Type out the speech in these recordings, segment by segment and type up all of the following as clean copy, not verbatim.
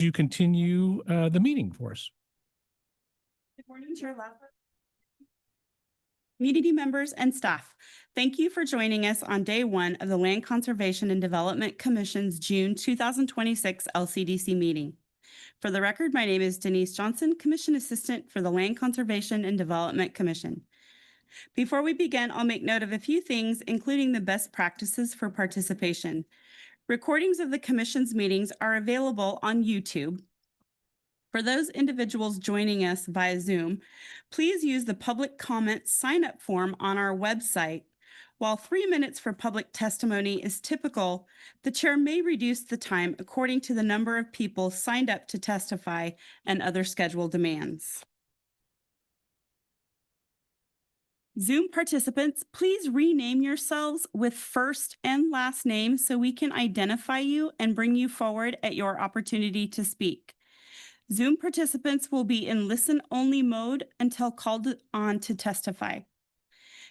you continue the meeting for us? Good morning, Chair Laffer, community members, and staff. Thank you for joining us on day one of the Land Conservation and Development Commission's June 2026 LCDC meeting. For the record, my name is Denise Johnson, Commission Assistant for the Land Conservation and Development Commission. Before we begin, I'll make note of a few things, including the best practices for participation. Recordings of the Commission's meetings are available on YouTube. For those individuals joining us via Zoom, please use the public comment sign-up form on our website. While 3 minutes for public testimony is typical, the chair may reduce the time according to the number of people signed up to testify and other schedule demands. Zoom participants, please rename yourselves with first and last name so we can identify you and bring you forward at your opportunity to speak. Zoom participants will be in listen-only mode until called on to testify.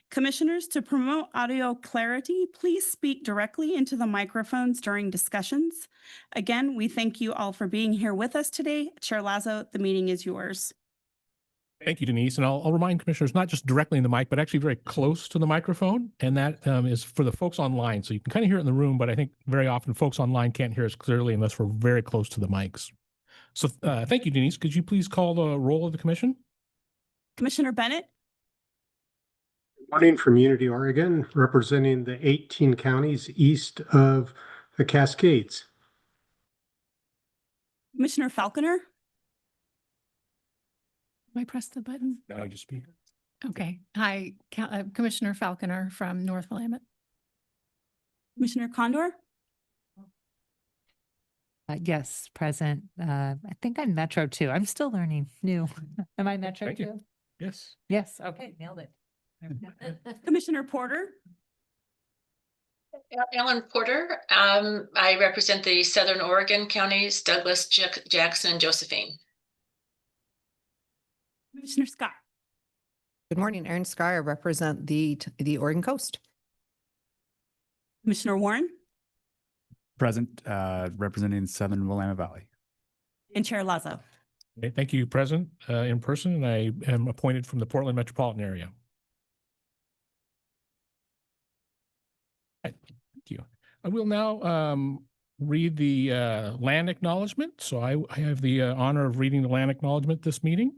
Commissioners, to promote audio clarity, please speak directly into the microphones during discussions. Again, we thank you all for being here with us today. Chair Lazo, the meeting is yours. Thank you, Denise. And I'll remind commissioners, not just directly in the mic, but actually very close to the microphone. And that is for the folks online. So you can kind of hear it in the room, but I think very often folks online can't hear us clearly unless we're very close to the mics. So thank you, Denise. Could you please call the roll of the commission? Commissioner Bennett. Good morning from Unity, Oregon, representing the 18 counties east of the Cascades. Commissioner Falconer. Do I press the button? No, just speak. Okay. Hi, Commissioner Falconer from North Willamette. Commissioner Condor. Yes, present. I think I'm Metro too. I'm still learning new. Am I Metro Thank you. too? Yes. Yes. Okay, nailed it. Commissioner Porter. Ellen Porter. I represent the Southern Oregon counties, Douglas, Jackson, and Josephine. Commissioner Scott. Good morning, Erin Sky. I represent the Oregon coast. Commissioner Warren. Present, representing Southern Willamette Valley. And Chair Lazo. Okay, thank you, present in person, and I am appointed from the Portland metropolitan area. Thank you. I will now read the land acknowledgement. So I have the honor of reading the land acknowledgement this meeting.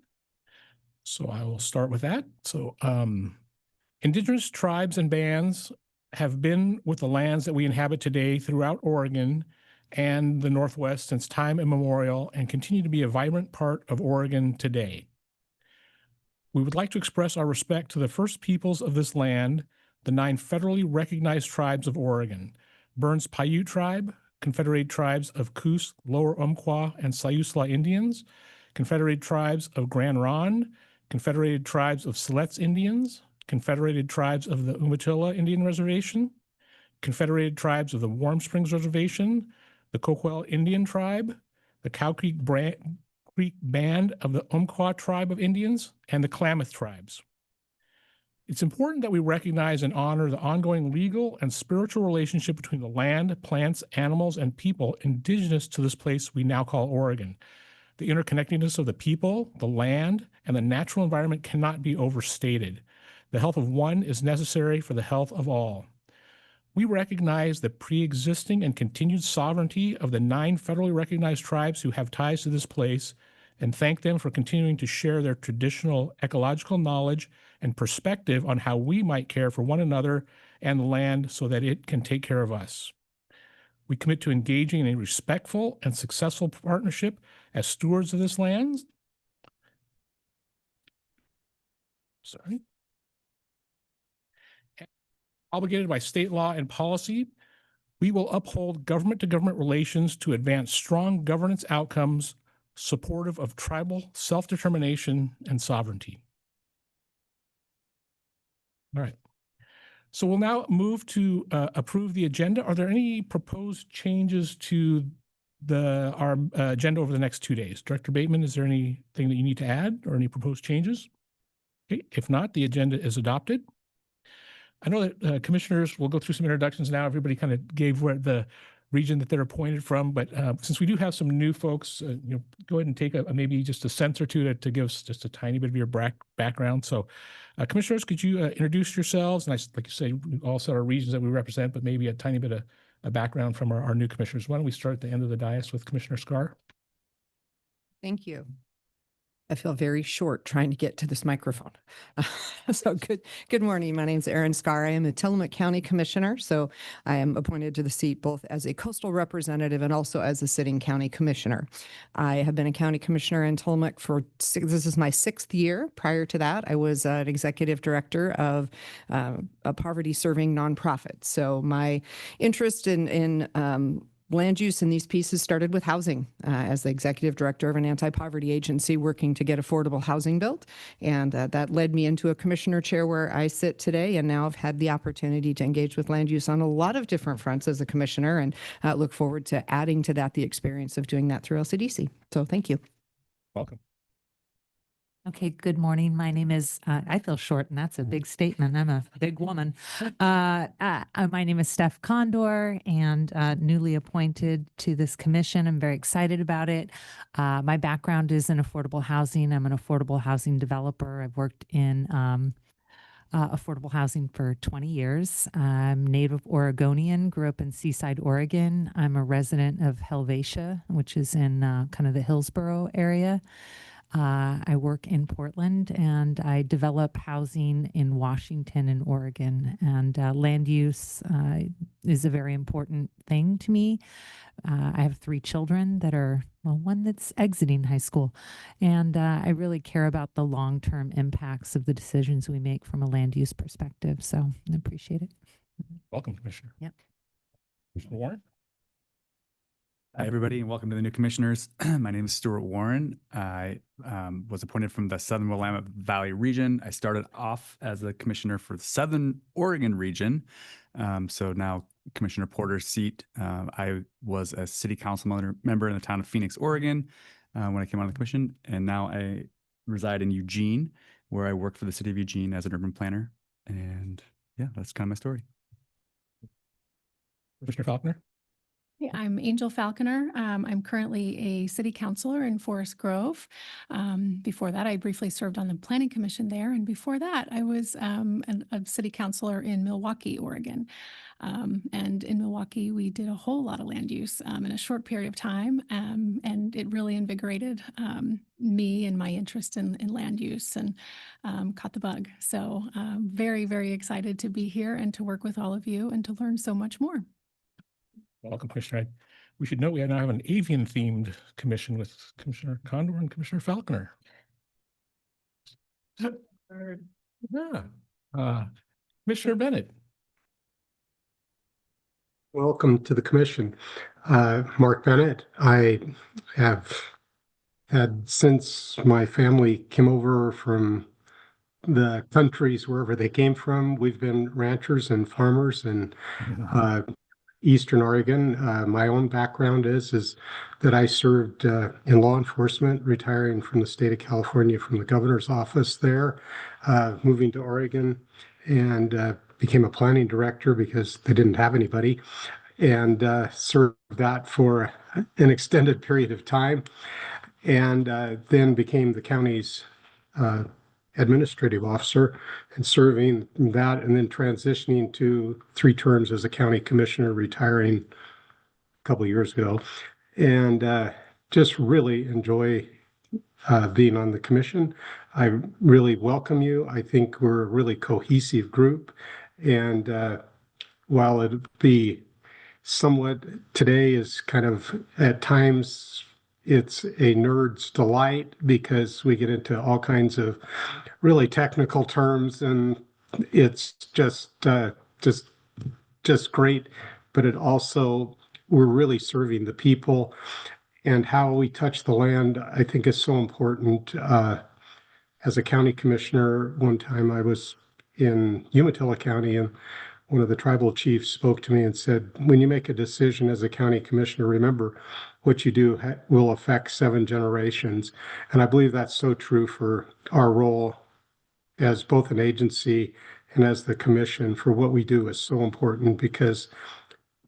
So I will start with that. So indigenous tribes and bands have been with the lands that we inhabit today throughout Oregon and the Northwest since time immemorial and continue to be a vibrant part of Oregon today. We would like to express our respect to the first peoples of this land, the 9 federally recognized tribes of Oregon: Burns Paiute Tribe, Confederated Tribes of Coos, Lower Umpqua, and Siuslaw Indians, Confederated Tribes of Grand Ronde, Confederated Tribes of Siletz Indians, Confederated Tribes of the Umatilla Indian Reservation, Confederated Tribes of the Warm Springs Reservation, the Coquille Indian Tribe, the Cow Creek Band of the Umpqua Tribe of Indians, and the Klamath Tribes. It's important that we recognize and honor the ongoing legal and spiritual relationship between the land, plants, animals, and people indigenous to this place we now call Oregon. The interconnectedness of the people, the land, and the natural environment cannot be overstated. The health of one is necessary for the health of all. We recognize the pre-existing and continued sovereignty of the 9 federally recognized tribes who have ties to this place and thank them for continuing to share their traditional ecological knowledge and perspective on how we might care for one another and the land so that it can take care of us. We commit to engaging in a respectful and successful partnership as stewards of this land. Obligated by state law and policy, we will uphold government-to-government relations to advance strong governance outcomes supportive of tribal self-determination and sovereignty. All right. So we'll now move to approve the agenda. Are there any proposed changes to our agenda over the next 2 days? Director Bateman, is there anything that you need to add or any proposed changes? Okay, if not, the agenda is adopted. I know that commissioners will go through some introductions now. Everybody kind of gave where the region that they're appointed from. But since we do have some new folks, go ahead and take maybe just a sense or two to give us just a tiny bit of your background. So, commissioners, could you introduce yourselves? And like you say, we all said our regions that we represent, but maybe a tiny bit of a background from our new commissioners. Why don't we start at the end of the dais with Commissioner Scar? Thank you. I feel very short trying to get to this microphone. So good morning. My name is Erin Scar. I am a Tillamook County Commissioner. So I am appointed to the seat both as a coastal representative and also as a sitting county commissioner. I have been a county commissioner in Tillamook this is my 6th year. Prior to that, I was an executive director of a poverty serving nonprofit. So my interest in land use in these pieces started with housing as the executive director of an anti-poverty agency working to get affordable housing built. And that led me into a commissioner chair where I sit today. And now I've had the opportunity to engage with land use on a lot of different fronts as a commissioner, and look forward to adding to that the experience of doing that through LCDC. So thank you. Welcome. Okay, good morning. My name is, I feel short, and that's a big statement. I'm a big woman. My name is Steph Condor, and newly appointed to this commission. I'm very excited about it. My background is in affordable housing. I'm an affordable housing developer. I've worked in affordable housing for 20 years. I'm native Oregonian, grew up in Seaside, Oregon. I'm a resident of Helvetia, which is in kind of the Hillsborough area. I work in Portland, and I develop housing in Washington and Oregon. And land use is a very important thing to me. I have 3 children that are, well, one that's exiting high school. And I really care about the long-term impacts of the decisions we make from a land use perspective. So I appreciate it. Welcome, Commissioner. Yep. Commissioner Warren? Hi, everybody, and welcome to the new commissioners. My name is Stuart Warren. I was appointed from the Southern Willamette Valley region. I started off as a commissioner for the Southern Oregon region. So now Commissioner Porter's seat. I was a city council member in the town of Phoenix, Oregon, when I came on the commission. And now I reside in Eugene, where I work for the city of Eugene as an urban planner. And yeah, that's kind of my story. Commissioner Falconer? I'm Angel Falconer. I'm currently a city councilor in Forest Grove. Before that, I briefly served on the planning commission there. And before that, I was a city councilor in Milwaukee, Oregon. And in Milwaukee, we did a whole lot of land use in a short period of time. And it really invigorated me and my interest in land use, and caught the bug. So very, very excited to be here and to work with all of you and to learn so much more. Welcome, Commissioner. We should note we now have an avian-themed commission with Commissioner Condor and Commissioner Falconer. Yeah. Commissioner Bennett. Welcome to the commission. Mark Bennett. I have had, since my family came over from the countries wherever they came from, we've been ranchers and farmers in Eastern Oregon. My own background is that I served in law enforcement, retiring from the state of California from the governor's office there, moving to Oregon, and became a planning director because they didn't have anybody, and served that for an extended period of time, and then became the county's administrative officer and serving that, and then transitioning to 3 terms as a county commissioner, retiring a couple of years ago, and just really enjoy being on the commission. I really welcome you. I think we're a really cohesive group, and while it be somewhat, today is kind of at times it's a nerd's delight because we get into all kinds of really technical terms, and it's just great. But it also, we're really serving the people, and how we touch the land, I think, is so important. As a county commissioner, one time I was in Umatilla County, and one of the tribal chiefs spoke to me and said, when you make a decision as a county commissioner, remember what you do will affect 7 generations. And I believe that's so true for our role as both an agency and as the commission. For what we do is so important because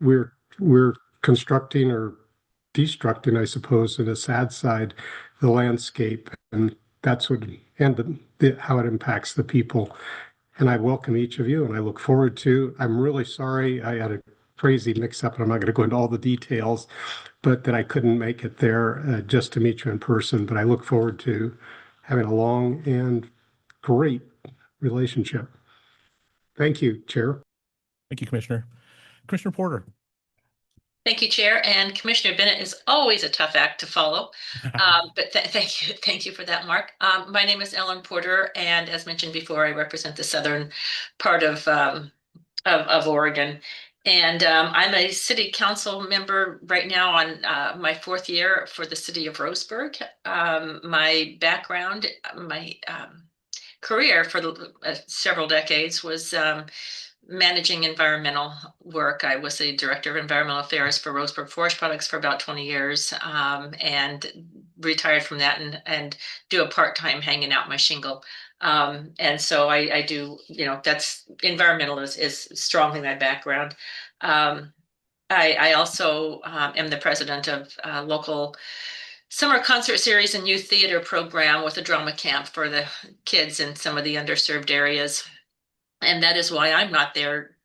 we're constructing or destructing, I suppose, in a sad side, the landscape, and that's what and how it impacts the people. And I welcome each of you, and I look forward to. I'm really sorry I had a crazy mix-up, and I'm not going to go into all the details, but that I couldn't make it there just to meet you in person. But I look forward to having a long and great relationship. Thank you, Chair. Thank you, Commissioner. Commissioner Porter. Thank you, Chair. And Commissioner Bennett is always a tough act to follow. But thank you for that, Mark. My name is Ellen Porter, and as mentioned before, I represent the southern part of Oregon. And I'm a city council member right now on my 4th year for the city of Roseburg. My background, my career for several decades was managing environmental work. I was the director of environmental affairs for Roseburg Forest Products for about 20 years, and retired from that and do a part-time hanging out my shingle. And so I do, that's environmental is strongly my background. I also am the president of local summer concert series and youth theater program with a drama camp for the kids in some of the underserved areas. And that is why I'm not there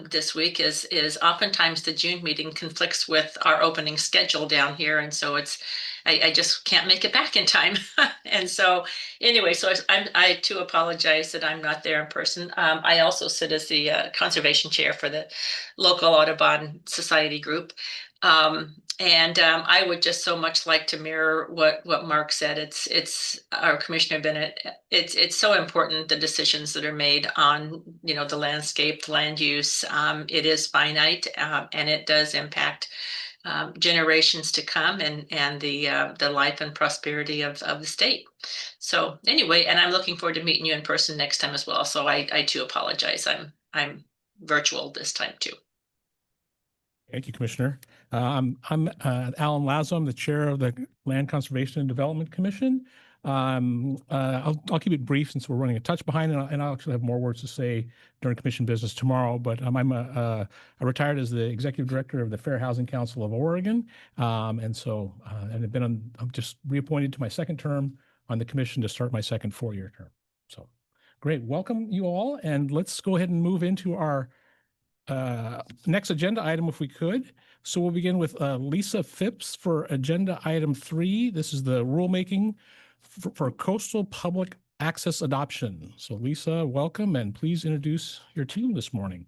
this week is oftentimes the June meeting conflicts with our opening schedule down here. And so I just can't make it back in time. And so anyway, so I too apologize that I'm not there in person. I also sit as the conservation chair for the local Audubon Society group. And I would just so much like to mirror what Mark said. It's our Commissioner Bennett. It's so important, the decisions that are made on the landscape, the land use. It is finite, and it does impact generations to come and the life and prosperity of the state. So anyway, and I'm looking forward to meeting you in person next time as well. So I too apologize. I'm virtual this time too. Thank you, Commissioner. I'm Alan Lazo. I'm the chair of the Land Conservation and Development Commission. I'll keep it brief since we're running a touch behind, and I'll actually have more words to say during commission business tomorrow. But I retired as the executive director of the Fair Housing Council of Oregon, and I'm just reappointed to my 2nd term on the commission to start my 2nd 4-year term. So great, welcome you all, and let's go ahead and move into our next agenda item if we could. So we'll begin with Lisa Phipps for agenda item 3. This is the rulemaking for coastal public access adoption. So Lisa, welcome, and please introduce your team this morning.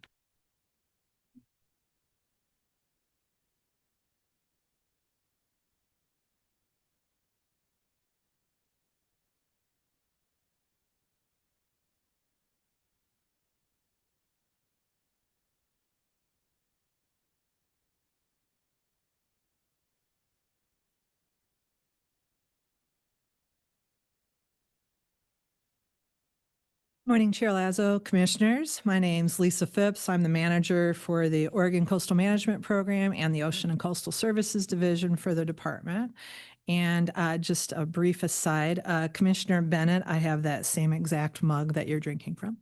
Morning, Chair Lazo, Commissioners. My name's Lisa Phipps. I'm the manager for the Oregon Coastal Management Program and the Ocean and Coastal Services Division for the department. And just a brief aside, Commissioner Bennett, I have that same exact mug that you're drinking from.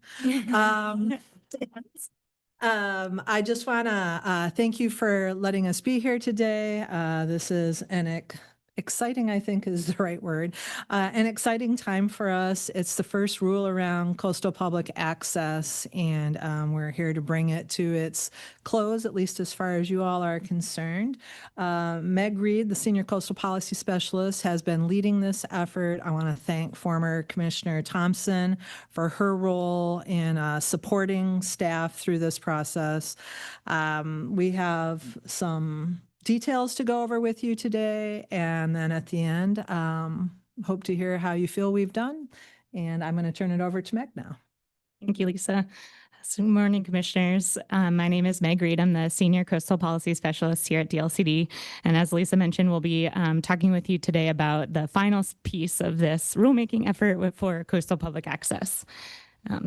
I just want to thank you for letting us be here today. This is an exciting, I think is the right word, an exciting time for us. It's the first rule around coastal public access, and we're here to bring it to its close, at least as far as you all are concerned. Meg Reed, the Senior Coastal Policy Specialist, has been leading this effort. I want to thank former Commissioner Thompson for her role in supporting staff through this process. We have some details to go over with you today, and then at the end, hope to hear how you feel we've done. And I'm going to turn it over to Meg now. Thank you, Lisa. So, good morning, Commissioners. My name is Meg Reed. I'm the Senior Coastal Policy Specialist here at DLCD. And as Lisa mentioned, we'll be talking with you today about the final piece of this rulemaking effort for coastal public access.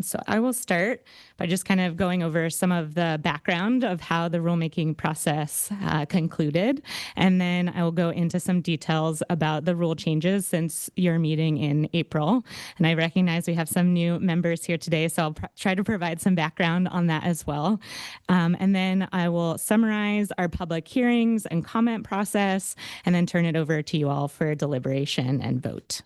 So I will start by just kind of going over some of the background of how the rulemaking process concluded, and then I will go into some details about the rule changes since your meeting in April. And I recognize we have some new members here today, so I'll try to provide some background on that as well. And then I will summarize our public hearings and comment process, and then turn it over to you all for deliberation and vote.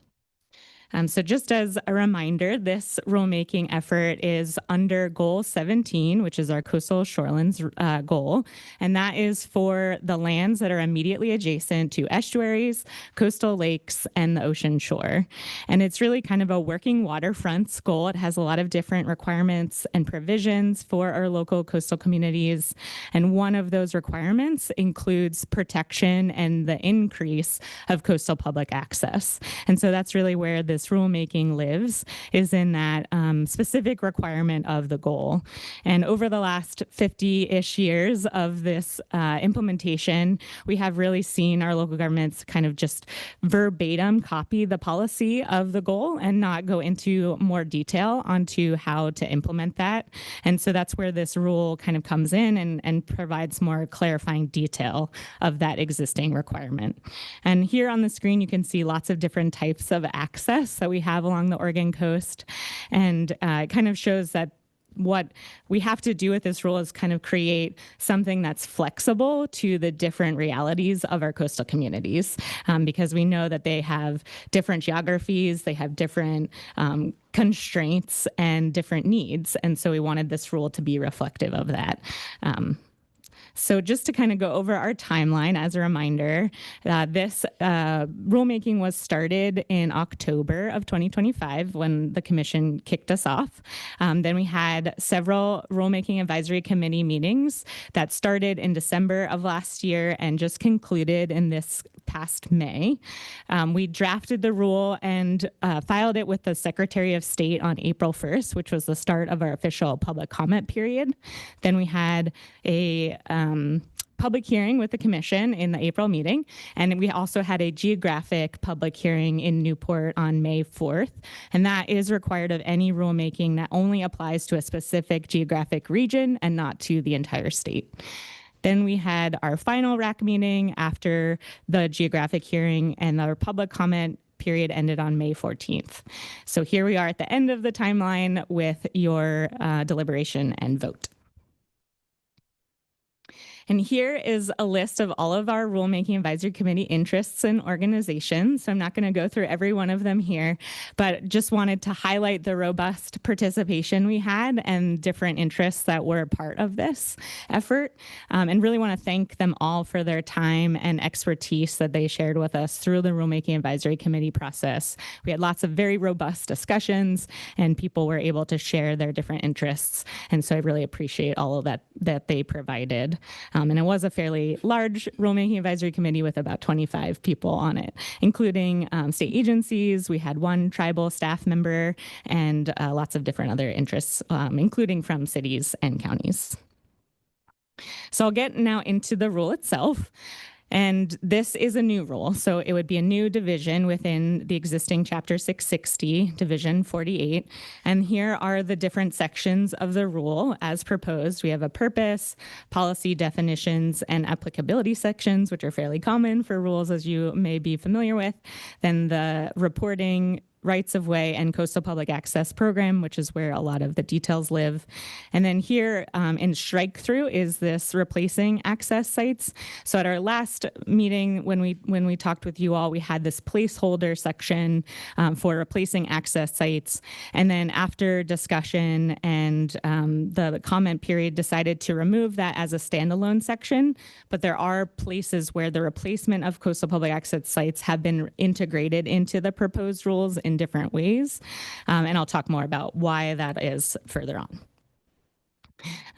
So just as a reminder, this rulemaking effort is under Goal 17, which is our coastal shorelands goal, and that is for the lands that are immediately adjacent to estuaries, coastal lakes, and the ocean shore. And it's really kind of a working waterfronts goal. It has a lot of different requirements and provisions for our local coastal communities, and one of those requirements includes protection and the increase of coastal public access. And so that's really where this rulemaking lives, is in that specific requirement of the goal. And over the last 50-ish years of this implementation, we have really seen our local governments kind of just verbatim copy the policy of the goal and not go into more detail onto how to implement that. And so that's where this rule kind of comes in and provides more clarifying detail of that existing requirement. And here on the screen, you can see lots of different types of access that we have along the Oregon coast. And it kind of shows that what we have to do with this rule is kind of create something that's flexible to the different realities of our coastal communities, because we know that they have different geographies, they have different constraints and different needs. And so we wanted this rule to be reflective of that. So just to kind of go over our timeline as a reminder, this rulemaking was started in October of 2025 when the commission kicked us off. Then we had several rulemaking advisory committee meetings that started in December of last year and just concluded in this past May. We drafted the rule and filed it with the Secretary of State on April 1st, which was the start of our official public comment period. Then we had a public hearing with the commission in the April meeting. And we also had a geographic public hearing in Newport on May 4th. And that is required of any rulemaking that only applies to a specific geographic region and not to the entire state. Then we had our final RAC meeting after the geographic hearing, and our public comment period ended on May 14th. So here we are at the end of the timeline with your deliberation and vote. And here is a list of all of our Rulemaking Advisory Committee interests and organizations. So I'm not going to go through every one of them here, but just wanted to highlight the robust participation we had and different interests that were part of this effort. And really want to thank them all for their time and expertise that they shared with us through the Rulemaking Advisory Committee process. We had lots of very robust discussions and people were able to share their different interests. And so I really appreciate all of that they provided. And it was a fairly large rulemaking advisory committee with about 25 people on it, including state agencies. We had one tribal staff member and lots of different other interests, including from cities and counties. So I'll get now into the rule itself. And this is a new rule, so it would be a new division within the existing Chapter 660, Division 48. And here are the different sections of the rule as proposed. We have a purpose, policy definitions, and applicability sections, which are fairly common for rules, as you may be familiar with. Then the reporting, rights of way, and coastal public access program, which is where a lot of the details live. And then here in strike through is this replacing access sites. So at our last meeting, when we talked with you all, we had this placeholder section for replacing access sites. And then after discussion and the comment period, decided to remove that as a standalone section. But there are places where the replacement of coastal public access sites have been integrated into the proposed rules in different ways. And I'll talk more about why that is further on.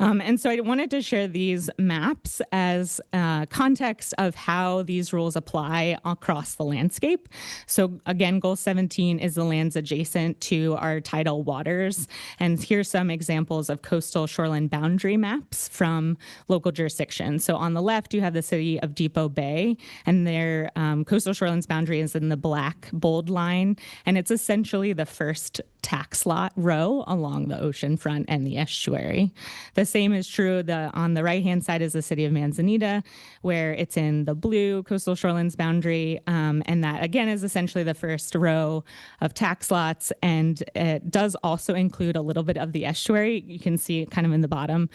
And so I wanted to share these maps as context of how these rules apply across the landscape. So again, Goal 17 is the lands adjacent to our tidal waters. And here's some examples of coastal shoreline boundary maps from local jurisdictions. So on the left, you have the city of Depot Bay, and their coastal shoreline's boundary is in the black bold line. And it's essentially the first tax lot row along the ocean front and the estuary. The same is true on the right-hand side is the city of Manzanita, where it's in the blue coastal shorelands boundary. And that, again, is essentially the first row of tax lots. And it does also include a little bit of the estuary. You can see it kind of in the bottom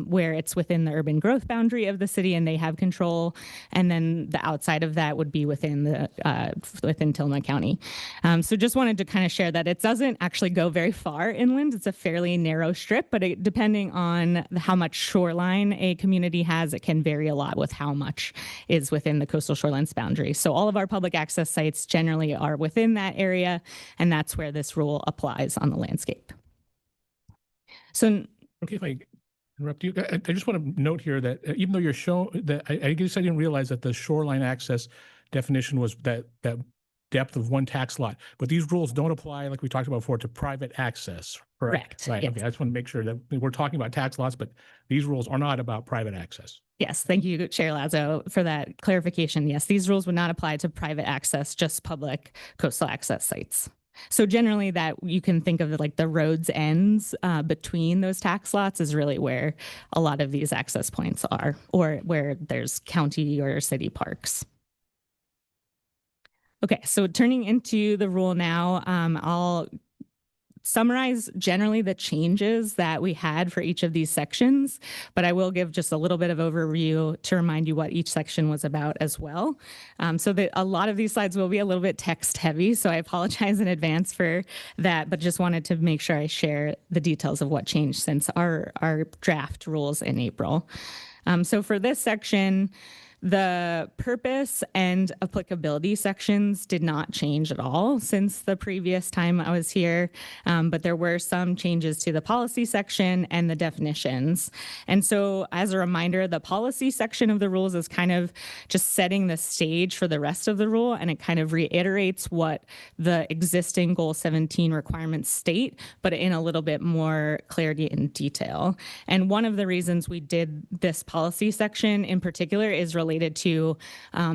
where it's within the urban growth boundary of the city and they have control. And then the outside of that would be within Tillamook County. So just wanted to kind of share that it doesn't actually go very far inland. It's a fairly narrow strip, but depending on how much shoreline a community has, it can vary a lot with how much is within the coastal shorelands boundary. So all of our public access sites generally are within that area, and that's where this rule applies on the landscape. So Okay, if I interrupt you, I just want to note here that even though you're showing that, I guess I didn't realize that the shoreline access definition was that depth of one tax lot, but these rules don't apply, like we talked about before, to private access. Correct, Right. yes. Okay. I just want to make sure that we're talking about tax lots, but these rules are not about private access. yes, thank you, Chair Lazo, for that clarification. Yes, these rules would not apply to private access, just public coastal access sites. So generally that you can think of like the road's ends between those tax lots is really where a lot of these access points are, or where there's county or city parks. Okay, so turning into the rule now, I'll summarize generally the changes that we had for each of these sections, but I will give just a little bit of overview to remind you what each section was about as well. So that a lot of these slides will be a little bit text heavy, so I apologize in advance for that, but just wanted to make sure I share the details of what changed since our draft rules in April. So for this section, the purpose and applicability sections did not change at all since the previous time I was here, but there were some changes to the policy section and the definitions. And so as a reminder, the policy section of the rules is kind of just setting the stage for the rest of the rule, and it kind of reiterates what the existing Goal 17 requirements state, but in a little bit more clarity and detail. And one of the reasons we did this policy section in particular is related to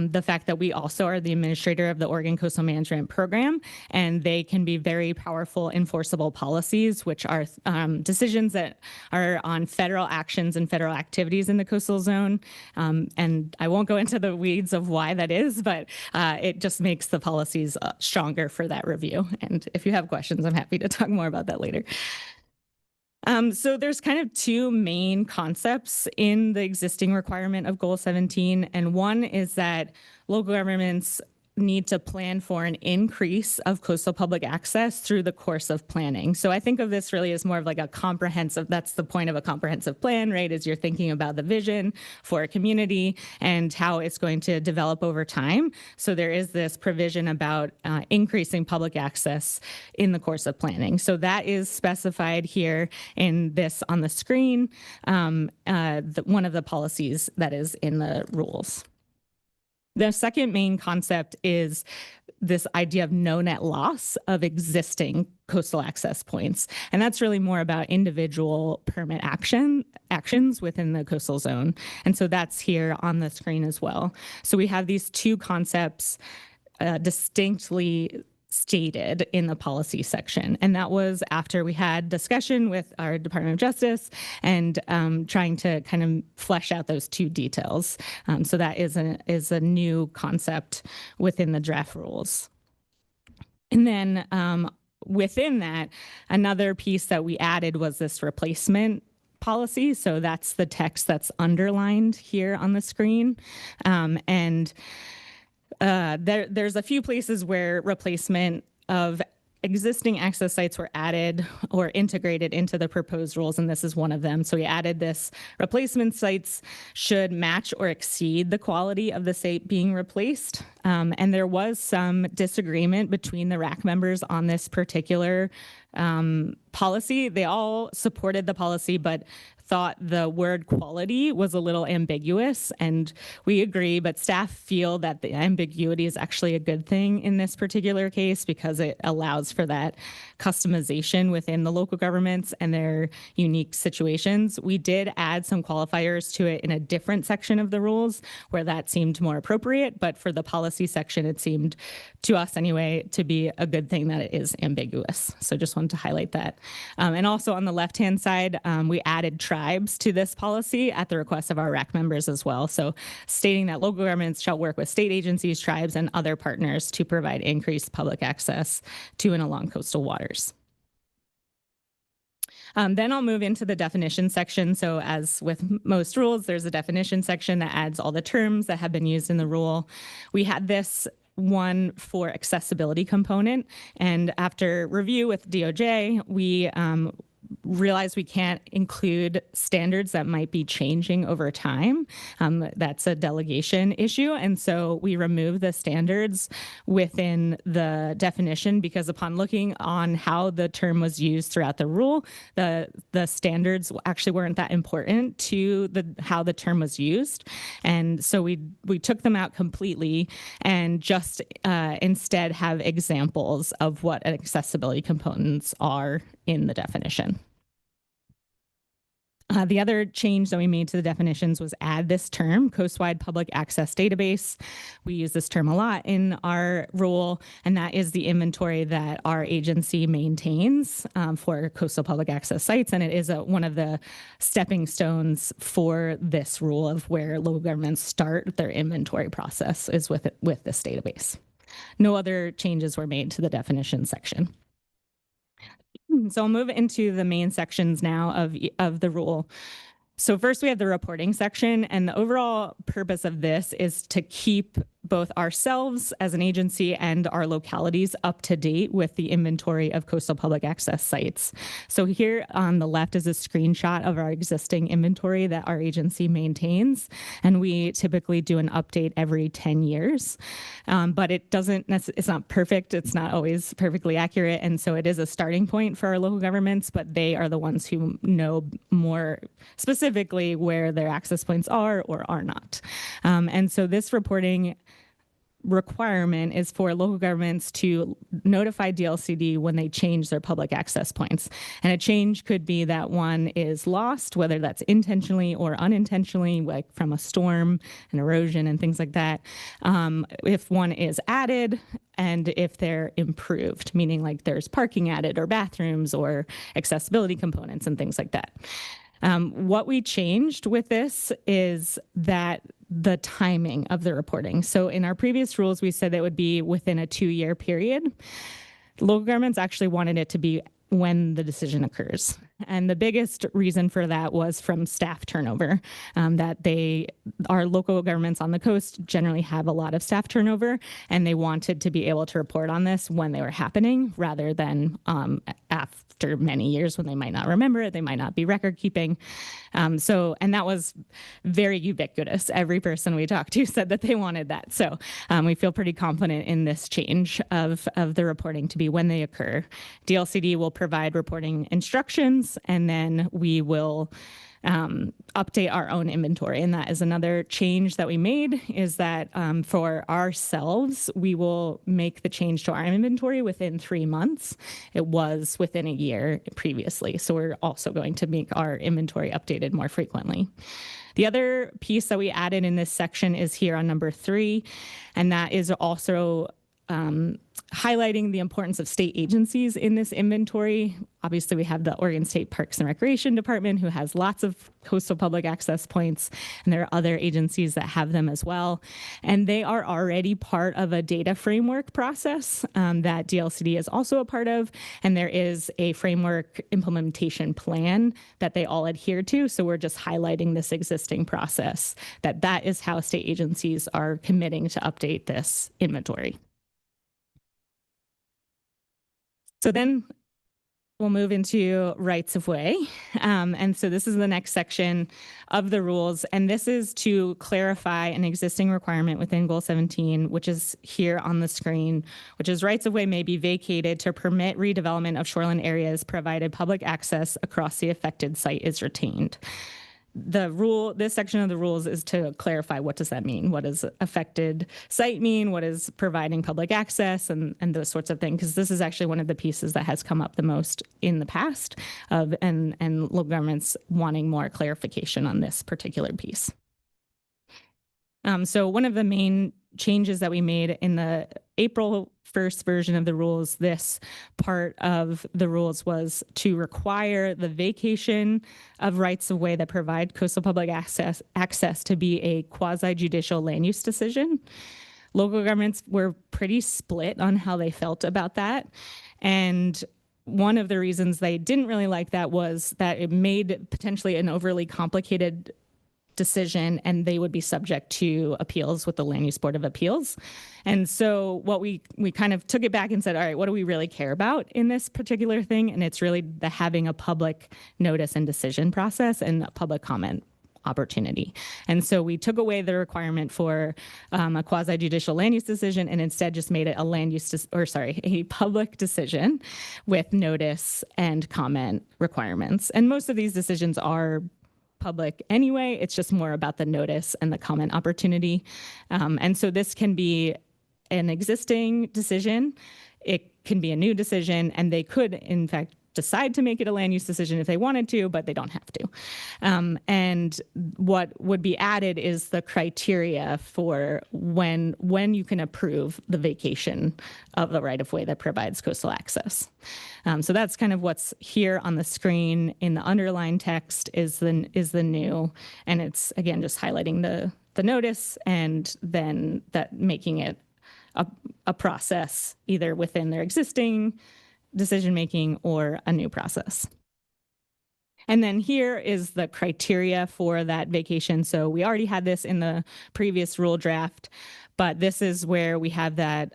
the fact that we also are the administrator of the Oregon Coastal Management Program, and they can be very powerful enforceable policies, which are decisions that are on federal actions and federal activities in the coastal zone. And I won't go into the weeds of why that is, but it just makes the policies stronger for that review. And if you have questions, I'm happy to talk more about that later. So there's kind of two main concepts in the existing requirement of Goal 17. And one is that local governments need to plan for an increase of coastal public access through the course of planning. So I think of this really as more of like a comprehensive, that's the point of a comprehensive plan, right? Is you're thinking about the vision for a community and how it's going to develop over time. So there is this provision about increasing public access in the course of planning. So that is specified here in this on the screen, one of the policies that is in the rules. The second main concept is this idea of no net loss of existing coastal access points. And that's really more about individual permit actions within the coastal zone. And so that's here on the screen as well. So we have these two concepts distinctly stated in the policy section. And that was after we had discussion with our Department of Justice and trying to kind of flesh out those two details. So that is a new concept within the draft rules. And then within that, another piece that we added was this replacement policy. So that's the text that's underlined here on the screen. There's a few places where replacement of existing access sites were added or integrated into the proposed rules, and this is one of them. So we added this: replacement sites should match or exceed the quality of the site being replaced. And there was some disagreement between the RAC members on this particular policy. They all supported the policy, but thought the word quality was a little ambiguous, and we agree, but staff feel that the ambiguity is actually a good thing in this particular case because it allows for that customization within the local governments and their unique situations. We did add some qualifiers to it in a different section of the rules where that seemed more appropriate, but for the policy section, it seemed to us anyway to be a good thing that it is ambiguous. So just wanted to highlight that. And also on the left-hand side, we added tribes to this policy at the request of our RAC members as well. So stating that local governments shall work with state agencies, tribes, and other partners to provide increased public access to and along coastal waters. Then I'll move into the definition section. So as with most rules, there's a definition section that adds all the terms that have been used in the rule. We had this one for accessibility component, and after review with DOJ, we realize we can't include standards that might be changing over time. That's a delegation issue. And so we remove the standards within the definition because upon looking on how the term was used throughout the rule, the standards actually weren't that important to how the term was used. And so we took them out completely and just instead have examples of what accessibility components are in the definition. The other change that we made to the definitions was add this term, Coastwide Public Access Database. We use this term a lot in our rule, and that is the inventory that our agency maintains for coastal public access sites. And it is one of the stepping stones for this rule of where local governments start their inventory process is with this database. No other changes were made to the definition section. So I'll move into the main sections now of the rule. So first we have the reporting section, and the overall purpose of this is to keep both ourselves as an agency and our localities up to date with the inventory of coastal public access sites. So here on the left is a screenshot of our existing inventory that our agency maintains, and we typically do an update every 10 years. But it's not perfect, it's not always perfectly accurate, and so it is a starting point for our local governments, but they are the ones who know more specifically where their access points are or are not. And so this reporting requirement is for local governments to notify DLCD when they change their public access points. And a change could be that one is lost, whether that's intentionally or unintentionally, like from a storm and erosion and things like that. If one is added, and if they're improved, meaning like there's parking added or bathrooms or accessibility components and things like that. What we changed with this is that the timing of the reporting. So in our previous rules, we said that it would be within a 2-year period. Local governments actually wanted it to be when the decision occurs. And the biggest reason for that was from staff turnover, that our local governments on the coast generally have a lot of staff turnover, and they wanted to be able to report on this when they were happening rather than after many years when they might not remember it, they might not be record keeping. And that was very ubiquitous. Every person we talked to said that they wanted that. So we feel pretty confident in this change of the reporting to be when they occur. DLCD will provide reporting instructions, and then we will update our own inventory. And that is another change that we made, is that for ourselves, we will make the change to our inventory within 3 months. It was within a year previously. So we're also going to make our inventory updated more frequently. The other piece that we added in this section is here on number 3, and that is also highlighting the importance of state agencies in this inventory. Obviously, we have the Oregon State Parks and Recreation Department, who has lots of coastal public access points, and there are other agencies that have them as well. And they are already part of a data framework process that DLCD is also a part of, and there is a framework implementation plan that they all adhere to. So we're just highlighting this existing process, that is how state agencies are committing to update this inventory. So then we'll move into rights of way. And so this is the next section of the rules. And this is to clarify an existing requirement within Goal 17, which is here on the screen, which is rights of way may be vacated to permit redevelopment of shoreline areas provided public access across the affected site is retained. This section of the rules is to clarify what does that mean? What does affected site mean? What is providing public access and those sorts of things? Because this is actually one of the pieces that has come up the most in the past and local governments wanting more clarification on this particular piece. So one of the main changes that we made in the April 1st version of the rules, this part of the rules was to require the vacation of rights of way that provide coastal public access to be a quasi-judicial land use decision. Local governments were pretty split on how they felt about that. And one of the reasons they didn't really like that was that it made potentially an overly complicated decision, and they would be subject to appeals with the Land Use Board of Appeals. And so what we kind of took it back and said, all right, what do we really care about in this particular thing? And it's really the having a public notice and decision process and a public comment opportunity. And so we took away the requirement for a quasi-judicial land use decision and instead just made it a public decision with notice and comment requirements. And most of these decisions are public anyway. It's just more about the notice and the comment opportunity. And so this can be an existing decision. It can be a new decision, and they could, in fact, decide to make it a land use decision if they wanted to, but they don't have to. And what would be added is the criteria for when you can approve the vacation of the right of way that provides coastal access. So that's kind of what's here on the screen. In the underlined text is the new, and it's again just highlighting the notice and then that making it a process either within their existing decision-making or a new process. And then here is the criteria for that vacation. So we already had this in the previous rule draft, but this is where we have that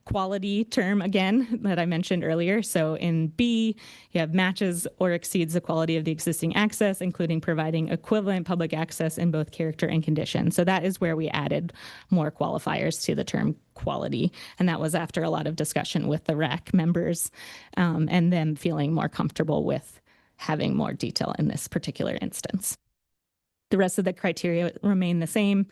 quality term again that I mentioned earlier. So in B, you have matches or exceeds the quality of the existing access, including providing equivalent public access in both character and condition. So that is where we added more qualifiers to the term quality. And that was after a lot of discussion with the RAC members and them feeling more comfortable with having more detail in this particular instance. The rest of the criteria remain the same.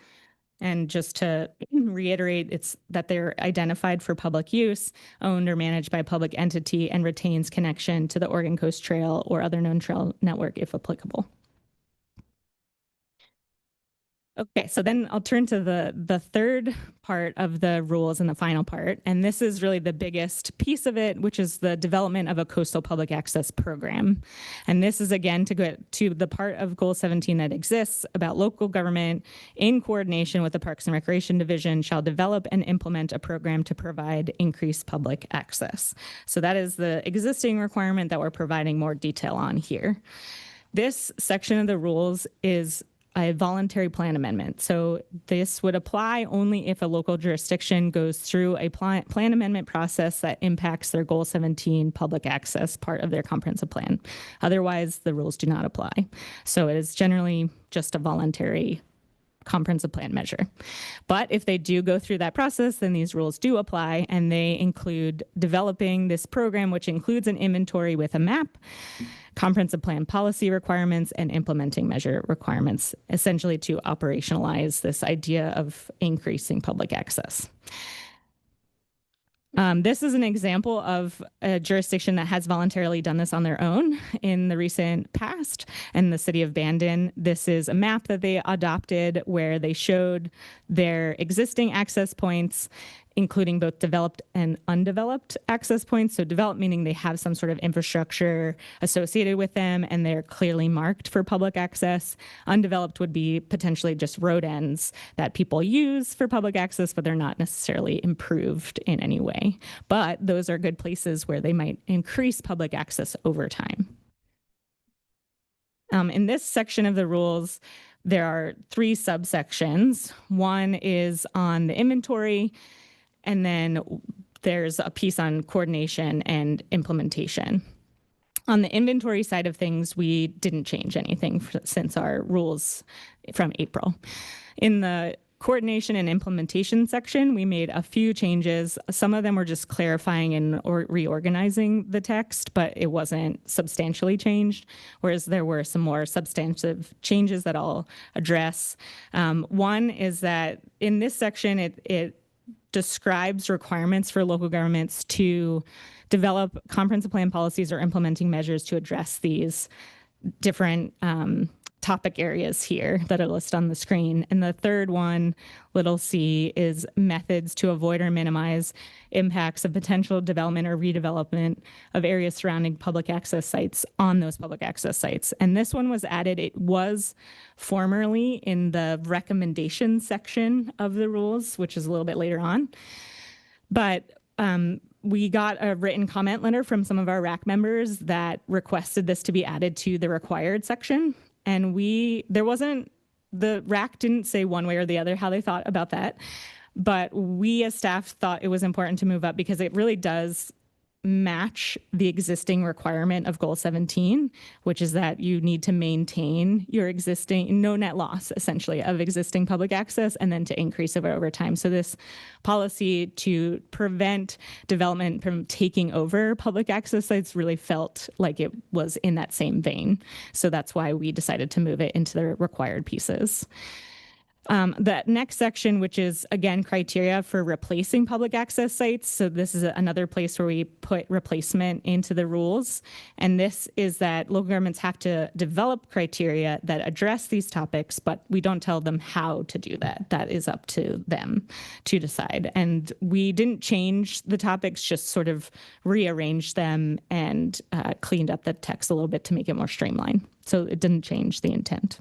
And just to reiterate, it's that they're identified for public use, owned or managed by a public entity, and retains connection to the Oregon Coast Trail or other known trail network if applicable. Okay, so then I'll turn to the third part of the rules and the final part. And this is really the biggest piece of it, which is the development of a coastal public access program. And this is again to get to the part of Goal 17 that exists about local government in coordination with the Parks and Recreation Division shall develop and implement a program to provide increased public access. So that is the existing requirement that we're providing more detail on here. This section of the rules is a voluntary plan amendment. So this would apply only if a local jurisdiction goes through a plan amendment process that impacts their Goal 17 public access part of their comprehensive plan. Otherwise, the rules do not apply. So it is generally just a voluntary comprehensive plan measure. But if they do go through that process, then these rules do apply, and they include developing this program, which includes an inventory with a map, comprehensive plan policy requirements, and implementing measure requirements, essentially to operationalize this idea of increasing public access. This is an example of a jurisdiction that has voluntarily done this on their own in the recent past. In the city of Bandon, this is a map that they adopted where they showed their existing access points, including both developed and undeveloped access points. So developed meaning they have some sort of infrastructure associated with them and they're clearly marked for public access. Undeveloped would be potentially just road ends that people use for public access, but they're not necessarily improved in any way. But those are good places where they might increase public access over time. In this section of the rules, there are 3 subsections. One is on the inventory, and then there's a piece on coordination and implementation. On the inventory side of things, we didn't change anything since our rules from April. In the coordination and implementation section, we made a few changes. Some of them were just clarifying and reorganizing the text, but it wasn't substantially changed, whereas there were some more substantive changes that I'll address. One is that in this section, it describes requirements for local governments to develop comprehensive plan policies or implementing measures to address these different topic areas here that are listed on the screen. And the third one, little c, is methods to avoid or minimize impacts of potential development or redevelopment of areas surrounding public access sites on those public access sites. And this one was added. It was formerly in the recommendation section of the rules, which is a little bit later on. But we got a written comment letter from some of our RAC members that requested this to be added to the required section. And the RAC didn't say one way or the other how they thought about that. But we as staff thought it was important to move up because it really does match the existing requirement of Goal 17, which is that you need to maintain your existing no net loss, essentially, of existing public access and then to increase it over time. So this policy to prevent development from taking over public access sites really felt like it was in that same vein. So that's why we decided to move it into the required pieces. The next section, which is, again, criteria for replacing public access sites. So this is another place where we put replacement into the rules. And this is that local governments have to develop criteria that address these topics, but we don't tell them how to do that. That is up to them to decide. And we didn't change the topics, just sort of rearranged them and cleaned up the text a little bit to make it more streamlined. So it didn't change the intent.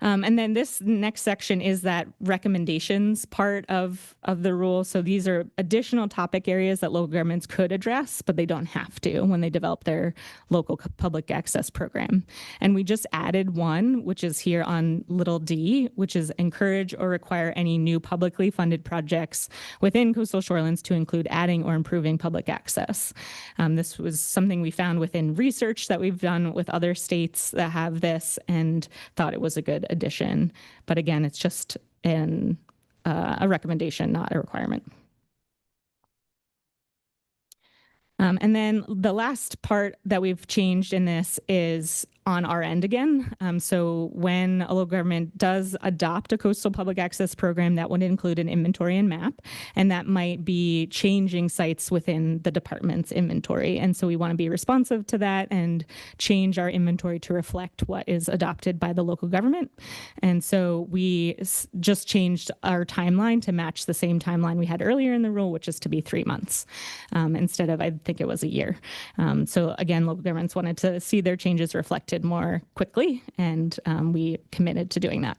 And then this next section is that recommendations part of the rule. So these are additional topic areas that local governments could address, but they don't have to when they develop their local public access program. And we just added one, which is here on little d, which is encourage or require any new publicly funded projects within coastal shorelands to include adding or improving public access. This was something we found within research that we've done with other states that have this and thought it was a good addition. But again, it's just a recommendation, not a requirement. And then the last part that we've changed in this is on our end again. So when a local government does adopt a coastal public access program, that would include an inventory and map, and that might be changing sites within the department's inventory. And so we want to be responsive to that and change our inventory to reflect what is adopted by the local government. And so we just changed our timeline to match the same timeline we had earlier in the rule, which is to be 3 months instead of, I think it was a year. So again, local governments wanted to see their changes reflected more quickly, and we committed to doing that.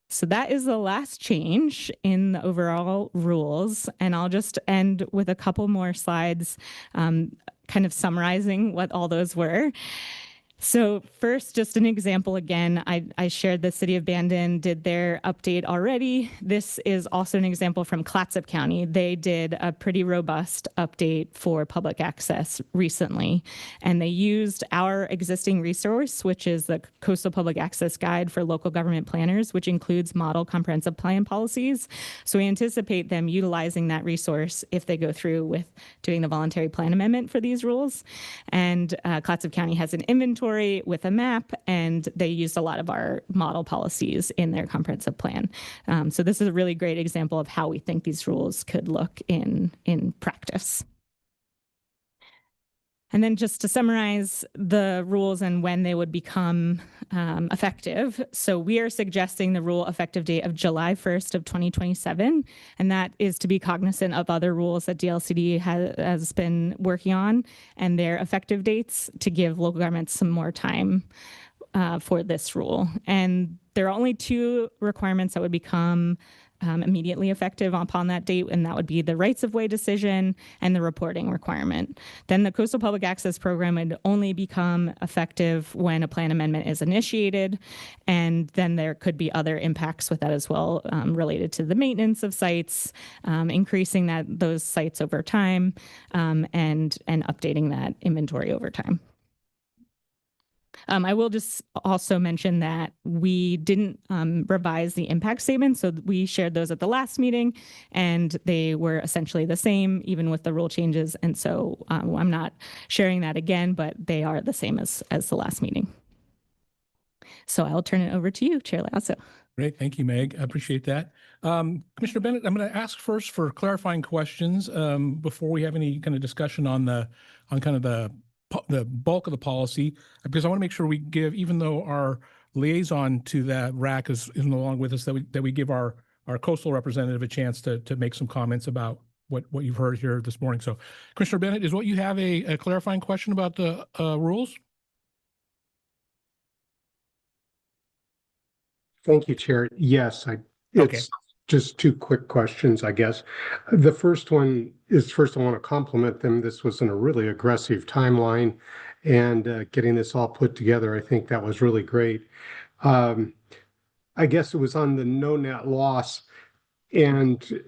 So that is the last change in the overall rules, and I'll just end with a couple more slides kind of summarizing what all those were. So first, just an example again, I shared the City of Bandon did their update already. This is also an example from Clatsop County. They did a pretty robust update for public access recently, and they used our existing resource, which is the Coastal Public Access Guide for Local Government Planners, which includes model comprehensive plan policies. So we anticipate them utilizing that resource if they go through with doing the voluntary plan amendment for these rules. And Clatsop County has an inventory with a map, and they used a lot of our model policies in their comprehensive plan. So this is a really great example of how we think these rules could look in practice. And then just to summarize the rules and when they would become effective. So we are suggesting the rule effective date of July 1st of 2027. And that is to be cognizant of other rules that DLCD has been working on and their effective dates to give local governments some more time for this rule. And there are only 2 requirements that would become immediately effective upon that date, and that would be the rights of way decision and the reporting requirement. Then the Coastal Public Access Program would only become effective when a plan amendment is initiated, and then there could be other impacts with that as well, related to the maintenance of sites, increasing those sites over time, and updating that inventory over time. I will just also mention that we didn't revise the impact statements, so we shared those at the last meeting, and they were essentially the same, even with the rule changes. And so I'm not sharing that again, but they are the same as the last meeting. So I'll turn it over to you, Chair Lazo. Great. Thank you, Meg. I appreciate that. Commissioner Bennett, I'm going to ask first for clarifying questions before we have any kind of discussion on kind of the bulk of the policy, because I want to make sure we give, even though our liaison to that RAC is no longer with us, that we give our coastal representative a chance to make some comments about what you've heard here this morning. So Commissioner Bennett, is what you have a clarifying question about the rules? Thank you, Chair. Yes, it's just two quick questions, I guess. The first one is, first I want to compliment them. This was in a really aggressive timeline, and getting this all put together, I think that was really great. I guess it was on the no net loss. And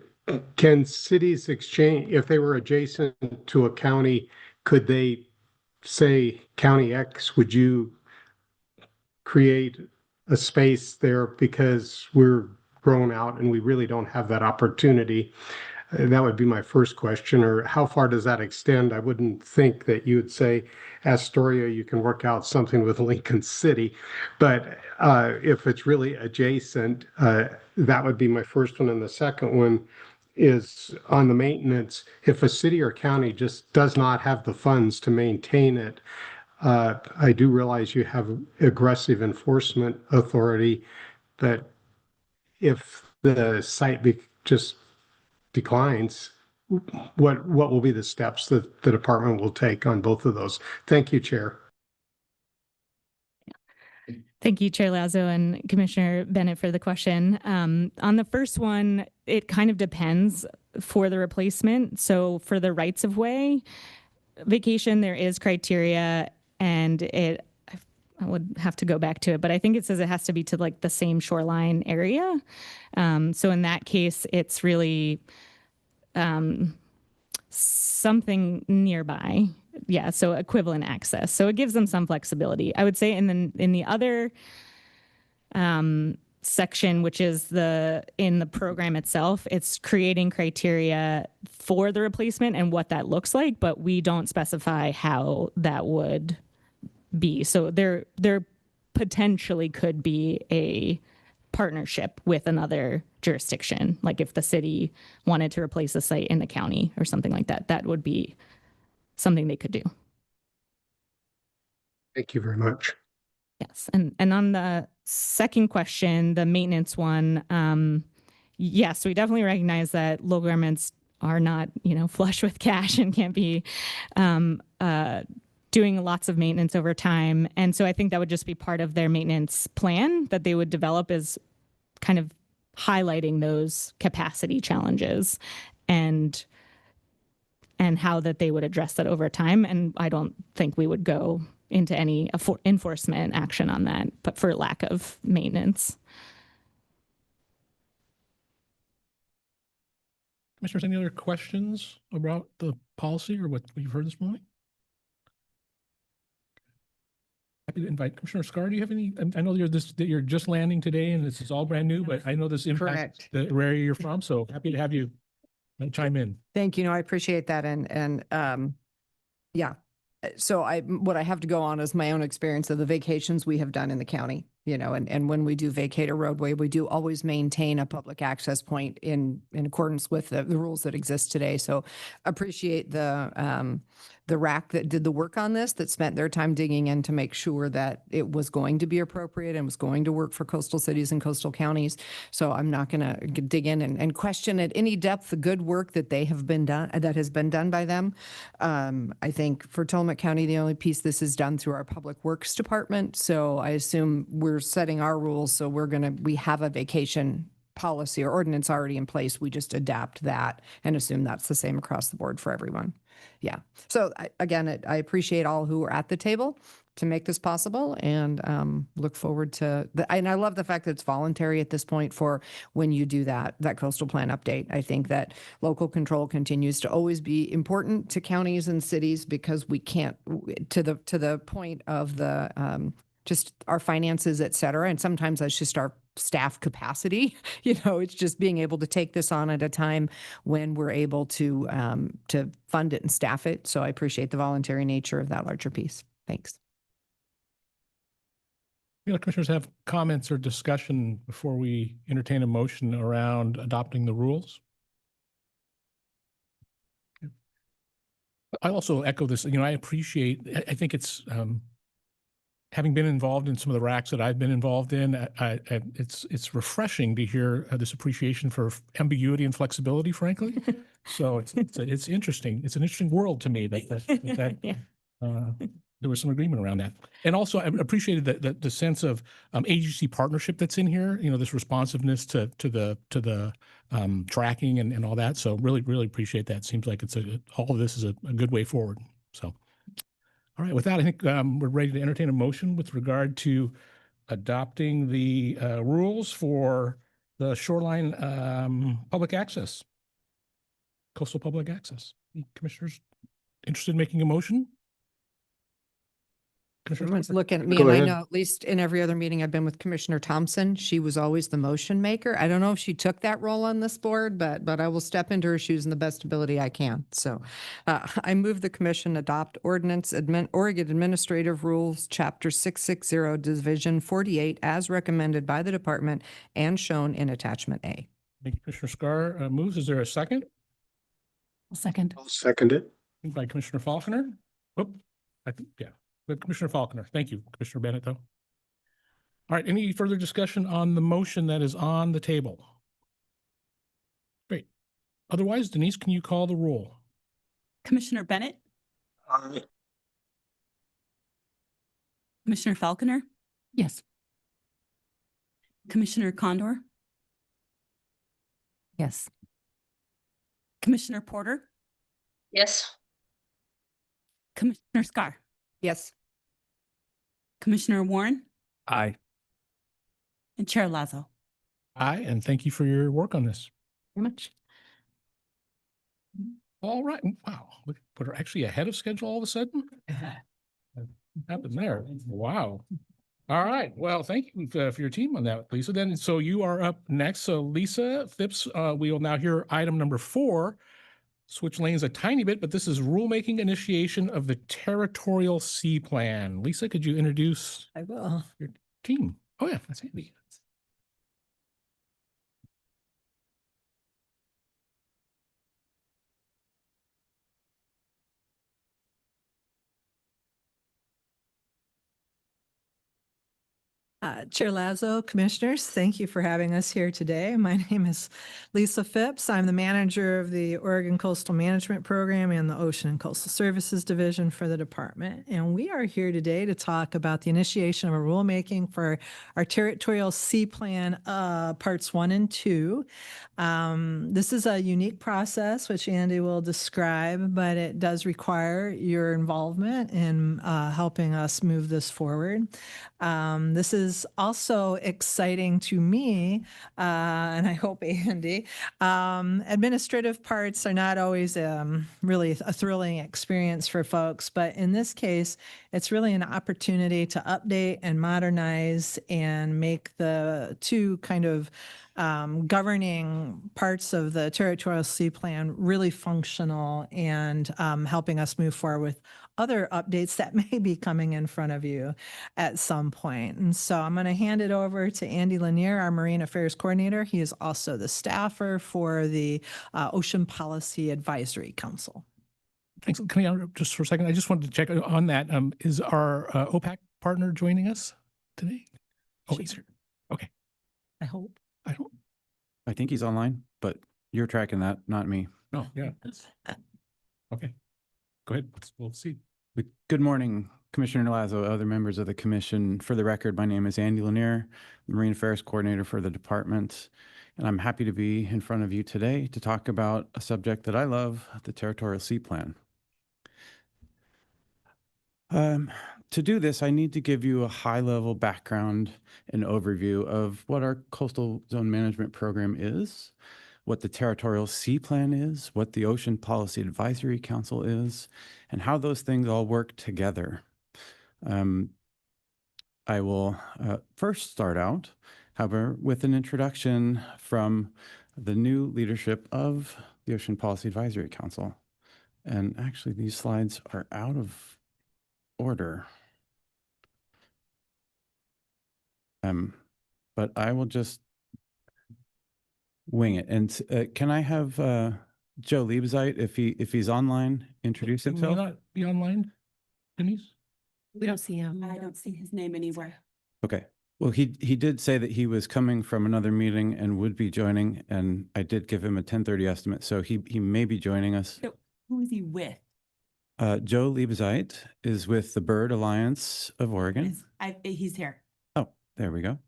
can cities exchange, if they were adjacent to a county, could they say, County X, would you create a space there because we're grown out and we really don't have that opportunity? That would be my first question. Or how far does that extend? I wouldn't think that you would say, Astoria, you can work out something with Lincoln City. But if it's really adjacent, that would be my first one. And the second one is on the maintenance. If a city or county just does not have the funds to maintain it, I do realize you have aggressive enforcement authority, but if the site just declines, what will be the steps that the department will take on both of those? Thank you, Chair. Thank you, Chair Lazo and Commissioner Bennett, for the question. On the first one, it kind of depends for the replacement. So for the rights of way vacation, there is criteria, and I would have to go back to it, but I think it says it has to be to like the same shoreline area. So in that case, it's really something nearby. Yeah, so equivalent access. So it gives them some flexibility. I would say in the other section, which is in the program itself, it's creating criteria for the replacement and what that looks like, but we don't specify how that would be. So there potentially could be a partnership with another jurisdiction, like if the city wanted to replace a site in the county or something like that, that would be something they could do. Thank you very much. Yes, and on the second question, the maintenance one, yes, we definitely recognize that local governments are not, flush with cash and can't be doing lots of maintenance over time. And so I think that would just be part of their maintenance plan that they would develop, is kind of highlighting those capacity challenges and how that they would address that over time. And I don't think we would go into any enforcement action on that, but for lack of maintenance. Commissioners, any other questions about the policy or what you've heard this morning? Happy to invite Commissioner Scar. Do you have any? I know you're just landing today, and this is all brand new, but I know this impacts the area you're from. So happy to have you chime in. Thank you. No, I appreciate that. And yeah. So what I have to go on is my own experience of the vacations we have done in the county, and when we do vacate a roadway, we do always maintain a public access point in accordance with the rules that exist today. So appreciate the RAC that did the work on this, that spent their time digging in to make sure that it was going to be appropriate and was going to work for coastal cities and coastal counties. So I'm not going to dig in and question at any depth the good work that has been done by them. I think for Tillamook County, the only piece this is done through our Public Works Department. So I assume we're setting our rules. So we have a vacation policy or ordinance already in place. We just adapt that and assume that's the same across the board for everyone. Yeah. So again, I appreciate all who are at the table to make this possible, and look forward to and I love the fact that it's voluntary at this point for when you do that coastal plan update. I think that local control continues to always be important to counties and cities, because we can't, to the point of the just our finances, et cetera. And sometimes that's just our staff capacity. It's just being able to take this on at a time when we're able to fund it and staff it. So I appreciate the voluntary nature of that larger piece. Thanks. Commissioners have comments or discussion before we entertain a motion around adopting the rules? I also echo this, I appreciate, I think it's, having been involved in some of the RACs that I've been involved in, it's refreshing to hear this appreciation for ambiguity and flexibility, frankly. So it's interesting. It's an interesting world to me that Yeah. there was some agreement around that. And also I appreciated the sense of agency partnership that's in here, this responsiveness to the tracking and all that. So really appreciate that. Seems like all of this is a good way forward. So, all right, with that, I think we're ready to entertain a motion with regard to adopting the rules for the shoreline public access, coastal public access. Commissioners interested in making a motion? Everyone's looking at me, Go and I ahead. know at least in every other meeting I've been with Commissioner Thompson, she was always the motion maker. I don't know if she took that role on this board, but I will step into her shoes in the best ability I can. So I move the commission adopt Oregon Administrative Rules, Chapter 660, Division 48, as recommended by the department and shown in Attachment A. Thank you, Commissioner Scar moves. Is there a second? I'll second. I'll second it. By Commissioner Faulconer. But Commissioner Faulconer. Thank you, Commissioner Bennett, though. All right, any further discussion on the motion that is on the table? Great. Otherwise, Denise, can you call the roll? Commissioner Bennett, Aye. Commissioner Falconer, Yes. Commissioner Condor, Yes. Commissioner Porter, Yes. Commissioner Scar, Yes. Commissioner Warren, Aye. and Chair Lazo. Aye, and thank you for your work on this. Very much. All right. Wow. We put her actually ahead of schedule all of a sudden? What happened there? Wow. All right. Well, thank you for your team on that, Lisa. Then, so you are up next. So Lisa Phipps, we will now hear item number 4. Switch lanes a tiny bit, but this is rulemaking initiation of the territorial sea plan. Lisa, could you introduce I will. your team? Oh yeah, that's Andy. Chair Lazo, Commissioners, thank you for having us here today. My name is Lisa Phipps. I'm the manager of the Oregon Coastal Management Program and the Ocean and Coastal Services Division for the department. And we are here today to talk about the initiation of a rulemaking for our Territorial Sea Plan, Parts 1 and 2. This is a unique process, which Andy will describe, but it does require your involvement in helping us move this forward. This is also exciting to me, and I hope Andy. Administrative parts are not always really a thrilling experience for folks, but in this case, it's really an opportunity to update and modernize and make the two kind of governing parts of the Territorial Sea Plan really functional and helping us move forward with other updates that may be coming in front of you at some point. And so I'm going to hand it over to Andy Lanier, our Marine Affairs Coordinator. He is also the staffer for the Ocean Policy Advisory Council. Thanks. Can I just for a second? I just wanted to check on that. Is our OPAC partner joining us today? Oh, he's here. Okay. I hope. I don't. I think he's online, but you're tracking that, not me. No. Yeah. Okay. Go ahead. We'll see. Good morning, Commissioner Lazo, other members of the commission. For the record, my name is Andy Lanier, Marine Affairs Coordinator for the department. and I'm happy to be in front of you today to talk about a subject that I love, the Territorial Sea Plan. To do this, I need to give you a high-level background and overview of what our Coastal Zone Management Program is, what the Territorial Sea Plan is, what the Ocean Policy Advisory Council is, and how those things all work together. I will first start out, however, with an introduction from the new leadership of the Ocean Policy Advisory Council. And actually, these slides are out of order. But I will just wing it. And can I have Joe Liebezeit, if he's online, introduce Can we himself? not be online, Denise? We don't see him. I don't see his name anywhere. Okay. Well, he did say that he was coming from another meeting and would be joining, and I did give him a 10:30 estimate, so he may be joining us. So who is he with? Joe Liebezeit is with the Bird Alliance of Oregon. He's here. Oh, there we go.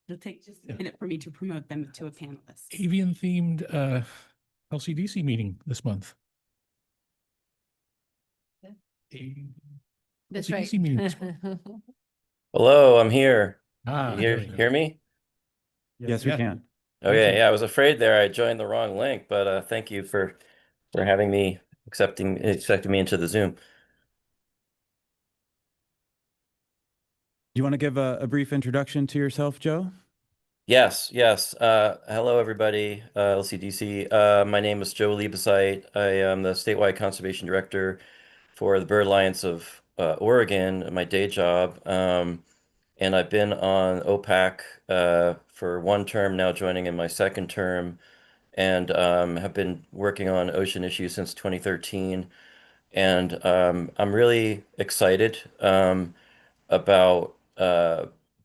It'll take just a minute for me to promote them to a panelist. Avian themed LCDC meeting this month. That's LCDC meeting this month. Hello, I'm here. Ah, You there we go. hear me? Yes, we Yeah. can. Okay, yeah, I was afraid there I joined the wrong link, but thank you for having me accepting me into the Zoom. Do you want to give a brief introduction to yourself, Joe? Yes. Hello, everybody. LCDC. My name is Joe Liebezeit. I am the statewide conservation director for the Bird Alliance of Oregon, my day job. And I've been on OPAC for one term, now joining in my second term, and have been working on ocean issues since 2013. And I'm really excited about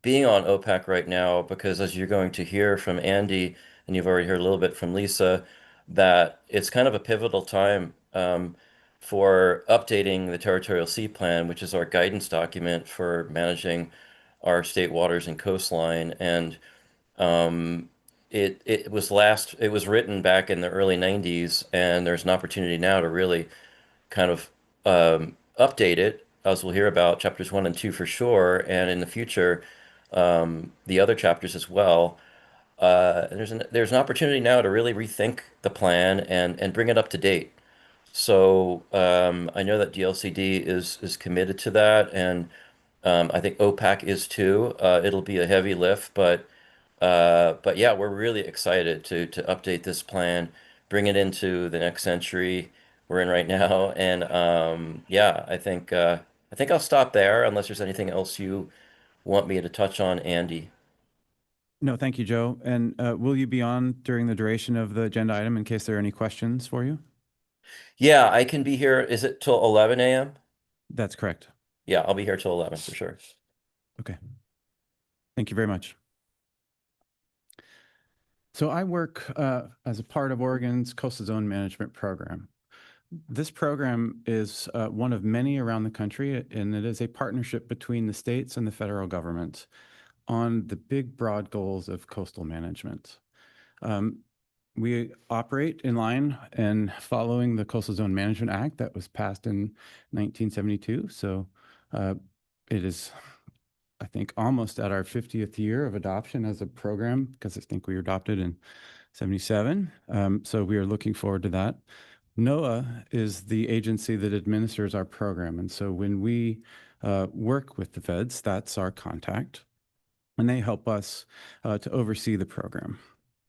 being on OPAC right now because, as you're going to hear from Andy, and you've already heard a little bit from Lisa, that it's kind of a pivotal time for updating the Territorial Sea Plan, which is our guidance document for managing our state waters and coastline. And it was written back in the early 90s, and there's an opportunity now to really kind of update it, as we'll hear about chapters 1 and 2 for sure, and in the future, the other chapters as well. There's an opportunity now to really rethink the plan and bring it up to date. So I know that DLCD is committed to that, and I think OPAC is too. It'll be a heavy lift, but yeah, we're really excited to update this plan, bring it into the next century we're in right now, and yeah, I think I'll stop there unless there's anything else you want me to touch on, Andy. No, thank you, Joe. And will you be on during the duration of the agenda item in case there are any questions for you? Yeah, I can be here. Is it till 11 a.m.? That's correct. Yeah, I'll be here till 11 for sure. Okay. Thank you very much. So I work as a part of Oregon's Coastal Zone Management Program. This program is one of many around the country, and it is a partnership between the states and the federal government on the big, broad goals of coastal management. We operate in line and following the Coastal Zone Management Act that was passed in 1972. So it is, I think, almost at our 50th year of adoption as a program, because I think we were adopted in 77. So we are looking forward to that. NOAA is the agency that administers our program. And so when we work with the feds, that's our contact, and they help us to oversee the program.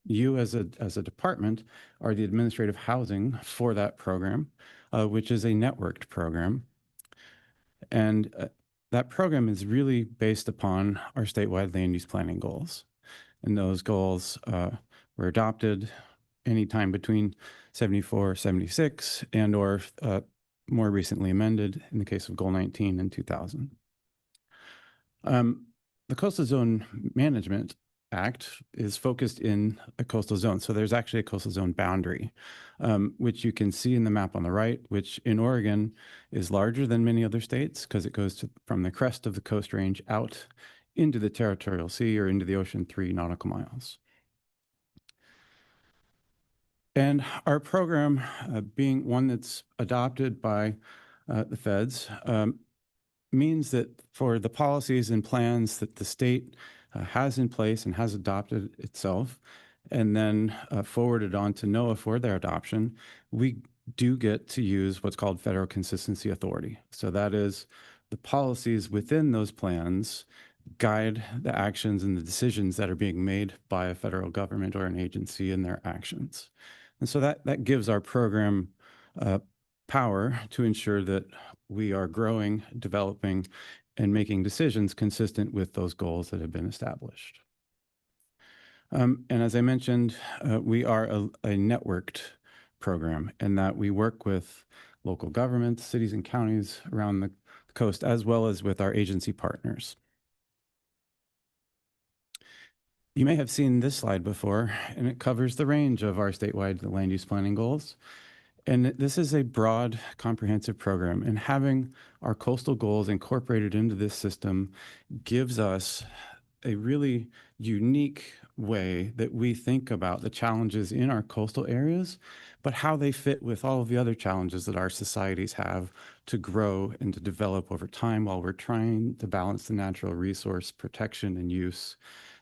You as a department are the administrative housing for that program, which is a networked program. And that program is really based upon our statewide land use planning goals. And those goals were adopted anytime between 74, 76, and or more recently amended in the case of Goal 19 in 2000. The Coastal Zone Management Act is focused in a coastal zone. So there's actually a coastal zone boundary, which you can see in the map on the right, which in Oregon is larger than many other states because it goes from the crest of the Coast Range out into the territorial sea or into the ocean 3 nautical miles. And our program, being one that's adopted by the feds, means that for the policies and plans that the state has in place and has adopted itself, and then forwarded on to NOAA for their adoption, we do get to use what's called Federal Consistency Authority. So that is the policies within those plans guide the actions and the decisions that are being made by a federal government or an agency in their actions. And so that gives our program power to ensure that we are growing, developing, and making decisions consistent with those goals that have been established. And as I mentioned, we are a networked program in that we work with local governments, cities and counties around the coast, as well as with our agency partners. You may have seen this slide before, and it covers the range of our statewide land use planning goals. And this is a broad, comprehensive program, and having our coastal goals incorporated into this system gives us a really unique way that we think about the challenges in our coastal areas, but how they fit with all of the other challenges that our societies have to grow and to develop over time while we're trying to balance the natural resource protection and use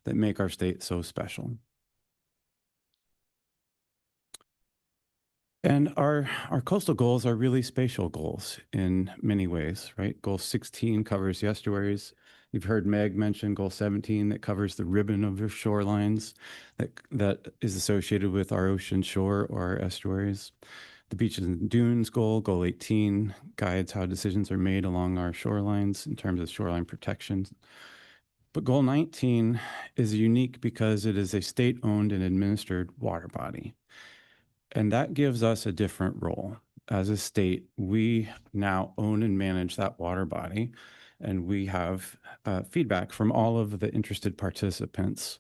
that make our state so special. And our coastal goals are really spatial goals in many ways, right? Goal 16 covers the estuaries. You've heard Meg mention Goal 17 that covers the ribbon of the shorelines that is associated with our ocean shore or our estuaries. The beaches and dunes goal, Goal 18, guides how decisions are made along our shorelines in terms of shoreline protection. But Goal 19 is unique because it is a state-owned and administered water body. And that gives us a different role. As a state, we now own and manage that water body, and we have feedback from all of the interested participants.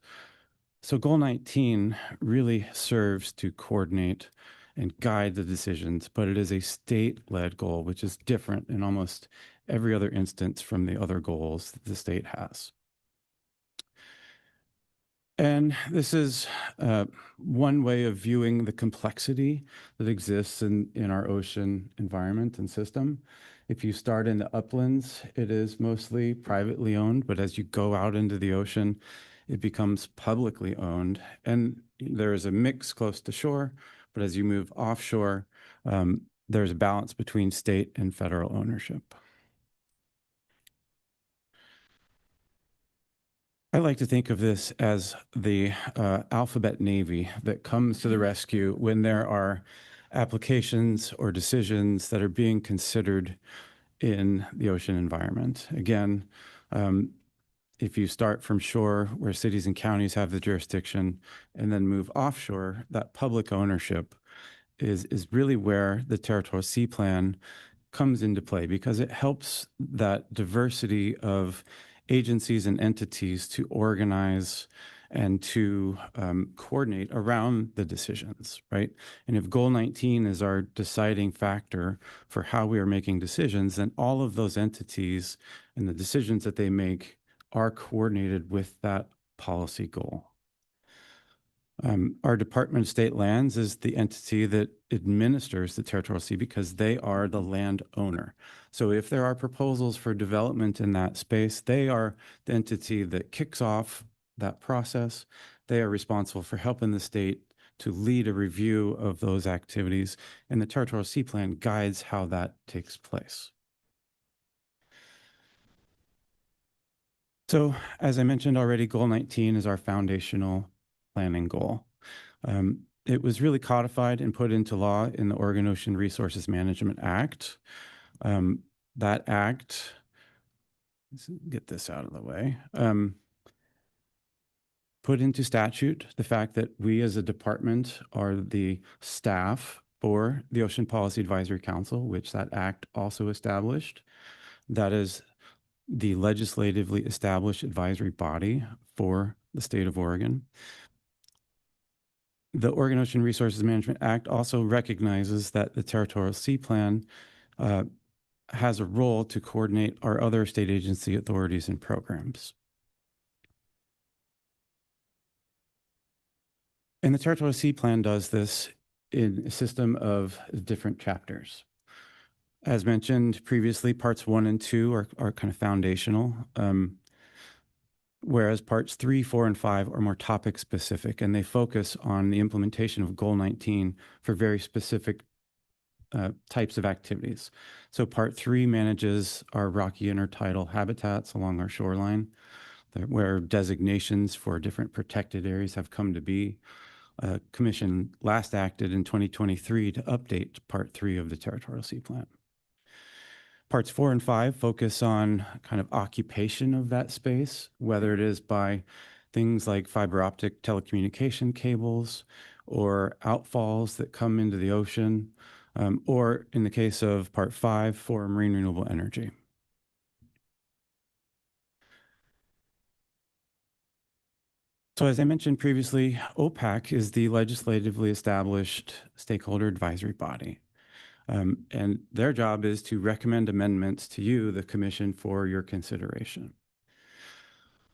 So Goal 19 really serves to coordinate and guide the decisions, but it is a state-led goal, which is different in almost every other instance from the other goals that the state has. And this is one way of viewing the complexity that exists in our ocean environment and system. If you start in the uplands, it is mostly privately owned, but as you go out into the ocean, it becomes publicly owned. And there is a mix close to shore, but as you move offshore, there's a balance between state and federal ownership. I like to think of this as the alphabet navy that comes to the rescue when there are applications or decisions that are being considered in the ocean environment. Again, if you start from shore where cities and counties have the jurisdiction and then move offshore, that public ownership is really where the Territorial Sea Plan comes into play, because it helps that diversity of agencies and entities to organize and to coordinate around the decisions, right? And if Goal 19 is our deciding factor for how we are making decisions, then all of those entities and the decisions that they make are coordinated with that policy goal. Our Department of State Lands is the entity that administers the territorial sea because they are the land owner. So if there are proposals for development in that space, they are the entity that kicks off that process. They are responsible for helping the state to lead a review of those activities, and the Territorial Sea Plan guides how that takes place. So as I mentioned already, Goal 19 is our foundational planning goal. It was really codified and put into law in the Oregon Ocean Resources Management Act. That act, let's get this out of the way, put into statute the fact that we as a department are the staff for the Ocean Policy Advisory Council, which that act also established. That is the legislatively established advisory body for the state of Oregon. The Oregon Ocean Resources Management Act also recognizes that the Territorial Sea Plan has a role to coordinate our other state agency authorities and programs. And the Territorial Sea Plan does this in a system of different chapters. As mentioned previously, parts 1 and 2 are kind of foundational, whereas parts 3, 4, and 5 are more topic specific, and they focus on the implementation of Goal 19 for very specific types of activities. So part 3 manages our rocky intertidal habitats along our shoreline, where designations for different protected areas have come to be. Commission last acted in 2023 to update part 3 of the Territorial Sea Plan. Parts 4 and 5 focus on kind of occupation of that space, whether it is by things like fiber optic telecommunication cables or outfalls that come into the ocean, or in the case of part 5, for marine renewable energy. So as I mentioned previously, OPAC is the legislatively established stakeholder advisory body. And their job is to recommend amendments to you, the commission, for your consideration.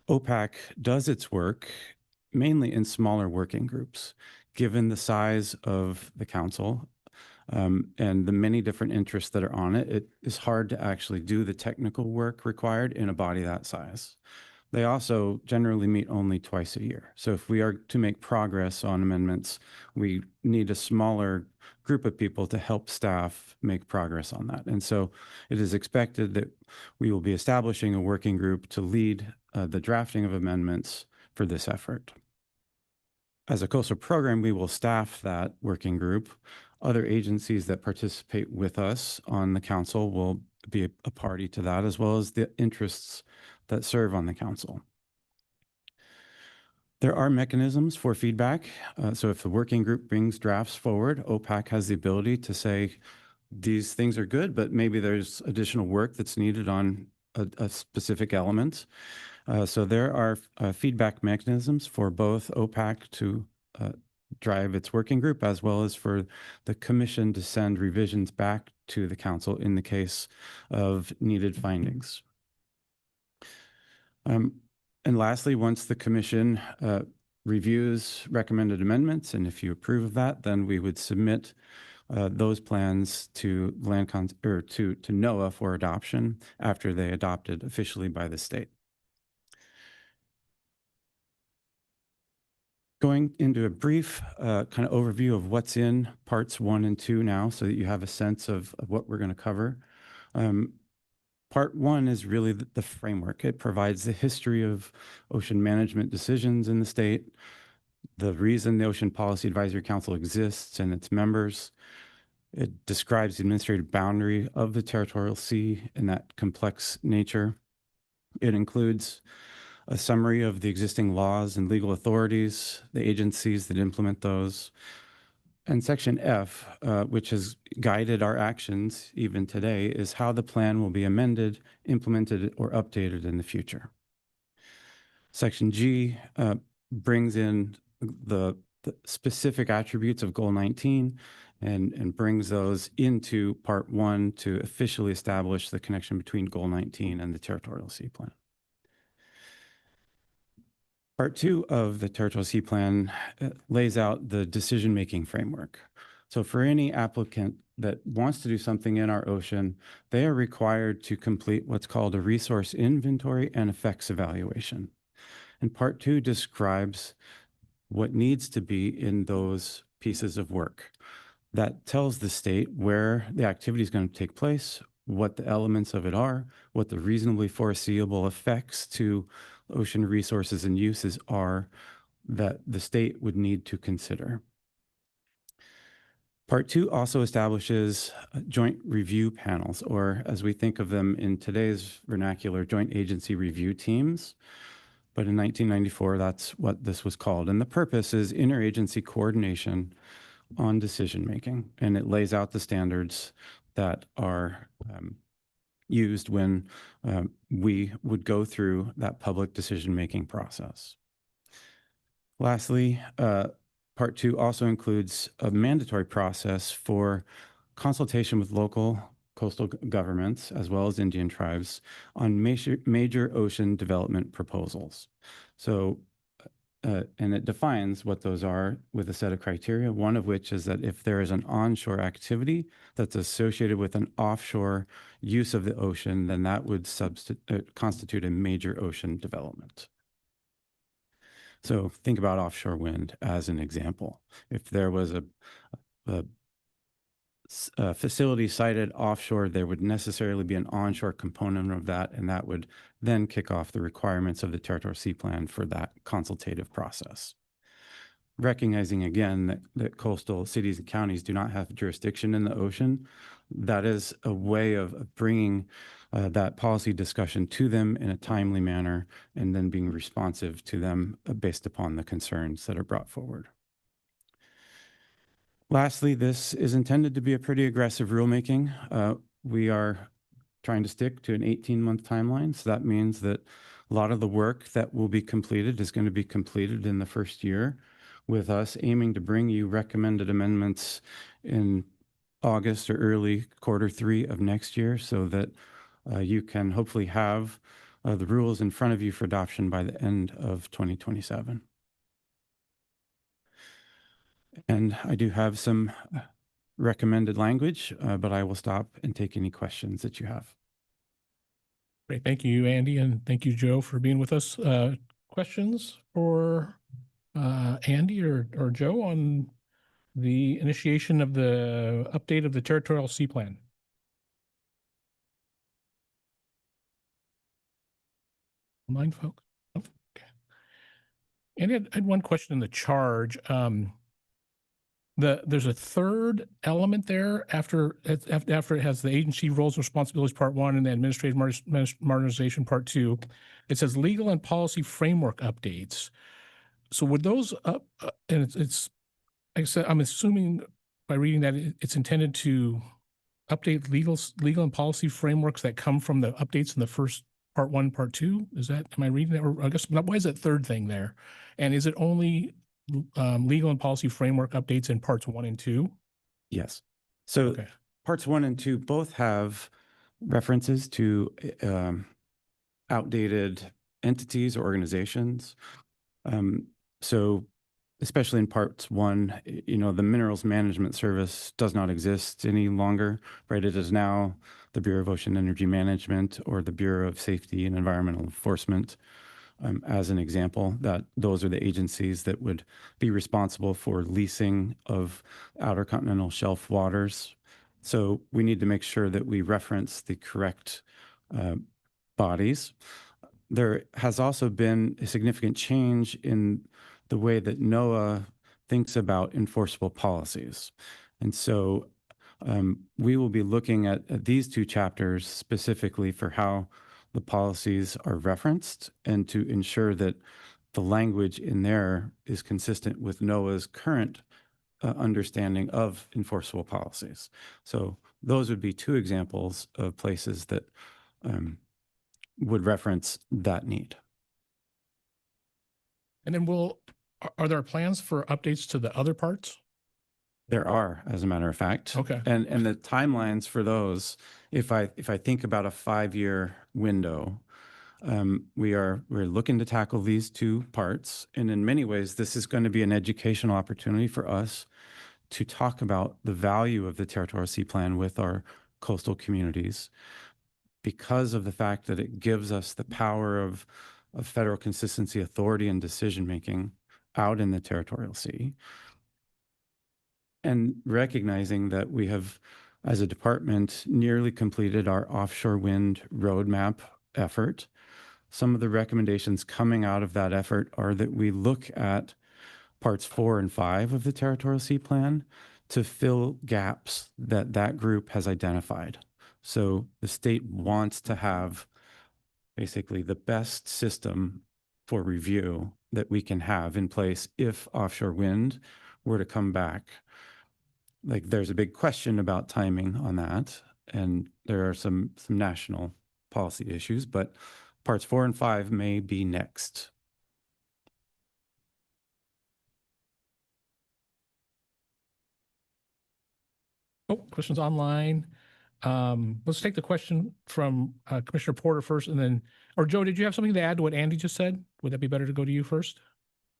OPAC does its work mainly in smaller working groups, given the size of the council and the many different interests that are on it. It is hard to actually do the technical work required in a body that size. They also generally meet only twice a year. So if we are to make progress on amendments, we need a smaller group of people to help staff make progress on that. And so it is expected that we will be establishing a working group to lead the drafting of amendments for this effort. As a coastal program, we will staff that working group. Other agencies that participate with us on the council will be a party to that, as well as the interests that serve on the council. There are mechanisms for feedback. So if the working group brings drafts forward, OPAC has the ability to say, these things are good, but maybe there's additional work that's needed on a specific element. So there are feedback mechanisms for both OPAC to drive its working group, as well as for the commission to send revisions back to the council in the case of needed findings. And lastly, once the commission reviews recommended amendments, and if you approve of that, then we would submit those plans to to NOAA for adoption after they adopted officially by the state. Going into a brief kind of overview of what's in parts 1 and 2 now, so that you have a sense of what we're going to cover. Part 1 is really the framework. It provides the history of ocean management decisions in the state, the reason the Ocean Policy Advisory Council exists and its members. It describes the administrative boundary of the territorial sea and that complex nature. It includes a summary of the existing laws and legal authorities, the agencies that implement those. And section F, which has guided our actions even today, is how the plan will be amended, implemented, or updated in the future. Section G brings in the specific attributes of Goal 19 and brings those into Part 1 to officially establish the connection between Goal 19 and the Territorial Sea Plan. Part 2 of the Territorial Sea Plan lays out the decision-making framework. So for any applicant that wants to do something in our ocean, they are required to complete what's called a resource inventory and effects evaluation. And Part 2 describes what needs to be in those pieces of work. That tells the state where the activity is going to take place, what the elements of it are, what the reasonably foreseeable effects to ocean resources and uses are that the state would need to consider. Part 2 also establishes joint review panels, or as we think of them in today's vernacular, joint agency review teams. But in 1994, that's what this was called. And the purpose is interagency coordination on decision-making. And it lays out the standards that are used when we would go through that public decision-making process. Lastly, Part 2 also includes a mandatory process for consultation with local coastal governments, as well as Indian tribes, on major ocean development proposals. So and it defines what those are with a set of criteria, one of which is that if there is an onshore activity that's associated with an offshore use of the ocean, then that would constitute a major ocean development. So think about offshore wind as an example. If there was a facility sited offshore, there would necessarily be an onshore component of that, and that would then kick off the requirements of the Territorial Sea Plan for that consultative process. Recognizing again that coastal cities and counties do not have jurisdiction in the ocean, that is a way of bringing that policy discussion to them in a timely manner and then being responsive to them based upon the concerns that are brought forward. Lastly, this is intended to be a pretty aggressive rulemaking. We are trying to stick to an 18-month timeline. So that means that a lot of the work that will be completed is going to be completed in the first year, with us aiming to bring you recommended amendments in August or early Q3 of next year, so that you can hopefully have the rules in front of you for adoption by the end of 2027. And I do have some recommended language, but I will stop and take any questions that you have. Great. Thank you, Andy, and thank you, Joe, for being with us. Questions for Andy or Joe on the initiation of the update of the Territorial Sea Plan? Mind, folks? Oh, okay. Andy, I had one question in the charge. There's a third element there after it has the agency roles and responsibilities part 1 and the administrative modernization part 2. It says legal and policy framework updates. So would those and it's like I said, I'm assuming by reading that it's intended to update legal and policy frameworks that come from the updates in the first part 1, part 2. Is that, am I reading that? Or I guess, why is that third thing there? And is it only legal and policy framework updates in parts 1 and 2? Yes. So Okay. parts 1 and 2 both have references to outdated entities or organizations. So especially in parts 1, you know, the Minerals Management Service does not exist any longer, right? It is now the Bureau of Ocean Energy Management or the Bureau of Safety and Environmental Enforcement. As an example, that those are the agencies that would be responsible for leasing of outer continental shelf waters. So we need to make sure that we reference the correct bodies. There has also been a significant change in the way that NOAA thinks about enforceable policies. And so we will be looking at these 2 chapters specifically for how the policies are referenced and to ensure that the language in there is consistent with NOAA's current understanding of enforceable policies. So those would be 2 examples of places that would reference that need. And then are there plans for updates to the other parts? There are, as a matter of fact. Okay. And the timelines for those, if I think about a 5-year window, we're looking to tackle these 2 parts. And in many ways, this is going to be an educational opportunity for us to talk about the value of the Territorial Sea Plan with our coastal communities, because of the fact that it gives us the power of federal consistency, authority, and decision-making out in the territorial sea. And recognizing that we have, as a department, nearly completed our offshore wind roadmap effort. Some of the recommendations coming out of that effort are that we look at parts 4 and 5 of the Territorial Sea Plan to fill gaps that group has identified. So the state wants to have basically the best system for review that we can have in place if offshore wind were to come back. Like, there's a big question about timing on that, and there are some national policy issues, but parts 4 and 5 may be next. Oh, questions online. Let's take the question from Commissioner Porter first, and then, or Joe, did you have something to add to what Andy just said? Would that be better to go to you first?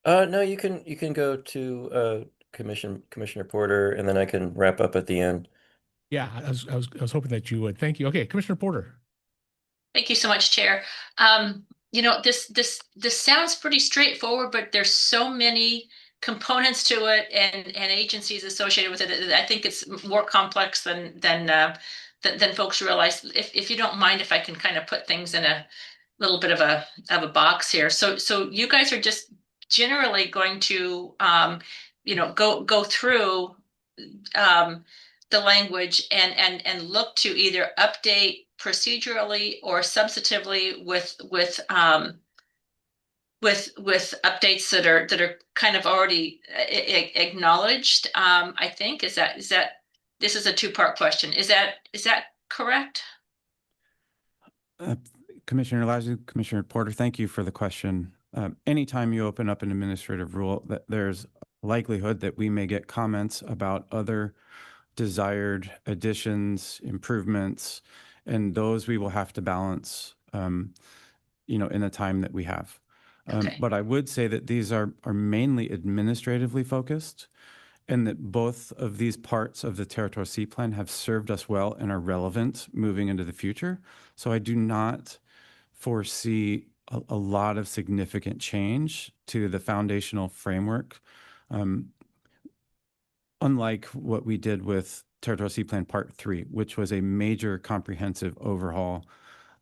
No, you can go to Commissioner Porter, and then I can wrap up at the end. Yeah, I was hoping that you would. Thank you. Okay, Commissioner Porter. Thank you so much, Chair. This sounds pretty straightforward, but there's so many components to it and agencies associated with it. I think it's more complex than folks realize. If you don't mind, if I can kind of put things in a little bit of a box here. So you guys are just generally going to go through the language and look to either update procedurally or substantively with updates that are kind of already acknowledged. I think is that this is a two-part question. Is that correct? Commissioner Lazu, Commissioner Porter, thank you for the question. Anytime you open up an administrative rule, there's likelihood that we may get comments about other desired additions, improvements, and those we will have to balance, in the time that we have. Okay. But I would say that these are mainly administratively focused, and that both of these parts of the Territorial Sea Plan have served us well and are relevant moving into the future. So I do not foresee a lot of significant change to the foundational framework. Unlike what we did with Territorial Sea Plan Part 3, which was a major comprehensive overhaul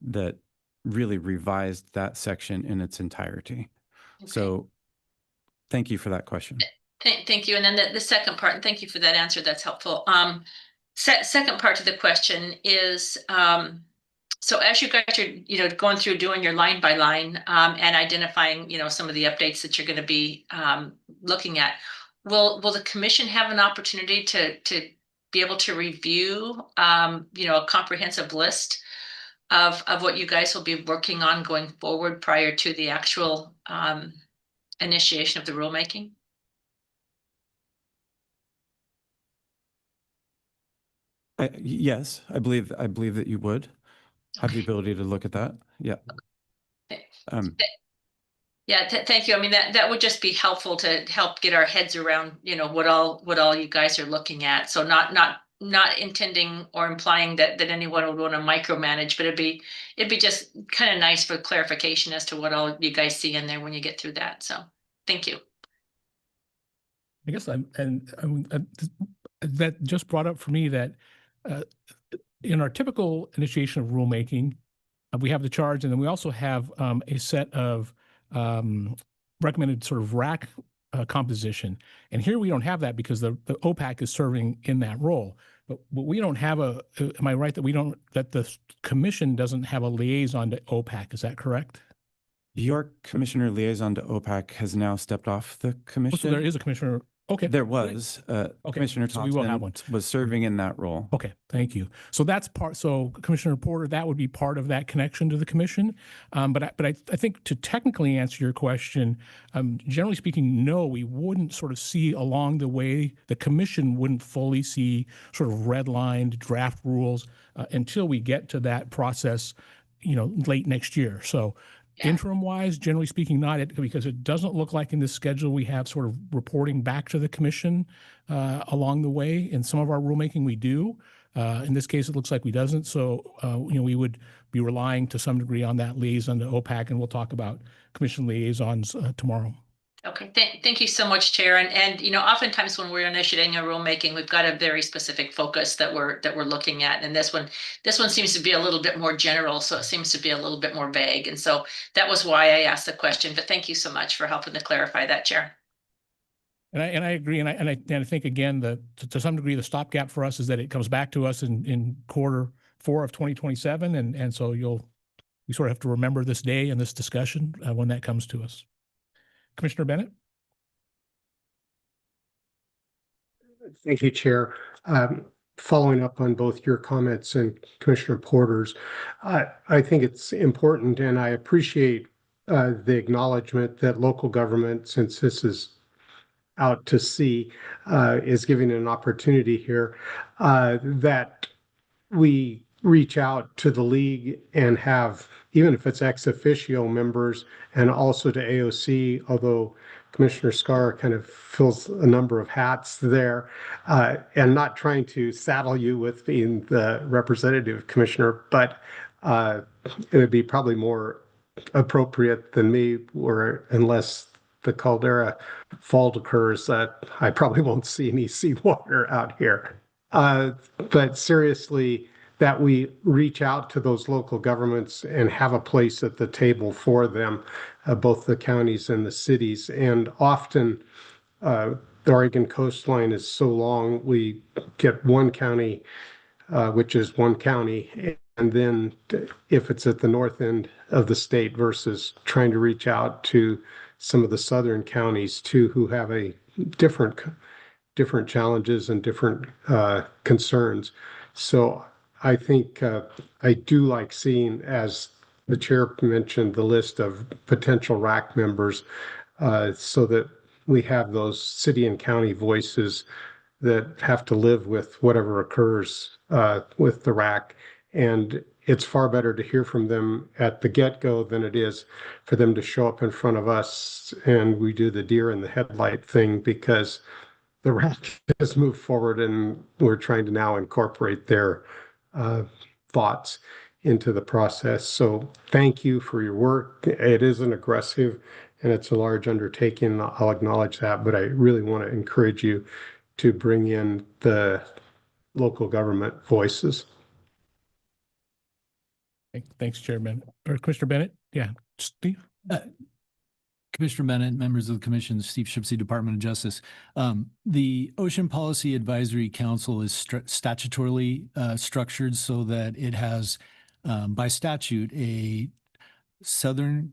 that really revised that section in its entirety. Okay. So thank you for that question. Thank you. And then the second part, and thank you for that answer. That's helpful. Second part to the question is, so as you guys are, going through doing your line by line and identifying, some of the updates that you're going to be looking at, will the commission have an opportunity to be able to review, a comprehensive list of what you guys will be working on going forward prior to the actual initiation of the rulemaking? Yes, I believe that you would have the ability to look at that. Yeah. Yeah, thank you. I mean, that would just be helpful to help get our heads around, what all you guys are looking at. So not intending or implying that anyone would want to micromanage, but it'd be just kind of nice for clarification as to what all you guys see in there when you get through that. So thank you. I guess that just brought up for me that in our typical initiation of rulemaking, we have the charge, and then we also have a set of recommended sort of RAC composition. And here we don't have that because the OPAC is serving in that role. But we don't have am I right that the commission doesn't have a liaison to OPAC? Is that correct? Your commissioner liaison to OPAC has now stepped off the commission. Oh, so there is a commissioner. Okay. There was. Okay. Commissioner So we will have one. Thompson was serving in that role. Okay, thank you. So that's so Commissioner Porter, that would be part of that connection to the commission. But I think to technically answer your question, generally speaking, no, we wouldn't sort of see along the way, the commission wouldn't fully see sort of redlined draft rules until we get to that process, late next year. So interim wise, generally speaking, not it, because it doesn't look like in this schedule we have sort of reporting back to the commission along the way. In some of our rulemaking, we do. In this case, it looks like we doesn't. So, we would be relying to some degree on that liaison to OPAC, and we'll talk about commission liaisons tomorrow. Okay, thank you so much, Chair. And oftentimes when we're initiating a rulemaking, we've got a very specific focus that we're looking at. And this one seems to be a little bit more general, so it seems to be a little bit more vague. And so that was why I asked the question. But thank you so much for helping to clarify that, Chair. And I agree, and I think again that to some degree the stopgap for us is that it comes back to us in quarter 4 of 2027, and so we sort of have to remember this day and this discussion when that comes to us. Commissioner Bennett? Thank you, Chair. Following up on both your comments and Commissioner Porter's, I think it's important, and I appreciate the acknowledgement that local government, since this is out to sea, is giving an opportunity here, that we reach out to the league and have, even if it's ex officio members, and also to AOC, although Commissioner Scar kind of fills a number of hats there, and not trying to saddle you with being the representative commissioner, but it would be probably more appropriate than me, or unless the caldera fault occurs, that I probably won't see any seawater out here. But seriously, that we reach out to those local governments and have a place at the table for them, both the counties and the cities. And often, the Oregon coastline is so long, we get one county, which is one county. And then if it's at the north end of the state versus trying to reach out to some of the southern counties too, who have a different challenges and different concerns. So I think I do like seeing, as the chair mentioned, the list of potential RAC members, so that we have those city and county voices that have to live with whatever occurs with the RAC. And it's far better to hear from them at the get-go than it is for them to show up in front of us and we do the deer in the headlight thing, because the RAC has moved forward and we're trying to now incorporate their thoughts into the process. So thank you for your work. It is an aggressive and it's a large undertaking. I'll acknowledge that, but I really want to encourage you to bring in the local government voices. Thanks, Chairman. Or Commissioner Bennett? Yeah, Steve? Commissioner Bennett, members of the commission, Steve Shipsey, Department of Justice. The Ocean Policy Advisory Council is statutorily structured so that it has, by statute, a Southern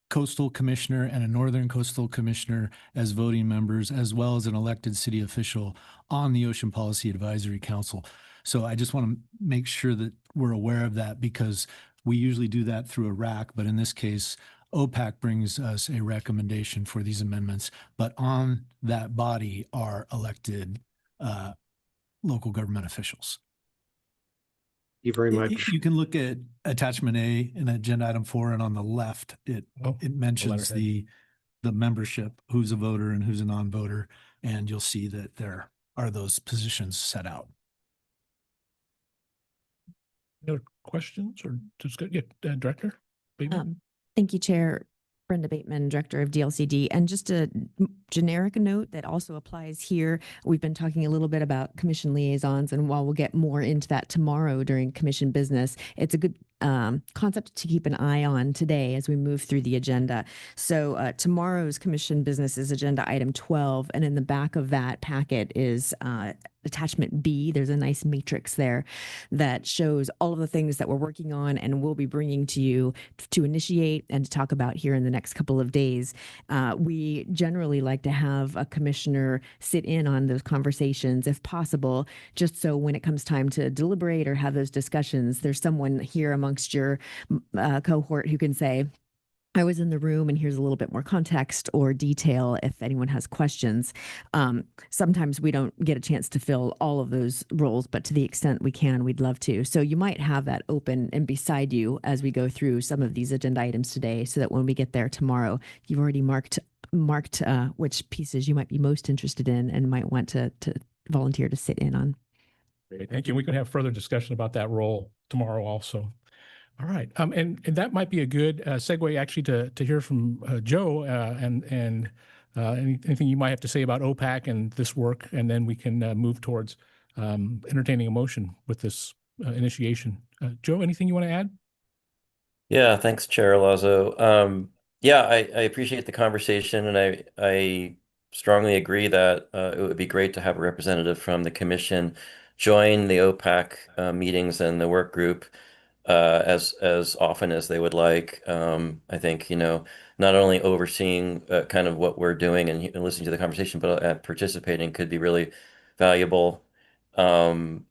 Coastal Commissioner and a Northern Coastal Commissioner as voting members, as well as an elected city official on the Ocean Policy Advisory Council. So I just want to make sure that we're aware of that, because we usually do that through a RAC, but in this case, OPAC brings us a recommendation for these amendments, but on that body are elected local government officials. Thank you very much. You can look at attachment A in agenda item 4, and on the left, it mentions the membership, who's a voter and who's a non-voter, and you'll see that there are those positions set out. No questions or just yeah, Director? Bateman? Thank you, Chair. Brenda Bateman, Director of DLCD. And just a generic note that also applies here. We've been talking a little bit about commission liaisons, and while we'll get more into that tomorrow during commission business, it's a good concept to keep an eye on today as we move through the agenda. So tomorrow's commission business is agenda item 12, and in the back of that packet is attachment B. There's a nice matrix there that shows all of the things that we're working on and we'll be bringing to you to initiate and to talk about here in the next couple of days. We generally like to have a commissioner sit in on those conversations if possible, just so when it comes time to deliberate or have those discussions, there's someone here amongst your cohort who can say, I was in the room and here's a little bit more context or detail if anyone has questions. Sometimes we don't get a chance to fill all of those roles, but to the extent we can, we'd love to. So you might have that open and beside you as we go through some of these agenda items today, so that when we get there tomorrow, you've already marked which pieces you might be most interested in and might want to volunteer to sit in on. Great, thank you. We can have further discussion about that role tomorrow also. All right, and that might be a good segue actually to hear from Joe and anything you might have to say about OPAC and this work, and then we can move towards entertaining a motion with this initiation. Joe, anything you want to add? Yeah, thanks, Chair Lazo. Yeah, I appreciate the conversation, and I strongly agree that it would be great to have a representative from the commission join the OPAC meetings and the work group as often as they would like. I think, not only overseeing kind of what we're doing and listening to the conversation, but participating could be really valuable. One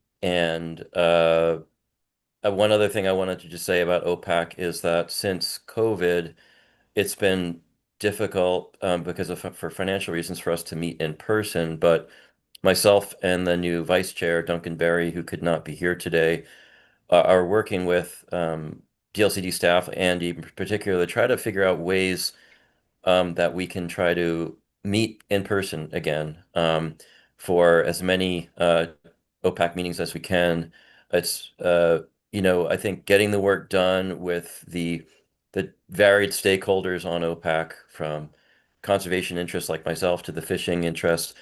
other thing I wanted to just say about OPAC is that since COVID, it's been difficult because for financial reasons for us to meet in person, but myself and the new vice chair, Duncan Berry, who could not be here today, are working with DLCD staff, Andy in particular, to try to figure out ways that we can try to meet in person again for as many OPAC meetings as we can. It's I think getting the work done with the varied stakeholders on OPAC, from conservation interests like myself to the fishing interests,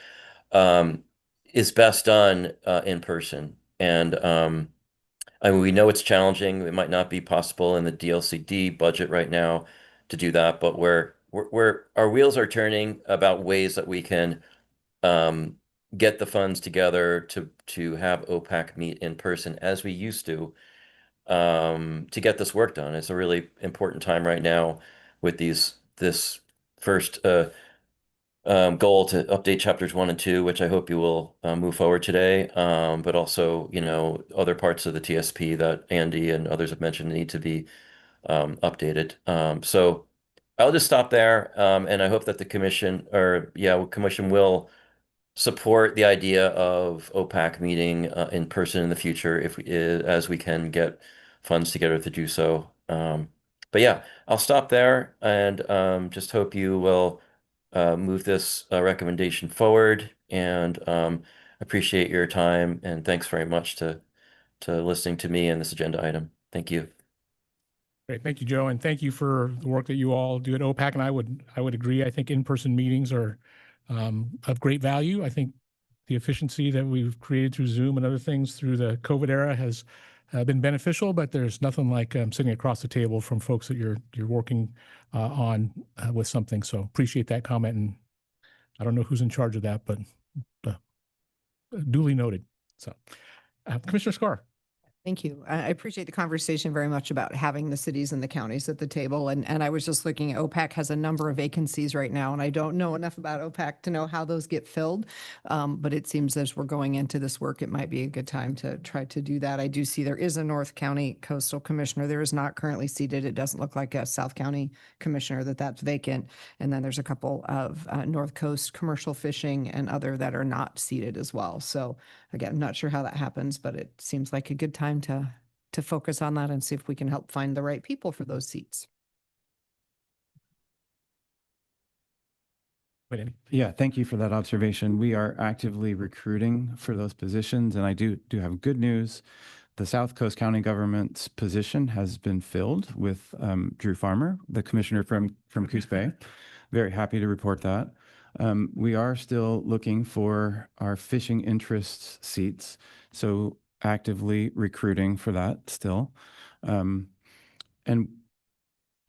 is best done in person. And I mean, we know it's challenging. It might not be possible in the DLCD budget right now to do that, but our wheels are turning about ways that we can get the funds together to have OPAC meet in person as we used to get this work done. It's a really important time right now with this first goal to update chapters 1 and 2, which I hope you will move forward today. But also, other parts of the TSP that Andy and others have mentioned need to be updated. So I'll just stop there, and I hope that the commission will support the idea of OPAC meeting in person in the future as we can get funds together to do so. But yeah, I'll stop there and just hope you will move this recommendation forward, and appreciate your time, and thanks very much to listening to me and this agenda item. Thank you. Great. Thank you, Joe. And thank you for the work that you all do at OPAC. And I would agree. I think in-person meetings are of great value. I think the efficiency that we've created through Zoom and other things through the COVID era has been beneficial, but there's nothing like sitting across the table from folks that you're working on with something. So appreciate that comment. And I don't know who's in charge of that, but duly noted. So Commissioner Scar. Thank you. I appreciate the conversation very much about having the cities and the counties at the table. And I was just looking at OPAC has a number of vacancies right now, and I don't know enough about OPAC to know how those get filled. But it seems as we're going into this work, it might be a good time to try to do that. I do see there is a North County Coastal Commissioner. There is not currently seated. It doesn't look like a South County Commissioner that's vacant. And then there's a couple of North Coast commercial fishing and other that are not seated as well. So again, I'm not sure how that happens, but it seems like a good time to focus on that and see if we can help find the right people for those seats. Yeah, thank you for that observation. We are actively recruiting for those positions, and I do have good news. The South Coast County Government's position has been filled with Drew Farmer, the commissioner from Coos Bay. Very happy to report that. We are still looking for our fishing interests seats, so actively recruiting for that still. And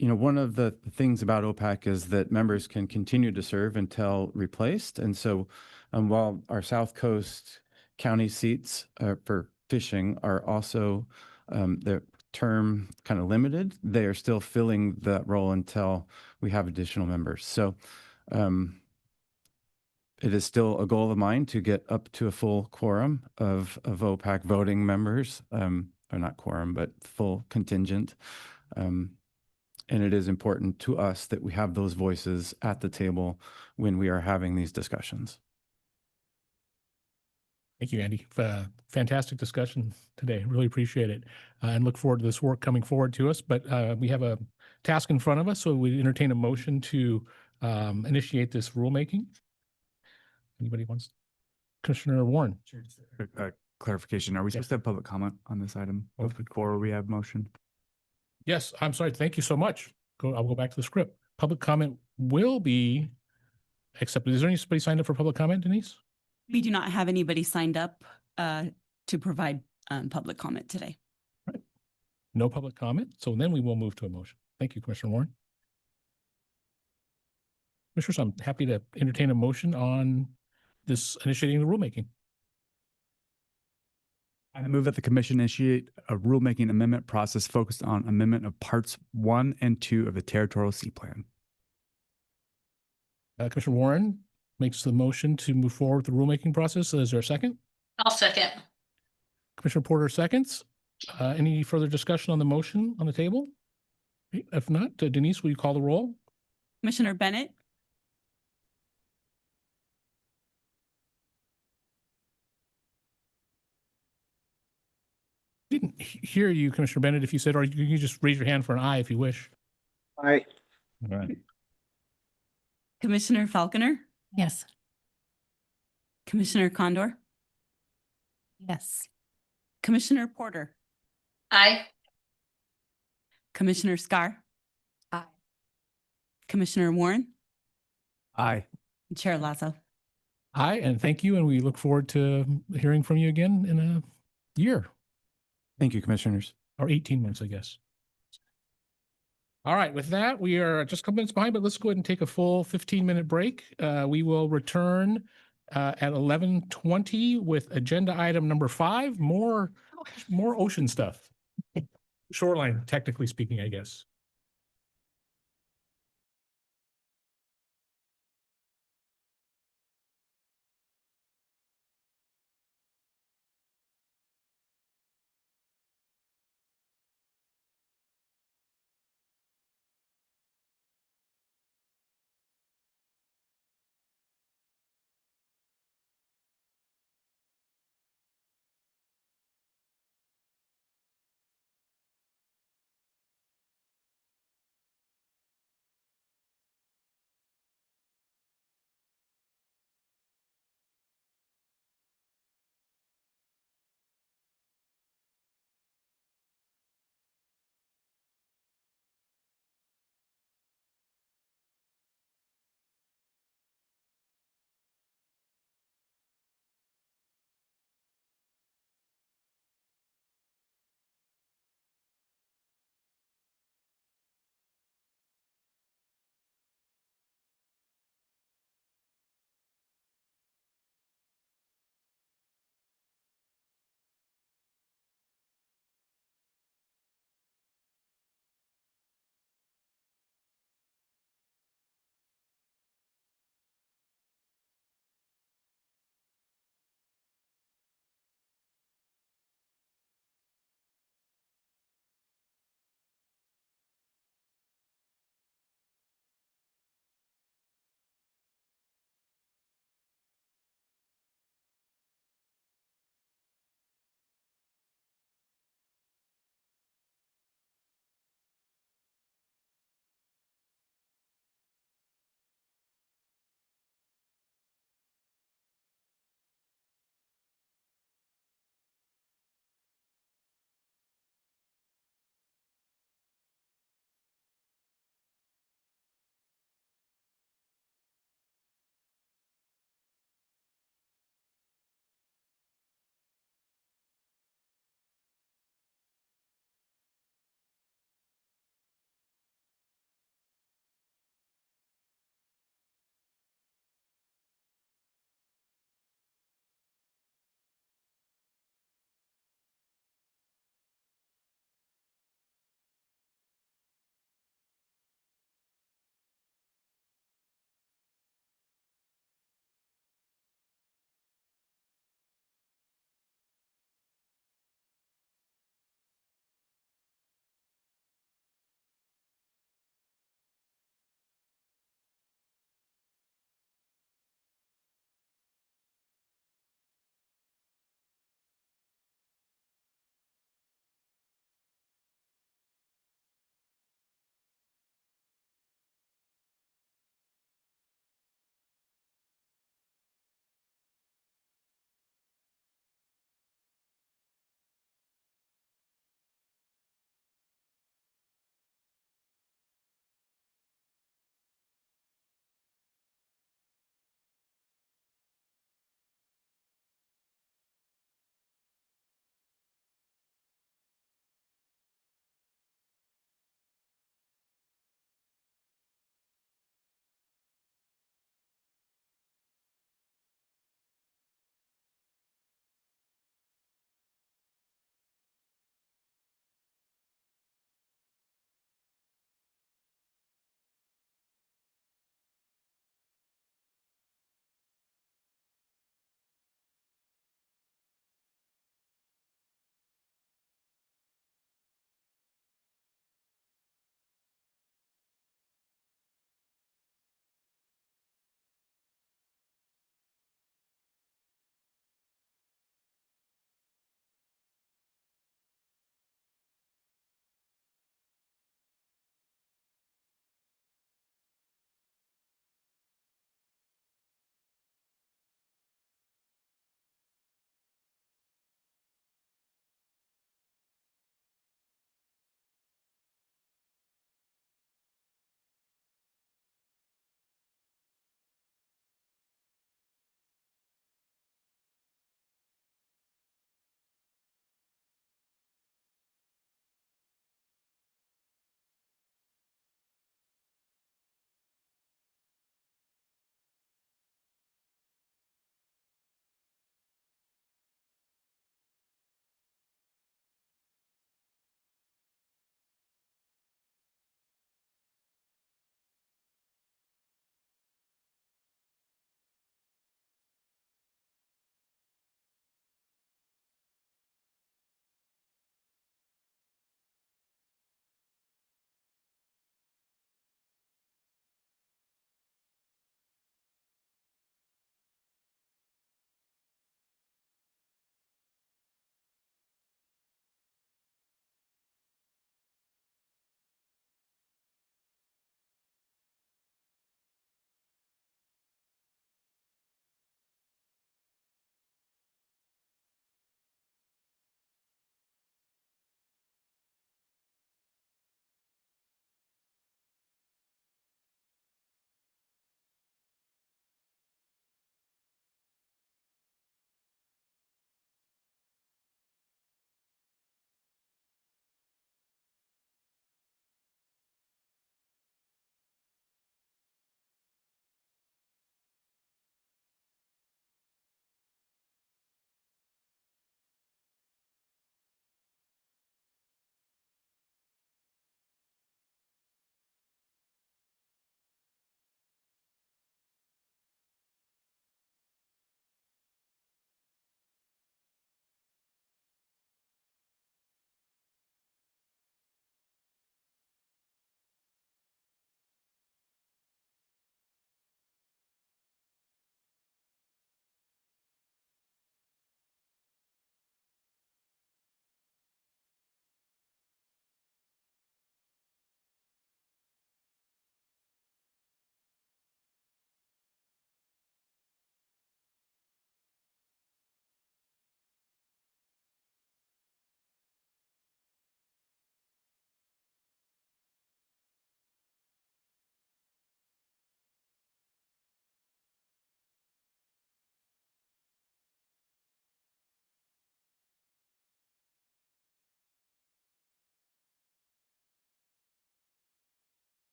one of the things about OPAC is that members can continue to serve until replaced. And so while our South Coast County seats for fishing are also the term kind of limited, they are still filling that role until we have additional members. So it is still a goal of mine to get up to a full quorum of OPAC voting members, or not quorum, but full contingent. And it is important to us that we have those voices at the table when we are having these discussions. Thank you, Andy. Fantastic discussion today. Really appreciate it, and look forward to this work coming forward to us. But we have a task in front of us, so we entertain a motion to initiate this rulemaking. Anybody wants? Commissioner Warren. Clarification. Are we supposed to have public comment on this item before we have motion? Yes, I'm sorry. Thank you so much. I'll go back to the script. Public comment will be accepted. Is there anybody signed up for public comment, Denise? We do not have anybody signed up to provide public comment today. Right. No public comment. So then we will move to a motion. Thank you, Commissioner Warren. Commissioners, I'm happy to entertain a motion on this initiating the rulemaking. I move that the commission initiate a rulemaking amendment process focused on amendment of parts 1 and 2 of the Territorial Sea Plan. Commissioner Warren makes the motion to move forward with the rulemaking process. Is there a second? I'll second. Commissioner Porter seconds. Any further discussion on the motion on the table? If not, Denise, will you call the roll? Commissioner Bennett? Didn't hear you, Commissioner Bennett, if you said, or you can just raise your hand for an aye if you wish. Aye. All right. Commissioner Falconer, Yes. Commissioner Condor, Yes. Commissioner Porter, Aye. Commissioner Scar. Aye. Commissioner Warren, Aye. and Chair Lazo. Hi, and thank you. And we look forward to hearing from you again in a year Thank you, commissioners. or 18 months, I guess. All right, with that, we are just a couple minutes behind, but let's go ahead and take a full 15-minute break. We will return at 11:20 with agenda item number 5, more ocean stuff. Shoreline, technically speaking, I guess.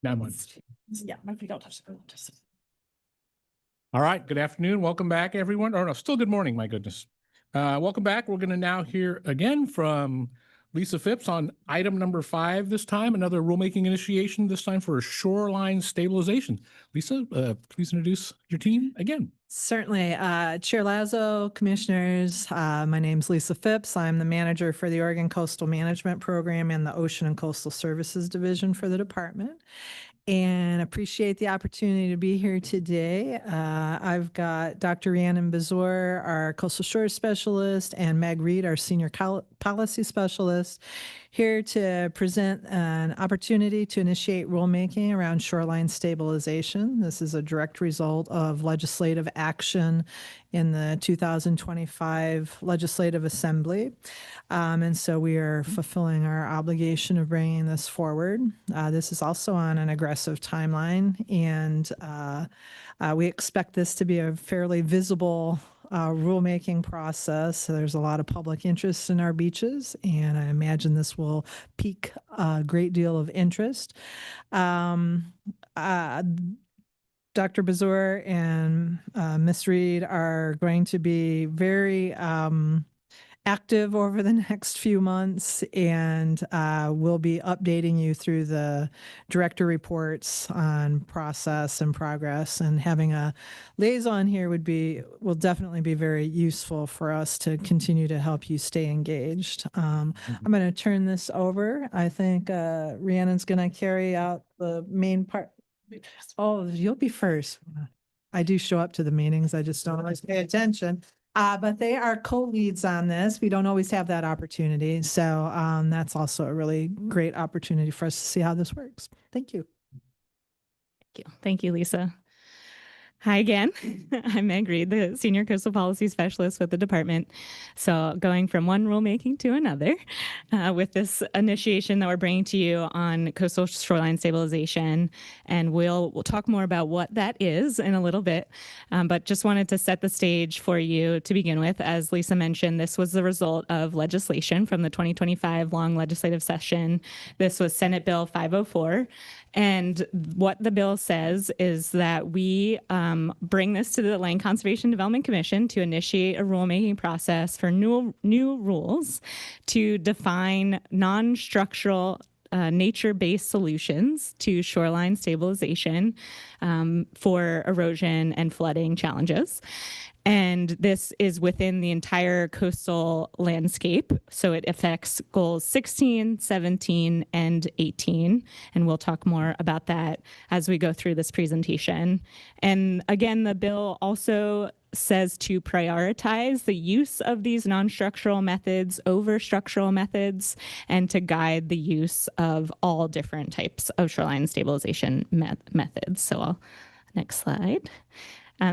Now I'm on. Yeah, maybe don't touch it. All right, good afternoon. Welcome back, everyone. Or no, still good morning, my goodness. Welcome back. We're going to now hear again from Lisa Phipps on item number 5 this time, another rulemaking initiation, this time for shoreline stabilization. Lisa, please introduce your team again. Certainly. Chair Lazo, commissioners, my name's Lisa Phipps. I'm the manager for the Oregon Coastal Management Program and the Ocean and Coastal Services Division for the department. And appreciate the opportunity to be here today. I've got Dr. Rhiannon Bezour, our coastal shore specialist, and Meg Reed, our senior policy specialist, here to present an opportunity to initiate rulemaking around shoreline stabilization. This is a direct result of legislative action in the 2025 Legislative Assembly. And so we are fulfilling our obligation of bringing this forward. This is also on an aggressive timeline, and we expect this to be a fairly visible rulemaking process. So there's a lot of public interest in our beaches, and I imagine this will pique a great deal of interest. Dr. Bezour and Ms. Reed are going to be very active over the next few months, and we'll be updating you through the director reports on process and progress. And having a liaison here will definitely be very useful for us to continue to help you stay engaged. I'm going to turn this over. I think Rhiannon's going to carry out the main part. Oh, you'll be first. I do show up to the meetings. I just don't always pay attention. But they are co-leads on this. We don't always have that opportunity. So that's also a really great opportunity for us to see how this works. Thank you. Thank you. Thank you, Lisa. Hi again. I'm Meg Reed, the Senior Coastal Policy Specialist with the department. So going from one rulemaking to another with this initiation that we're bringing to you on coastal shoreline stabilization. And we'll talk more about what that is in a little bit. But just wanted to set the stage for you to begin with. As Lisa mentioned, this was the result of legislation from the 2025 long legislative session. This was Senate Bill 504. And what the bill says is that we bring this to the Land Conservation Development Commission to initiate a rulemaking process for new rules to define non-structural nature-based solutions to shoreline stabilization for erosion and flooding challenges. And this is within the entire coastal landscape. So it affects goals 16, 17, and 18. And we'll talk more about that as we go through this presentation. And again, the bill also says to prioritize the use of these non-structural methods over structural methods and to guide the use of all different types of shoreline stabilization methods. So next slide.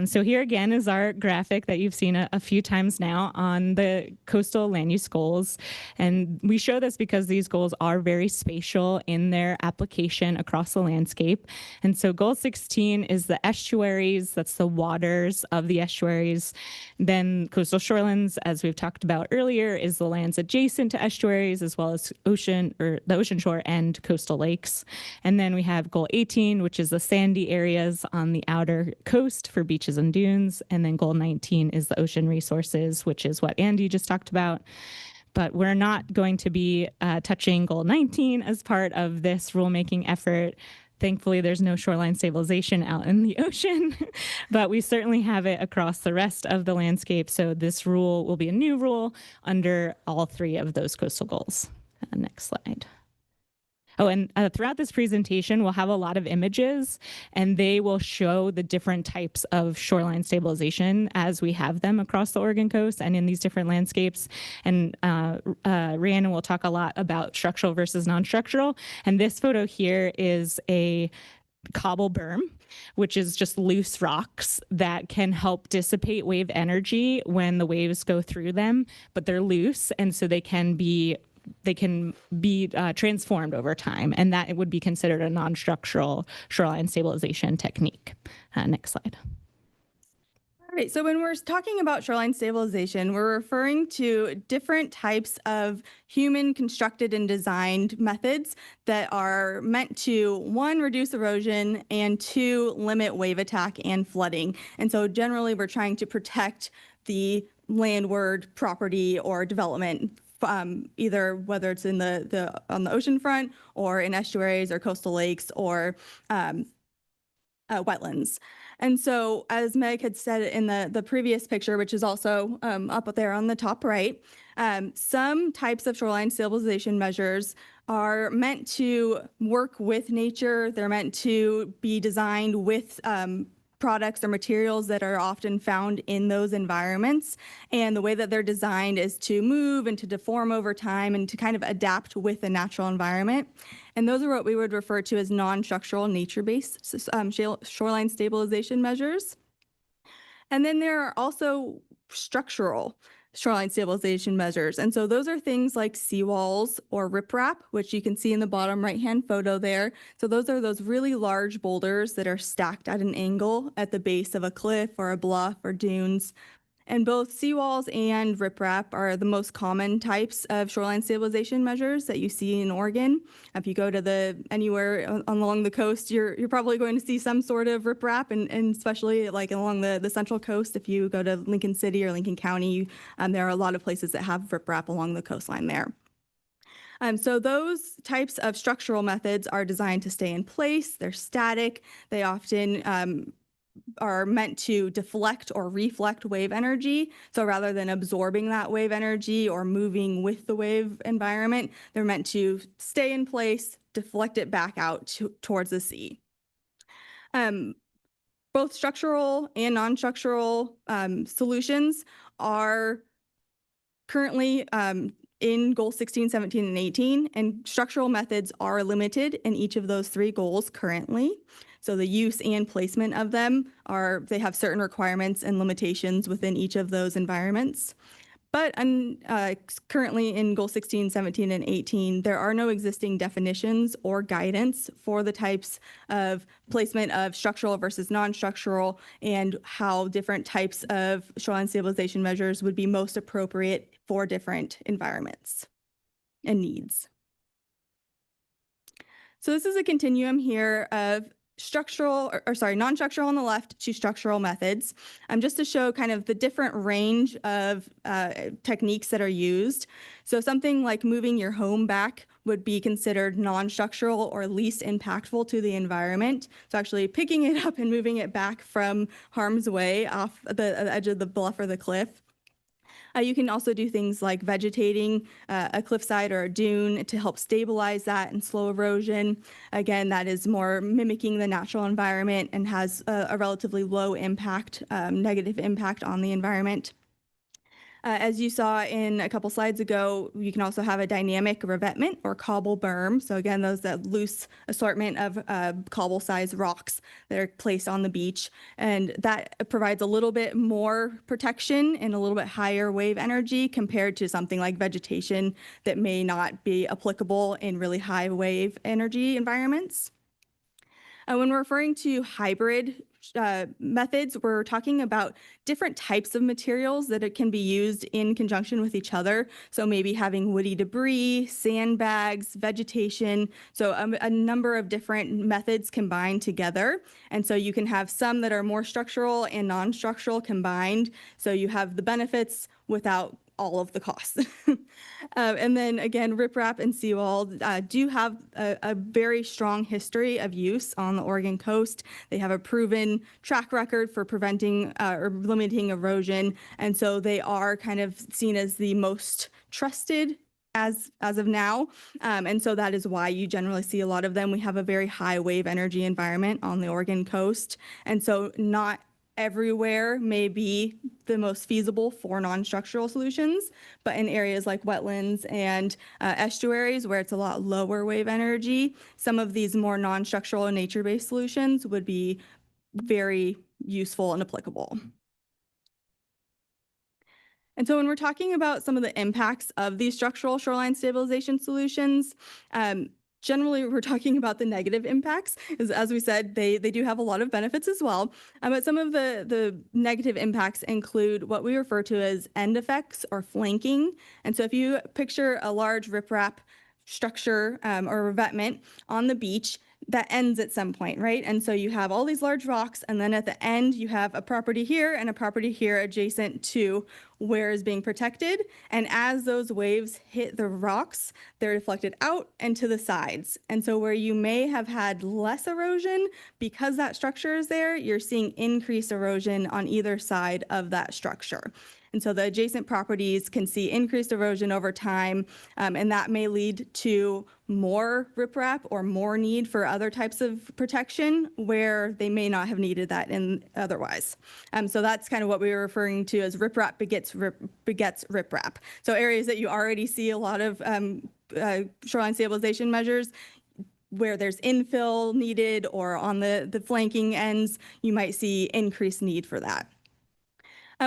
So here again is our graphic that you've seen a few times now on the coastal land use goals. And we show this because these goals are very spatial in their application across the landscape. And so goal 16 is the estuaries, that's the waters of the estuaries. Then coastal shorelands, as we've talked about earlier, is the lands adjacent to estuaries, as well as ocean or the ocean shore and coastal lakes. And then we have goal 18, which is the sandy areas on the outer coast for beaches and dunes. And then goal 19 is the ocean resources, which is what Andy just talked about. But we're not going to be touching goal 19 as part of this rulemaking effort. Thankfully, there's no shoreline stabilization out in the ocean, but we certainly have it across the rest of the landscape. So this rule will be a new rule under all 3 of those coastal goals. Next slide. Oh, and throughout this presentation, we'll have a lot of images, and they will show the different types of shoreline stabilization as we have them across the Oregon coast and in these different landscapes. And Rhiannon will talk a lot about structural versus non-structural. And this photo here is a cobble berm, which is just loose rocks that can help dissipate wave energy when the waves go through them, but they're loose, and so they can be transformed over time, and that would be considered a non-structural shoreline stabilization technique. Next slide. All right, so when we're talking about shoreline stabilization, we're referring to different types of human constructed and designed methods that are meant to, one, reduce erosion, and two, limit wave attack and flooding. And so generally, we're trying to protect the landward property or development, either whether it's in on the ocean front or in estuaries or coastal lakes or wetlands. And so, as Meg had said in the previous picture, which is also up there on the top right, some types of shoreline stabilization measures are meant to work with nature. They're meant to be designed with products or materials that are often found in those environments. And the way that they're designed is to move and to deform over time and to kind of adapt with the natural environment. And those are what we would refer to as non-structural nature-based shoreline stabilization measures. And then there are also structural shoreline stabilization measures. And so those are things like seawalls or riprap, which you can see in the bottom right-hand photo there. So those are those really large boulders that are stacked at an angle at the base of a cliff or a bluff or dunes. And both seawalls and riprap are the most common types of shoreline stabilization measures that you see in Oregon. If you go to anywhere along the coast, you're probably going to see some sort of riprap, and especially like along the central coast. If you go to Lincoln City or Lincoln County, there are a lot of places that have riprap along the coastline there. So those types of structural methods are designed to stay in place. They're static. They often are meant to deflect or reflect wave energy. So rather than absorbing that wave energy or moving with the wave environment, they're meant to stay in place, deflect it back out towards the sea. Both structural and non-structural solutions are currently in goals 16, 17, and 18, and structural methods are limited in each of those three goals currently. So the use and placement of them they have certain requirements and limitations within each of those environments. But currently in goal 16, 17, and 18, there are no existing definitions or guidance for the types of placement of structural versus non-structural and how different types of shoreline stabilization measures would be most appropriate for different environments and needs. So this is a continuum here of non-structural on the left to structural methods, just to show kind of the different range of techniques that are used. So something like moving your home back would be considered non-structural or least impactful to the environment. So actually picking it up and moving it back from harm's way off the edge of the bluff or the cliff. You can also do things like vegetating a cliffside or a dune to help stabilize that and slow erosion. Again, that is more mimicking the natural environment and has a relatively low impact, negative impact on the environment. As you saw in a couple slides ago, you can also have a dynamic revetment or cobble berm. So again, that loose assortment of cobble-sized rocks that are placed on the beach. And that provides a little bit more protection and a little bit higher wave energy compared to something like vegetation that may not be applicable in really high wave energy environments. When we're referring to hybrid methods, we're talking about different types of materials that it can be used in conjunction with each other. So maybe having woody debris, sandbags, vegetation. So a number of different methods combined together. And so you can have some that are more structural and non-structural combined. So you have the benefits without all of the costs. And then again, riprap and seawall do have a very strong history of use on the Oregon coast. They have a proven track record for preventing or limiting erosion. And so they are kind of seen as the most trusted as of now. And so that is why you generally see a lot of them. We have a very high wave energy environment on the Oregon coast. And so not everywhere may be the most feasible for non-structural solutions, but in areas like wetlands and estuaries where it's a lot lower wave energy, some of these more non-structural and nature-based solutions would be very useful and applicable. And so when we're talking about some of the impacts of these structural shoreline stabilization solutions, generally we're talking about the negative impacts. As we said, they do have a lot of benefits as well. But some of the negative impacts include what we refer to as end effects or flanking. And so if you picture a large riprap structure or revetment on the beach, that ends at some point, right? And so you have all these large rocks, and then at the end, you have a property here and a property here adjacent to where is being protected. And as those waves hit the rocks, they're deflected out and to the sides. And so where you may have had less erosion because that structure is there, you're seeing increased erosion on either side of that structure. And so the adjacent properties can see increased erosion over time, and that may lead to more riprap or more need for other types of protection where they may not have needed that in otherwise. So that's kind of what we were referring to as riprap begets riprap. So areas that you already see a lot of shoreline stabilization measures, where there's infill needed or on the flanking ends, you might see increased need for that.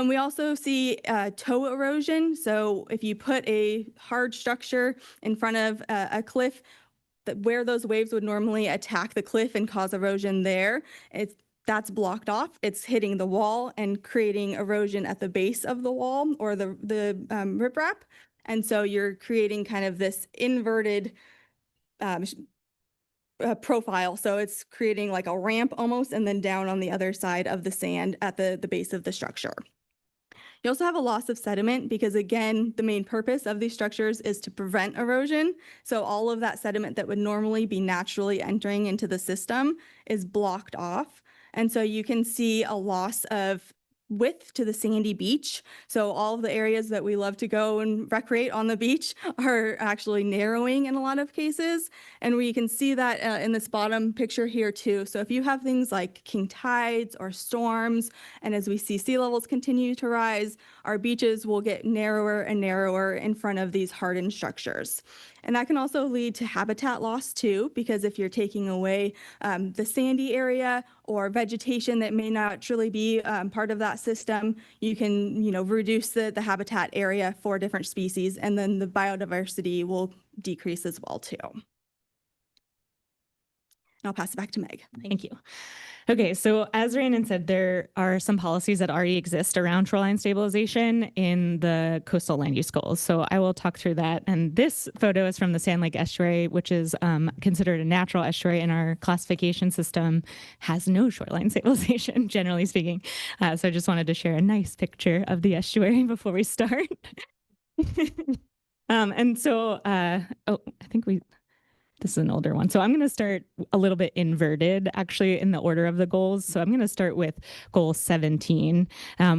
We also see toe erosion. So if you put a hard structure in front of a cliff, where those waves would normally attack the cliff and cause erosion there, that's blocked off. It's hitting the wall and creating erosion at the base of the wall or the riprap. And so you're creating kind of this inverted profile. So it's creating like a ramp almost, and then down on the other side of the sand at the base of the structure. You also have a loss of sediment because, again, the main purpose of these structures is to prevent erosion. So all of that sediment that would normally be naturally entering into the system is blocked off. And so you can see a loss of width to the sandy beach. So all of the areas that we love to go and recreate on the beach are actually narrowing in a lot of cases. And we can see that in this bottom picture here too. So if you have things like king tides or storms, and as we see sea levels continue to rise, our beaches will get narrower and narrower in front of these hardened structures. And that can also lead to habitat loss too, because if you're taking away the sandy area or vegetation that may naturally be part of that system, you can, reduce the habitat area for different species, and then the biodiversity will decrease as well too. And I'll pass it back to Meg. Thank you. Okay, so as Rhiannon said, there are some policies that already exist around shoreline stabilization in the coastal land use goals. So I will talk through that. And this photo is from the Sand Lake Estuary, which is considered a natural estuary in our classification system, has no shoreline stabilization, generally speaking. So I just wanted to share a nice picture of the estuary before we start. And so, I think this is an older one. So I'm going to start a little bit inverted, actually, in the order of the goals. So I'm going to start with goal 17,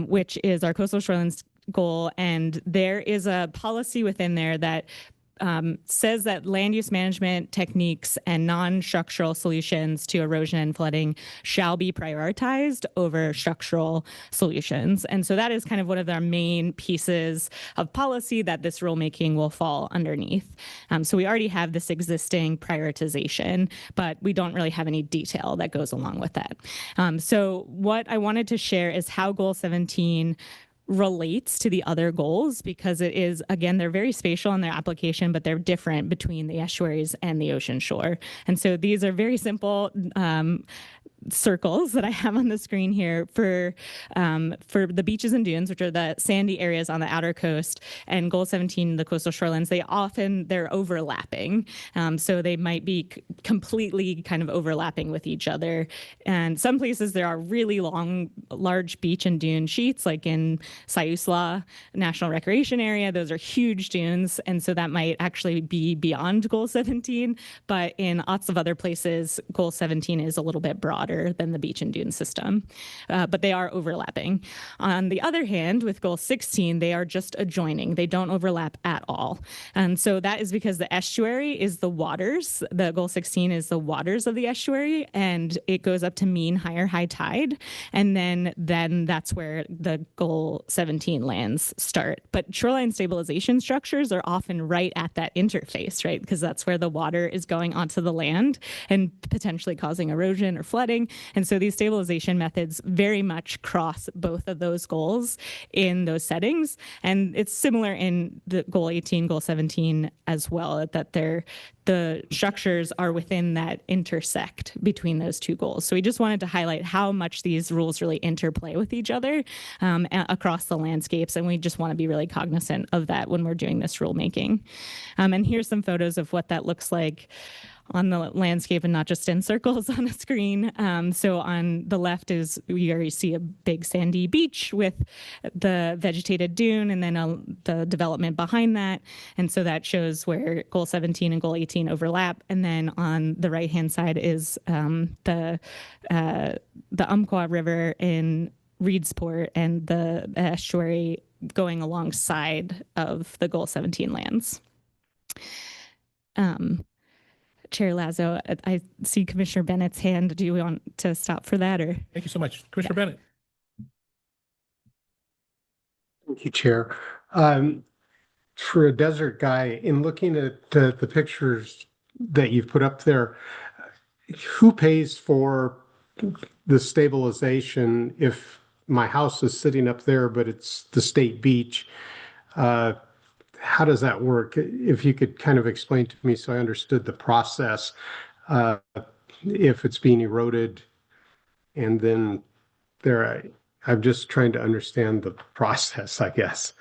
which is our coastal shoreline goal. And there is a policy within there that says that land use management techniques and non-structural solutions to erosion and flooding shall be prioritized over structural solutions. And so that is kind of one of our main pieces of policy that this rulemaking will fall underneath. So we already have this existing prioritization, but we don't really have any detail that goes along with that. So what I wanted to share is how Goal 17 relates to the other goals, because it is, again, they're very spatial in their application, but they're different between the estuaries and the ocean shore. And so these are very simple circles that I have on the screen here for the beaches and dunes, which are the sandy areas on the outer coast, and Goal 17, the coastal shorelines. They're overlapping. So they might be completely kind of overlapping with each other. And some places there are really long, large beach and dune sheets, like in Siuslaw National Recreation Area. Those are huge dunes. And so that might actually be beyond Goal 17. But in lots of other places, Goal 17 is a little bit broader than the beach and dune system, but they are overlapping. On the other hand, with Goal 16, they are just adjoining. They don't overlap at all. And so that is because the estuary is the waters. The Goal 16 is the waters of the estuary, and it goes up to mean high tide. And then that's where the Goal 17 lands start. But shoreline stabilization structures are often right at that interface, right? Because that's where the water is going onto the land and potentially causing erosion or flooding. rulemaking. And so these stabilization methods very much cross both of those goals in those settings. And it's similar in the goal 18, goal 17 as well, that the structures are within that intersect between those two goals. So we just wanted to highlight how much these rules really interplay with each other across the landscapes. And we just want to be really cognizant of that when we're doing this rulemaking. And here's some photos of what that looks like on the landscape and not just in circles on a screen. So on the left is, you already see a big sandy beach with the vegetated dune and then the development behind that. And so that shows where goal 17 and goal 18 overlap. And then on the right-hand side is the Umpqua River in Reedsport and the estuary going alongside of the goal 17 lands. Chair Lazo, I see Commissioner Bennett's hand. Do you want to stop for that, or? Thank you so much. Commissioner Bennett. Thank you, Chair. For a desert guy, in looking at the pictures that you've put up there, who pays for the stabilization if my house is sitting up there, but it's the state beach? How does that work? If you could kind of explain to me so I understood the process, if it's being eroded and then I'm just trying to understand the process, I guess.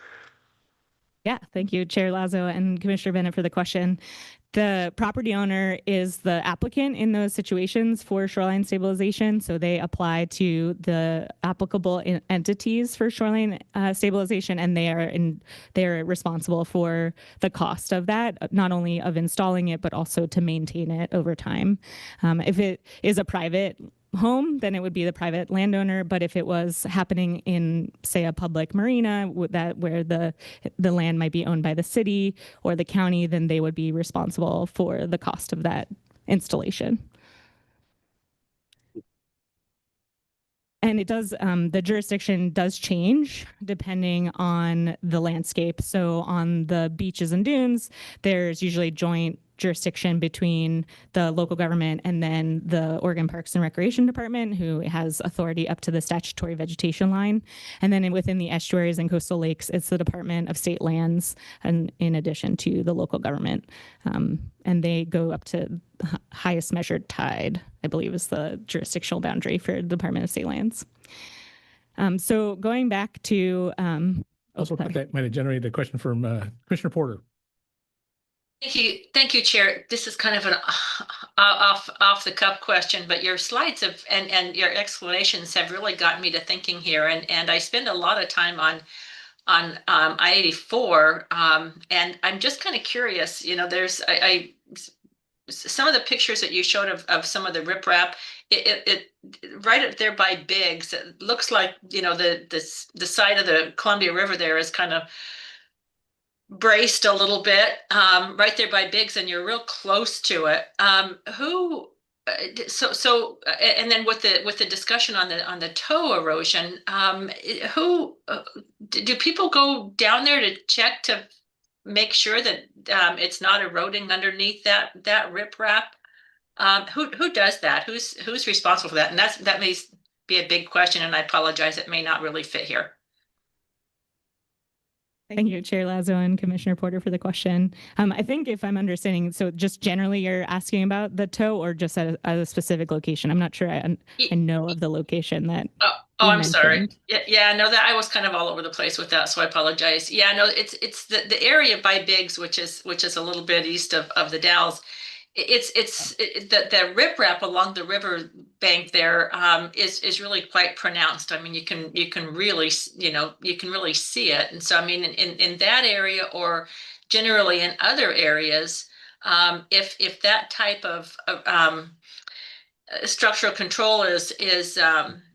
Yeah, thank you, Chair Lazo and Commissioner Bennett, for the question. The property owner is the applicant in those situations for shoreline stabilization. So they apply to the applicable entities for shoreline stabilization, and they are responsible for the cost of that, not only of installing it, but also to maintain it over time. If it is a private home, then it would be the private landowner. But if it was happening in, say, a public marina where the land might be owned by the city or the county, then they would be responsible for the cost of that installation. And it does, the jurisdiction does change depending on the landscape. So on the beaches and dunes, there's usually joint jurisdiction between the local government and then the Oregon Parks and Recreation Department, who has authority up to the statutory vegetation line. And then within the estuaries and coastal lakes, it's the Department of State Lands, and in addition to the local government. And they go up to the highest measured tide, I believe, is the jurisdictional boundary for the Department of State Lands. So going back to Also, that might have generated a question from Commissioner Porter. Thank you, Chair. This is kind of an off the cuff question, but your slides and your explanations have really gotten me to thinking here. And I spend a lot of time on I-84, and I'm just kind of curious. You know, there's some of the pictures that you showed of some of the riprap. It right up there by Biggs, it looks like, you know, the side of the Columbia River there is kind of braced a little bit, right there by Biggs, and you're real close to it. And then with the discussion on the toe erosion, do people go down there to check to make sure that it's not eroding underneath that riprap? Who does that? Who's responsible for that? And that may be a big question, and I apologize, it may not really fit here. Thank you, Chair Lazo and Commissioner Porter, for the question. I think if I'm understanding, so just generally you're asking about the toe, or just at a specific location? I'm not sure I know of the location that. Oh, I'm sorry. Yeah, no, that I was kind of all over the place with that, so I apologize. Yeah, no, it's the area by Biggs, which is a little bit east of the Dalles. The riprap along the river bank there is really quite pronounced. I mean, you can really see it. And so, I mean, in that area, or generally in other areas, if that type of structural control is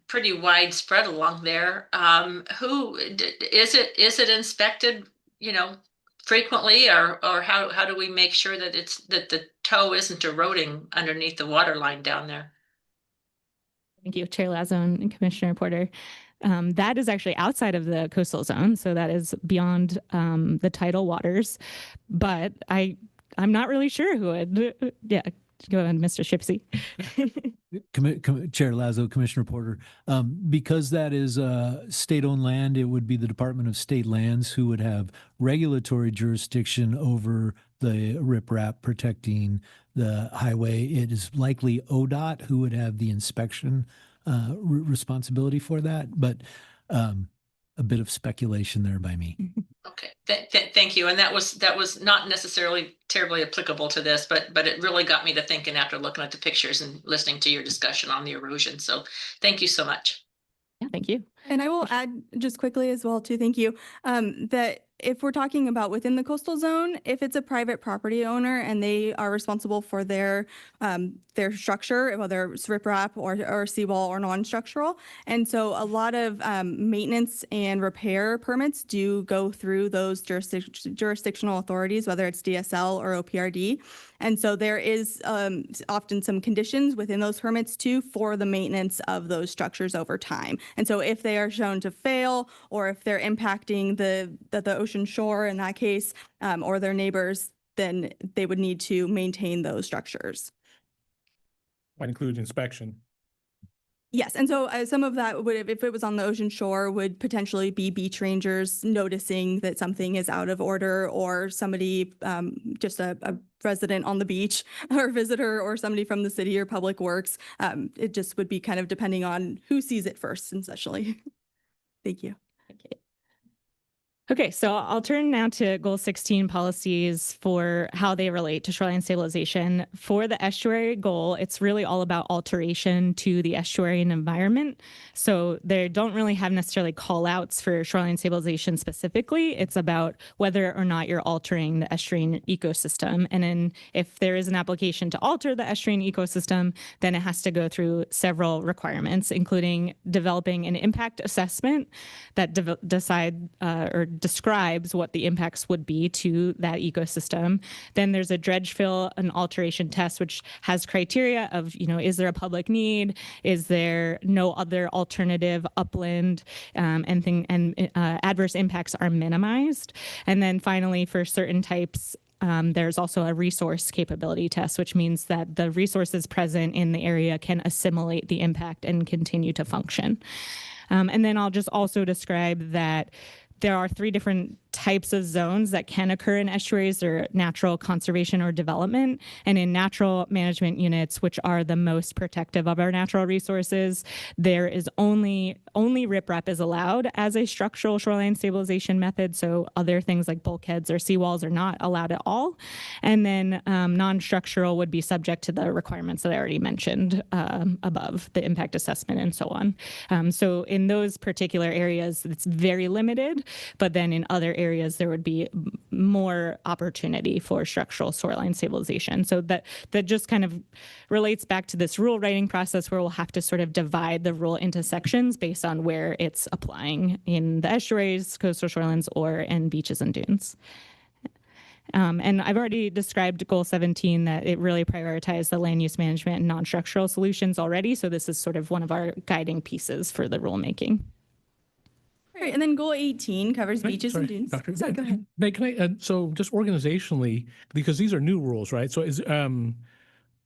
pretty widespread along there, who is it inspected, you know, frequently, or how do we make sure that the toe isn't eroding underneath the water line down there? Thank you, Chair Lazo and Commissioner Porter. That is actually outside of the coastal zone, so that is beyond the tidal waters. But I'm not really sure who would. Yeah, Go ahead, Mr. Shipsey. Chair Lazo, Commissioner Porter, because that is state-owned land, it would be the Department of State Lands who would have regulatory jurisdiction over the riprap protecting the highway. It is likely ODOT who would have the inspection responsibility for that, but a bit of speculation there by me. Okay, thank you. And that was not necessarily terribly applicable to this, but it really got me to thinking after looking at the pictures and listening to your discussion on the erosion. So thank you so much. Yeah, thank you. And I will add just quickly as well too, thank you, that if we're talking about within the coastal zone, if it's a private property owner and they are responsible for their structure, whether it's riprap or seawall or non-structural. And so a lot of maintenance and repair permits do go through those jurisdictional authorities, whether it's DSL or OPRD. And so there is often some conditions within those permits too for the maintenance of those structures over time. And so if they are shown to fail, or if they're impacting the ocean shore in that case, or their neighbors, then they would need to maintain those structures. Might include inspection. Yes, and so some of that would, if it was on the ocean shore, would potentially be beach rangers noticing that something is out of order, or somebody, just a resident on the beach or visitor, or somebody from the city or public works. It just would be kind of depending on who sees it first, essentially. Thank you. Okay, so I'll turn now to Goal 16 policies for how they relate to shoreline stabilization. For the estuary goal, it's really all about alteration to the estuarine environment. So they don't really have necessarily call outs for shoreline stabilization specifically. It's about whether or not you're altering the estuarine ecosystem. And then if there is an application to alter the estuarine ecosystem, then it has to go through several requirements, including developing an impact assessment that describes what the impacts would be to that ecosystem. Then there's a dredge fill and alteration test, which has criteria of, is there a public need? Is there no other alternative upland, and adverse impacts are minimized. And then finally, for certain types, there's also a resource capability test, which means that the resources present in the area can assimilate the impact and continue to function. And then I'll just also describe that there are 3 different types of zones that can occur in estuaries, or natural, conservation, or development. And in natural management units, which are the most protective of our natural resources, there is only riprap is allowed as a structural shoreline stabilization method. So other things like bulkheads or seawalls are not allowed at all. And then non-structural would be subject to the requirements that I already mentioned above, the impact assessment and so on. So in those particular areas, it's very limited, but then in other areas, there would be more opportunity for structural shoreline stabilization. So that just kind of relates back to this rule writing process, where we'll have to sort of divide the rule into sections based on where it's applying in the estuaries, coastal shorelines, or in beaches and dunes. And I've already described Goal 17, that it really prioritized the land use management and non-structural solutions already. So this is sort of one of our guiding pieces for the rulemaking. Right, and then Goal 18 covers beaches and dunes. Doctor, Sorry, go ahead. Can I, so just organizationally, because these are new rules, right? So is there going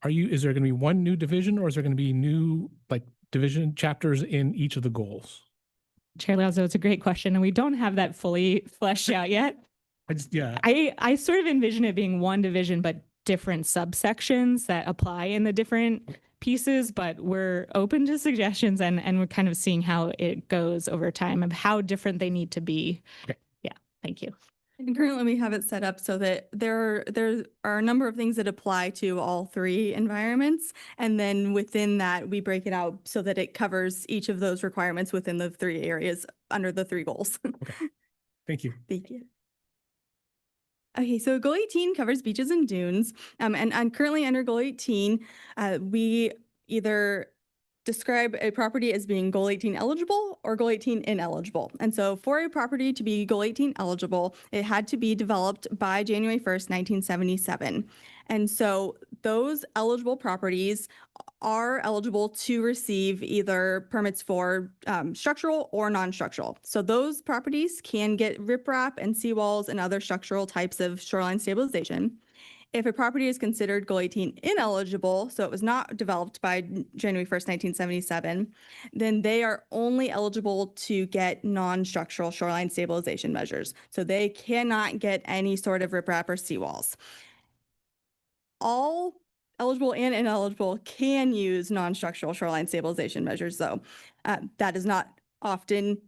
to be one new division, or is there going to be new division chapters in each of the goals? Chair Lazo, it's a great question, and we don't have that fully fleshed out yet. I sort of envision it being one division, but different subsections that apply in the different pieces, but we're open to suggestions, and we're kind of seeing how it goes over time of how different they need to be. Okay. Yeah, thank you. And currently we have it set up so that there are a number of things that apply to all 3 environments. And then within that, we break it out so that it covers each of those requirements within the 3 areas under the 3 goals. Okay. Thank you. Thank you. Okay, so Goal 18 covers beaches and dunes. And currently under Goal 18, we either describe a property as being Goal 18 eligible or Goal 18 ineligible. And so for a property to be Goal 18 eligible, it had to be developed by January 1st, 1977. And so those eligible properties are eligible to receive either permits for structural or non-structural. So those properties can get riprap and seawalls and other structural types of shoreline stabilization. If a property is considered Goal 18 ineligible, so it was not developed by January 1st, 1977, then they are only eligible to get non-structural shoreline stabilization measures. So they cannot get any sort of riprap or seawalls. All eligible and ineligible can use non-structural shoreline stabilization measures, though. That is not often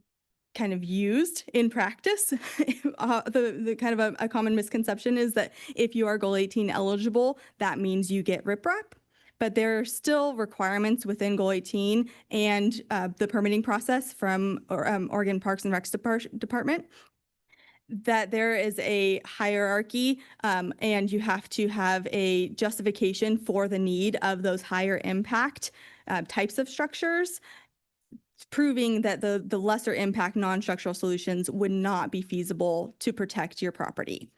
kind of used in practice. The kind of a common misconception is that if you are Goal 18 eligible, that means you get riprap. But there are still requirements within Goal 18 and the permitting process from Oregon Parks and Recs Department that there is a hierarchy and you have to have a justification for the need of those higher impact types of structures, proving that the lesser impact non-structural solutions would not be feasible to protect your property.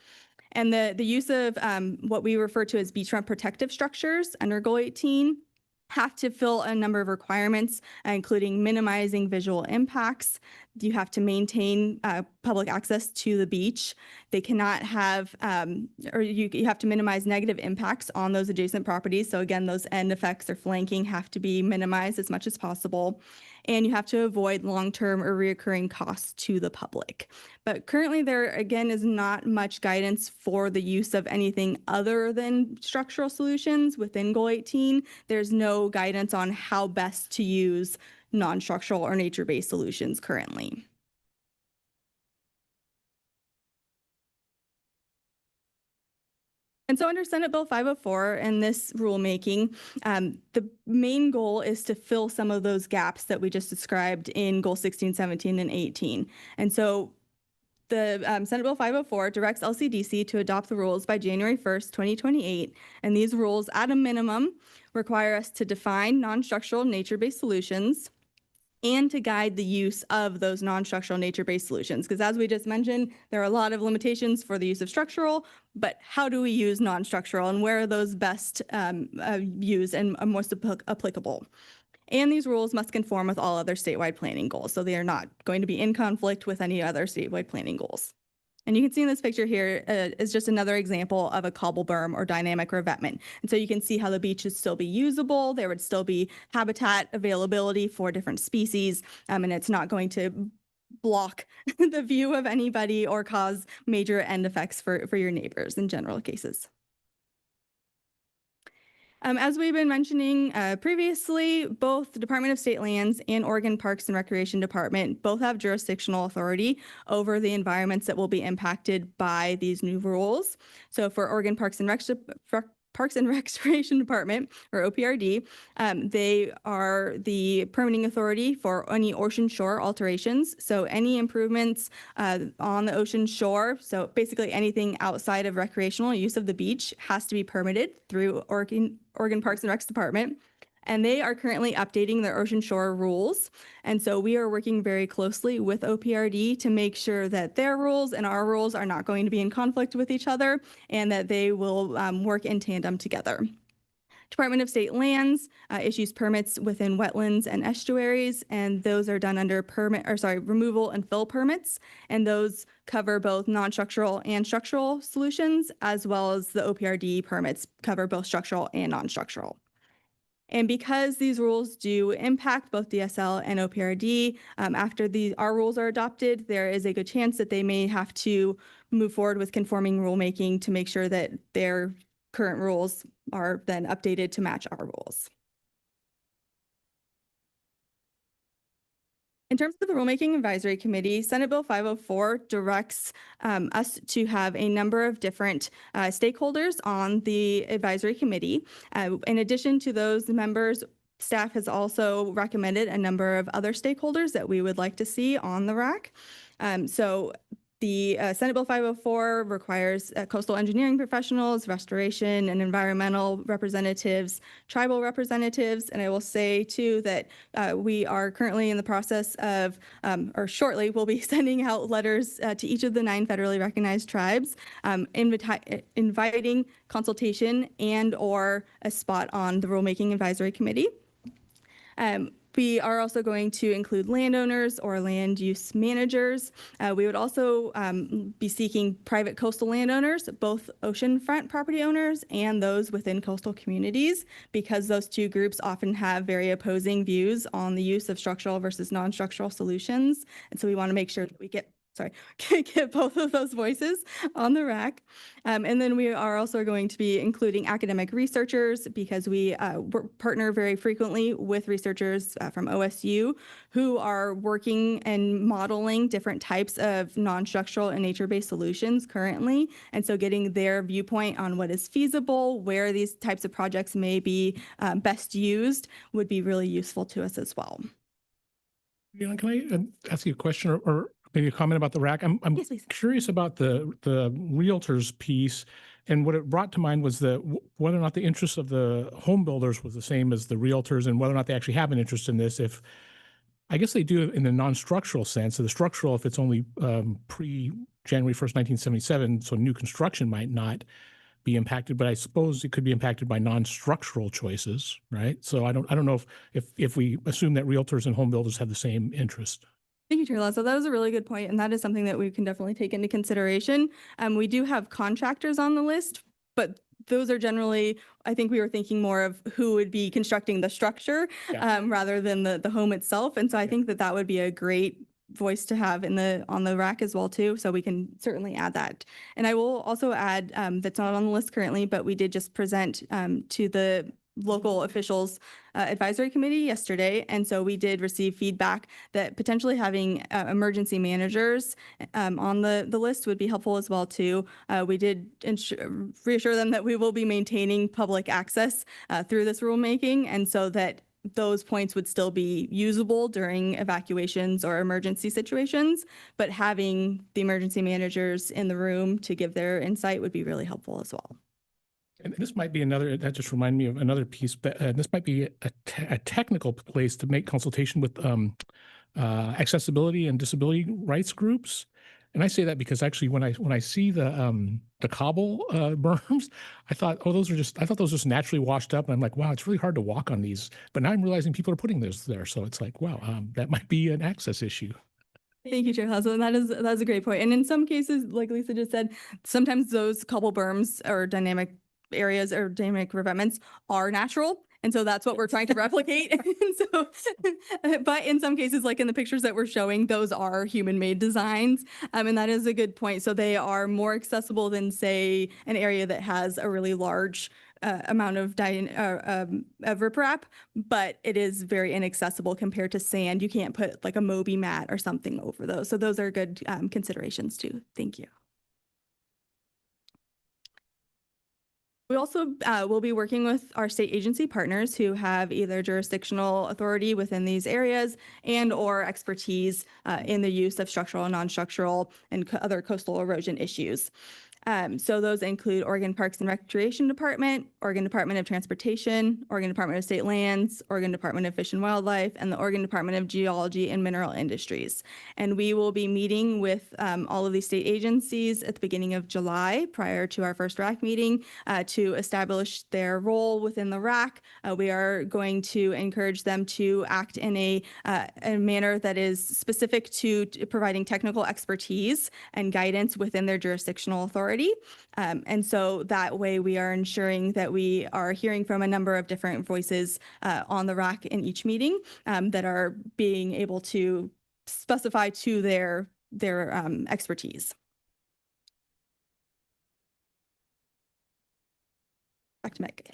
And the use of what we refer to as beachfront protective structures under Goal 18 have to fill a number of requirements, including minimizing visual impacts. You have to maintain public access to the beach. They cannot have, or you have to minimize negative impacts on those adjacent properties. So again, those end effects or flanking have to be minimized as much as possible. And you have to avoid long-term or reoccurring costs to the public. But currently there, again, is not much guidance for the use of anything other than structural solutions within Goal 18. There's no guidance on how best to use non-structural or nature-based solutions currently. And so under Senate Bill 504 and this rulemaking, the main goal is to fill some of those gaps that we just described in Goal 16, 17, and 18. And so the Senate Bill 504 directs LCDC to adopt the rules by January 1st, 2028. And these rules, at a minimum, require us to define non-structural nature-based solutions and to guide the use of those non-structural nature-based solutions. Because as we just mentioned, there are a lot of limitations for the use of structural, but how do we use non-structural and where are those best used and most applicable? And these rules must conform with all other statewide planning goals. So they are not going to be in conflict with any other statewide planning goals. And you can see in this picture here is just another example of a cobble berm or dynamic revetment. And so you can see how the beach would still be usable. There would still be habitat availability for different species, and it's not going to block the view of anybody or cause major end effects for your neighbors in general cases. As we've been mentioning previously, both the Department of State Lands and Oregon Parks and Recreation Department both have jurisdictional authority over the environments that will be impacted by these new rules. So for Oregon Parks and Recreation Department, or OPRD, they are the permitting authority for any ocean shore alterations. So any improvements on the ocean shore, so basically anything outside of recreational use of the beach has to be permitted through Oregon Parks and Recs Department. And they are currently updating their ocean shore rules. And so we are working very closely with OPRD to make sure that their rules and our rules are not going to be in conflict with each other and that they will work in tandem together. Department of State Lands issues permits within wetlands and estuaries, and those are done under removal and fill permits. And those cover both non-structural and structural solutions, as well as the OPRD permits cover both structural and non-structural. And because these rules do impact both DSL and OPRD, after our rules are adopted, there is a good chance that they may have to move forward with conforming rulemaking to make sure that their current rules are then updated to match our rules. In terms of the Rulemaking Advisory Committee, Senate Bill 504 directs us to have a number of different stakeholders on the advisory committee. In addition to those members, staff has also recommended a number of other stakeholders that we would like to see on the RAC. So the Senate Bill 504 requires coastal engineering professionals, restoration and environmental representatives, tribal representatives, and I will say too that we are currently in the process of, or shortly, we'll be sending out letters to each of the 9 federally recognized tribes, inviting consultation and or a spot on the Rulemaking Advisory Committee. We are also going to include landowners or land use managers. We would also be seeking private coastal landowners, both oceanfront property owners and those within coastal communities, because those two groups often have very opposing views on the use of structural versus non-structural solutions. And so we want to make sure that we get both of those voices on the RAC. And then we are also going to be including academic researchers, because we partner very frequently with researchers from OSU who are working and modeling different types of non-structural and nature-based solutions currently. And so getting their viewpoint on what is feasible, where these types of projects may be best used would be really useful to us as well. Can I ask you a question or maybe a comment about the RAC? I'm Yes, please. curious about the realtors piece, and what it brought to mind was whether or not the interests of the home builders was the same as the realtors, and whether or not they actually have an interest in this. If I guess they do in the non-structural sense. So the structural, if it's only pre-January 1st, 1977, so new construction might not be impacted, but I suppose it could be impacted by non-structural choices, right? So I don't know if we assume that realtors and home builders have the same interest. Thank you, Chair Lazo. That was a really good point, and that is something that we can definitely take into consideration. We do have contractors on the list, but those are generally, I think we were thinking more of who would be constructing the structure rather than the home itself. And so I think that would be a great voice to have on the RAC as well too. So we can certainly add that. And I will also add that's not on the list currently, but we did just present to the local officials advisory committee yesterday. And so we did receive feedback that potentially having emergency managers on the list would be helpful as well too. We did reassure them that we will be maintaining public access through this rulemaking, and so that those points would still be usable during evacuations or emergency situations, but having the emergency managers in the room to give their insight would be really helpful as well. And this might be that just reminded me of another piece, but this might be a technical place to make consultation with accessibility and disability rights groups. And I say that because actually when I see the cobble berms, I thought those were just naturally washed up. And I'm like, wow, it's really hard to walk on these. But now I'm realizing people are putting those there. So it's like, wow, that might be an access issue. Thank you, Chair Lazo. And that's a great point. And in some cases, like Lisa just said, sometimes those cobble berms or dynamic areas or dynamic revetments are natural. And so that's what we're trying to replicate. And so, but in some cases, like in the pictures that we're showing, those are human-made designs. And that is a good point. So they are more accessible than, say, an area that has a really large amount of riprap, but it is very inaccessible compared to sand. You can't put like a Moby mat or something over those. So those are good considerations too. Thank you. We also will be working with our state agency partners who have either jurisdictional authority within these areas and or expertise in the use of structural and non-structural and other coastal erosion issues. So those include Oregon Parks and Recreation Department, Oregon Department of Transportation, Oregon Department of State Lands, Oregon Department of Fish and Wildlife, and the Oregon Department of Geology and Mineral Industries. And we will be meeting with all of these state agencies at the beginning of July prior to our first RAC meeting to establish their role within the RAC. We are going to encourage them to act in a manner that is specific to providing technical expertise and guidance within their jurisdictional authority. And so that way we are ensuring that we are hearing from a number of different voices on the RAC in each meeting that are being able to specify to their expertise. Back to Meg.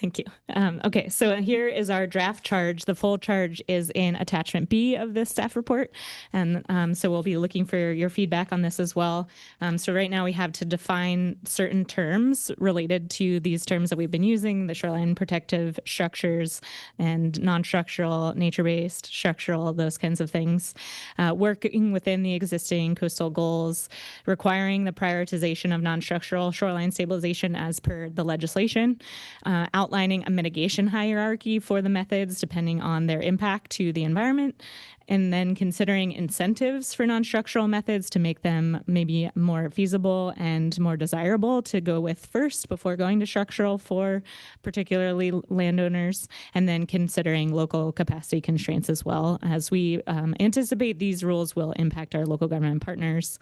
Thank you. Okay, so here is our draft charge. The full charge is in attachment B of this staff report. And so we'll be looking for your feedback on this as well. So right now we have to define certain terms related to these terms that we've been using, the shoreline protective structures and non-structural, nature-based, structural, those kinds of things. Working within the existing coastal goals, requiring the prioritization of non-structural shoreline stabilization as per the legislation legislation, outlining a mitigation hierarchy for the methods depending on their impact to the environment, and then considering incentives for non-structural methods to make them maybe more feasible and more desirable to go with first before going to structural for particularly landowners, and then considering local capacity constraints as well, as we anticipate these rules will impact our local government partners.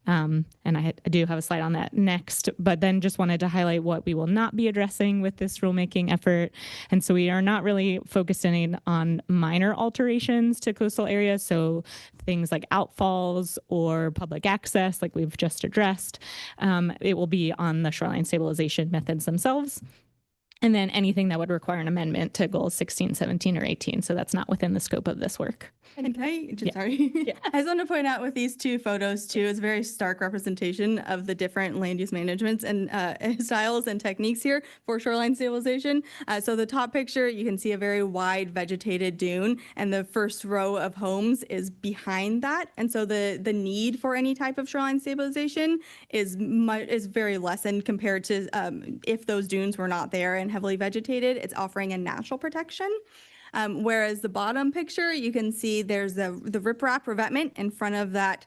And I do have a slide on that next, but then just wanted to highlight what we will not be addressing with this rulemaking effort. And so we are not really focusing on minor alterations to coastal areas. So things like outfalls or public access, like we've just addressed. It will be on the shoreline stabilization methods themselves. And then anything that would require an amendment to goals 16, 17, or 18. So that's not within the scope of this work. And can I just, sorry, I just want to point out with these two photos too, it's a very stark representation of the different land use managements and styles and techniques here for shoreline stabilization. So the top picture, you can see a very wide vegetated dune, and the first row of homes is behind that. And so the need for any type of shoreline stabilization is very lessened compared to if those dunes were not there and heavily vegetated. It's offering a natural protection. Whereas the bottom picture, you can see there's the riprap revetment in front of that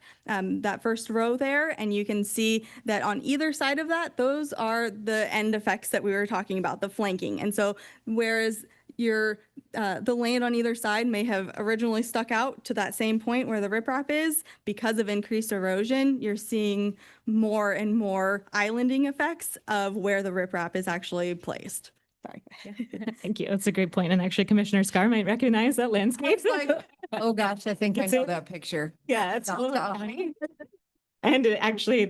first row there, and you can see that on either side of that, those are the end effects that we were talking about, the flanking. And so whereas the land on either side may have originally stuck out to that same point where the riprap is, because of increased erosion, you're seeing more and more islanding effects of where the riprap is actually placed. Sorry. Thank you. That's a great point. And actually, Commissioner Scar might recognize that landscape. Oh gosh, I think I It's know a- that picture. Yeah, it's Not a little that. funny. And actually,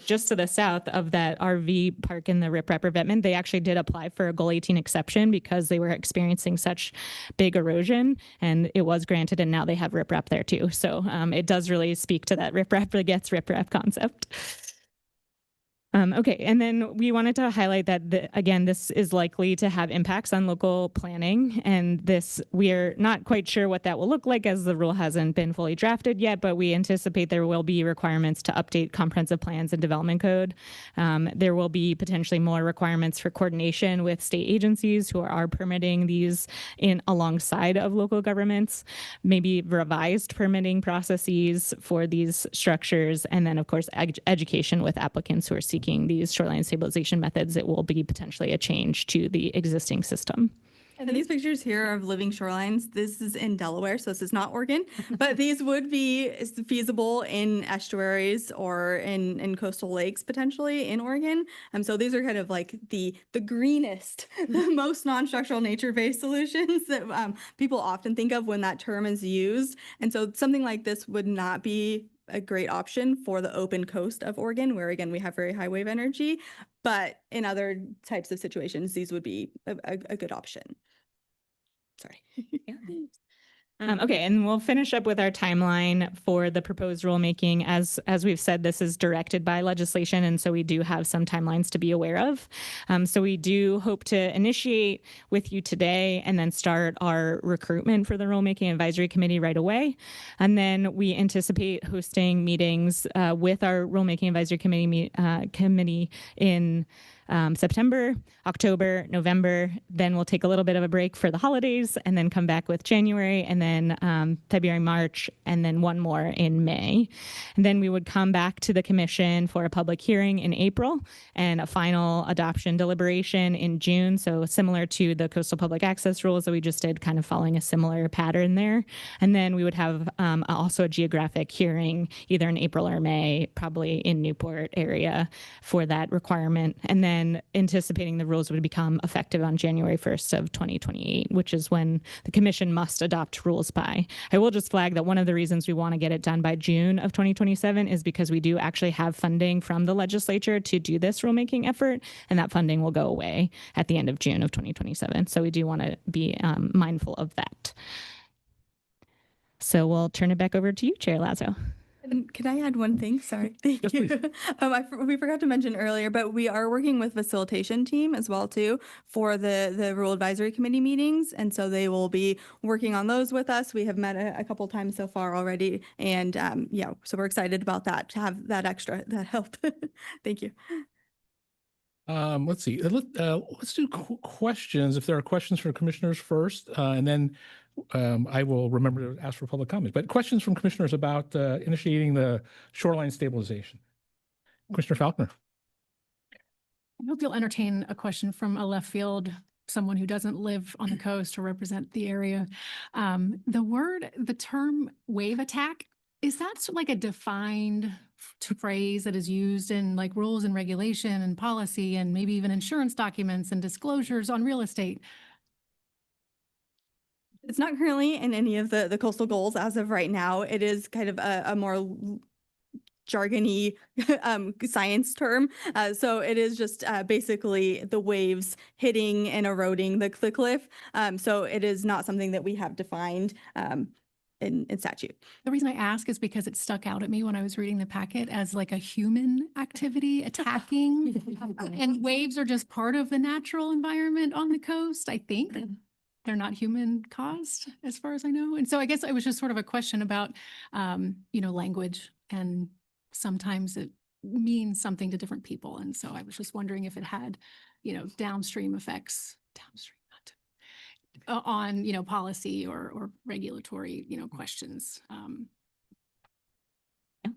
just to the south of that RV park in the riprap revetment, they actually did apply for a Goal 18 exception because they were experiencing such big erosion, and it was granted, and now they have riprap there too. So it does really speak to that riprap begets riprap concept. Okay, and then we wanted to highlight that, again, this is likely to have impacts on local planning, and we're not quite sure what that will look like as the rule hasn't been fully drafted yet, but we anticipate there will be requirements to update comprehensive plans and development code. There will be potentially more requirements for coordination with state agencies who are permitting these alongside of local governments, maybe revised permitting processes for these structures, and then, of course, education with applicants who are seeking these shoreline stabilization methods. It will be potentially a change to the existing system. And these pictures here are of living shorelines. This is in Delaware, so this is not Oregon, but these would be feasible in estuaries or in coastal lakes potentially in Oregon. So these are kind of like the greenest, the most non-structural nature-based solutions that people often think of when that term is used. And so something like this would not be a great option for the open coast of Oregon, where again, we have very high wave energy, but in other types of situations, these would be a good option. Sorry. Okay, and we'll finish up with our timeline for the proposed rulemaking. As we've said, this is directed by legislation, and so we do have some timelines to be aware of. So we do hope to initiate with you today and then start our recruitment for the Rulemaking Advisory Committee right away. And then we anticipate hosting meetings with our Rulemaking Advisory Committee in September, October, November. Then we'll take a little bit of a break for the holidays and then come back with January, and then February, March, and then one more in May. And then we would come back to the commission for a public hearing in April and a final adoption deliberation in June. So similar to the coastal public access rules that we just did, kind of following a similar pattern there. And then we would have also a geographic hearing either in April or May, probably in Newport area for that requirement. And then anticipating the rules would become effective on January 1st of 2028, which is when the commission must adopt rules by. I will just flag that one of the reasons we want to get it done by June of 2027 is because we do actually have funding from the legislature to do this rulemaking effort, and that funding will go away at the end of June of 2027. So we do want to be mindful of that. So we'll turn it back over to you, Chair Lazo. And can I add one thing? Sorry. Thank you. We forgot to mention earlier, but we are working with facilitation team as well too for the Rule Advisory Committee meetings. And so they will be working on those with us. We have met a couple times so far already. And yeah, so we're excited about that, to have that help. Thank you. Let's see. Let's do questions. If there are questions for commissioners first, and then I will remember to ask for public comment. But questions from commissioners about initiating the shoreline stabilization. Commissioner Falconer. I hope you'll entertain a question from a left field, someone who doesn't live on the coast or represent the area. The term wave attack, is that like a defined phrase that is used in like rules and regulation and policy and maybe even insurance documents and disclosures on real estate? It's not currently in any of the coastal goals as of right now. It is kind of a more jargony science term. So it is just basically the waves hitting and eroding the cliff. So it is not something that we have defined in statute. The reason I ask is because it stuck out at me when I was reading the packet as like a human activity attacking. And waves are just part of the natural environment on the coast, I think. They're not human caused, as far as I know. And so I guess it was just sort of a question about, language, and sometimes it means something to different people. And so I was just wondering if it had, downstream effects, on, policy or regulatory, questions.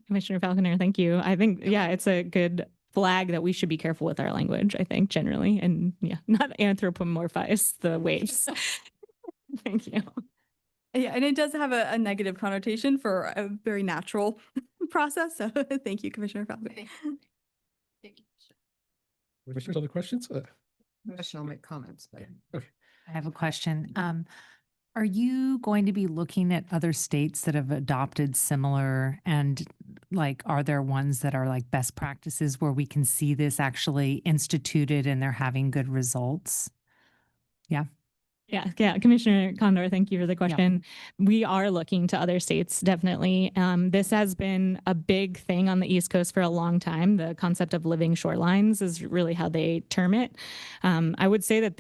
Commissioner Falconer, thank you. I think, it's a good flag that we should be careful with our language, I think, generally, and not anthropomorphize the waves. Thank you. Yeah, and it does have a negative connotation for a very natural process. So thank you, Commissioner Falconer. Thank you. Commissioners, other questions? Commissioner will make comments. But... Okay. I have a question. Are you going to be looking at other states that have adopted similar, and are there ones that are like best practices where we can see this actually instituted and they're having good results? Yeah. Yeah. Commissioner Condor, thank you for the question. We are looking to other states, definitely. This has been a big thing on the East Coast for a long time. The concept of living shorelines is really how they term it. I would say that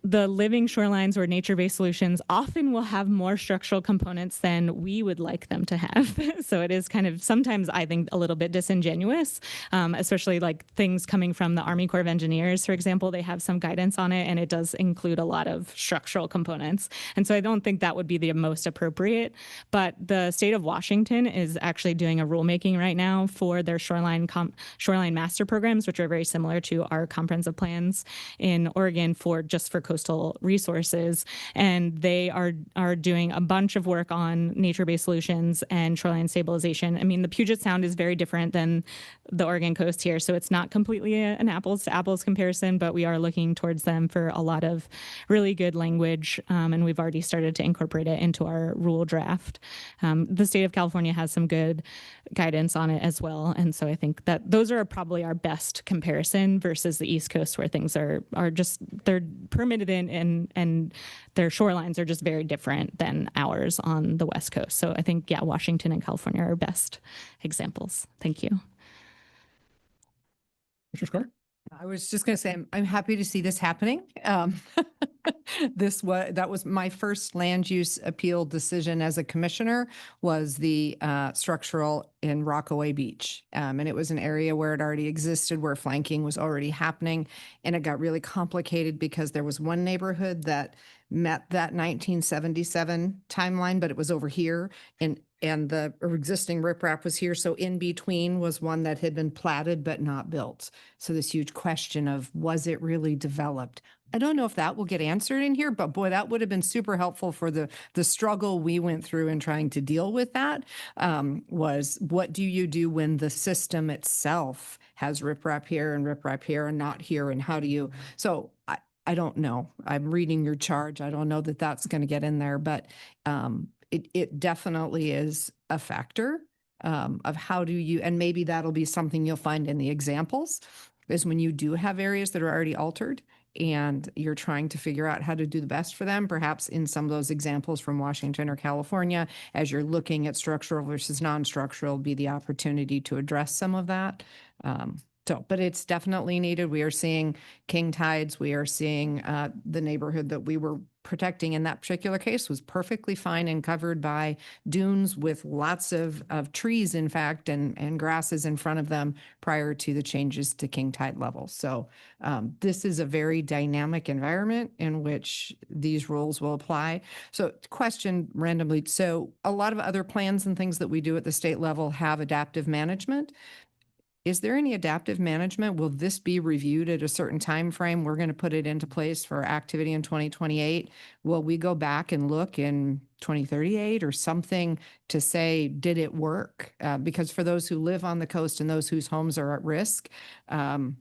the living shorelines or nature-based solutions often will have more structural components than we would like them to have. So it is kind of sometimes, I think, a little bit disingenuous, especially like things coming from the Army Corps of Engineers, for example. They have some guidance on it, and it does include a lot of structural components. And so I don't think that would be the most appropriate. But the state of Washington is actually doing a rulemaking right now for their shoreline master programs, which are very similar to our comprehensive plans in Oregon for coastal resources. And they are doing a bunch of work on nature-based solutions and shoreline stabilization. I mean, the Puget Sound is very different than the Oregon coast here, so it's not completely an apples to apples comparison, but we are looking towards them for a lot of really good language, and we've already started to incorporate it into our rule draft. The state of California has some good guidance on it as well, and so I think that those are probably our best comparison versus the East Coast, where things are just, they're permitted in, and their shorelines are just very different than ours on the West Coast. So I think, Washington and California are best examples. Thank you. Mr. Scar? I was just going to say, I'm happy to see this happening. That was my first land use appeal decision as a commissioner, was the structural in Rockaway Beach. And it was an area where it already existed, where flanking was already happening. And it got really complicated because there was one neighborhood that met that 1977 timeline, but it was over here. And the existing riprap was here. So in between was one that had been platted but not built. So this huge question of, was it really developed? I don't know if that will get answered in here, but boy, that would have been super helpful for the struggle we went through in trying to deal with that. Was what do you do when the system itself has riprap here and not here? And how do you, so I don't know. I'm reading your charge. I don't know that that's going to get in there, but it definitely is a factor of how do you, and maybe that'll be something you'll find in the examples, is when you do have areas that are already altered and you're trying to figure out how to do the best for them, perhaps in some of those examples from Washington or California, as you're looking at structural versus non-structural, be the opportunity to address some of that. But it's definitely needed. We are seeing king tides. We are seeing the neighborhood that we were protecting in that particular case was perfectly fine and covered by dunes with lots of trees, in fact, and grasses in front of them prior to the changes to king tide levels. So this is a very dynamic environment in which these rules will apply. So question randomly, so a lot of other plans and things that we do at the state level have adaptive management. Is there any adaptive management? Will this be reviewed at a certain time frame? We're going to put it into place for activity in 2028. Will we go back and look in 2038 or something to say, did it work? Because for those who live on the coast and those whose homes are at risk, it's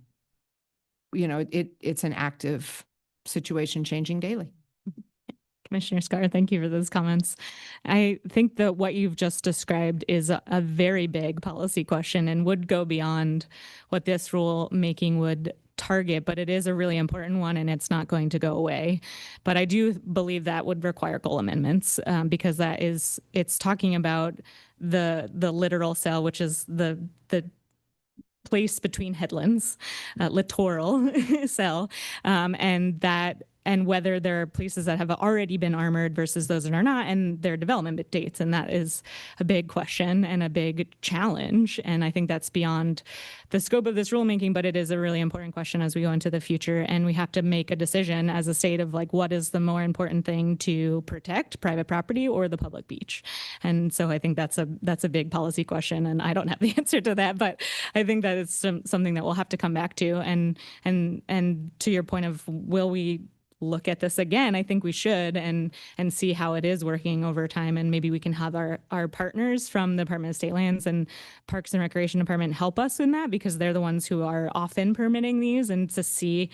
an active situation changing daily. Commissioner Scar, thank you for those comments. I think that what you've just described is a very big policy question and would go beyond what this rulemaking would target, but it is a really important one and it's not going to go away. But I do believe that would require goal amendments because it's talking about the littoral cell, which is the place between headlands, littoral cell, and whether there are places that have already been armored versus those that are not, and their development dates. And that is a big question and a big challenge. And I think that's beyond the scope of this rulemaking, but it is a really important question as we go into the future. And we have to make a decision as a state of like, what is the more important thing to protect, private property or the public beach? And so I think that's a big policy question. And I don't have the answer to that, but I think that it's something that we'll have to come back to. And to your point of, will we look at this again? I think we should and see how it is working over time. And maybe we can have our partners from the Department of State Lands and Parks and Recreation Department help us in that, because they're the ones who are often permitting these, and to see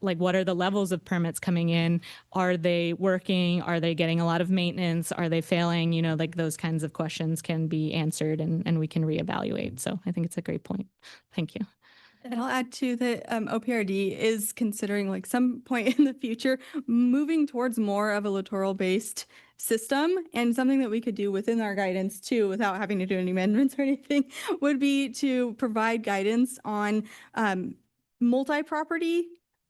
like, what are the levels of permits coming in? Are they working? Are they getting a lot of maintenance? Are they failing? Like those kinds of questions can be answered and we can reevaluate. So I think it's a great point. Thank you. And I'll add to that OPRD is considering like some point in the future moving towards more of a littoral-based system, and something that we could do within our guidance too, without having to do any amendments or anything, would be to provide guidance on multi-property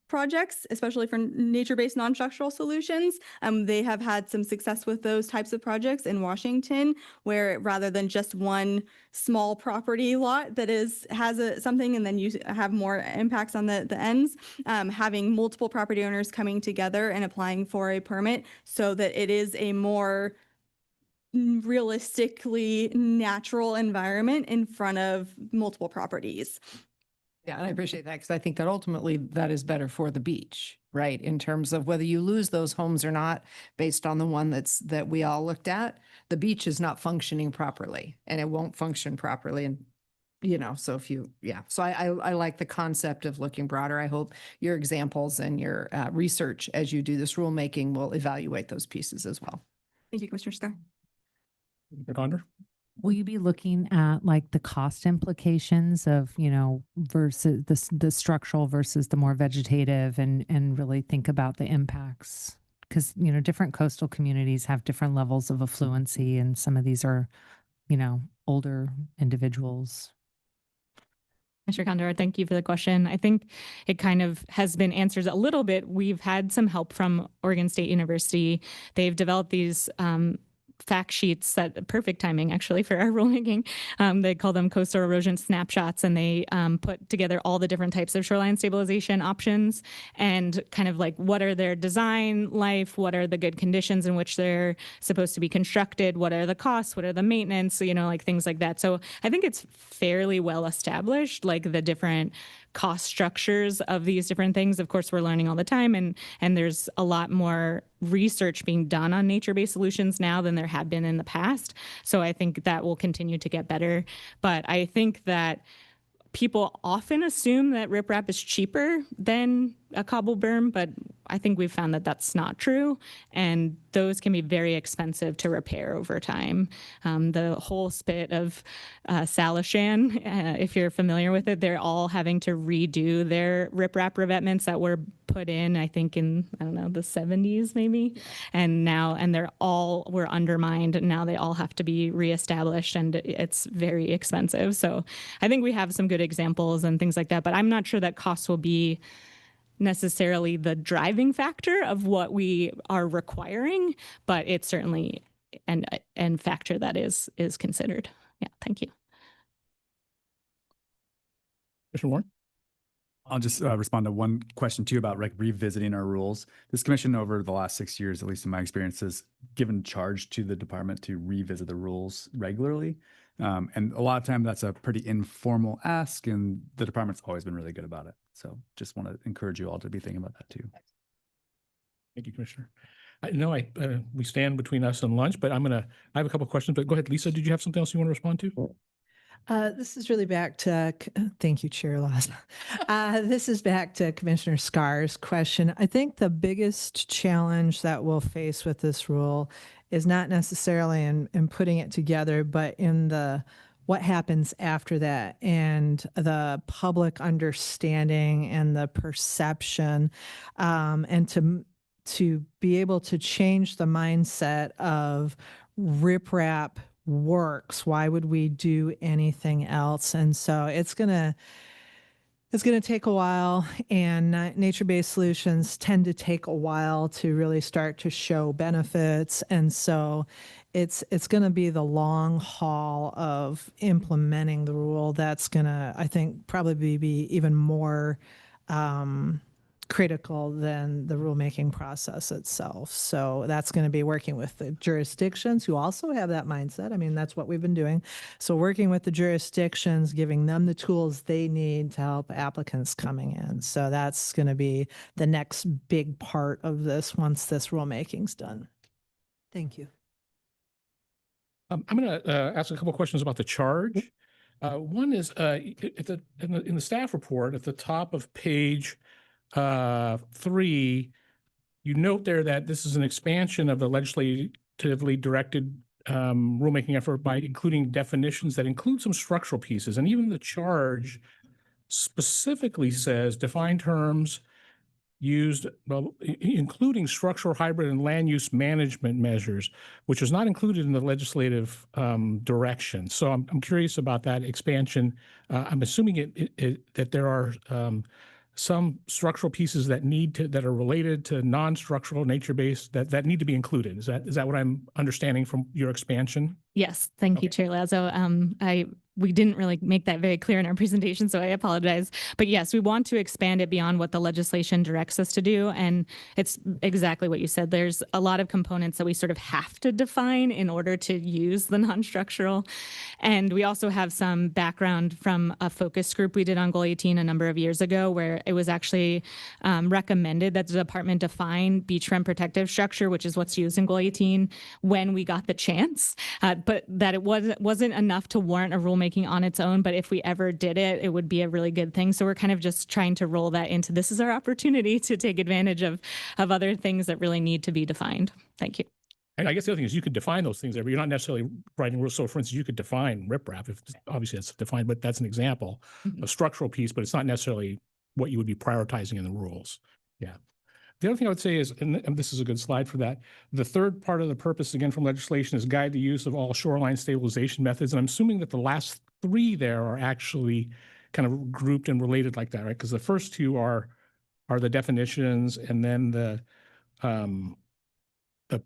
projects, especially for nature-based non-structural solutions. They have had some success with those types of projects in Washington, where rather than just one small property lot that has something and then you have more impacts on the ends, having multiple property owners coming together and applying for a permit so that it is a more realistically natural environment in front of multiple properties. Yeah, and I appreciate that because I think that ultimately that is better for the beach, right? In terms of whether you lose those homes or not, based on the one that we all looked at, the beach is not functioning properly and it won't function properly. And, so so I like the concept of looking broader. I hope your examples and your research as you do this rulemaking will evaluate those pieces as well. Thank you, Commissioner Scar. Condor? Will you be looking at like the cost implications of, versus the structural versus the more vegetative and really think about the impacts? Because, different coastal communities have different levels of affluency, and some of these are, older individuals. Mr. Condor, thank you for the question. I think it kind of has been answered a little bit. We've had some help from Oregon State University. They've developed these fact sheets, that perfect timing actually for our rulemaking. They call them coastal erosion snapshots, and they put together all the different types of shoreline stabilization options and kind of like, what are their design life, what are the good conditions in which they're supposed to be constructed, what are the costs, what are the maintenance, like things like that. So I think it's fairly well established, like the different cost structures of these different things. Of course, we're learning all the time, and there's a lot more research being done on nature-based solutions now than there had been in the past. So I think that will continue to get better. But I think that people often assume that riprap is cheaper than a cobble berm, but I think we've found that that's not true. And those can be very expensive to repair over time. The whole spit of Salishan, if you're familiar with it, they're all having to redo their riprap revetments that were put in, I think in, the 70s maybe. And they're all were undermined. And now they all have to be reestablished, and it's very expensive. So I think we have some good examples and things like that, but I'm not sure that costs will be necessarily the driving factor of what we are requiring, but it's certainly an factor that is considered. Yeah, thank you. Commissioner Warren? I'll just respond to one question too about like revisiting our rules. This commission over the last 6 years, at least in my experience, has given charge to the department to revisit the rules regularly. And a lot of time that's a pretty informal ask, and the department's always been really good about it. So just want to encourage you all to be thinking about that too. Thank you, Commissioner. I know we stand between us and lunch, but I have a couple of questions, but go ahead, Lisa. Did you have something else you want to respond to? This is really back to, thank you, Chair Laws. This is back to Commissioner Scar's question. I think the biggest challenge that we'll face with this rule is not necessarily in putting it together, but in what happens after that and the public understanding and the perception, and to be able to change the mindset of riprap works. Why would we do anything else? And so it's going to take a while, and nature-based solutions tend to take a while to really start to show benefits. And so it's going to be the long haul of implementing the rule that's going to, I think, probably be even more critical than the rulemaking process itself. So that's going to be working with the jurisdictions who also have that mindset. I mean, that's what we've been doing. So working with the jurisdictions, giving them the tools they need to help applicants coming in. So that's going to be the next big part of this once this rulemaking's done. Thank you. I'm going to ask a couple of questions about the charge. One is in the staff report at the top of page 3, you note there that this is an expansion of the legislatively directed rulemaking effort by including definitions that include some structural pieces. And even the charge specifically says define terms used, well, including structural, hybrid, and land use management measures, which is not included in the legislative direction. So I'm curious about that expansion. I'm assuming that there are some structural pieces that are related to non-structural nature-based that need to be included. Is that what I'm understanding from your expansion? Yes, thank you, Chair Lazo. We didn't really make that very clear in our presentation, so I apologize. But yes, we want to expand it beyond what the legislation directs us to do. And it's exactly what you said. There's a lot of components that we sort of have to define in order to use the non-structural. And we also have some background from a focus group we did on Goal 18 a number of years ago, where it was actually recommended that the department define beachfront protective structure, which is what's used in Goal 18, when we got the chance. But that it wasn't enough to warrant a rulemaking on its own. But if we ever did it, it would be a really good thing. So we're kind of just trying to roll that into this is our opportunity to take advantage of other things that really need to be defined. Thank you. And I guess the other thing is you could define those things there, but you're not necessarily writing rules. So for instance, you could define riprap, if obviously that's defined, but that's an example, a structural piece, but it's not necessarily what you would be prioritizing in the rules. Yeah. The other thing I would say is, and this is a good slide for that, the third part of the purpose, again, from legislation is guide the use of all shoreline stabilization methods. And I'm assuming that the last 3 there are actually kind of grouped and related like that, right? Because the first 2 are the definitions, and then the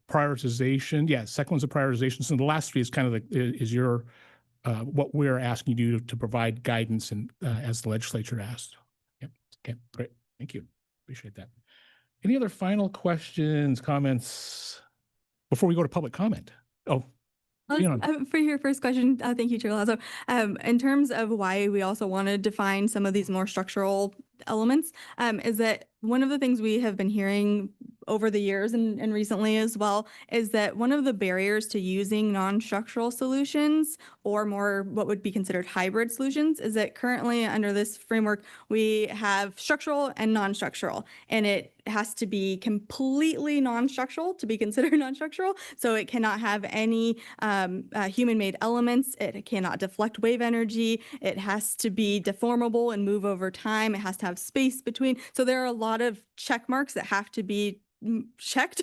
prioritization. Yeah, second one's the prioritization. So the last 3 is kind of is your what we're asking you to provide guidance and as the legislature asked. Yep. Okay, great. Thank you. Appreciate that. Any other final questions, comments before we go to public comment? Oh, for your first question, thank you, Chair Lazo. In terms of why we also want to define some of these more structural elements, is that one of the things we have been hearing over the years and recently as well is that one of the barriers to using non-structural solutions or more what would be considered hybrid solutions is that currently under this framework we have structural and non-structural, and it has to be completely non-structural to be considered non-structural. So it cannot have any human-made elements. It cannot deflect wave energy. It has to be deformable and move over time. It has to have space between. So there are a lot of check marks that have to be checked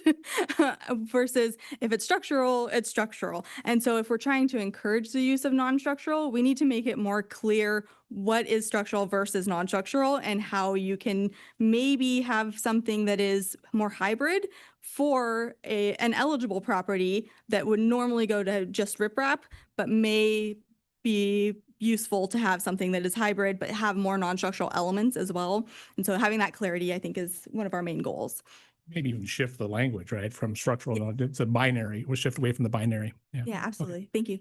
versus if it's structural, it's structural. And so if we're trying to encourage the use of non-structural, we need to make it more clear what is structural versus non-structural and how you can maybe have something that is more hybrid for an eligible property that would normally go to just riprap, but may be useful to have something that is hybrid, but have more non-structural elements as well. And so having that clarity, I think, is one of our main goals. Maybe even shift the language, right? From structural, it's a binary. We'll shift away from the binary. Yeah, Okay. absolutely. Thank you.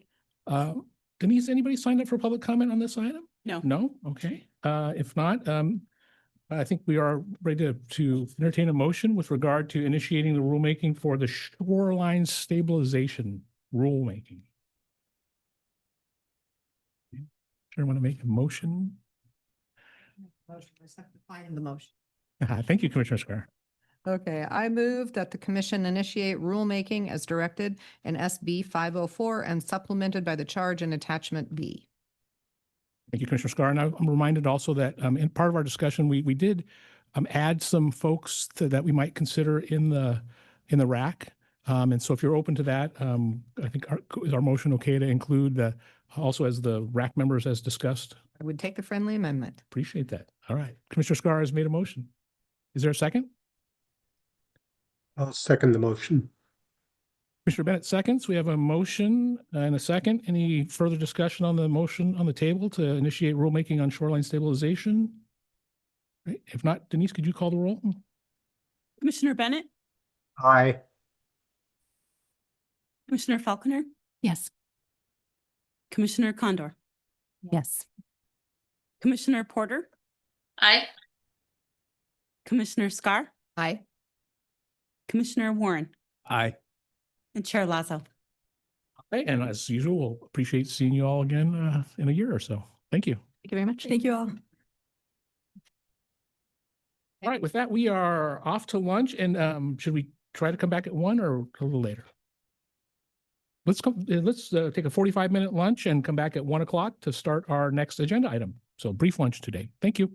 Denise, anybody signed up for public comment on this item? No. No? Okay. If not, I think we are ready to entertain a motion with regard to initiating the rulemaking for the shoreline stabilization rulemaking. Sure, want to make a motion? Find the motion. Thank you, Commissioner Scar. Okay, I move that the commission initiate rulemaking as directed in SB 504 and supplemented by the charge in attachment B. Thank you, Commissioner Scar. And I'm reminded also that in part of our discussion, we did add some folks that we might consider in the RAC. And so if you're open to that, I think is our motion okay to include also as the RAC members as discussed? I would take the friendly amendment. Appreciate that. All right. Commissioner Scar has made a motion. Is there a second? I'll second the motion. Commissioner Bennett seconds. We have a motion and a second. Any further discussion on the motion on the table to initiate rulemaking on shoreline stabilization? Right. If not, Denise, could you call the roll? Commissioner Bennett, Aye. Commissioner Falconer, Yes. Commissioner Condor, Yes. Commissioner Porter, Aye. Commissioner Scar, Aye. Commissioner Warren, Aye. and Chair Lazo. Okay, and as usual, we'll appreciate seeing you all again in a year or so. Thank you. Thank you very much. Thank you all. All right, with that, we are off to lunch. And should we try to come back at 1 or a little later? Let's take a 45-minute lunch and come back at 1 o'clock to start our next agenda item. So brief lunch today. Thank you.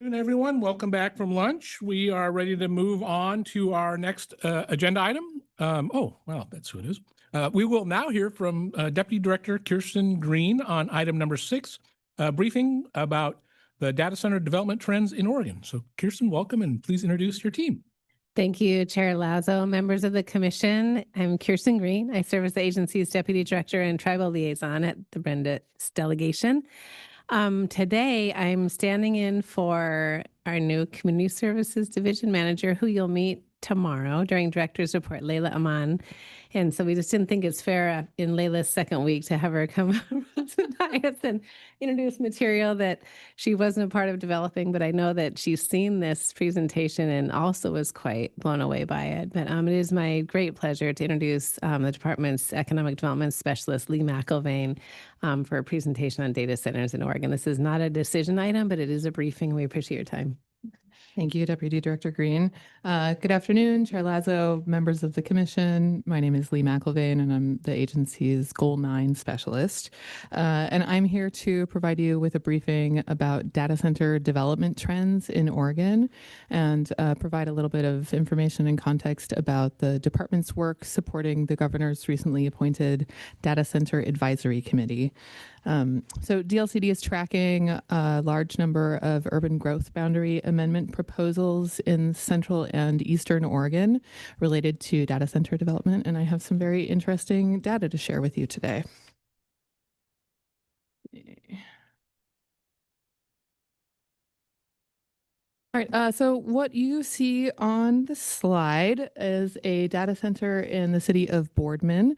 Good afternoon, everyone. Welcome back from lunch. We are ready to move on to our next agenda item. That's who it is. We will now hear from Deputy Director Kirsten Green on item number 6, briefing about the data center development trends in Oregon. So Kirsten, welcome, and please introduce your team. Thank you, Chair Lazo, members of the commission. I'm Kirsten Green. I serve as the agency's Deputy Director and Tribal Liaison at the Brenda Delegation. Today, I'm standing in for our new Community Services Division Manager, who you'll meet tomorrow during Director's Report, Layla Aman. And so we just didn't think it's fair in Layla's second week to have her come tonight and introduce material that she wasn't a part of developing, but I know that she's seen this presentation and also was quite blown away by it. But it is my great pleasure to introduce the department's Economic Development Specialist, Lee McIlvaine, for a presentation on data centers in Oregon. This is not a decision item, but it is a briefing. We appreciate your time. Thank you, Deputy Director Green. Good afternoon, Chair Lazo, members of the commission. My name is Lee McIlvaine, and I'm the agency's Goal 9 specialist. And I'm here to provide you with a briefing about data center development trends in Oregon and provide a little bit of information and context about the department's work supporting the governor's recently appointed Data Center Advisory Committee. So DLCD is tracking a large number of urban growth boundary amendment proposals in central and eastern Oregon related to data center development, and I have some very interesting data to share with you today. All right, so what you see on the slide is a data center in the city of Boardman,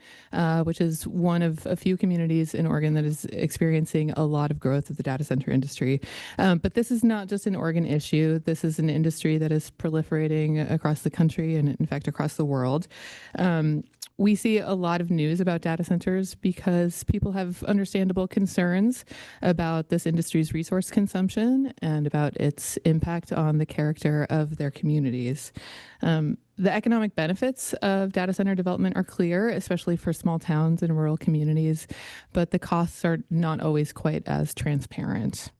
which is one of a few communities in Oregon that is experiencing a lot of growth of the data center industry. But this is not just an Oregon issue. This is an industry that is proliferating across the country and, in fact, across the world. We see a lot of news about data centers because people have understandable concerns about this industry's resource consumption and about its impact on the character of their communities. The economic benefits of data center development are clear, especially for small towns and rural communities, but the costs are not always quite as transparent.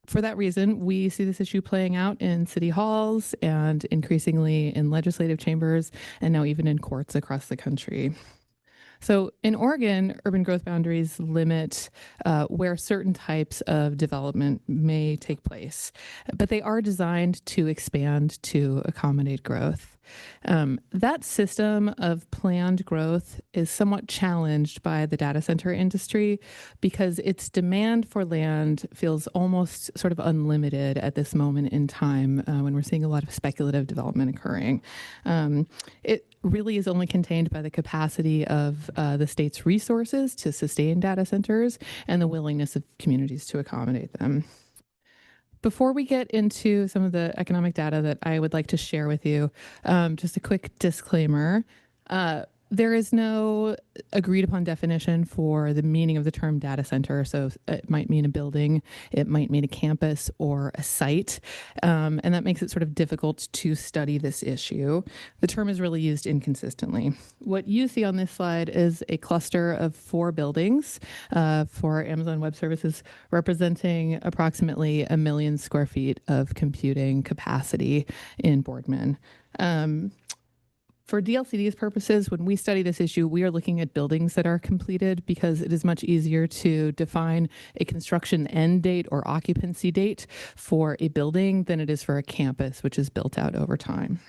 For that reason, we see this issue playing out in city halls and increasingly in legislative chambers and now even in courts across the country. So in Oregon, urban growth boundaries limit where certain types of development may take place, but they are designed to expand to accommodate growth. That system of planned growth is somewhat challenged by the data center industry because its demand for land feels almost sort of unlimited at this moment in time when we're seeing a lot of speculative development occurring. It really is only contained by the capacity of the state's resources to sustain data centers and the willingness of communities to accommodate them. Before we get into some of the economic data that I would like to share with you, just a quick disclaimer. There is no agreed upon definition for the meaning of the term data center. So it might mean a building, it might mean a campus or a site. And that makes it sort of difficult to study this issue. The term is really used inconsistently. What you see on this slide is a cluster of 4 buildings for Amazon Web Services, representing approximately 1 million square feet of computing capacity in Boardman. For DLCD's purposes, when we study this issue, we are looking at buildings that are completed because it is much easier to define a construction end date or occupancy date for a building than it is for a campus, which is built out over time.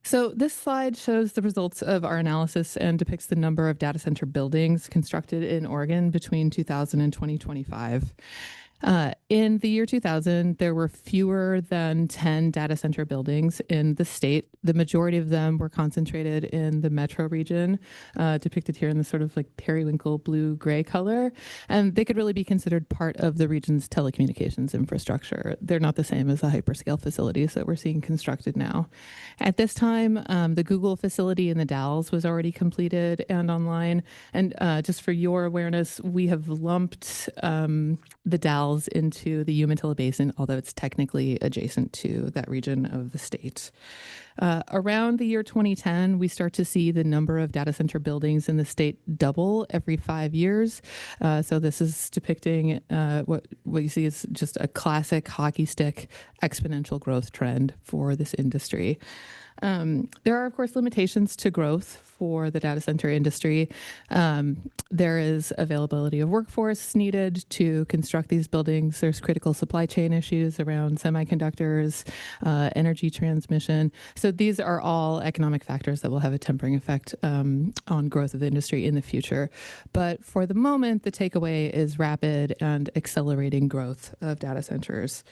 So this slide shows the results of our analysis and depicts the number of data center buildings constructed in Oregon between 2000 and 2025. In the year 2000, there were fewer than 10 data center buildings in the state. The majority of them were concentrated in the metro region, depicted here in the sort of like periwinkle blue-gray color. And they could really be considered part of the region's telecommunications infrastructure. They're not the same as the hyperscale facilities that we're seeing constructed now. At this time, the Google facility in the Dalles was already completed and online. And just for your awareness, we have lumped the Dalles wells into the Umatilla Basin, although it's technically adjacent to that region of the state. Around the year 2010, we start to see the number of data center buildings in the state double every 5 years. So this is depicting what you see is just a classic hockey stick exponential growth trend for this industry. There are, of course, limitations to growth for the data center industry. There is availability of workforce needed to construct these buildings. There's critical supply chain issues around semiconductors, energy transmission. So these are all economic factors that will have a tempering effect on growth of the industry in the future. But for the moment, the takeaway is rapid and accelerating growth of data centers.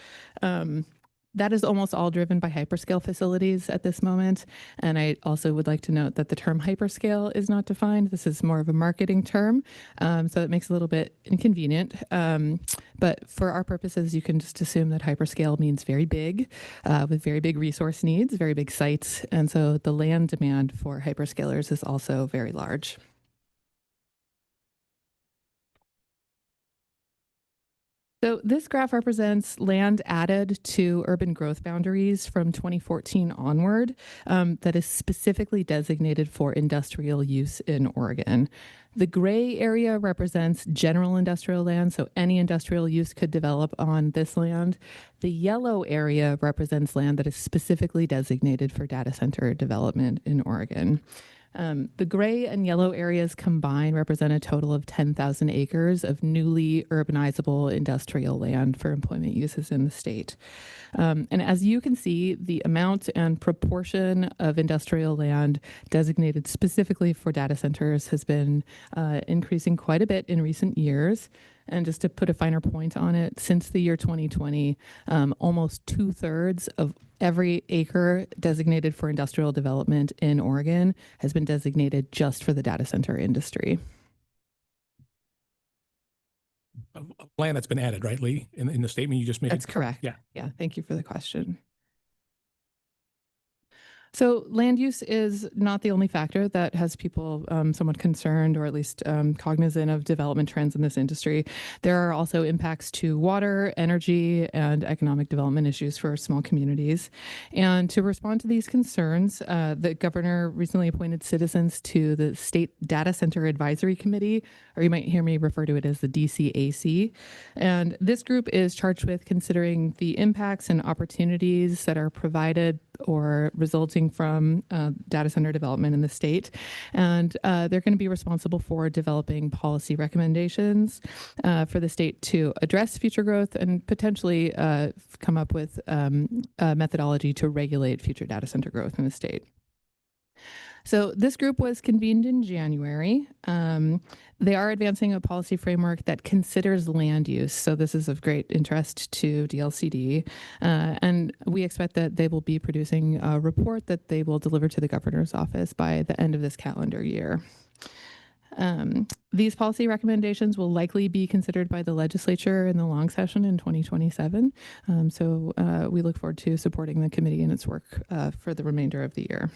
That is almost all driven by hyperscale facilities at this moment. And I also would like to note that the term hyperscale is not defined. This is more of a marketing term. So it makes it a little bit inconvenient. But for our purposes, you can just assume that hyperscale means very big, with very big resource needs, very big sites. And so the land demand for hyperscalers is also very large. So this graph represents land added to urban growth boundaries from 2014 onward that is specifically designated for industrial use in Oregon. The gray area represents general industrial land, so any industrial use could develop on this land. The yellow area represents land that is specifically designated for data center development in Oregon. The gray and yellow areas combined represent a total of 10,000 acres of newly urbanizable industrial land for employment uses in the state. And as you can see, the amount and proportion of industrial land designated specifically for data centers has been increasing quite a bit in recent years. And just to put a finer point on it, since the year 2020, almost 2/3 of every acre designated for industrial development in Oregon has been designated just for the data center industry. Land that's been added, right, Lee, in the statement you just made? That's correct. Yeah. Yeah, thank you for the question. So land use is not the only factor that has people somewhat concerned or at least cognizant of development trends in this industry. There are also impacts to water, energy, and economic development issues for small communities. And to respond to these concerns, the governor recently appointed citizens to the State Data Center Advisory Committee, or you might hear me refer to it as the DCAC. And this group is charged with considering the impacts and opportunities that are provided or resulting from data center development in the state. And they're going to be responsible for developing policy recommendations for the state to address future growth and potentially come up with a methodology to regulate future data center growth in the state. So this group was convened in January. They are advancing a policy framework that considers land use. So this is of great interest to DLCD. And we expect that they will be producing a report that they will deliver to the governor's office by the end of this calendar year. These policy recommendations will likely be considered by the legislature in the long session in 2027. So we look forward to supporting the committee in its work for the remainder of the year.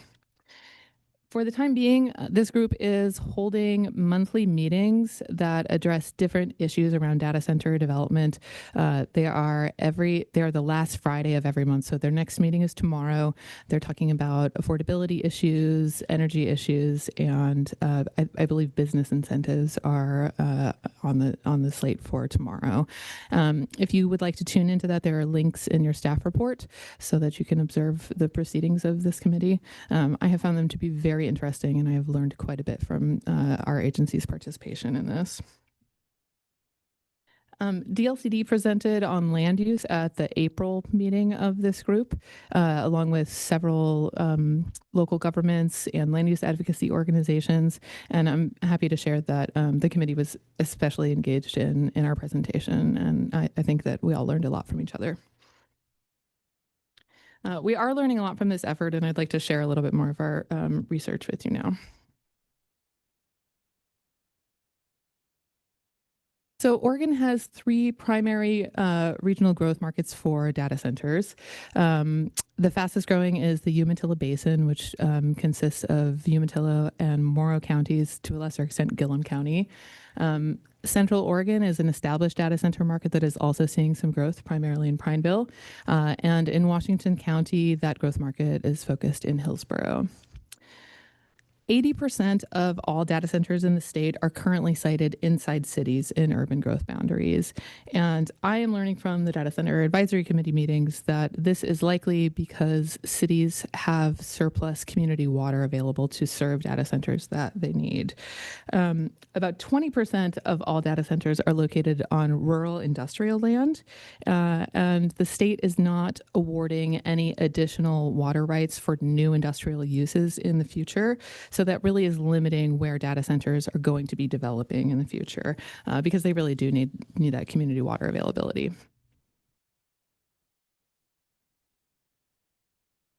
For the time being, this group is holding monthly meetings that address different issues around data center development. They are the last Friday of every month. So their next meeting is tomorrow. They're talking about affordability issues, energy issues, and I believe business incentives are on the slate for tomorrow. If you would like to tune into that, there are links in your staff report so that you can observe the proceedings of this committee. I have found them to be very interesting, and I have learned quite a bit from our agency's participation in this. DLCD presented on land use at the April meeting of this group, along with several local governments and land use advocacy organizations. And I'm happy to share that the committee was especially engaged in our presentation, and I think that we all learned a lot from each other. We are learning a lot from this effort, and I'd like to share a little bit more of our research with you now. So Oregon has three primary regional growth markets for data centers. The fastest growing is the Umatilla Basin, which consists of Umatilla and Morrow counties, to a lesser extent Gillum County. Central Oregon is an established data center market that is also seeing some growth, primarily in Prineville. And in Washington County, that growth market is focused in Hillsborough. 80% of all data centers in the state are currently sited inside cities in urban growth boundaries. And I am learning from the Data Center Advisory Committee meetings that this is likely because cities have surplus community water available to serve data centers that they need. About 20% of all data centers are located on rural industrial land, and the state is not awarding any additional water rights for new industrial uses in the future. So that really is limiting where data centers are going to be developing in the future, because they really do need that community water availability.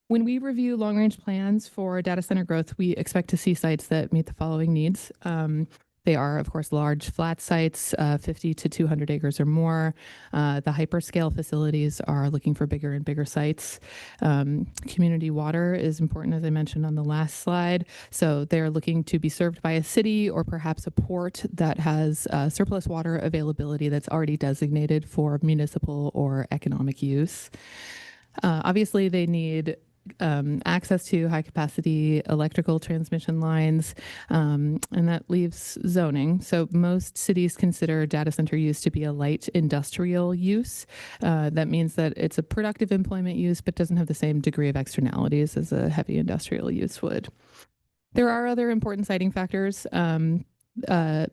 When we review long-range plans for data center growth, we expect to see sites that meet the following needs. They are, of course, large flat sites, 50 to 200 acres or more. The hyperscale facilities are looking for bigger and bigger sites. Community water is important, as I mentioned on the last slide. So they're looking to be served by a city or perhaps a port that has surplus water availability that's already designated for municipal or economic use. Obviously, they need access to high capacity electrical transmission lines, and that leaves zoning. So most cities consider data center use to be a light industrial use. That means that it's a productive employment use, but doesn't have the same degree of externalities as a heavy industrial use would. There are other important siting factors.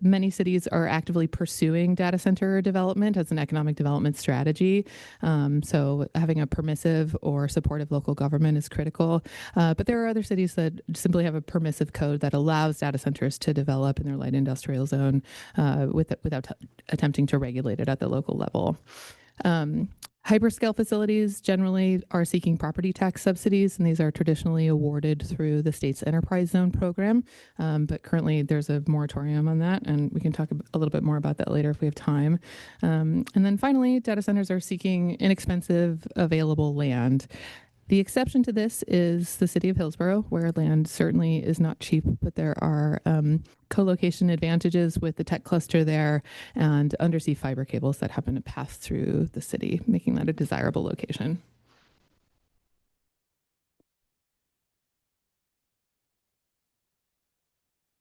Many cities are actively pursuing data center development as an economic development strategy. So having a permissive or supportive local government is critical. But there are other cities that simply have a permissive code that allows data centers to develop in their light industrial zone without attempting to regulate it at the local level. Hyperscale facilities generally are seeking property tax subsidies, and these are traditionally awarded through the state's enterprise zone program. But currently there's a moratorium on that, and we can talk a little bit more about that later if we have time. And then finally, data centers are seeking inexpensive available land. The exception to this is the city of Hillsborough, where land certainly is not cheap, but there are co-location advantages with the tech cluster there and undersea fiber cables that happen to pass through the city, making that a desirable location.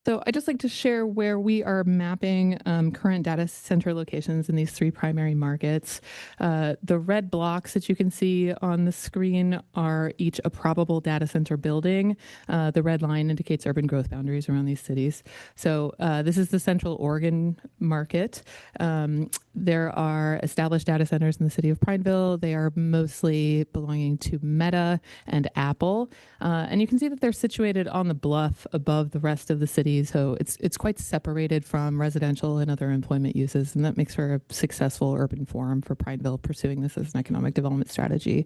So I'd just like to share where we are mapping current data center locations in these three primary markets. The red blocks that you can see on the screen are each a probable data center building. The red line indicates urban growth boundaries around these cities. So this is the Central Oregon market. There are established data centers in the city of Prineville. They are mostly belonging to Meta and Apple. And you can see that they're situated on the bluff above the rest of the city. So it's quite separated from residential and other employment uses, and that makes for a successful urban forum for Prineville pursuing this as an economic development strategy.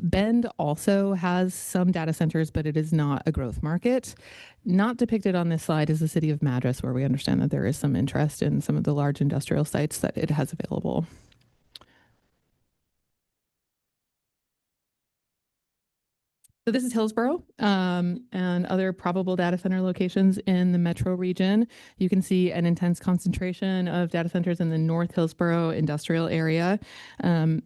Bend also has some data centers, but it is not a growth market. Not depicted on this slide is the city of Madras, where we understand that there is some interest in some of the large industrial sites that it has available. So this is Hillsborough and other probable data center locations in the metro region. You can see an intense concentration of data centers in the North Hillsborough industrial area.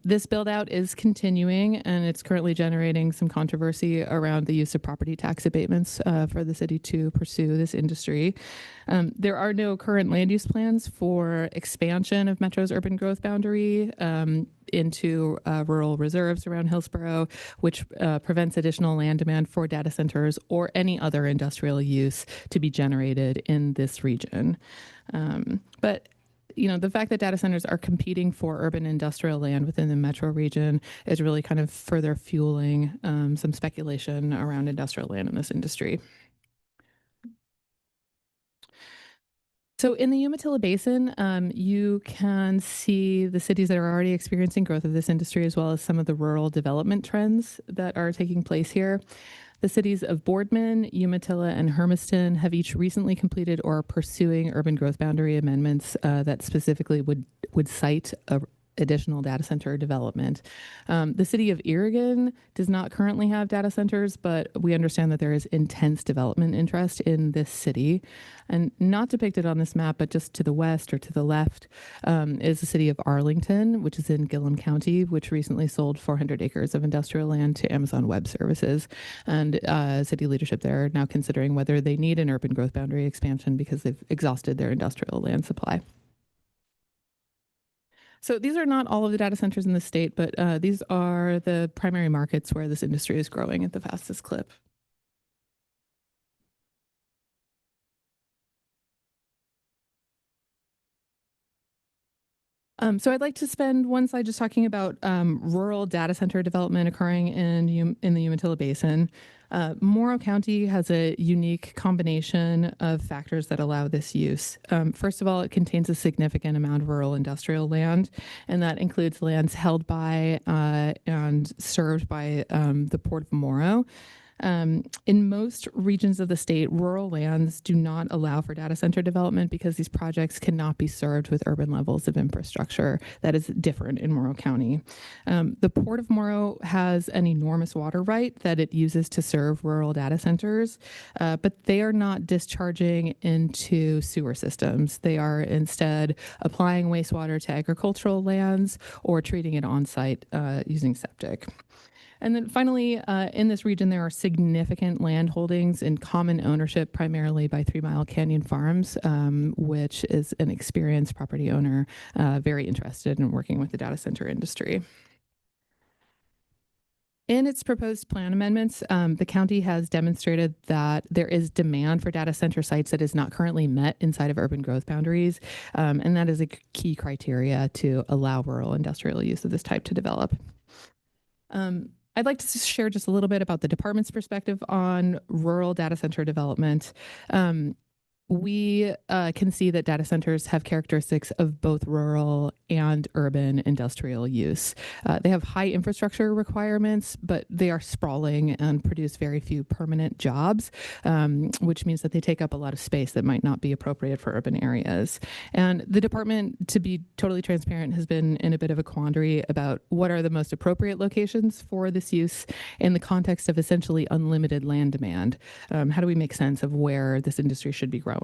This build out is continuing, and it's currently generating some controversy around the use of property tax abatements for the city to pursue this industry. There are no current land use plans for expansion of Metro's urban growth boundary into rural reserves around Hillsborough, which prevents additional land demand for data centers or any other industrial use to be generated in this region. But you know, the fact that data centers are competing for urban industrial land within the metro region is really kind of further fueling some speculation around industrial land in this industry. So in the Umatilla Basin, you can see the cities that are already experiencing growth of this industry, as well as some of the rural development trends that are taking place here. The cities of Boardman, Umatilla, and Hermiston have each recently completed or are pursuing urban growth boundary amendments that specifically would cite additional data center development. The city of Oregon does not currently have data centers, but we understand that there is intense development interest in this city. And not depicted on this map, but just to the west or to the left is the city of Arlington, which is in Gillum County, which recently sold 400 acres of industrial land to Amazon Web Services. And city leadership there are now considering whether they need an urban growth boundary expansion because they've exhausted their industrial land supply. So these are not all of the data centers in the state, but these are the primary markets where this industry is growing at the fastest clip. So I'd like to spend one slide just talking about rural data center development occurring in the Umatilla Basin. Morrow County has a unique combination of factors that allow this use. First of all, it contains a significant amount of rural industrial land, and that includes lands held by and served by the Port of Morrow. In most regions of the state, rural lands do not allow for data center development because these projects cannot be served with urban levels of infrastructure. That is different in Morrow County. The Port of Morrow has an enormous water right that it uses to serve rural data centers, but they are not discharging into sewer systems. They are instead applying wastewater to agricultural lands or treating it on site using septic. And then finally, in this region, there are significant land holdings in common ownership, primarily by 3 Mile Canyon Farms, which is an experienced property owner, very interested in working with the data center industry. In its proposed plan amendments, the county has demonstrated that there is demand for data center sites that is not currently met inside of urban growth boundaries, and that is a key criteria to allow rural industrial use of this type to develop. I'd like to share just a little bit about the department's perspective on rural data center development. We can see that data centers have characteristics of both rural and urban industrial use. They have high infrastructure requirements, but they are sprawling and produce very few permanent jobs, which means that they take up a lot of space that might not be appropriate for urban areas. And the department, to be totally transparent, has been in a bit of a quandary about what are the most appropriate locations for this use in the context of essentially unlimited land demand. How do we make sense of where this industry should be growing?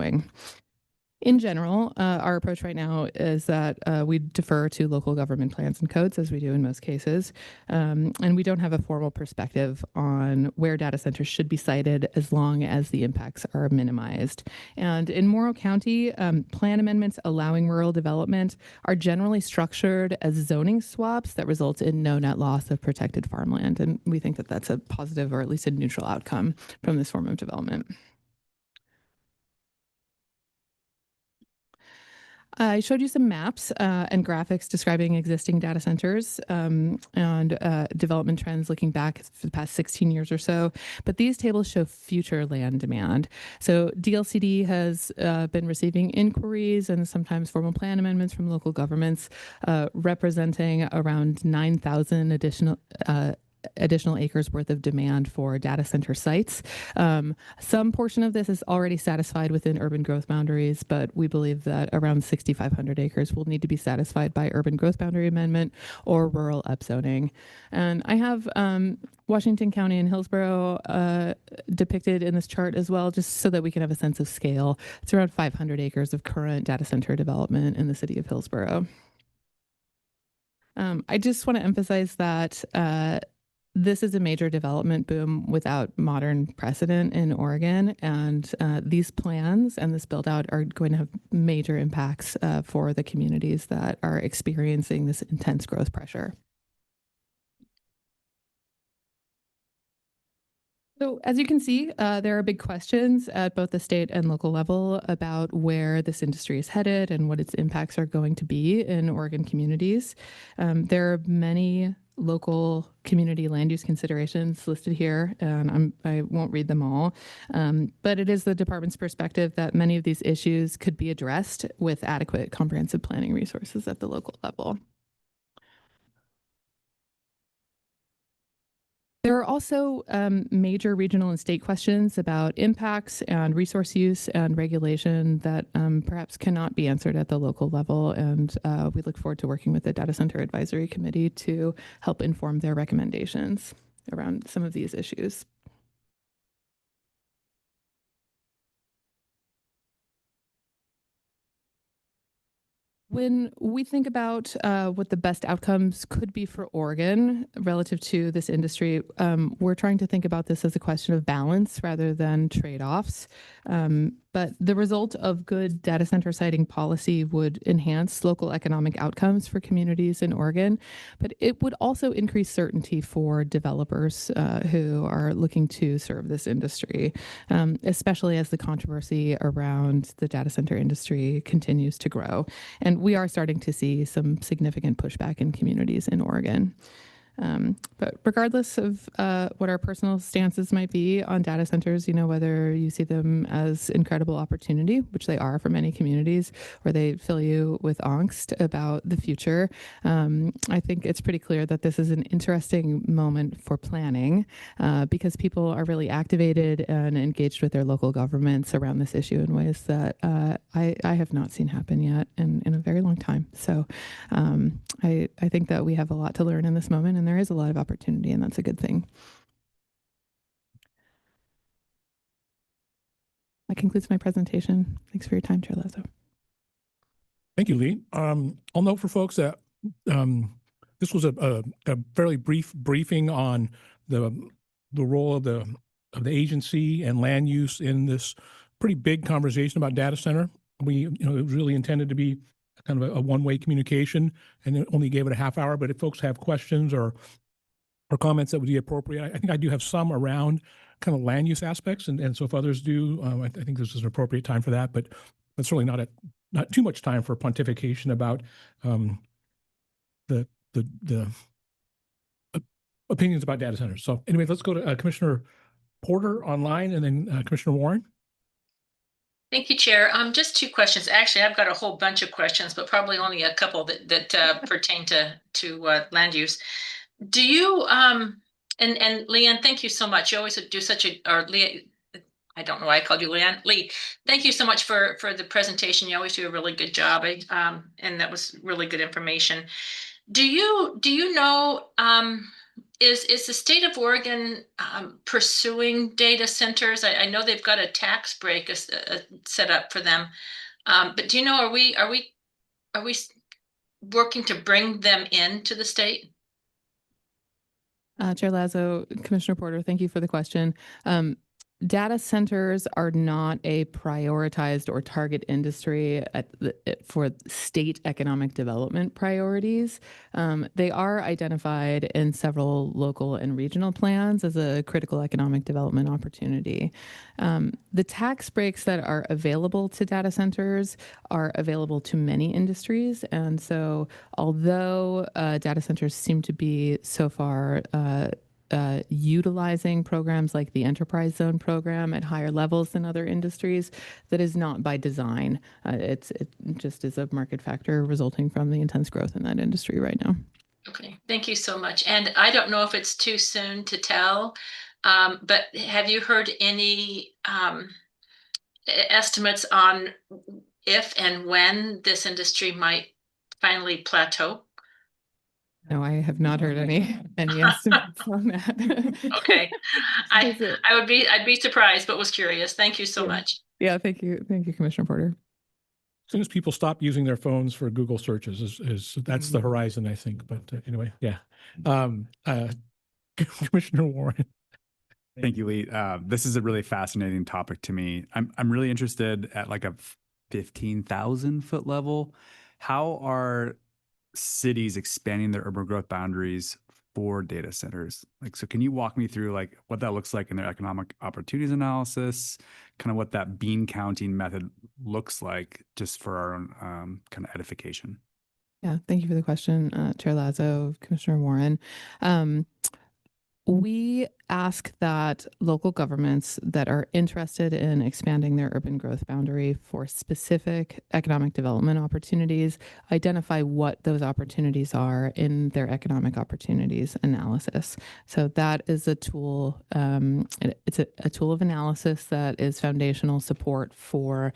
In general, our approach right now is that we defer to local government plans and codes, as we do in most cases, and we don't have a formal perspective on where data centers should be sited as long as the impacts are minimized. And in Morrow County, plan amendments allowing rural development are generally structured as zoning swaps that result in no net loss of protected farmland, and we think that that's a positive or at least a neutral outcome from this form of development. I showed you some maps and graphics describing existing data centers and development trends looking back for the past 16 years or so. But these tables show future land demand. So DLCD has been receiving inquiries and sometimes formal plan amendments from local governments representing around 9,000 additional acres worth of demand for data center sites. Some portion of this is already satisfied within urban growth boundaries, but we believe that around 6,500 acres will need to be satisfied by urban growth boundary amendment or rural upzoning. And I have Washington County and Hillsborough depicted in this chart as well, just so that we can have a sense of scale. It's around 500 acres of current data center development in the city of Hillsborough. I just want to emphasize that this is a major development boom without modern precedent in Oregon, and these plans and this build out are going to have major impacts for the communities that are experiencing this intense growth pressure. So as you can see, there are big questions at both the state and local level about where this industry is headed and what its impacts are going to be in Oregon communities. There are many local community land use considerations listed here, and I won't read them all, but it is the department's perspective that many of these issues could be addressed with adequate comprehensive planning resources at the local level. There are also major regional and state questions about impacts and resource use and regulation that perhaps cannot be answered at the local level. And we look forward to working with the Data Center Advisory Committee to help inform their recommendations around some of these issues. When we think about what the best outcomes could be for Oregon relative to this industry, we're trying to think about this as a question of balance rather than trade-offs. But the result of good data center siting policy would enhance local economic outcomes for communities in Oregon, but it would also increase certainty for developers who are looking to serve this industry, especially as the controversy around the data center industry continues to grow. And we are starting to see some significant pushback in communities in Oregon. But regardless of what our personal stances might be on data centers, whether you see them as incredible opportunity, which they are for many communities, or they fill you with angst about the future, I think it's pretty clear that this is an interesting moment for planning because people are really activated and engaged with their local governments around this issue in ways that I have not seen happen yet in a very long time. So I think that we have a lot to learn in this moment, and there is a lot of opportunity, and that's a good thing. That concludes my presentation. Thanks for your time, Chair Lazo. Thank you, Lee. I'll note for folks that this was a fairly brief briefing on the role of the agency and land use in this pretty big conversation about data center. It was really intended to be kind of a one-way communication, and it only gave it a half hour. But if folks have questions or comments that would be appropriate, I think I do have some around kind of land use aspects, and so if others do, I think this is an appropriate time for that. But certainly not too much time for pontification about the opinions about data centers. So anyway, let's go to Commissioner Porter online, and then Commissioner Warren. Thank you, Chair. Just two questions. Actually, I've got a whole bunch of questions, but probably only a couple that pertain to land use. Do you and Leanne, thank you so much. You always do such a, or Leanne, I don't know why I called you Leanne. Lee, thank you so much for the presentation. You always do a really good job, and that was really good information. Do you know? Is the state of Oregon pursuing data centers? I know they've got a tax break set up for them, but do you know, are we working to bring them into the state? Chair Lazo, Commissioner Porter, thank you for the question. Data centers are not a prioritized or target industry for state economic development priorities. They are identified in several local and regional plans as a critical economic development opportunity. The tax breaks that are available to data centers are available to many industries. And so although data centers seem to be so far utilizing programs like the Enterprise Zone program at higher levels than other industries, that is not by design. It just is a market factor resulting from the intense growth in that industry right now. Okay, thank you so much. And I don't know if it's too soon to tell, but have you heard any estimates on if and when this industry might finally plateau? No, I have not heard any estimates on that. Okay, I'd be surprised, but was curious. Thank you so much. Yeah, thank you, Commissioner Porter. As soon as people stop using their phones for Google searches, that's the horizon, I think. But anyway, yeah. Commissioner Warren. Thank you, Lee. This is a really fascinating topic to me. I'm really interested at like a 15,000 foot level. How are cities expanding their urban growth boundaries for data centers? So can you walk me through like what that looks like in their economic opportunities analysis, kind of what that bean counting method looks like, just for our own kind of edification? Yeah, thank you for the question, Chair Lazo, Commissioner Warren. We ask that local governments that are interested in expanding their urban growth boundary for specific economic development opportunities identify what those opportunities are in their economic opportunities analysis. So that is a tool, it's a tool of analysis that is foundational support for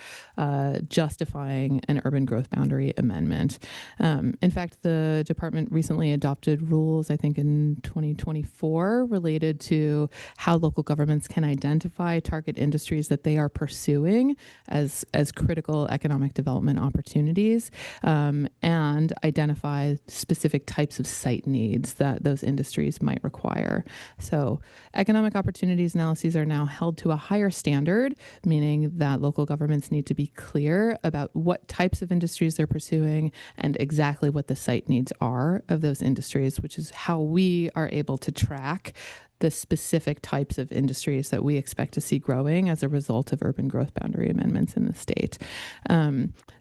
justifying an urban growth boundary amendment. In fact, the department recently adopted rules, I think in 2024, related to how local governments can identify target industries that they are pursuing as critical economic development opportunities, and identify specific types of site needs that those industries might require. So economic opportunities analyses are now held to a higher standard, meaning that local governments need to be clear about what types of industries they're pursuing and exactly what the site needs are of those industries, which is how we are able to track the specific types of industries that we expect to see growing as a result of urban growth boundary amendments in the state.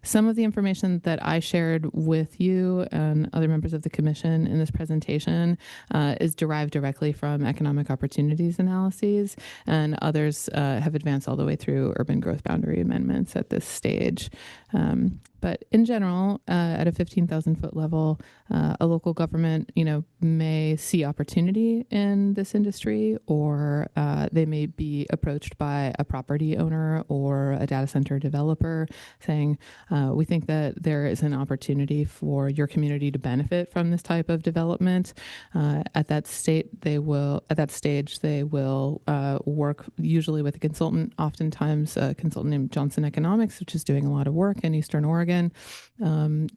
Some of the information that I shared with you and other members of the commission in this presentation is derived directly from economic opportunities analyses, and others have advanced all the way through urban growth boundary amendments at this stage. But in general, at a 15,000 foot level, a local government, may see opportunity in this industry, or they may be approached by a property owner or a data center developer saying, we think that there is an opportunity for your community to benefit from this type of development. At that stage, they will work usually with a consultant, oftentimes a consultant named Johnson Economics, which is doing a lot of work in Eastern Oregon,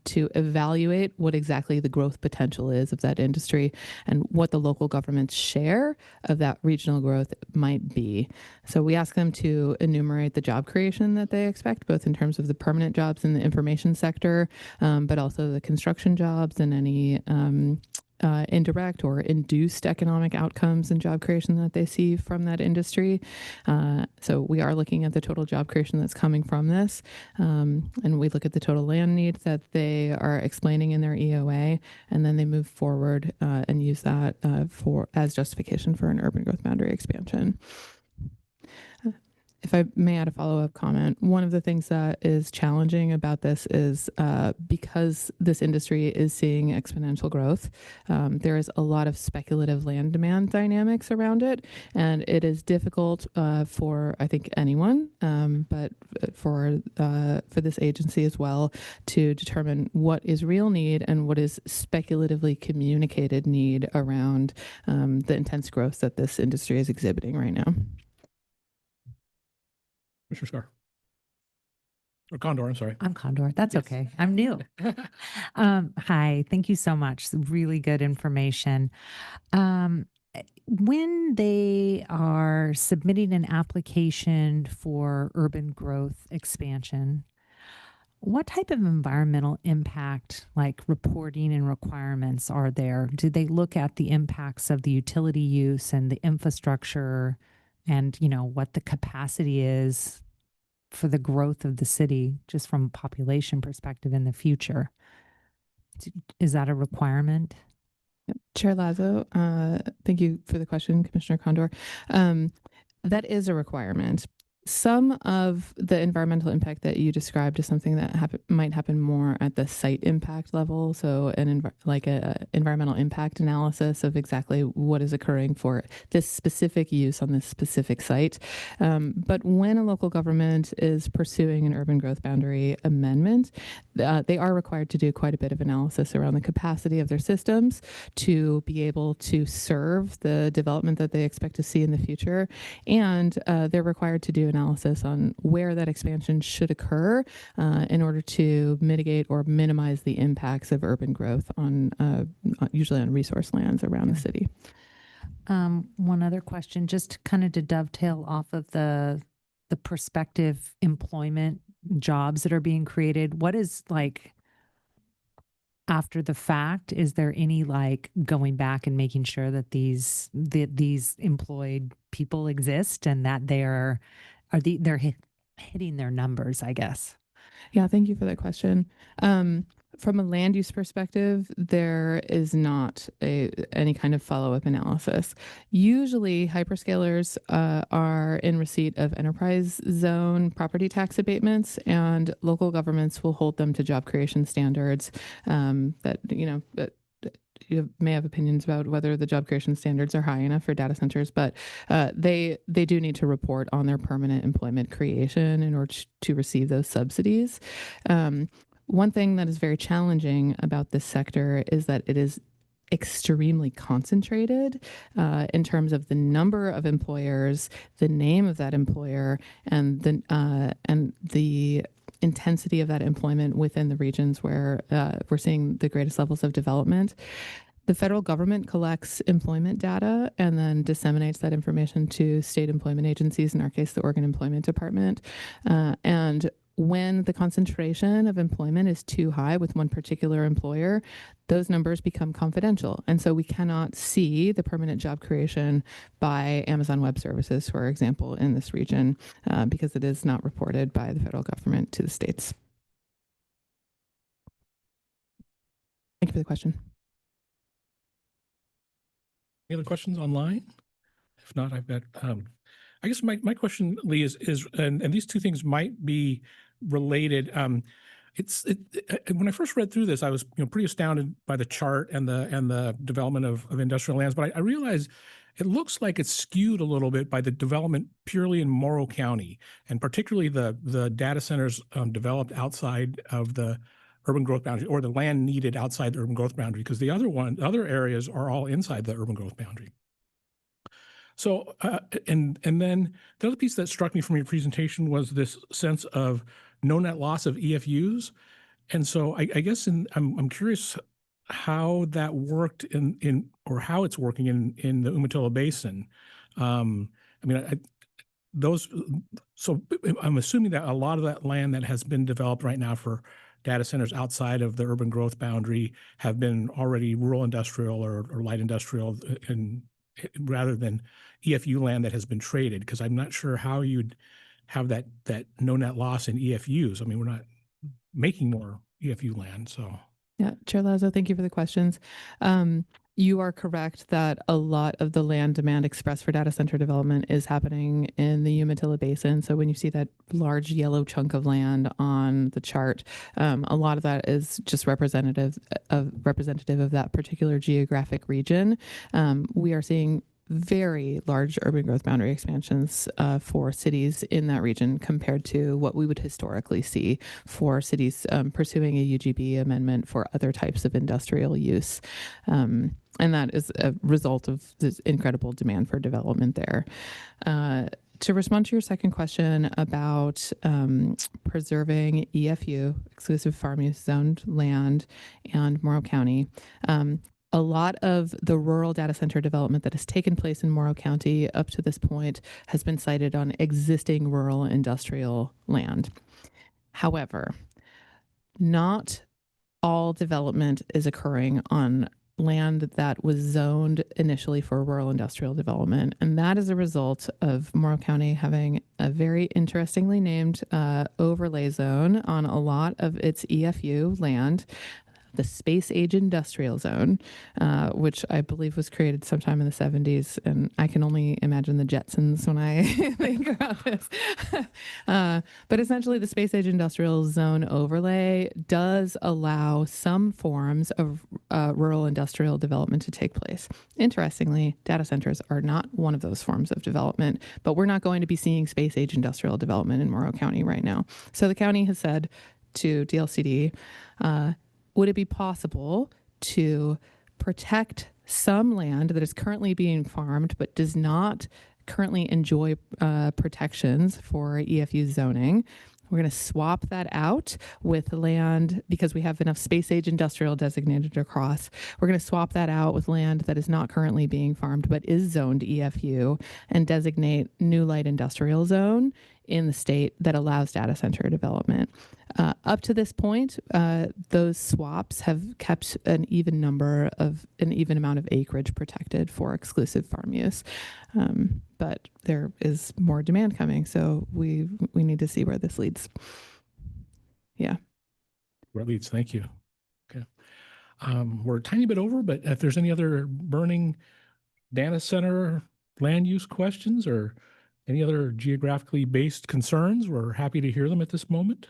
to evaluate what exactly the growth potential is of that industry and what the local government's share of that regional growth might be. So we ask them to enumerate the job creation that they expect, both in terms of the permanent jobs in the information sector, but also the construction jobs and any indirect or induced economic outcomes and job creation that they see from that industry. So we are looking at the total job creation that's coming from this. And we look at the total land need that they are explaining in their EOA, and then they move forward and use that as justification for an urban growth boundary expansion. If I may add a follow-up comment, one of the things that is challenging about this is because this industry is seeing exponential growth, there is a lot of speculative land demand dynamics around it, and it is difficult for, I think, anyone, but for this agency as well, to determine what is real need and what is speculatively communicated need around the intense growth that this industry is exhibiting right now. Mr. Scar. Or Condor, I'm sorry. I'm Condor. That's Yes. okay. I'm new. Hi, thank you so much. Really good information. When they are submitting an application for urban growth expansion, what type of environmental impact, like reporting and requirements, are there? Do they look at the impacts of the utility use and the infrastructure and, what the capacity is for the growth of the city, just from a population perspective in the future? Is that a requirement? Chair Lazo, thank you for the question, Commissioner Condor. That is a requirement. Some of the environmental impact that you described is something that might happen more at the site impact level. So an environmental impact analysis of exactly what is occurring for this specific use on this specific site. But when a local government is pursuing an urban growth boundary amendment, they are required to do quite a bit of analysis around the capacity of their systems to be able to serve the development that they expect to see in the future. And they're required to do analysis on where that expansion should occur in order to mitigate or minimize the impacts of urban growth on usually on resource lands around the city. One other question, just kind of to dovetail off of the prospective employment jobs that are being created. What is after the fact? Is there any going back and making sure that these employed people exist and that they're hitting their numbers, I guess? Yeah, thank you for that question. from a land use perspective, there is not any kind of follow-up analysis. Usually, hyperscalers are in receipt of enterprise zone property tax abatements, and local governments will hold them to job creation standards that you may have opinions about whether the job creation standards are high enough for data centers, but they do need to report on their permanent employment creation in order to receive those subsidies. One thing that is very challenging about this sector is that it is extremely concentrated in terms of the number of employers, the name of that employer, and the intensity of that employment within the regions where we're seeing the greatest levels of development. The federal government collects employment data and then disseminates that information to state employment agencies, in our case, the Oregon Employment Department. And when the concentration of employment is too high with one particular employer, those numbers become confidential. And so we cannot see the permanent job creation by Amazon Web Services, for example, in this region, because it is not reported by the federal government to the states. Thank you for the question. Any other questions online? If not, I've got, I guess my question, Lee, is and these two things might be related. When I first read through this, I was pretty astounded by the chart and the development of industrial lands, but I realized it looks like it's skewed a little bit by the development purely in Morrow County, and particularly the data centers developed outside of the urban growth boundary, or the land needed outside the urban growth boundary, because the other areas are all inside the urban growth boundary. So, and then the other piece that struck me from your presentation was this sense of no net loss of EFUs. And so I guess I'm curious how that worked or how it's working in the Umatilla Basin. So I'm assuming that a lot of that land that has been developed right now for data centers outside of the urban growth boundary have been already rural industrial or light industrial, rather than EFU land that has been traded, because I'm not sure how you'd have that no net loss in EFUs. I mean, we're not making more EFU land, so. Yeah, Chair Lazo, thank you for the questions. You are correct that a lot of the land demand expressed for data center development is happening in the Umatilla Basin. So when you see that large yellow chunk of land on the chart, a lot of that is just representative of that particular geographic region. We are seeing very large urban growth boundary expansions for cities in that region compared to what we would historically see for cities pursuing a UGB amendment for other types of industrial use. And that is a result of this incredible demand for development there. To respond to your second question about preserving EFU, exclusive farm use zoned land, and Morrow County, a lot of the rural data center development that has taken place in Morrow County up to this point has been sited on existing rural industrial land. However, not all development is occurring on land that was zoned initially for rural industrial development. And that is a result of Morrow County having a very interestingly named overlay zone on a lot of its EFU land, the Space Age Industrial Zone, which I believe was created sometime in the 70s. And I can only imagine the Jetsons when I think about this. But essentially, the Space Age Industrial Zone overlay does allow some forms of rural industrial development to take place. Interestingly, data centers are not one of those forms of development, but we're not going to be seeing Space Age Industrial development in Morrow County right now. So the county has said to DLCD, would it be possible to protect some land that is currently being farmed but does not currently enjoy protections for EFU zoning? We're going to swap that out with land because we have enough space age industrial designated across. We're going to swap that out with land that is not currently being farmed but is zoned EFU and designate new light industrial zone in the state that allows data center development. Up to this point, those swaps have kept an even amount of acreage protected for exclusive farm use. But there is more demand coming, so we need to see where this leads. Yeah. Where it leads, thank you. We're a tiny bit over, but if there's any other burning data center land use questions or any other geographically based concerns, we're happy to hear them at this moment.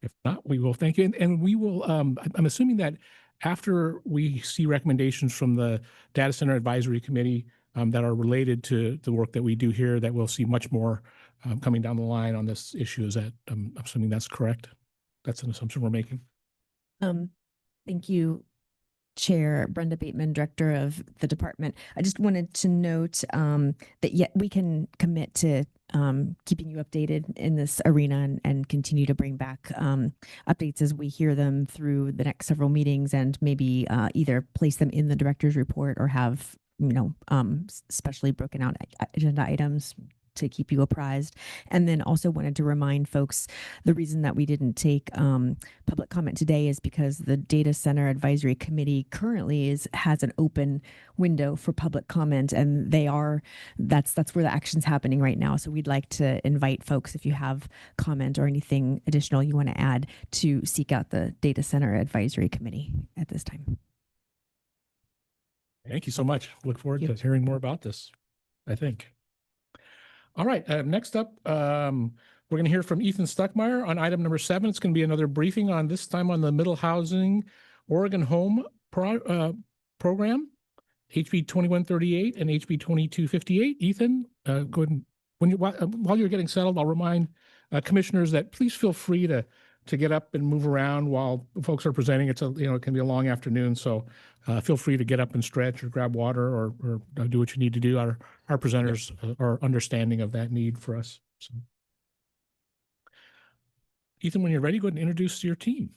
If not, we will thank you. And we will, I'm assuming that after we see recommendations from the Data Center Advisory Committee that are related to the work that we do here, that we'll see much more coming down the line on this issue. Is that, I'm assuming that's correct? That's an assumption we're making. Thank you, Chair Brenda Bateman, Director of the department. I just wanted to note that yet we can commit to keeping you updated in this arena and continue to bring back updates as we hear them through the next several meetings, and maybe either place them in the director's report or have, specially broken out agenda items to keep you apprised. And then also wanted to remind folks, the reason that we didn't take public comment today is because the Data Center Advisory Committee currently has an open window for public comment, and that's where the action's happening right now. So we'd like to invite folks, if you have comment or anything additional you want to add, to seek out the Data Center Advisory Committee at this time. Thank you so much. Look forward to hearing more about this, I think. All right, next up, we're going to hear from Ethan Stuckmeyer on item number 7. It's going to be another briefing on this time on the Middle Housing Oregon Home Program, HB 2138 and HB 2258. Ethan, go ahead and, while you're getting settled, I'll remind commissioners that please feel free to get up and move around while folks are presenting. It's it can be a long afternoon, so feel free to get up and stretch or grab water or do what you need to do. Our presenters are understanding of that need for us. So, Ethan, when you're ready, go ahead and introduce your team.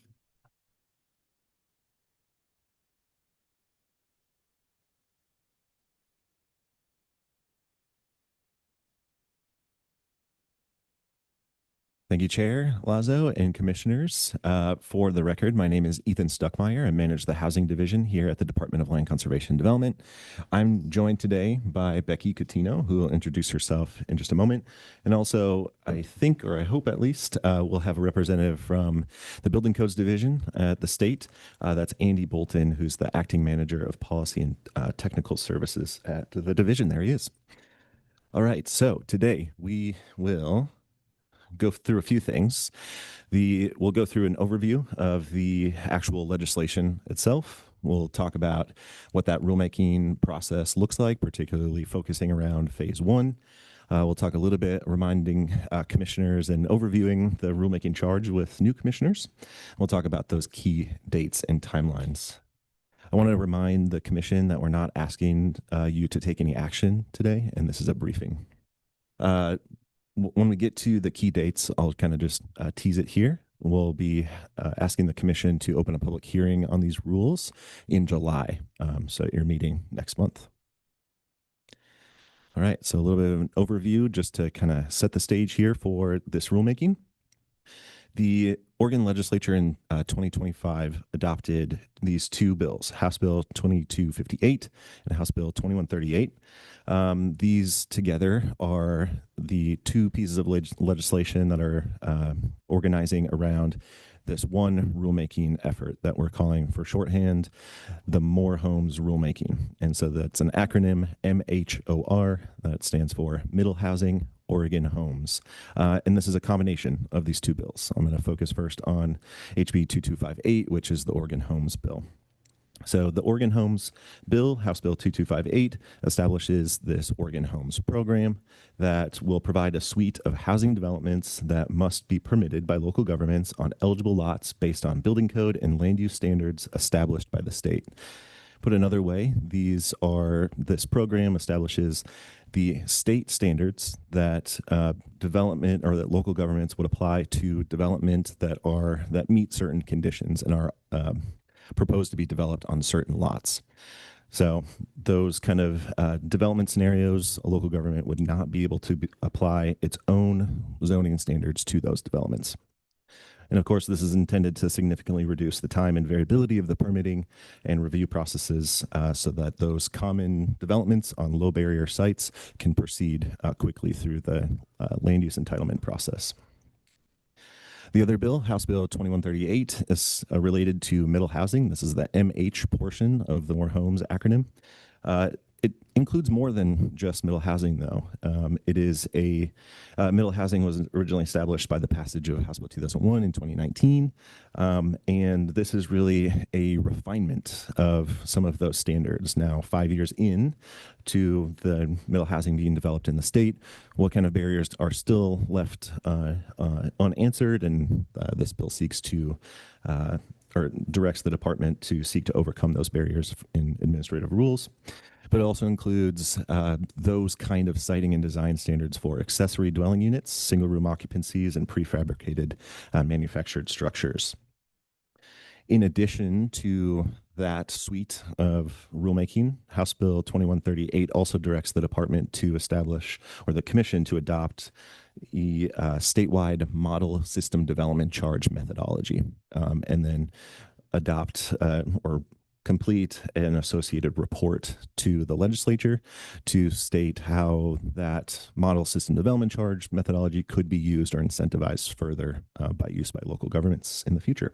Thank you, Chair Lazo and Commissioners. For the record, my name is Ethan Stuckmeyer. I manage the Housing Division here at the Department of Land Conservation and Development. I'm joined today by Becky Coutinho, who will introduce herself in just a moment. And also, I think, or I hope at least, we'll have a representative from the Building Codes Division at the state. That's Andy Bolton, who's the Acting Manager of Policy and Technical Services at the division. There he is. All right, so today we will go through a few things. We'll go through an overview of the actual legislation itself. We'll talk about what that rulemaking process looks like, particularly focusing around phase 1. We'll talk a little bit, reminding commissioners and overviewing the rulemaking charge with new commissioners. We'll talk about those key dates and timelines. I want to remind the commission that we're not asking you to take any action today, and this is a briefing. When we get to the key dates, I'll kind of just tease it here. We'll be asking the commission to open a public hearing on these rules in July. So at your meeting next month. All right, so a little bit of an overview just to kind of set the stage here for this rulemaking. The Oregon legislature in 2025 adopted these two bills, House Bill 2258 and House Bill 2138. These together are the two pieces of legislation that are organizing around this one rulemaking effort that we're calling for shorthand, the More Homes Rulemaking. And so that's an acronym, MHOR, that stands for Middle Housing Oregon Homes. And this is a combination of these two bills. I'm going to focus first on HB 2258, which is the Oregon Homes Bill. So the Oregon Homes Bill, House Bill 2258, establishes this Oregon Homes program that will provide a suite of housing developments that must be permitted by local governments on eligible lots based on building code and land use standards established by the state. Put another way, this program establishes the state standards that development or that local governments would apply to development that meet certain conditions and are proposed to be developed on certain lots. So those kind of development scenarios, a local government would not be able to apply its own zoning standards to those developments. And of course, this is intended to significantly reduce the time and variability of the permitting and review processes so that those common developments on low barrier sites can proceed quickly through the land use entitlement process. The other bill, House Bill 2138, is related to middle housing. This is the MH portion of the More Homes acronym. It includes more than just middle housing, though. It is middle housing was originally established by the passage of House Bill 2001 in 2019. And this is really a refinement of some of those standards. Now, 5 years in to the middle housing being developed in the state, what kind of barriers are still left unanswered? And this bill seeks to or directs the department to seek to overcome those barriers in administrative rules. But it also includes those kind of siting and design standards for accessory dwelling units, single room occupancies, and prefabricated manufactured structures. In addition to that suite of rulemaking, House Bill 2138 also directs the department to establish, or the commission to adopt, a statewide model system development charge methodology, and then adopt or complete an associated report to the legislature to state how that model system development charge methodology could be used or incentivized further by use by local governments in the future.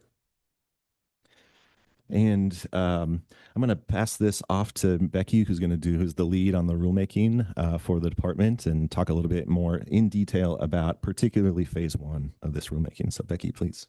And I'm going to pass this off to Becky, who's the lead on the rulemaking for the department, and talk a little bit more in detail about particularly phase 1 of this rulemaking. So Becky, please.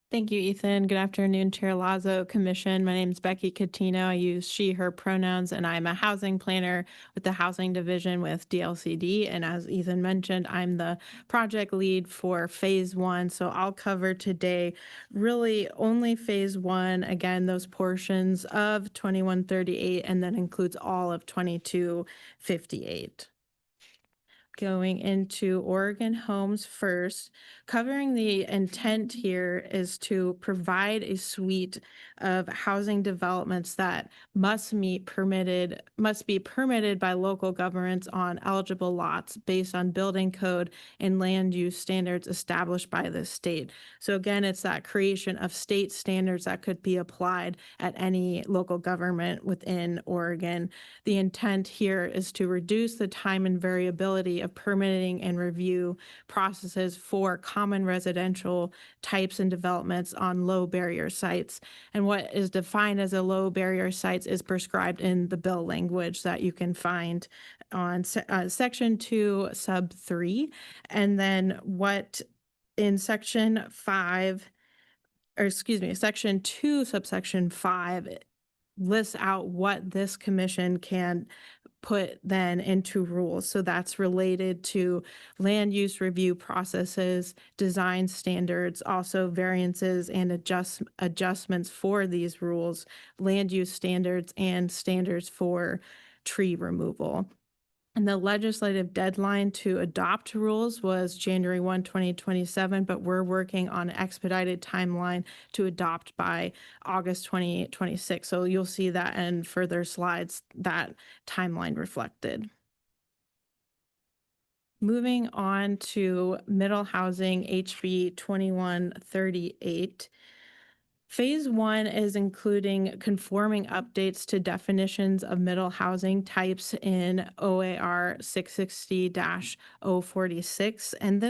Thank you, Ethan. Good afternoon, Chair Lazo, Commission. My name is Becky Catino. I use she, her pronouns, and I'm a housing planner with the Housing Division with DLCD. And as Ethan mentioned, I'm the project lead for Phase 1. So I'll cover today really only Phase 1, again, those portions of 2138, and then includes all of 2258. Going into Oregon Homes first, covering the intent here is to provide a suite of housing developments that must be permitted by local governments on eligible lots based on building code and land use standards established by the state. So again, it's that creation of state standards that could be applied at any local government within Oregon. The intent here is to reduce the time and variability of permitting and review processes for common residential types and developments on low barrier sites. And what is defined as a low barrier sites is prescribed in the bill language that you can find on section 2 sub 3. And then what in section 2 subsection 5 lists out what this commission can put then into rules. So that's related to land use review processes, design standards, also variances and adjustments for these rules, land use standards, and standards for tree removal. And the legislative deadline to adopt rules was January 1, 2027, but we're working on an expedited timeline to adopt by August 2026. So you'll see that in further slides, that timeline reflected. Moving on to middle housing, HB 2138. Phase 1 is including conforming updates to definitions of middle housing types in OAR 660-046. And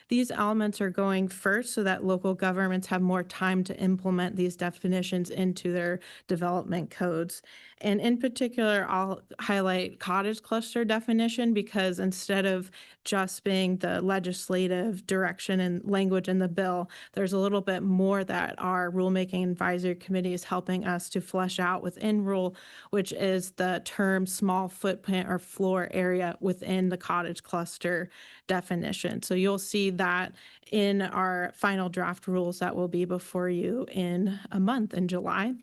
these elements are going first so that local governments have more time to implement these definitions into their development codes. And in particular, I'll highlight cottage cluster definition because instead of just being the legislative direction and language in the bill, there's a little bit more that our rulemaking advisory committee is helping us to flesh out within rule, which is the term small footprint or floor area within the cottage cluster definition. So you'll see that in our final draft rules that will be before you in a month in July.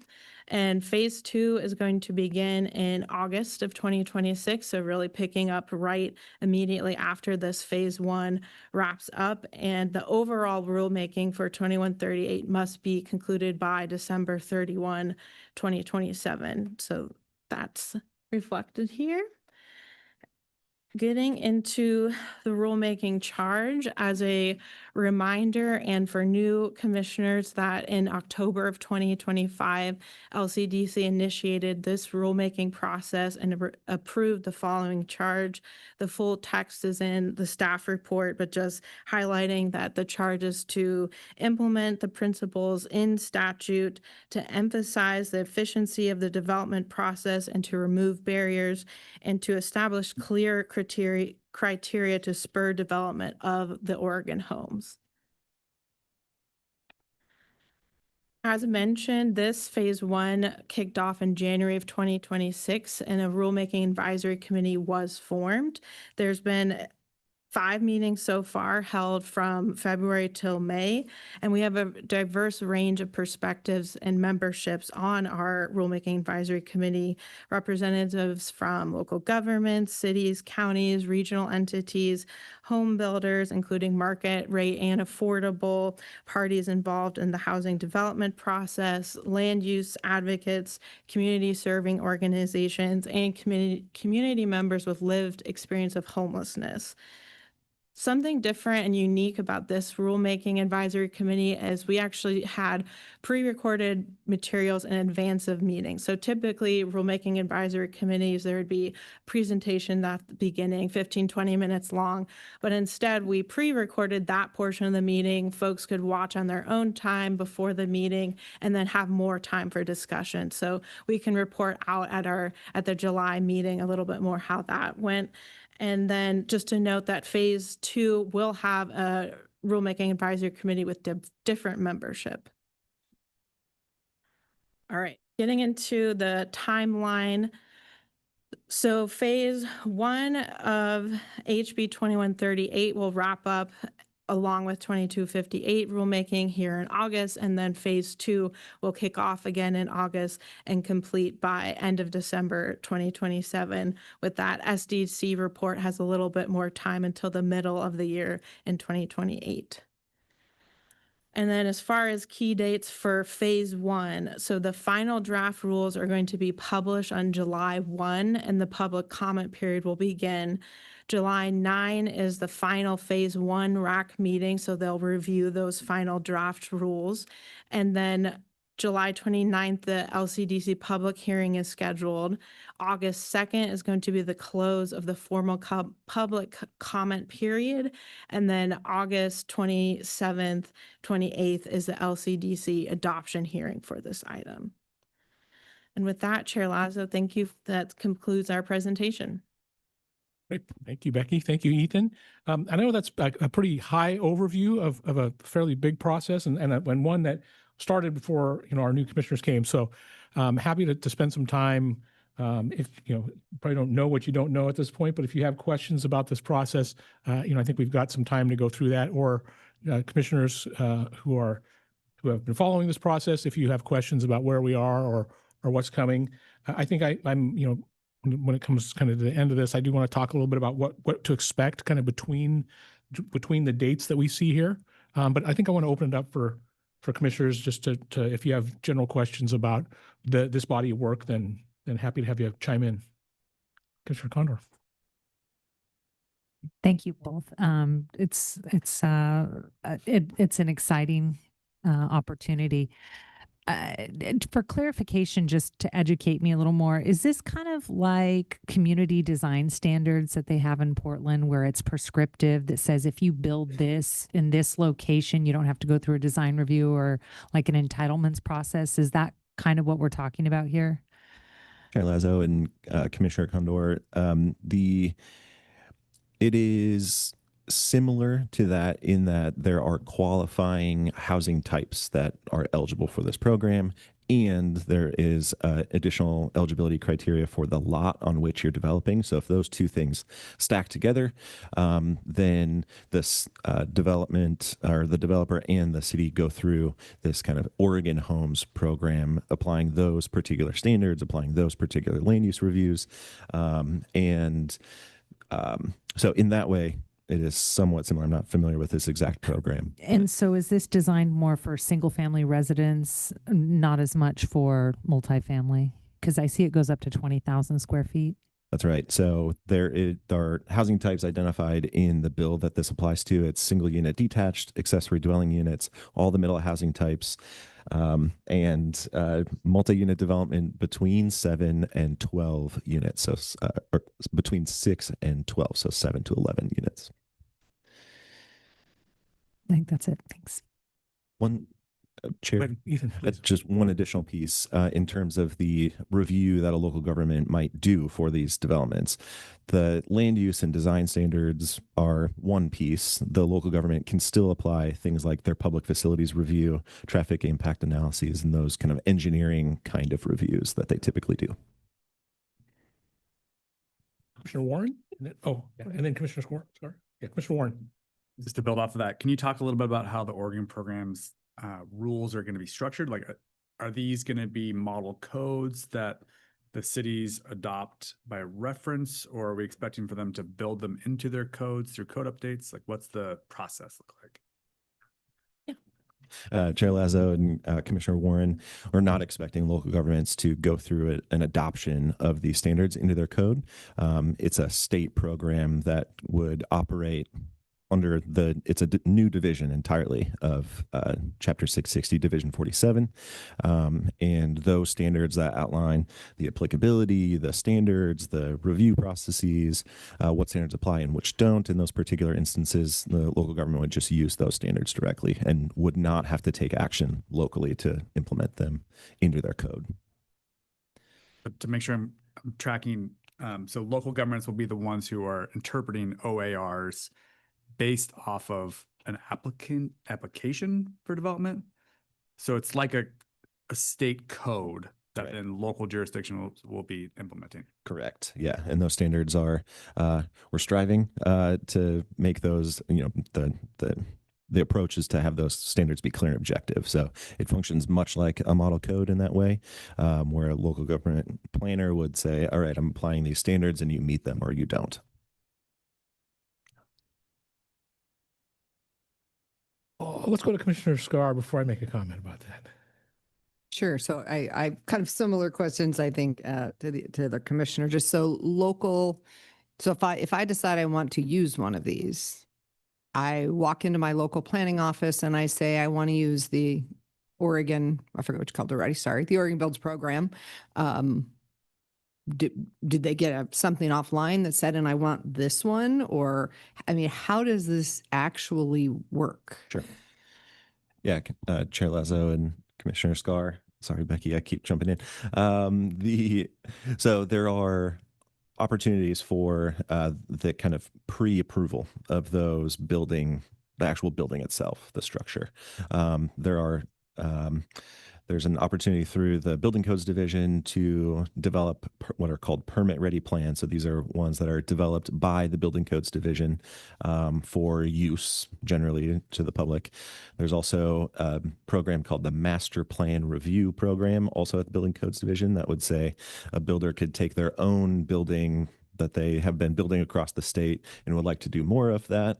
And phase 2 is going to begin in August of 2026. So really picking up right immediately after this phase 1 wraps up. And the overall rulemaking for 2138 must be concluded by December 31, 2027. So that's reflected here. Getting into the rulemaking charge, as a reminder and for new commissioners, that in October of 2025, LCDC initiated this rulemaking process and approved the following charge. The full text is in the staff report, but just highlighting that the charge is to implement the principles in statute, to emphasize the efficiency of the development process and to remove barriers, and to establish clear criteria to spur development of the Oregon homes. As mentioned, this phase one kicked off in January of 2026, and a rulemaking advisory committee was formed. There's been 5 meetings so far held from February till May, and we have a diverse range of perspectives and memberships on our rulemaking advisory committee, representatives from local governments, cities, counties, regional entities, home builders, including market rate and affordable, parties involved in the housing development process, land use advocates, community serving organizations, and community members with lived experience of homelessness. Something different and unique about this rulemaking advisory committee is we actually had pre-recorded materials in advance of meetings. So typically rulemaking advisory committees, there would be presentation at the beginning, 15, 20 minutes long, but instead we pre-recorded that portion of the meeting. Folks could watch on their own time before the meeting and then have more time for discussion. So we can report out at the July meeting a little bit more how that went. And then just to note that phase 2 will have a rulemaking advisory committee with different membership. All right, getting into the timeline. So phase 1 of HB 2138 will wrap up along with 2258 rulemaking here in August, and then phase 2 will kick off again in August and complete by end of December 2027. With that, SDC report has a little bit more time until the middle of the year in 2028. And then as far as key dates for phase 1, so the final draft rules are going to be published on July 1, and the public comment period will begin. July 9 is the final phase 1 RAC meeting, so they'll review those final draft rules. And then July 29th, the LCDC public hearing is scheduled. August 2nd is going to be the close of the formal public comment period. And then August 27th, 28th is the LCDC adoption hearing for this item. And with that, Chair Lazo, thank you. That concludes our presentation. Great. Thank you, Becky. Thank you, Ethan. I know that's a pretty high overview of a fairly big process and one that started before our new commissioners came. So happy to spend some time. If you probably don't know what you don't know at this point, but if you have questions about this process, I think we've got some time to go through that. Or commissioners who have been following this process, if you have questions about where we are or what's coming, I think I'm when it comes kind of to the end of this, I do want to talk a little bit about what to expect kind of between the dates that we see here. But I think I want to open it up for commissioners just to if you have general questions about this body of work, then happy to have you chime in. Commissioner Condor. Thank you both. It's an exciting opportunity. For clarification, just to educate me a little more, is this kind of like community design standards that they have in Portland, where it's prescriptive that says if you build this in this location, you don't have to go through a design review or like an entitlements process? Is that kind of what we're talking about here? Chair Lazo and Commissioner Condor, it is similar to that in that there are qualifying housing types that are eligible for this program, and there is additional eligibility criteria for the lot on which you're developing. So if those two things stack together, then this development or the developer and the city go through this kind of Oregon Homes program, applying those particular standards, applying those particular land use reviews. So in that way, it is somewhat similar. I'm not familiar with this exact program. And so is this designed more for single family residents, not as much for multifamily? Because I see it goes up to 20,000 square feet. That's right. So there are housing types identified in the bill that this applies to. It's single unit detached, accessory dwelling units, all the middle housing types, and multi-unit development between 7 and 12 units. So or between 6 and 12, so 7 to 11 units. I think that's it. Thanks. One Chair, Ethan, that's just one additional piece in terms of the review that a local government might do for these developments. The land use and design standards are one piece. The local government can still apply things like their public facilities review, traffic impact analyses, and those kind of engineering kind of reviews that they typically do. Commissioner Warren? And then Commissioner Score. Sorry. Yeah, Commissioner Warren. Just to build off of that, can you talk a little bit about how the Oregon programs rules are going to be structured? Like, are these going to be model codes that the cities adopt by reference, or are we expecting for them to build them into their codes through code updates? Like, what's the process look like? Chair Lazo and Commissioner Warren, we're not expecting local governments to go through an adoption of these standards into their code. It's a state program that would operate under it's a new division entirely of Chapter 660, Division 47. And those standards that outline the applicability, the standards, the review processes, what standards apply and which don't. In those particular instances, the local government would just use those standards directly and would not have to take action locally to implement them into their code. But to make sure I'm tracking, so local governments will be the ones who are interpreting OARs based off of an application for development. So it's like a state code that Right. in local jurisdiction will be implementing. Correct. Yeah. And those standards are, we're striving to make those, the approach is to have those standards be clear and objective. So it functions much like a model code in that way, where a local government planner would say, all right, I'm applying these standards and you meet them or you don't. Oh, let's go to Commissioner Scar before I make a comment about that. Sure. So I kind of similar questions, I think, to the commissioner, just so local. So if I decide I want to use one of these, I walk into my local planning office and I say, I want to use the Oregon, I forget what you called it already, sorry, the Oregon Builds program. Did they get something offline that said, and I want this one? Or, I mean, how does this actually work? Sure. Yeah, Chair Lazo and Commissioner Scar. Sorry, Becky, I keep jumping in. So there are opportunities for the kind of pre-approval of those the actual building itself, the structure. There's an opportunity through the Building Codes Division to develop what are called permit-ready plans. So these are ones that are developed by the Building Codes Division for use generally to the public. There's also a program called the Master Plan Review Program, also at the Building Codes Division, that would say a builder could take their own building that they have been building across the state and would like to do more of that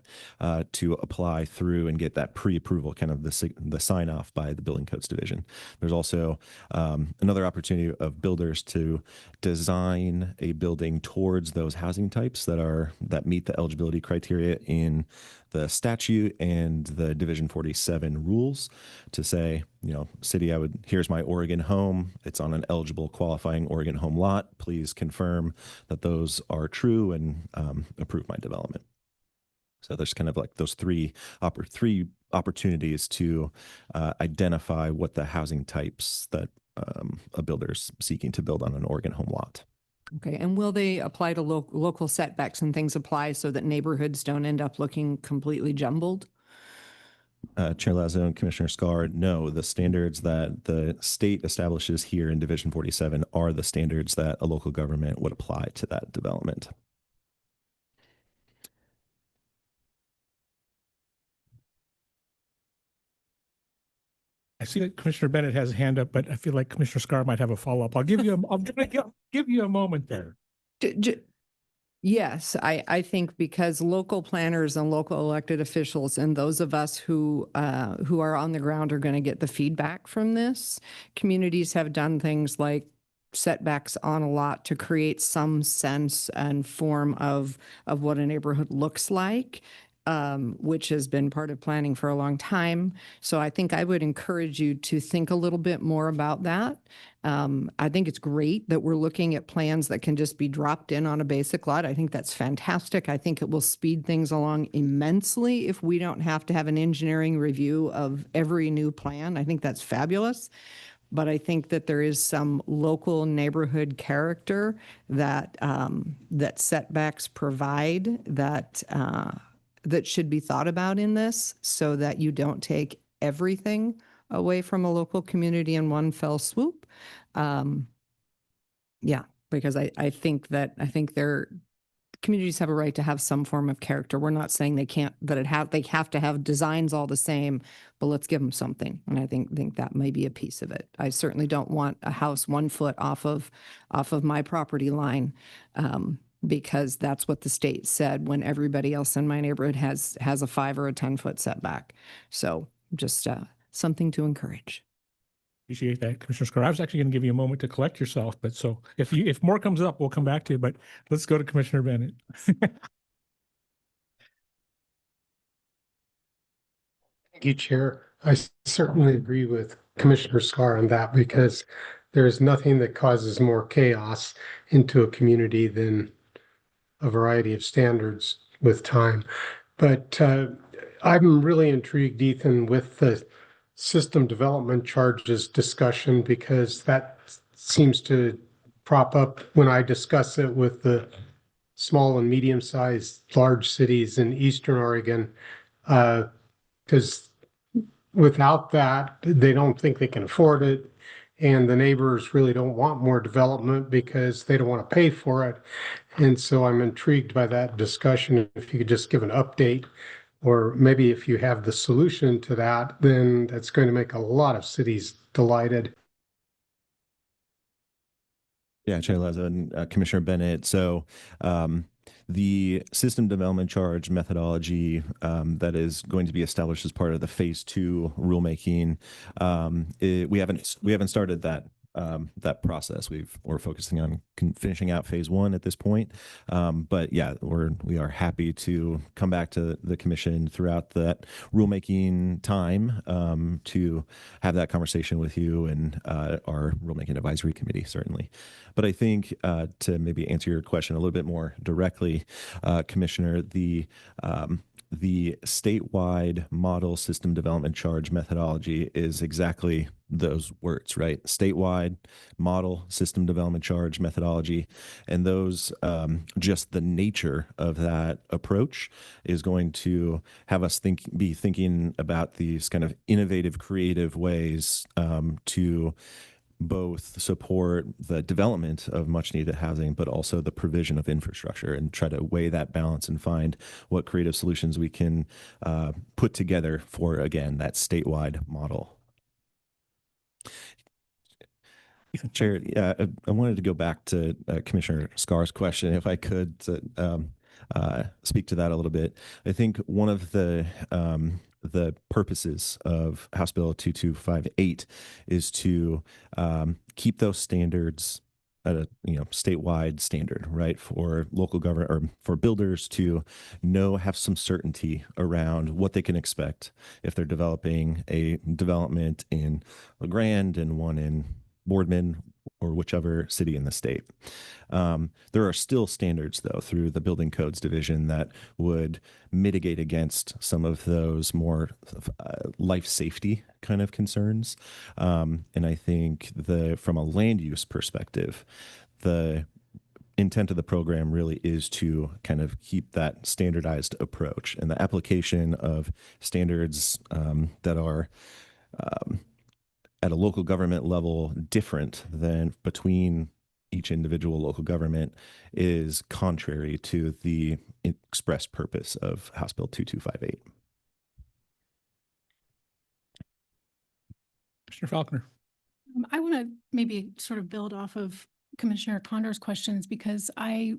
to apply through and get that pre-approval, kind of the sign off by the Building Codes Division. There's also another opportunity of builders to design a building towards those housing types that meet the eligibility criteria in the statute and the Division 47 rules to say, city, here's my Oregon home. It's on an eligible qualifying Oregon home lot. Please confirm that those are true and approve my development. So there's kind of like those three opportunities to identify what the housing types that a builder's seeking to build on an Oregon home lot. Okay, and will they apply to local setbacks and things apply so that neighborhoods don't end up looking completely jumbled? Chair Lazo and Commissioner Scar, no, the standards that the state establishes here in Division 47 are the standards that a local government would apply to that development. I see that Commissioner Bennett has a hand up, but I feel like Commissioner Scar might have a follow-up. I'll give you a moment there. Yes, I think because local planners and local elected officials and those of us who are on the ground are going to get the feedback from this. Communities have done things like setbacks on a lot to create some sense and form of what a neighborhood looks like, which has been part of planning for a long time. So I think I would encourage you to think a little bit more about that. I think it's great that we're looking at plans that can just be dropped in on a basic lot. I think that's fantastic. I think it will speed things along immensely if we don't have to have an engineering review of every new plan. I think that's fabulous. But I think that there is some local neighborhood character that that setbacks provide that that should be thought about in this, so that you don't take everything away from a local community in one fell swoop. Yeah, because I think their communities have a right to have some form of character. We're not saying they can't, they have to have designs all the same, but let's give them something. And I think that may be a piece of it. I certainly don't want a house 1 foot off of my property line, because that's what the state said when everybody else in my neighborhood has a 5 or a 10-foot setback. So just something to encourage. Appreciate that, Commissioner Scar. I was actually going to give you a moment to collect yourself, but so if more comes up, we'll come back to you, but let's go to Commissioner Bennett. Thank you, Chair. I certainly agree with Commissioner Scar on that, because there is nothing that causes more chaos into a community than a variety of standards with time. But I'm really intrigued, Ethan, with the system development charges discussion, because that seems to prop up when I discuss it with the small and medium-sized large cities in Eastern Oregon, because without that, they don't think they can afford it. And the neighbors really don't want more development because they don't want to pay for it. And so I'm intrigued by that discussion. If you could just give an update, or maybe if you have the solution to that, then that's going to make a lot of cities delighted. Yeah, Chair Lazo and Commissioner Bennett. So the system development charge methodology that is going to be established as part of the phase 2 rulemaking, we haven't started that process. We're focusing on finishing out phase 1 at this point. But yeah, we are happy to come back to the commission throughout that rulemaking time to have that conversation with you and our rulemaking advisory committee, certainly. But I think to maybe answer your question a little bit more directly, Commissioner, the statewide model system development charge methodology is exactly those words, right? Statewide model system development charge methodology. And those, just the nature of that approach is going to have us be thinking about these kind of innovative, creative ways to both support the development of much needed housing, but also the provision of infrastructure, and try to weigh that balance and find what creative solutions we can put together for, again, that statewide model. Chair, I wanted to go back to Commissioner Scar's question, if I could, to speak to that a little bit. I think one of the purposes of House Bill 2258 is to keep those standards at a statewide standard, right, for local government or for builders to have some certainty around what they can expect if they're developing a development in LeGrand and one in Boardman or whichever city in the state. There are still standards, though, through the Building Codes Division that would mitigate against some of those more life safety kind of concerns. And I think from a land use perspective, the intent of the program really is to kind of keep that standardized approach, and the application of standards that are at a local government level different than between each individual local government is contrary to the express purpose of House Bill 2258. Commissioner Falconer. I want to maybe sort of build off of Commissioner Condor's questions because a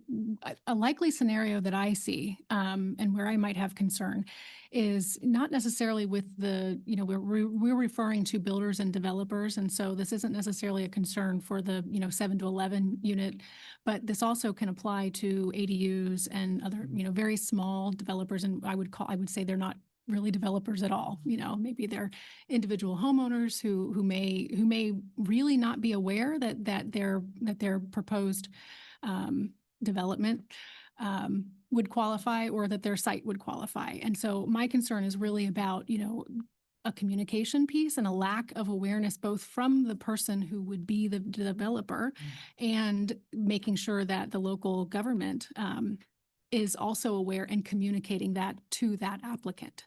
likely scenario that I see and where I might have concern is not necessarily with we're referring to builders and developers. And so this isn't necessarily a concern for the, 7 to 11 unit, but this also can apply to ADUs and other, very small developers. And I would say they're not really developers at all. Maybe they're individual homeowners who may really not be aware that their proposed development would qualify or that their site would qualify. And so my concern is really about, a communication piece and a lack of awareness both from the person who would be the developer and making sure that the local government is also aware and communicating that to that applicant.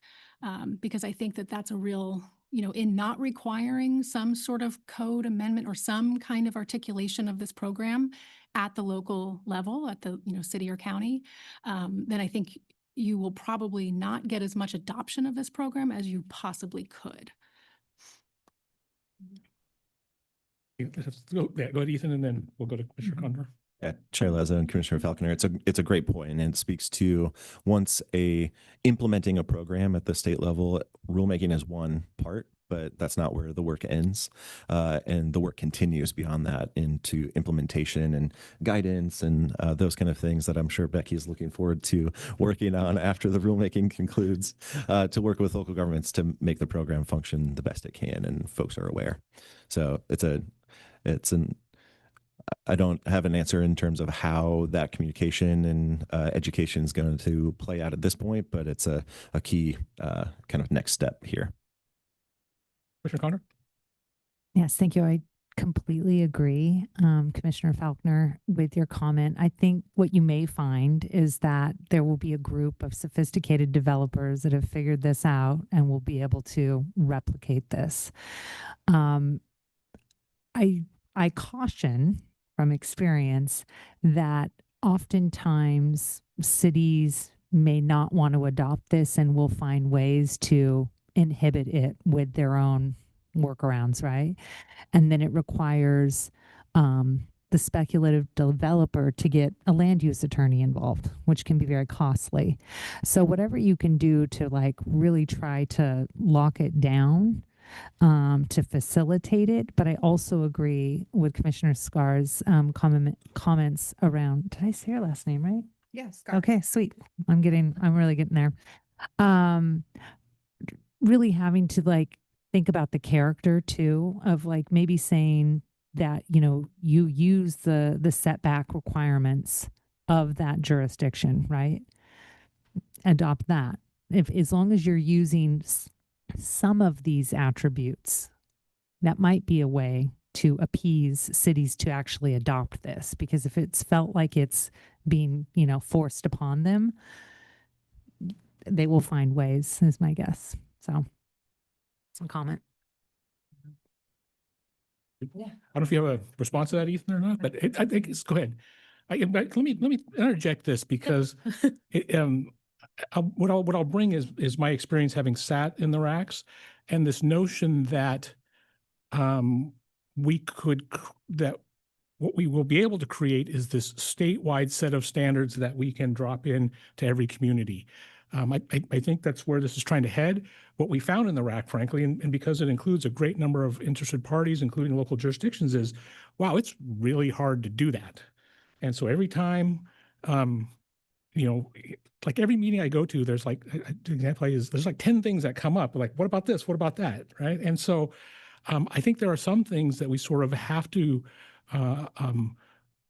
Because I think that that's a real, in not requiring some sort of code amendment or some kind of articulation of this program at the local level, at the, city or county, then I think you will probably not get as much adoption of this program as you possibly could. Go ahead, Ethan, and then we'll go to Commissioner Condor. Yeah, Chair Lazo and Commissioner Falconer, it's a great point, and it speaks to once implementing a program at the state level, rulemaking is one part, but that's not where the work ends, and the work continues beyond that into implementation and guidance and those kind of things that I'm sure Becky is looking forward to working on after the rulemaking concludes, to work with local governments to make the program function the best it can, and folks are aware. So I don't have an answer in terms of how that communication and education is going to play out at this point, but it's a key kind of next step here. Commissioner Condor? Yes, thank you. I completely agree, Commissioner Falconer, with your comment. I think what you may find is that there will be a group of sophisticated developers that have figured this out and will be able to replicate this. I caution from experience that oftentimes cities may not want to adopt this and will find ways to inhibit it with their own workarounds, right? And then it requires the speculative developer to get a land use attorney involved, which can be very costly. So whatever you can do to really try to lock it down, to facilitate it. But I also agree with Commissioner Scar's comments around, did I say her last name right? Yes. Okay, sweet. I'm really getting there. Really having to think about the character too, of maybe saying that, you use the setback requirements of that jurisdiction, right? Adopt that. As long as you're using some of these attributes, that might be a way to appease cities to actually adopt this, because if it's felt like it's being, forced upon them, they will find ways, is my guess. So some comment. Yeah. I don't know if you have a response to that, Ethan, or not, but I think go ahead. Let me interject this because what I'll bring is my experience having sat in the racks, and this notion that what we will be able to create is this statewide set of standards that we can drop in to every community. I think that's where this is trying to head. What we found in the RAC, frankly, and because it includes a great number of interested parties, including local jurisdictions, is, wow, it's really hard to do that. And so every time, every meeting I go to, there's the example is there's 10 things that come up, what about this? What about that? Right. And so I think there are some things that we sort of have to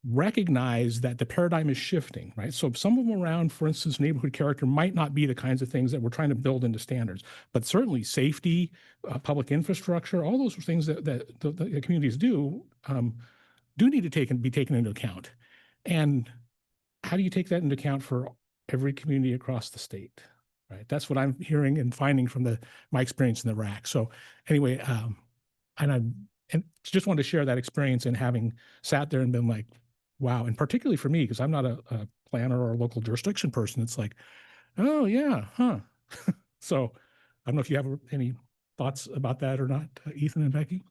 recognize that the paradigm is shifting, right? So some of them around, for instance, neighborhood character might not be the kinds of things that we're trying to build into standards, but certainly safety, public infrastructure, all those things that the communities do need to be taken into account. And how do you take that into account for every community across the state, right? That's what I'm hearing and finding from my experience in the RAC. So anyway, and just wanted to share that experience and having sat there and been like, wow. And particularly for me, because I'm not a planner or a local jurisdiction person, it's like, oh yeah, huh. So I don't know if you have any thoughts about that or not, Ethan and Becky.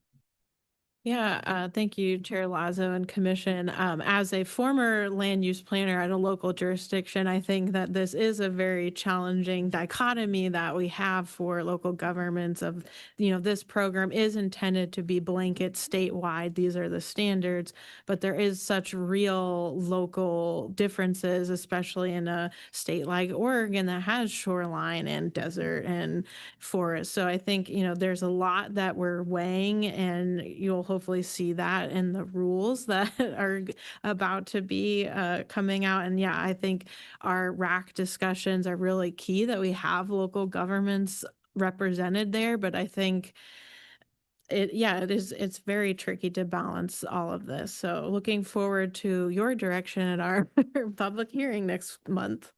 Thank you, Chair Lazo and Commission. As a former land use planner at a local jurisdiction, I think that this is a very challenging dichotomy that we have for local governments of, this program is intended to be blanket statewide. These are the standards, but there is such real local differences, especially in a state like Oregon that has shoreline and desert and forest. So I think, there's a lot that we're weighing, and you'll hopefully see that in the rules that are about to be coming out. And yeah, I think our RAC discussions are really key, that we have local governments represented there. But I think it's very tricky to balance all of this. So looking forward to your direction at our public hearing next month.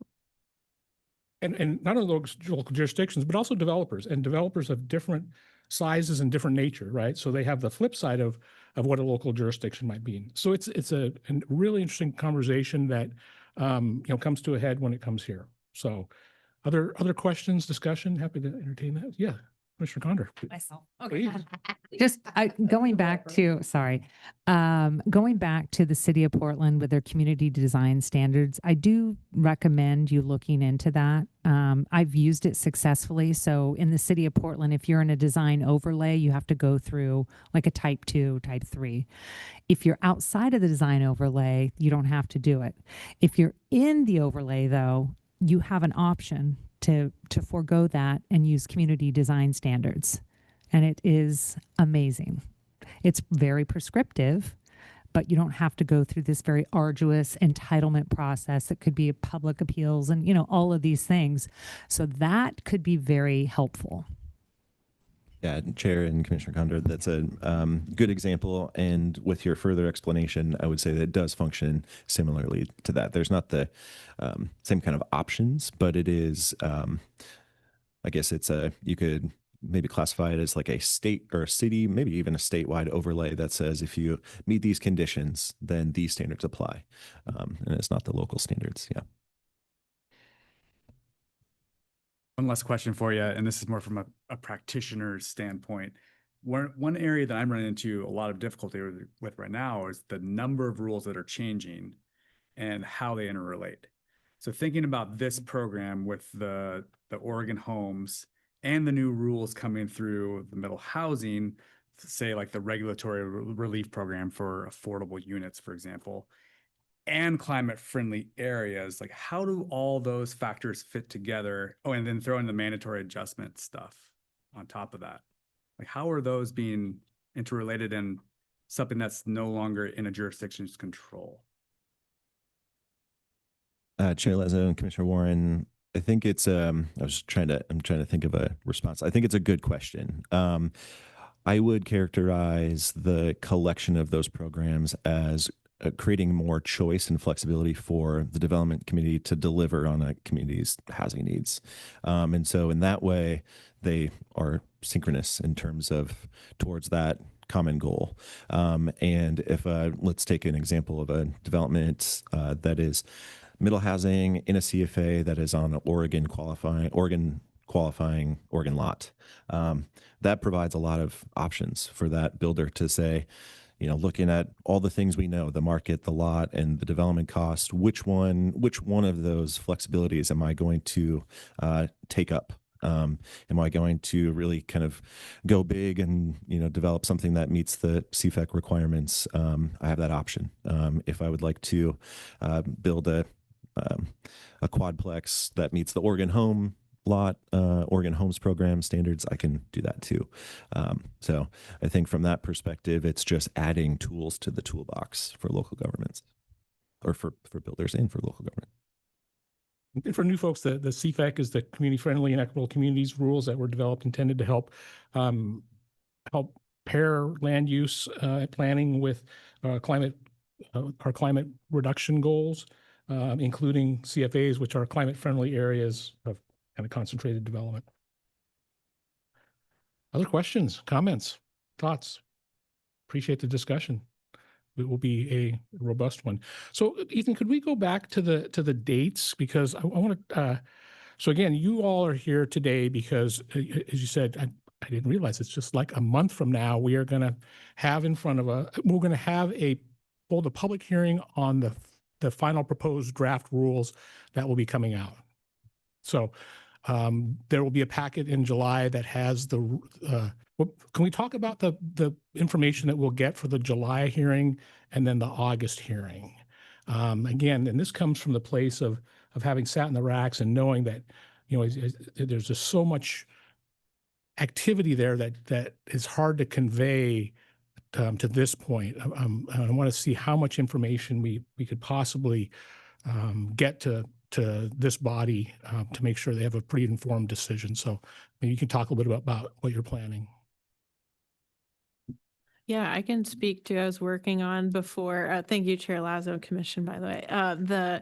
And not only local jurisdictions, but also developers, and developers of different sizes and different nature, right? So they have the flip side of what a local jurisdiction might be. So it's a really interesting conversation that comes to a head when it comes here. So other questions, discussion, happy to entertain that. Yeah, Commissioner Condor. Myself. Please. Just going back to the city of Portland with their community design standards, I do recommend you looking into that. I've used it successfully. So in the city of Portland, if you're in a design overlay, you have to go through like a type 2, type 3. If you're outside of the design overlay, you don't have to do it. If you're in the overlay though, you have an option to forego that and use community design standards. And it is amazing. It's very prescriptive, but you don't have to go through this very arduous entitlement process that could be public appeals and, all of these things. So that could be very helpful. Yeah, Chair and Commissioner Condor, that's a good example. And with your further explanation, I would say that it does function similarly to that. There's not the same kind of options, but it is, I guess you could maybe classify it as like a state or a city, maybe even a statewide overlay that says if you meet these conditions, then these standards apply. And it's not the local standards. Yeah. One last question for you, and this is more from a practitioner's standpoint. One area that I'm running into a lot of difficulty with right now is the number of rules that are changing and how they interrelate. So thinking about this program with the Oregon homes and the new rules coming through the middle housing, say like the regulatory relief program for affordable units, for example, and climate-friendly areas, like how do all those factors fit together? Oh, and then throw in the mandatory adjustment stuff on top of that. Like how are those being interrelated and something that's no longer in a jurisdiction's control? Chair Lazo and Commissioner Warren, I think it's I'm trying to think of a response. I think it's a good question. I would characterize the collection of those programs as creating more choice and flexibility for the development community to deliver on a community's housing needs. And so in that way, they are synchronous in terms of towards that common goal. And if let's take an example of a development that is middle housing in a CFA that is on an Oregon qualifying lot. That provides a lot of options for that builder to say, looking at all the things we know, the market, the lot, and the development cost, which one of those flexibilities am I going to take up? Am I going to really kind of go big and develop something that meets the CFEC requirements? I have that option. If I would like to build a quadplex that meets the Oregon Oregon Homes Program standards, I can do that too. So I think from that perspective, it's just adding tools to the toolbox for local governments, or for builders and for local government. And for new folks, the CFEC is the Community-Friendly and Equitable Communities rules that were developed, intended to help pair land use planning with our climate reduction goals, including CFAs, which are climate-friendly areas of kind of concentrated development. Other questions, comments, thoughts? Appreciate the discussion. It will be a robust one. So Ethan, could we go back to the dates? Because I want to, so again, you all are here today because, as you said, I didn't realize it's just like a month from now, we are going to have we're going to have hold a public hearing on the final proposed draft rules that will be coming out. So there will be a packet in July that has can we talk about the information that we'll get for the July hearing and then the August hearing? Again, and this comes from the place of having sat in the racks and knowing that, there's just so much activity there that is hard to convey to this point. I want to see how much information we could possibly get to this body to make sure they have a pretty informed decision. So maybe you can talk a little bit about what you're planning. Yeah, I can speak to, I was working on before, thank you, Chair Lazo, Commission, by the way,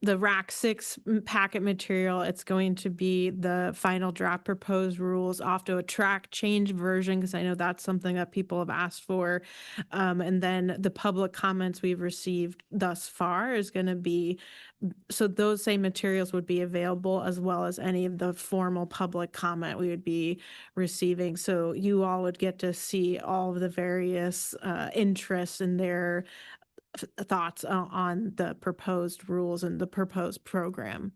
the RAC 6 packet material. It's going to be the final draft proposed rules off to a track change version, because I know that's something that people have asked for. And then the public comments we've received thus far is going to be, so those same materials would be available, as well as any of the formal public comment we would be receiving. So you all would get to see all of the various interests and their thoughts on the proposed rules and the proposed program.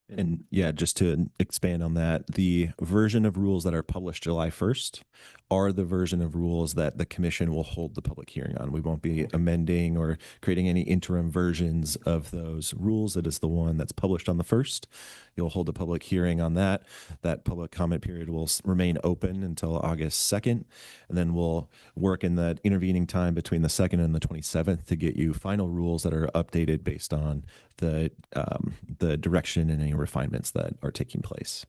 And yeah, just to expand on that, the version of rules that are published July 1st are the version of rules that the commission will hold the public hearing on. We won't be amending or creating any interim versions of those rules. It is the one that's published on the 1st. You'll hold a public hearing on that. That public comment period will remain open until August 2nd. And then we'll work in that intervening time between the 2nd and the 27th to get you final rules that are updated based on the direction and any refinements that are taking place.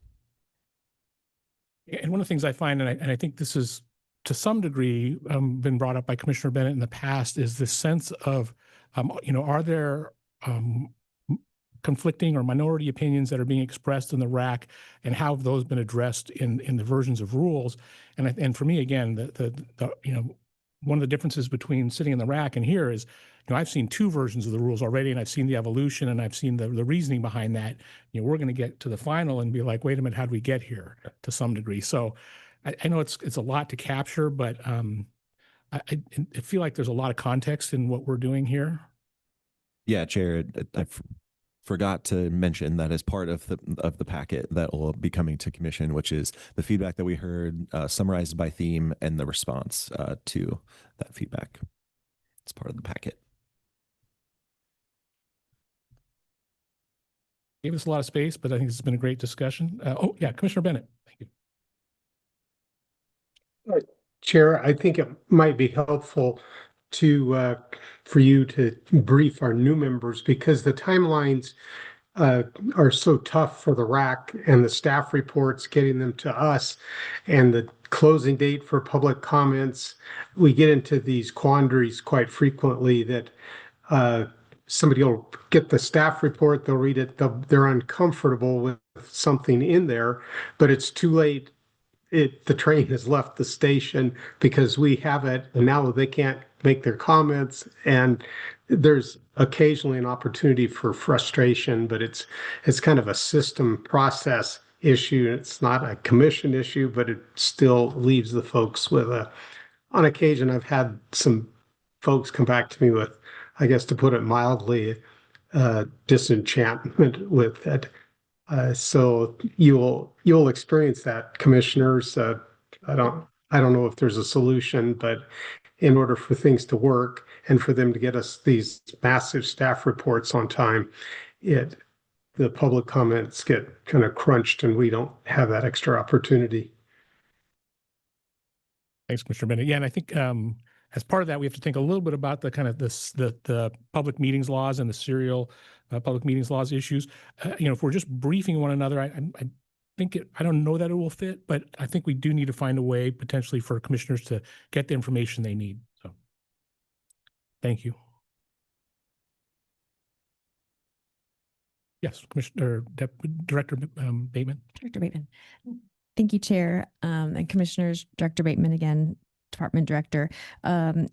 And one of the things I find, and I think this is to some degree been brought up by Commissioner Bennett in the past, is this sense of, are there conflicting or minority opinions that are being expressed in the RAC, and how have those been addressed in the versions of rules? And for me, again, one of the differences between sitting in the RAC and here is, I've seen two versions of the rules already, and I've seen the evolution, and I've seen the reasoning behind that. We're going to get to the final and be like, wait a minute, how do we get here to some degree? So I know it's a lot to capture, but I feel like there's a lot of context in what we're doing here. Yeah, Chair, I forgot to mention that as part of the packet that will be coming to commission, which is the feedback that we heard summarized by theme and the response to that feedback. It's part of the packet. Gave us a lot of space, but I think this has been a great discussion. Commissioner Bennett. Thank you. Chair, I think it might be helpful for you to brief our new members, because the timelines are so tough for the RAC and the staff reports, getting them to us, and the closing date for public comments. We get into these quandaries quite frequently that somebody will get the staff report, they'll read it, they're uncomfortable with something in there, but it's too late. The train has left the station because we have it, and now they can't make their comments. And there's occasionally an opportunity for frustration, but it's kind of a system process issue. It's not a commission issue, but it still leaves the folks with on occasion, I've had some folks come back to me with, I guess to put it mildly, disenchantment with it. So you'll experience that, commissioners. I don't know if there's a solution, but in order for things to work and for them to get us these massive staff reports on time, the public comments get kind of crunched, and we don't have that extra opportunity. Thanks, Commissioner Bennett. Yeah, and I think as part of that, we have to think a little bit about the kind of the public meetings laws and the serial public meetings laws issues. If we're just briefing one another, I think I don't know that it will fit, but I think we do need to find a way potentially for commissioners to get the information they need. So, thank you. Yes, Commissioner Director Bateman. Director Bateman. Thank you, Chair, and Commissioners. Director Bateman again, Department Director.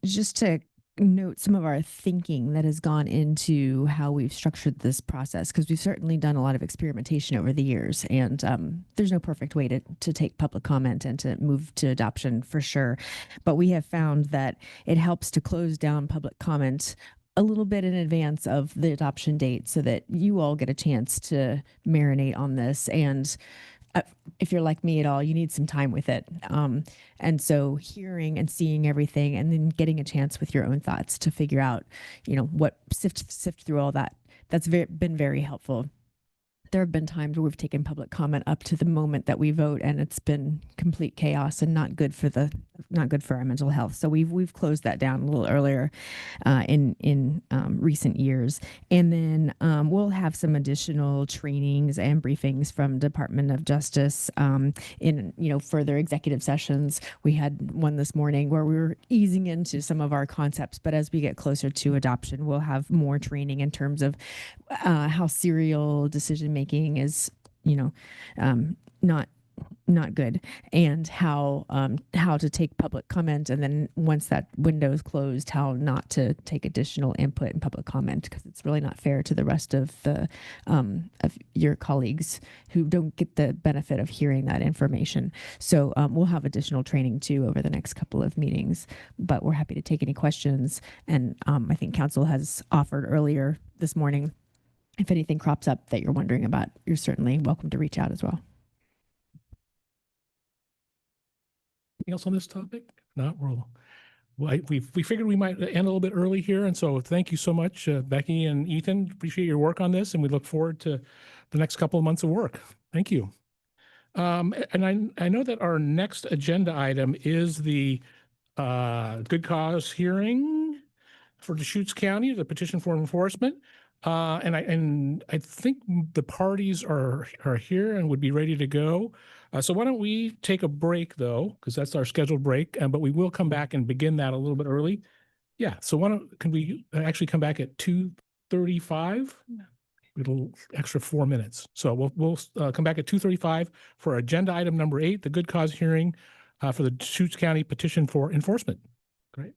Just to note some of our thinking that has gone into how we've structured this process, because we've certainly done a lot of experimentation over the years, and there's no perfect way to take public comment and to move to adoption for sure. But we have found that it helps to close down public comment a little bit in advance of the adoption date so that you all get a chance to marinate on this. And if you're like me at all, you need some time with it. And so hearing and seeing everything and then getting a chance with your own thoughts to figure out, what sift through all that. That's been very helpful. There have been times where we've taken public comment up to the moment that we vote, and it's been complete chaos and not good for our mental health. So we've closed that down a little earlier in recent years, and then we'll have some additional trainings and briefings from Department of Justice in further executive sessions. We had one this morning where we were easing into some of our concepts, but as we get closer to adoption, we'll have more training in terms of how serial decision making is, not good, and how to take public comment, and then once that window is closed, how not to take additional input and public comment, because it's really not fair to the rest of the of your colleagues who don't get the benefit of hearing that information. So we'll have additional training too over the next couple of meetings, but we're happy to take any questions. And I think council has offered earlier this morning, if anything crops up that you're wondering about, you're certainly welcome to reach out as well. Anything else on this topic? If not, we figured we might end a little bit early here. And so thank you so much, Becky and Ethan. Appreciate your work on this. And we look forward to the next couple of months of work. Thank you. And I know that our next agenda item is the good cause hearing for Deschutes County, the petition for enforcement. And I think the parties are here and would be ready to go. So why don't we take a break though, because that's our scheduled break, but we will come back and begin that a little bit early. Yeah, so can we actually come back at 2:35? A little extra 4 minutes. So we'll come back at 2:35 for agenda item number 8, the good cause hearing for the Deschutes County petition for enforcement. Great.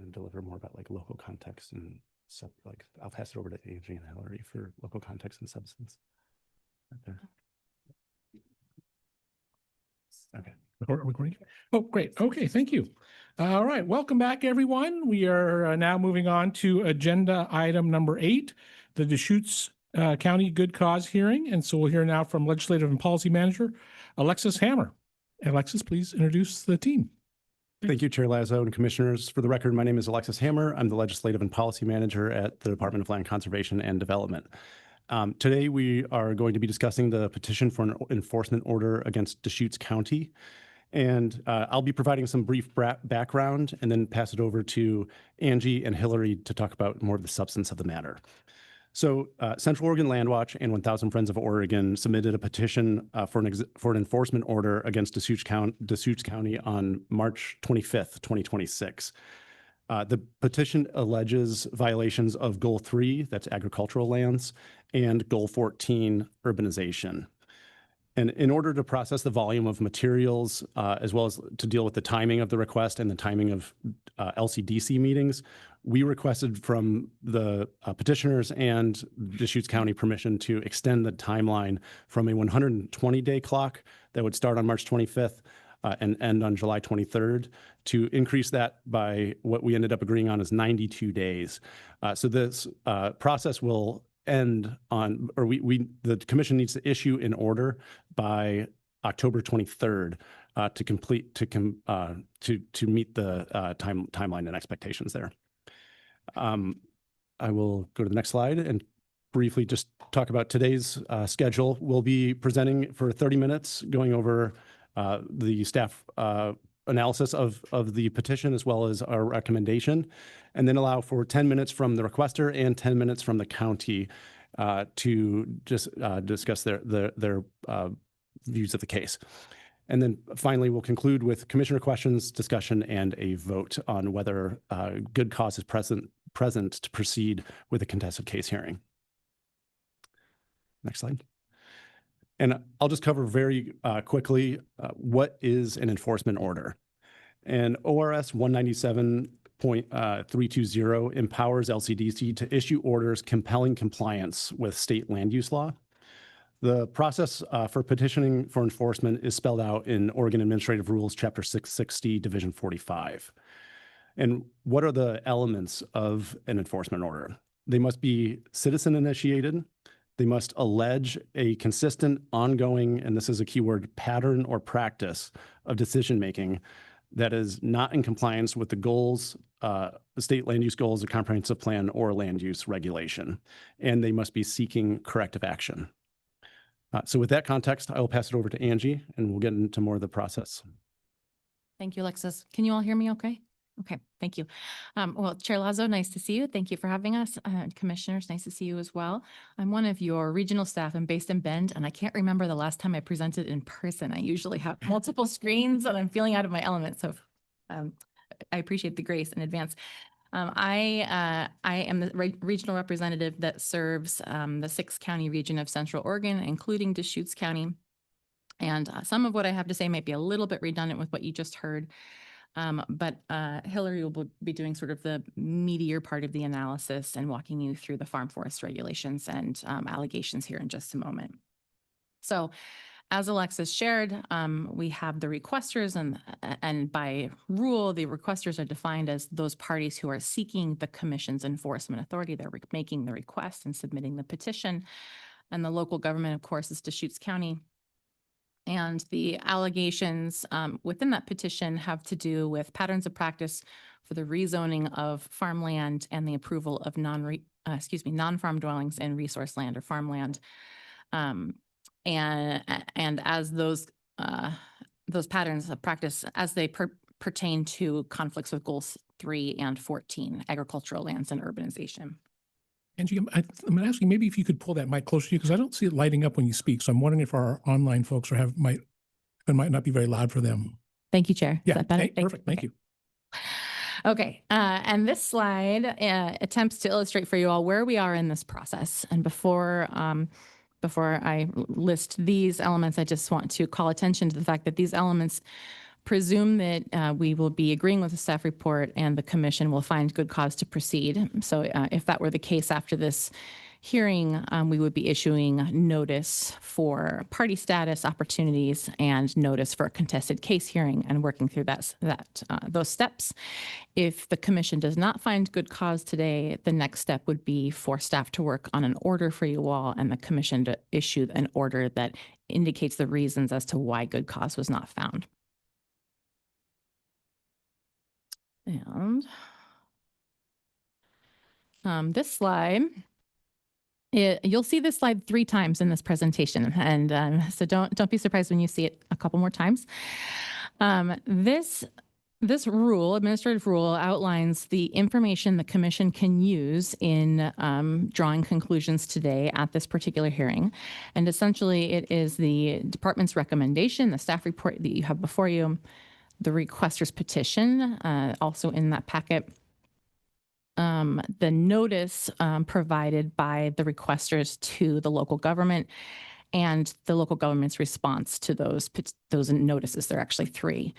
and deliver more about like local context and sub, like I'll pass it over to Angie and Hillary for local context and substance. Okay. Okay. Recording? Oh, great. Okay, thank you. All right, welcome back, everyone. We are now moving on to agenda item number 8, the Deschutes County Good Cause hearing. And so we'll hear now from Legislative and Policy Manager Alexis Hammer. Alexis, please introduce the team. Thank you, Chair Lazo and Commissioners. For the record, my name is Alexis Hammer. I'm the Legislative and Policy Manager at the Department of Land Conservation and Development. Today, we are going to be discussing the petition for an enforcement order against Deschutes County. And I'll be providing some brief background and then pass it over to Angie and Hillary to talk about more of the substance of the matter. So Central Oregon Land Watch and 1000 Friends of Oregon submitted a petition for an enforcement order against Deschutes County on March 25th, 2026. The petition alleges violations of Goal 3, that's agricultural lands, and Goal 14, urbanization. And in order to process the volume of materials, as well as to deal with the timing of the request and the timing of LCDC meetings, we requested from the petitioners and Deschutes County permission to extend the timeline from a 120-day clock that would start on March 25th and end on July 23rd to increase that by what we ended up agreeing on is 92 days. So this process will end on, or the commission needs to issue an order by October 23rd to meet the timeline and expectations there. I will go to the next slide and briefly just talk about today's schedule. We'll be presenting for 30 minutes, going over the staff analysis of the petition as well as our recommendation, and then allow for 10 minutes from the requester and 10 minutes from the county to just discuss their views of the case. And then finally, we'll conclude with commissioner questions, discussion, and a vote on whether good cause is present to proceed with a contested case hearing. Next slide. And I'll just cover very quickly what is an enforcement order. And ORS 197.320 empowers LCDC to issue orders compelling compliance with state land use law. The process for petitioning for enforcement is spelled out in Oregon Administrative Rules, Chapter 660, Division 45. And what are the elements of an enforcement order? They must be citizen initiated. They must allege a consistent, ongoing, and this is a keyword, pattern or practice of decision-making that is not in compliance with the goals, the state land use goals, the comprehensive plan, or land use regulation. And they must be seeking corrective action. So with that context, I will pass it over to Angie and we'll get into more of the process. Thank you, Alexis. Can you all hear me okay? Okay, thank you. Well, Chair Lazo, nice to see you. Thank you for having us. Commissioners, nice to see you as well. I'm one of your regional staff. I'm based in Bend, and I can't remember the last time I presented in person. I usually have multiple screens, and I'm feeling out of my element. So I appreciate the grace in advance. I am the regional representative that serves the 6-county region of Central Oregon, including Deschutes County. And some of what I have to say might be a little bit redundant with what you just heard. But Hillary will be doing sort of the meatier part of the analysis and walking you through the farm forest regulations and allegations here in just a moment. So as Alexis shared, we have the requesters, and by rule, the requesters are defined as those parties who are seeking the commission's enforcement authority. They're making the request and submitting the petition. And the local government, of course, is Deschutes County. And the allegations within that petition have to do with patterns of practice for the rezoning of farmland and the approval of non-farm dwellings and resource land or farmland. And as those patterns of practice, as they pertain to conflicts with goals 3 and 14, agricultural lands and urbanization. Angie, I'm going to ask you maybe if you could pull that mic closer to you because I don't see it lighting up when you speak. So I'm wondering if our online folks it might not be very loud for them. Thank you, Chair. Yeah, Is that better? perfect. Thank you. Okay, and this slide attempts to illustrate for you all where we are in this process. And before I list these elements, I just want to call attention to the fact that these elements presume that we will be agreeing with the staff report and the commission will find good cause to proceed. So if that were the case after this hearing, we would be issuing notice for party status opportunities and notice for a contested case hearing and working through those steps. If the commission does not find good cause today, the next step would be for staff to work on an order for you all and the commission to issue an order that indicates the reasons as to why good cause was not found. And this slide, you'll see this slide 3 times in this presentation, and so don't be surprised when you see it a couple more times. This rule, administrative rule, outlines the information the commission can use in drawing conclusions today at this particular hearing. And essentially, it is the department's recommendation, the staff report that you have before you, the requester's petition, also in that packet, the notice provided by the requesters to the local government, and the local government's response to those notices. There are actually 3,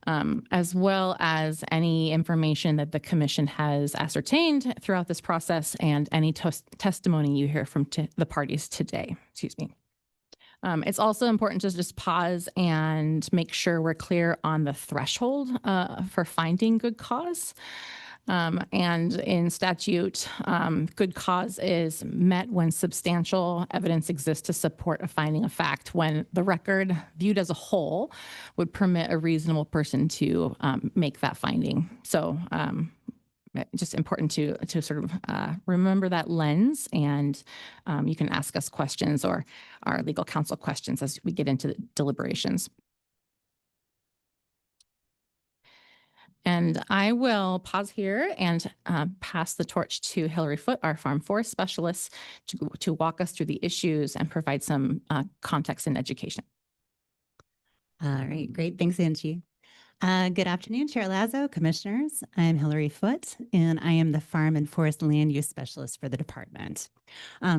as well as any information that the commission has ascertained throughout this process and any testimony you hear from the parties today. Excuse me. It's also important to just pause and make sure we're clear on the threshold for finding good cause. And in statute, good cause is met when substantial evidence exists to support a finding of fact, when the record viewed as a whole would permit a reasonable person to make that finding. So just important to sort of remember that lens, and you can ask us questions or our legal counsel questions as we get into the deliberations. And I will pause here and pass the torch to Hillary Foote, our Farm Forest Specialist, to walk us through the issues and provide some context and education. All right, great. Thanks, Angie. Good afternoon, Chair Lazo, Commissioners. I'm Hillary Foote, and I am the Farm and Forest Land Use Specialist for the department.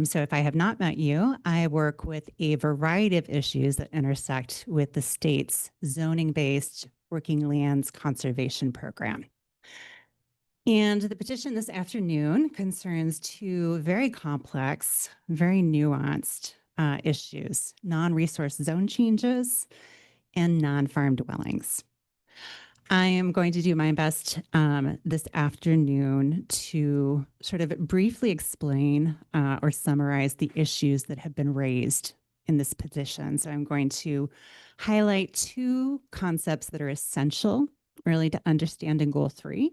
So if I have not met you, I work with a variety of issues that intersect with the state's zoning-based Working Lands Conservation Program. And the petition this afternoon concerns 2 very complex, very nuanced issues: non-resource zone changes and non-farm dwellings. I am going to do my best this afternoon to sort of briefly explain or summarize the issues that have been raised in this petition. So I'm going to highlight 2 concepts that are essential really to understanding Goal 3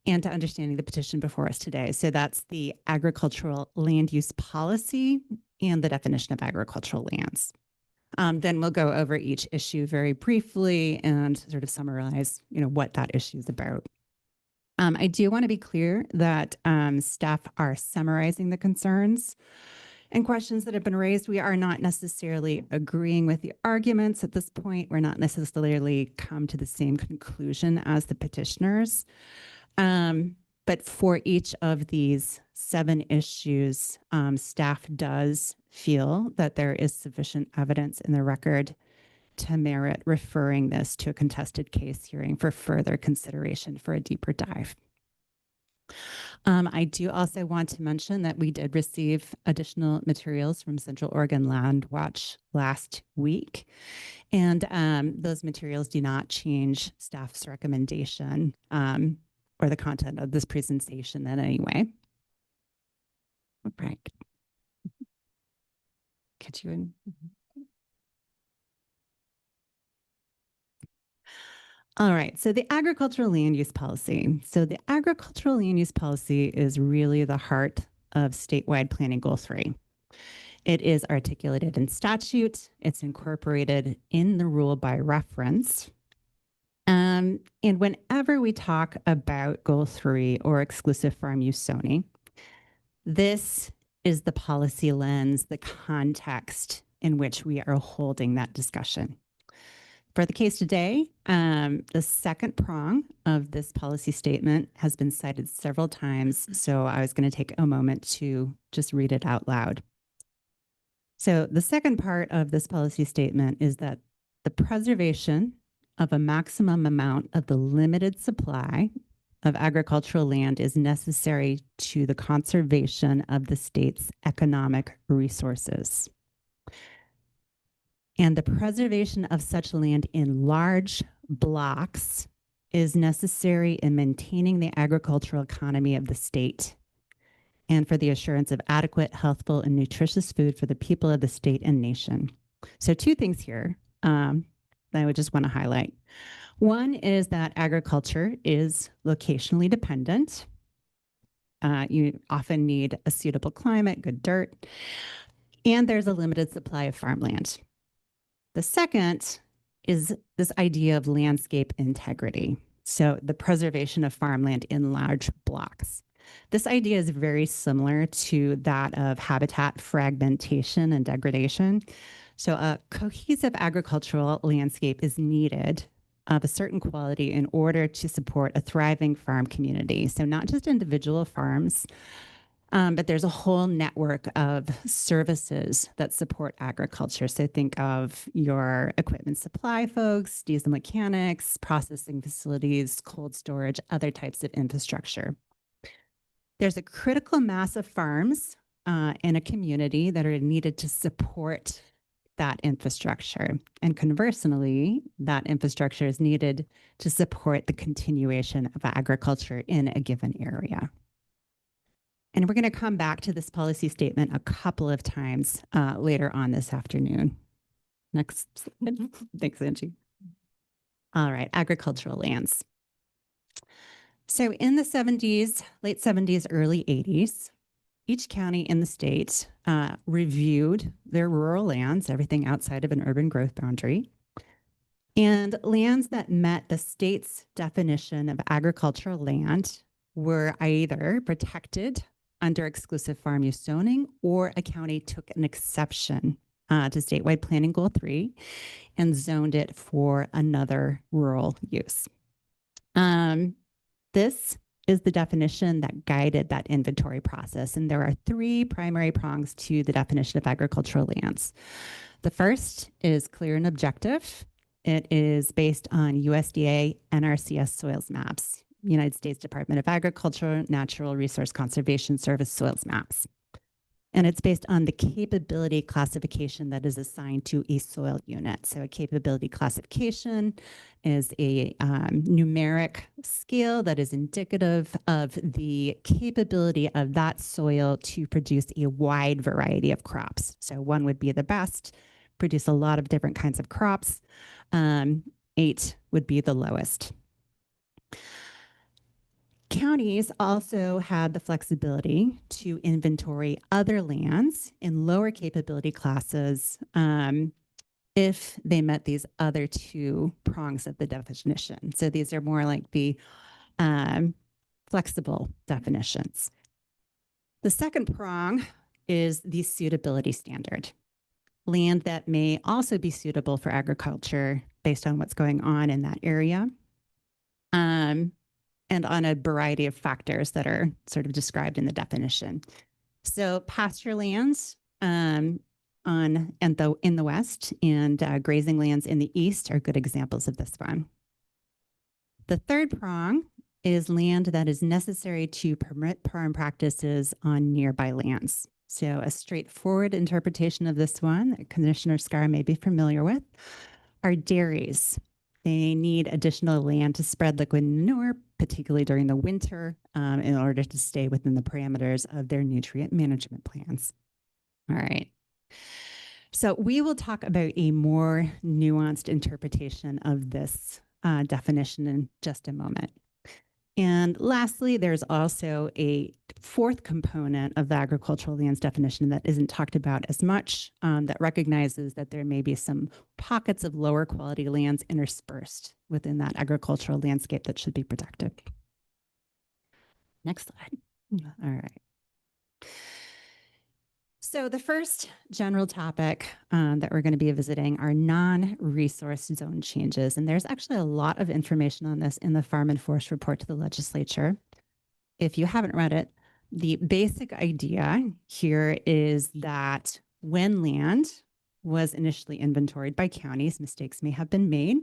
and to understanding the petition before us today. So that's the agricultural land use policy and the definition of agricultural lands. Then we'll go over each issue very briefly and sort of summarize, what that issue is about. I do want to be clear that staff are summarizing the concerns and questions that have been raised. We are not necessarily agreeing with the arguments at this point. We're not necessarily come to the same conclusion as the petitioners. But for each of these 7 issues, staff does feel that there is sufficient evidence in the record to merit referring this to a contested case hearing for further consideration for a deeper dive. I do also want to mention that we did receive additional materials from Central Oregon Land Watch last week, and those materials do not change staff's recommendation or the content of this presentation in any way. Right. Catch you in. All right, so the agricultural land use policy. So the agricultural land use policy is really the heart of statewide planning goal 3. It is articulated in statute. It's incorporated in the rule by reference. And whenever we talk about goal 3 or exclusive farm use zoning, this is the policy lens, the context in which we are holding that discussion. For the case today, the second prong of this policy statement has been cited several times, so I was going to take a moment to just read it out loud. So the second part of this policy statement is that the preservation of a maximum amount of the limited supply of agricultural land is necessary to the conservation of the state's economic resources. And the preservation of such land in large blocks is necessary in maintaining the agricultural economy of the state and for the assurance of adequate, healthful, and nutritious food for the people of the state and nation. So 2 things here that I would just want to highlight. One is that agriculture is locationally dependent. You often need a suitable climate, good dirt, and there's a limited supply of farmland. The second is this idea of landscape integrity. So the preservation of farmland in large blocks. This idea is very similar to that of habitat fragmentation and degradation. So a cohesive agricultural landscape is needed of a certain quality in order to support a thriving farm community. So not just individual farms, but there's a whole network of services that support agriculture. So think of your equipment supply folks, diesel mechanics, processing facilities, cold storage, other types of infrastructure. There's a critical mass of farms in a community that are needed to support that infrastructure. And conversely, that infrastructure is needed to support the continuation of agriculture in a given area. And we're going to come back to this policy statement a couple of times later on this afternoon. Next slide. Thanks, Angie. All right, agricultural lands. So in the 70s, late 70s, early 80s, each county in the state reviewed their rural lands, everything outside of an urban growth boundary, and lands that met the state's definition of agricultural land were either protected under exclusive farm use zoning, or a county took an exception to statewide planning goal 3 and zoned it for another rural use. This is the definition that guided that inventory process. And there are 3 primary prongs to the definition of agricultural lands. The first is clear and objective. It is based on USDA NRCS soils maps, United States Department of Agriculture, Natural Resource Conservation Service soils maps. And it's based on the capability classification that is assigned to a soil unit. So a capability classification is a numeric scale that is indicative of the capability of that soil to produce a wide variety of crops. So 1 would be the best, produce a lot of different kinds of crops. 8 would be the lowest. Counties also had the flexibility to inventory other lands in lower capability classes if they met these other 2 prongs of the definition. So these are more like the flexible definitions. The second prong is the suitability standard. Land that may also be suitable for agriculture based on what's going on in that area. And on a variety of factors that are sort of described in the definition. So pasture lands in the west and grazing lands in the east are good examples of this one. The third prong is land that is necessary to permit farm practices on nearby lands. So a straightforward interpretation of this one that Commissioner Scar may be familiar with are dairies. They need additional land to spread liquid manure, particularly during the winter, in order to stay within the parameters of their nutrient management plans. All right. So we will talk about a more nuanced interpretation of this definition in just a moment. And lastly, there's also a 4th component of the agricultural lands definition that isn't talked about as much, that recognizes that there may be some pockets of lower quality lands interspersed within that agricultural landscape that should be protected. Next slide. All right. So the first general topic that we're going to be visiting are non-resource zone changes. And there's actually a lot of information on this in the Farm and Forest report to the legislature. If you haven't read it, the basic idea here is that when land was initially inventoried by counties, mistakes may have been made.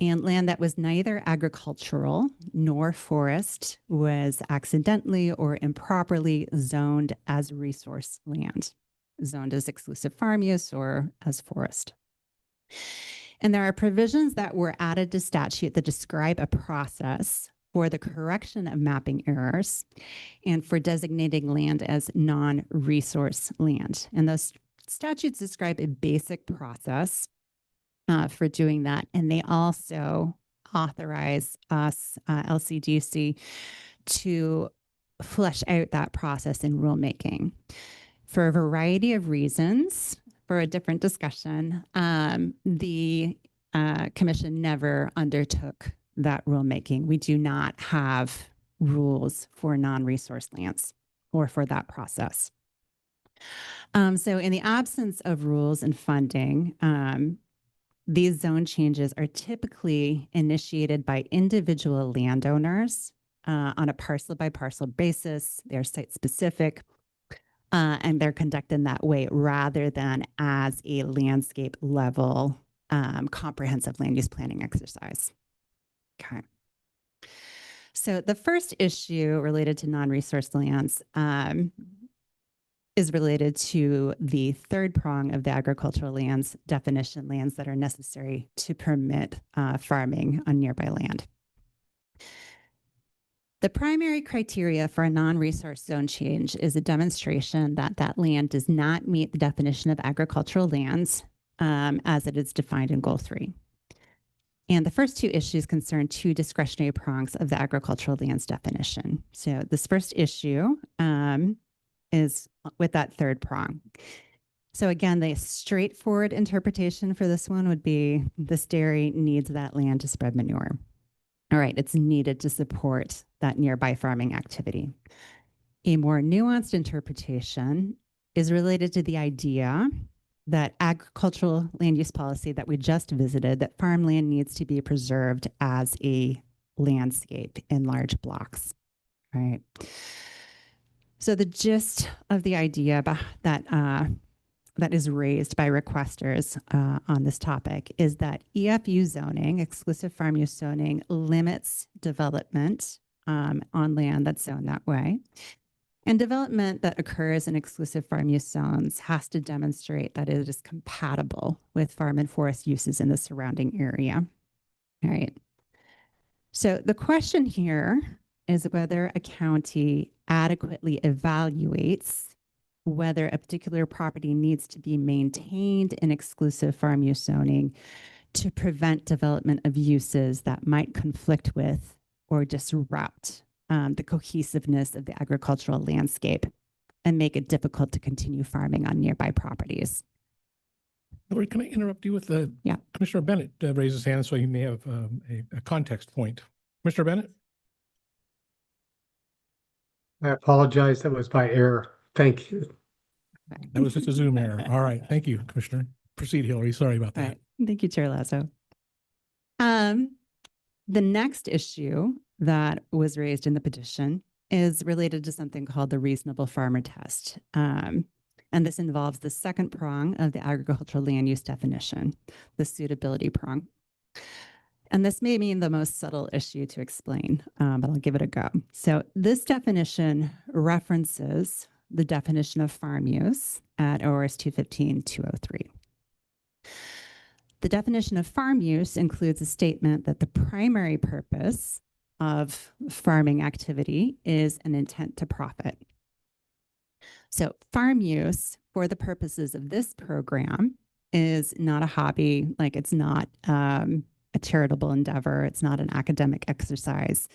And land that was neither agricultural nor forest was accidentally or improperly zoned as resource land, zoned as exclusive farm use or as forest. And there are provisions that were added to statute that describe a process for the correction of mapping errors and for designating land as non-resource land. And those statutes describe a basic process for doing that. And they also authorize us, LCDC, to flesh out that process in rulemaking. For a variety of reasons, for a different discussion, the commission never undertook that rulemaking. We do not have rules for non-resource lands or for that process. So in the absence of rules and funding, these zone changes are typically initiated by individual landowners on a parcel by parcel basis. They're site specific and they're conducted that way rather than as a landscape level comprehensive land use planning exercise. Okay. So the first issue related to non-resource lands is related to the third prong of the agricultural lands definition, lands that are necessary to permit farming on nearby land. The primary criteria for a non-resource zone change is a demonstration that that land does not meet the definition of agricultural lands as it is defined in Goal 3. And the first two issues concern two discretionary prongs of the agricultural lands definition. So this first issue is with that third prong. So again, the straightforward interpretation for this one would be this dairy needs that land to spread manure. All right, it's needed to support that nearby farming activity. A more nuanced interpretation is related to the idea that agricultural land use policy that we just visited, that farmland needs to be preserved as a landscape in large blocks, right? So the gist of the idea that is raised by requesters on this topic is that EFU zoning, exclusive farm use zoning, limits development on land that's zoned that way. And development that occurs in exclusive farm use zones has to demonstrate that it is compatible with farm and forest uses in the surrounding area. All right. So the question here is whether a county adequately evaluates whether a particular property needs to be maintained in exclusive farm use zoning to prevent development of uses that might conflict with or disrupt the cohesiveness of the agricultural landscape and make it difficult to continue farming on nearby properties. Lori, can I interrupt you with the Commissioner Bennett raised his hand, so he may have a context point. Commissioner Bennett? I apologize. That was by error. Thank you. That was just a Zoom error. All right. Thank you, Commissioner. Proceed, Hillary. Sorry about that. Right. Thank you, Chair Lasso. The next issue that was raised in the petition is related to something called the reasonable farmer test. And this involves the second prong of the agricultural land use definition, the suitability prong. And this may mean the most subtle issue to explain, but I'll give it a go. So this definition references the definition of farm use at ORS 215-203. The definition of farm use includes a statement that the primary purpose of farming activity is an intent to profit. So farm use for the purposes of this program is not a hobby, like it's not a charitable endeavor, it's not an academic exercise.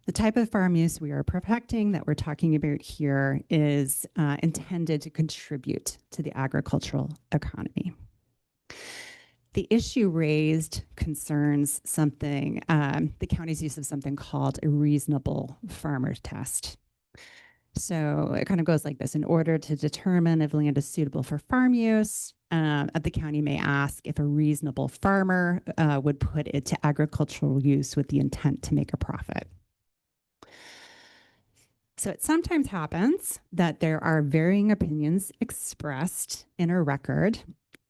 The type of farm use we are protecting that we're talking about here is intended to contribute to the agricultural economy. The issue raised concerns something, the county's use of something called a reasonable farmer test. So it kind of goes like this. In order to determine if land is suitable for farm use, the county may ask if a reasonable farmer would put it to agricultural use with the intent to make a profit. So it sometimes happens that there are varying opinions expressed in a record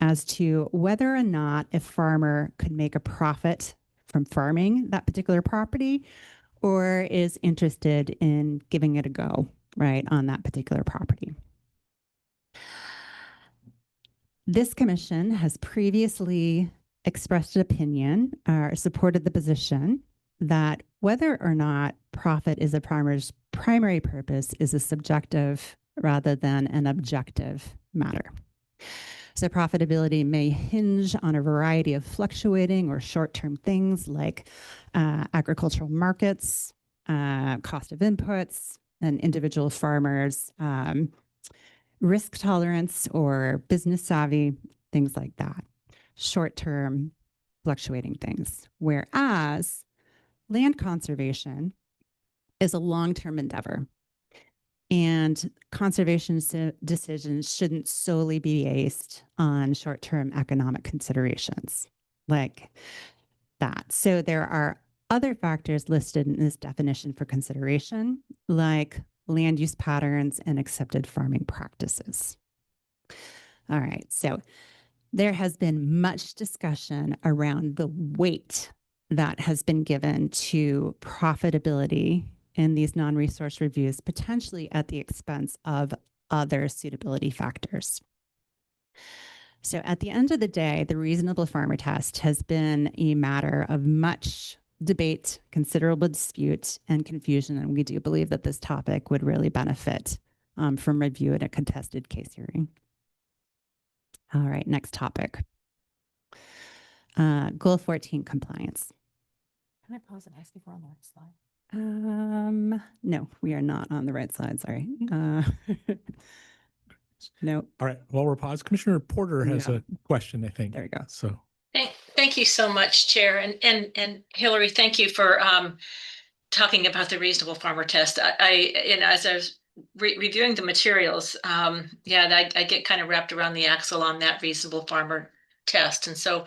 as to whether or not a farmer could make a profit from farming that particular property or is interested in giving it a go, right, on that particular property. This commission has previously expressed an opinion or supported the position that whether or not profit is a primary purpose is a subjective rather than an objective matter. So profitability may hinge on a variety of fluctuating or short-term things like agricultural markets, cost of inputs, and individual farmers' risk tolerance or business savvy, things like that. Short-term fluctuating things. Whereas land conservation is a long-term endeavor. And conservation decisions shouldn't solely be based on short-term economic considerations like that. So there are other factors listed in this definition for consideration, like land use patterns and accepted farming practices. All right, so there has been much discussion around the weight that has been given to profitability in these non-resource reviews, potentially at the expense of other suitability factors. So at the end of the day, the reasonable farmer test has been a matter of much debate, considerable dispute, and confusion, and we do believe that this topic would really benefit from review at a contested case hearing. All right, next topic. Goal 14 compliance. Can I pause and ask you for a next slide? No, we are not on the right slide. Sorry. No. All right. While we're paused, Commissioner Porter has Yeah. a question, I think. There we go. So. Thank you so much, Chair. And Hillary, thank you for talking about the reasonable farmer test. As I was reviewing the materials, I get kind of wrapped around the axle on that reasonable farmer test. And so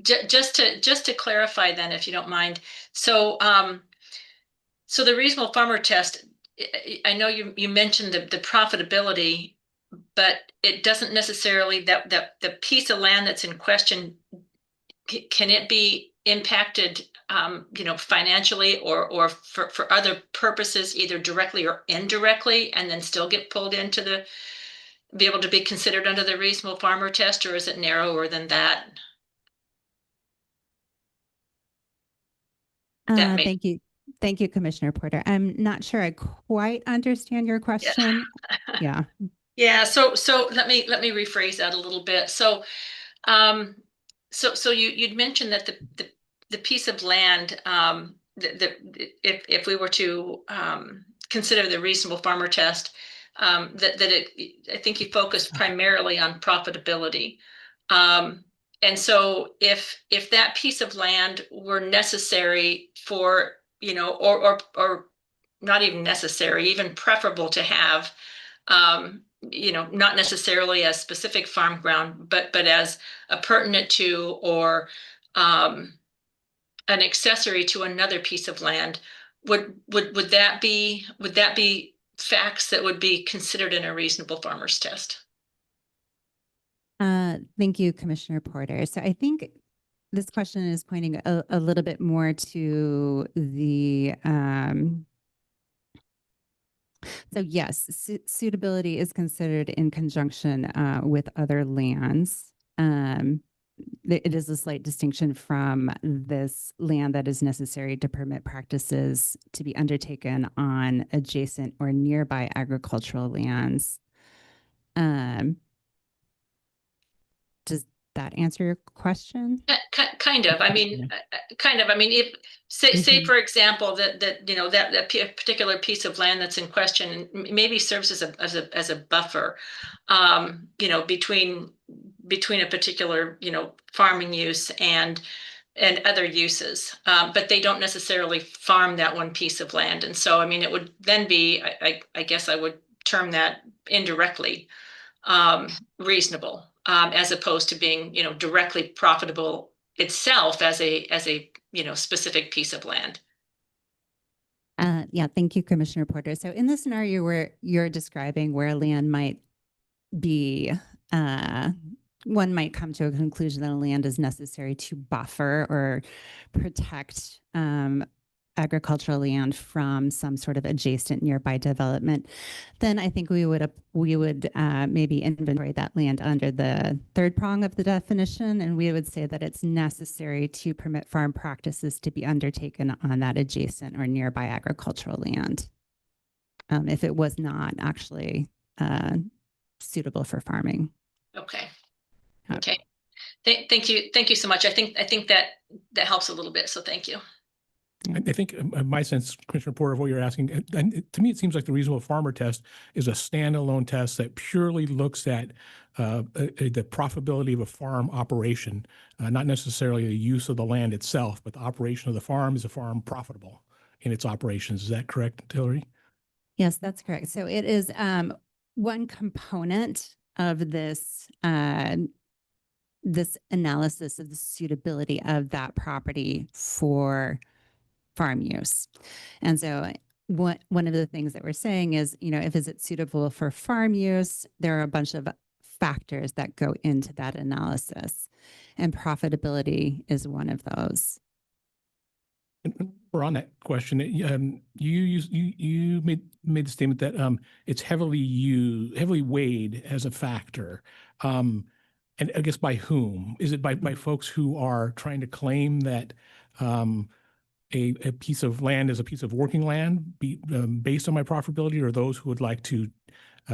just to clarify then, if you don't mind, so the reasonable farmer test, I know you mentioned the profitability, but it doesn't necessarily that the piece of land that's in question, can it be impacted financially or for other purposes, either directly or indirectly, and then still get pulled into be able to be considered under the reasonable farmer test, or is it narrower than that? Thank you. Thank you, Commissioner Porter. I'm not sure I quite understand your question. Yeah. Yeah. So let me rephrase that a little bit. So you'd mentioned that the piece of land, if we were to consider the reasonable farmer test, I think you focus primarily on profitability. And so if that piece of land were necessary for, or not even necessary, even preferable to have, not necessarily as specific farm ground, but as a pertinent to or an accessory to another piece of land, would that be facts that would be considered in a reasonable farmer's test? Thank you, Commissioner Porter. So I think this question is pointing a little bit more to the so yes, suitability is considered in conjunction with other lands. It is a slight distinction from this land that is necessary to permit practices to be undertaken on adjacent or nearby agricultural lands. Does that answer your question? Kind of. I mean, if say for example that particular piece of land that's in question maybe serves as a buffer, between a particular farming use and other uses, but they don't necessarily farm that one piece of land, and so I mean it would then be I guess I would term that indirectly reasonable, as opposed to being directly profitable itself as a specific piece of land. Yeah, thank you, Commissioner Porter. So in the scenario where you're describing where land might be one might come to a conclusion that a land is necessary to buffer or protect agricultural land from some sort of adjacent nearby development, then I think we would maybe inventory that land under the third prong of the definition, and we would say that it's necessary to permit farm practices to be undertaken on that adjacent or nearby agricultural land, if it was not actually suitable for farming. Okay. Okay. Thank you. Thank you so much. I think that helps a little bit. So thank you. I think my sense, Commissioner Porter, of what you're asking, and to me, it seems like the reasonable farmer test is a standalone test that purely looks at the profitability of a farm operation, not necessarily the use of the land itself, but the operation of the farm. Is a farm profitable in its operations? Is that correct, Hillary? Yes, that's correct. So it is one component of this this analysis of the suitability of that property for farm use. And so one of the things that we're saying is, if is it suitable for farm use, there are a bunch of factors that go into that analysis, and profitability is one of those. And we're on that question. You made the statement that it's heavily weighed as a factor. And I guess by whom? Is it by folks who are trying to claim that a piece of land is a piece of working land based on my profitability, or those who would like to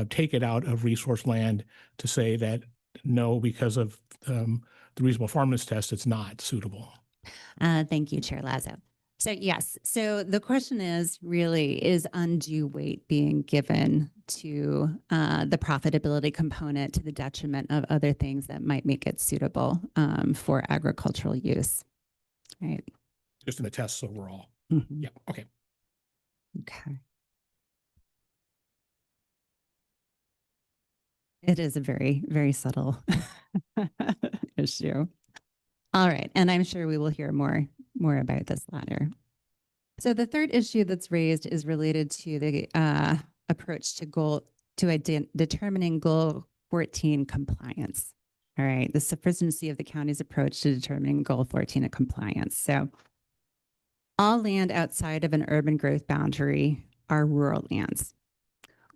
take it out of resource land to say that no, because of the reasonable farmers test, it's not suitable? Thank you, Chair Lazo. So yes, so the question is undue weight being given to the profitability component to the detriment of other things that might make it suitable for agricultural use, right? Just in the tests overall. Mm-hmm. Yeah, okay. Okay. It is a very, very subtle issue. All right, and I'm sure we will hear more about this later. So the third issue that's raised is related to the approach to determining Goal 14 compliance. All right, the sufficiency of the county's approach to determining Goal 14 compliance. So all land outside of an urban growth boundary are rural lands.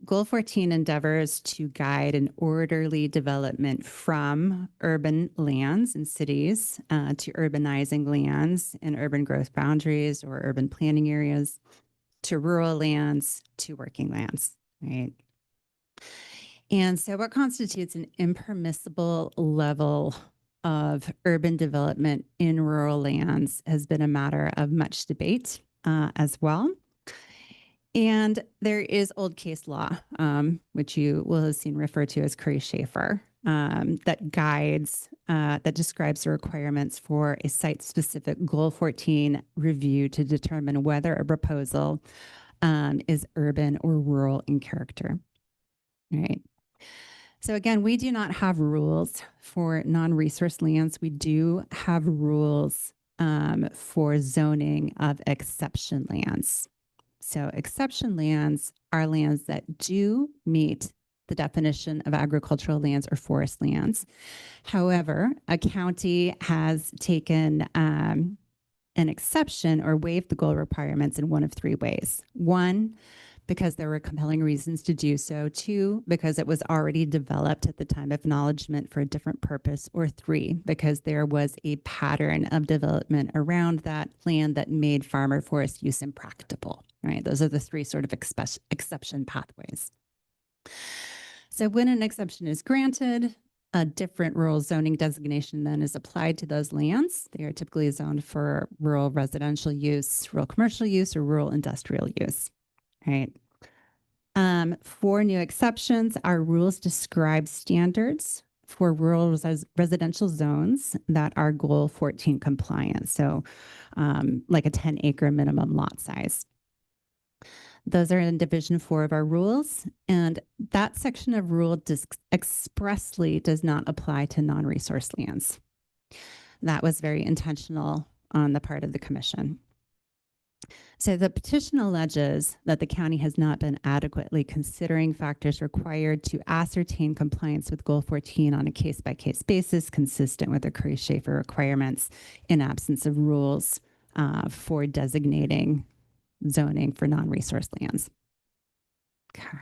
Goal 14 endeavors to guide an orderly development from urban lands and cities to urbanizing lands and urban growth boundaries or urban planning areas, to rural lands, to working lands, right? And so what constitutes an impermissible level of urban development in rural lands has been a matter of much debate as well. And there is old case law, which you will have seen referred to as Curry Schaefer, that guides, that describes the requirements for a site-specific Goal 14 review to determine whether a proposal is urban or rural in character. All right. So again, we do not have rules for non-resource lands. We do have rules for zoning of exception lands. So exception lands are lands that do meet the definition of agricultural lands or forest lands. However, a county has taken an exception or waived the goal requirements in one of three ways. One, because there were compelling reasons to do so. Two, because it was already developed at the time of acknowledgement for a different purpose. Or three, because there was a pattern of development around that land that made farm or forest use impracticable, right? Those are the three sort of exception pathways. So when an exception is granted, a different rural zoning designation then is applied to those lands. They are typically zoned for rural residential use, rural commercial use, or rural industrial use. Right. For new exceptions, our rules describe standards for rural residential zones that are Goal 14 compliant. So like a 10-acre minimum lot size. Those are in Division 4 of our rules. And that section of rule expressly does not apply to non-resource lands. That was very intentional on the part of the commission. So the petition alleges that the county has not been adequately considering factors required to ascertain compliance with Goal 14 on a case-by-case basis, consistent with the Curry-Schaefer requirements in absence of rules for designating zoning for non-resource lands. Okay.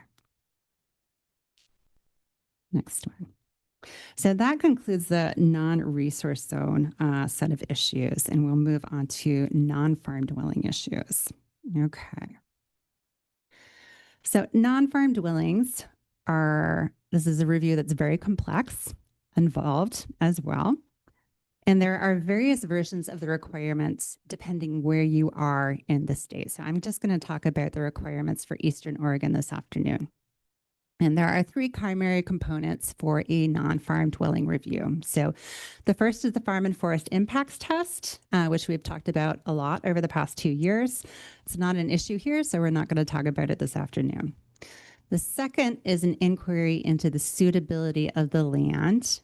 Next one. So that concludes the non-resource zone set of issues, and we'll move on to non-farm dwelling issues. Okay. So non-farm dwellings this is a review that's very complex, involved as well. And there are various versions of the requirements depending where you are in the state. So I'm just going to talk about the requirements for Eastern Oregon this afternoon. And there are three primary components for a non-farm dwelling review. So the first is the Farm and Forest Impacts Test, which we've talked about a lot over the past 2 years. It's not an issue here, so we're not going to talk about it this afternoon. The second is an inquiry into the suitability of the land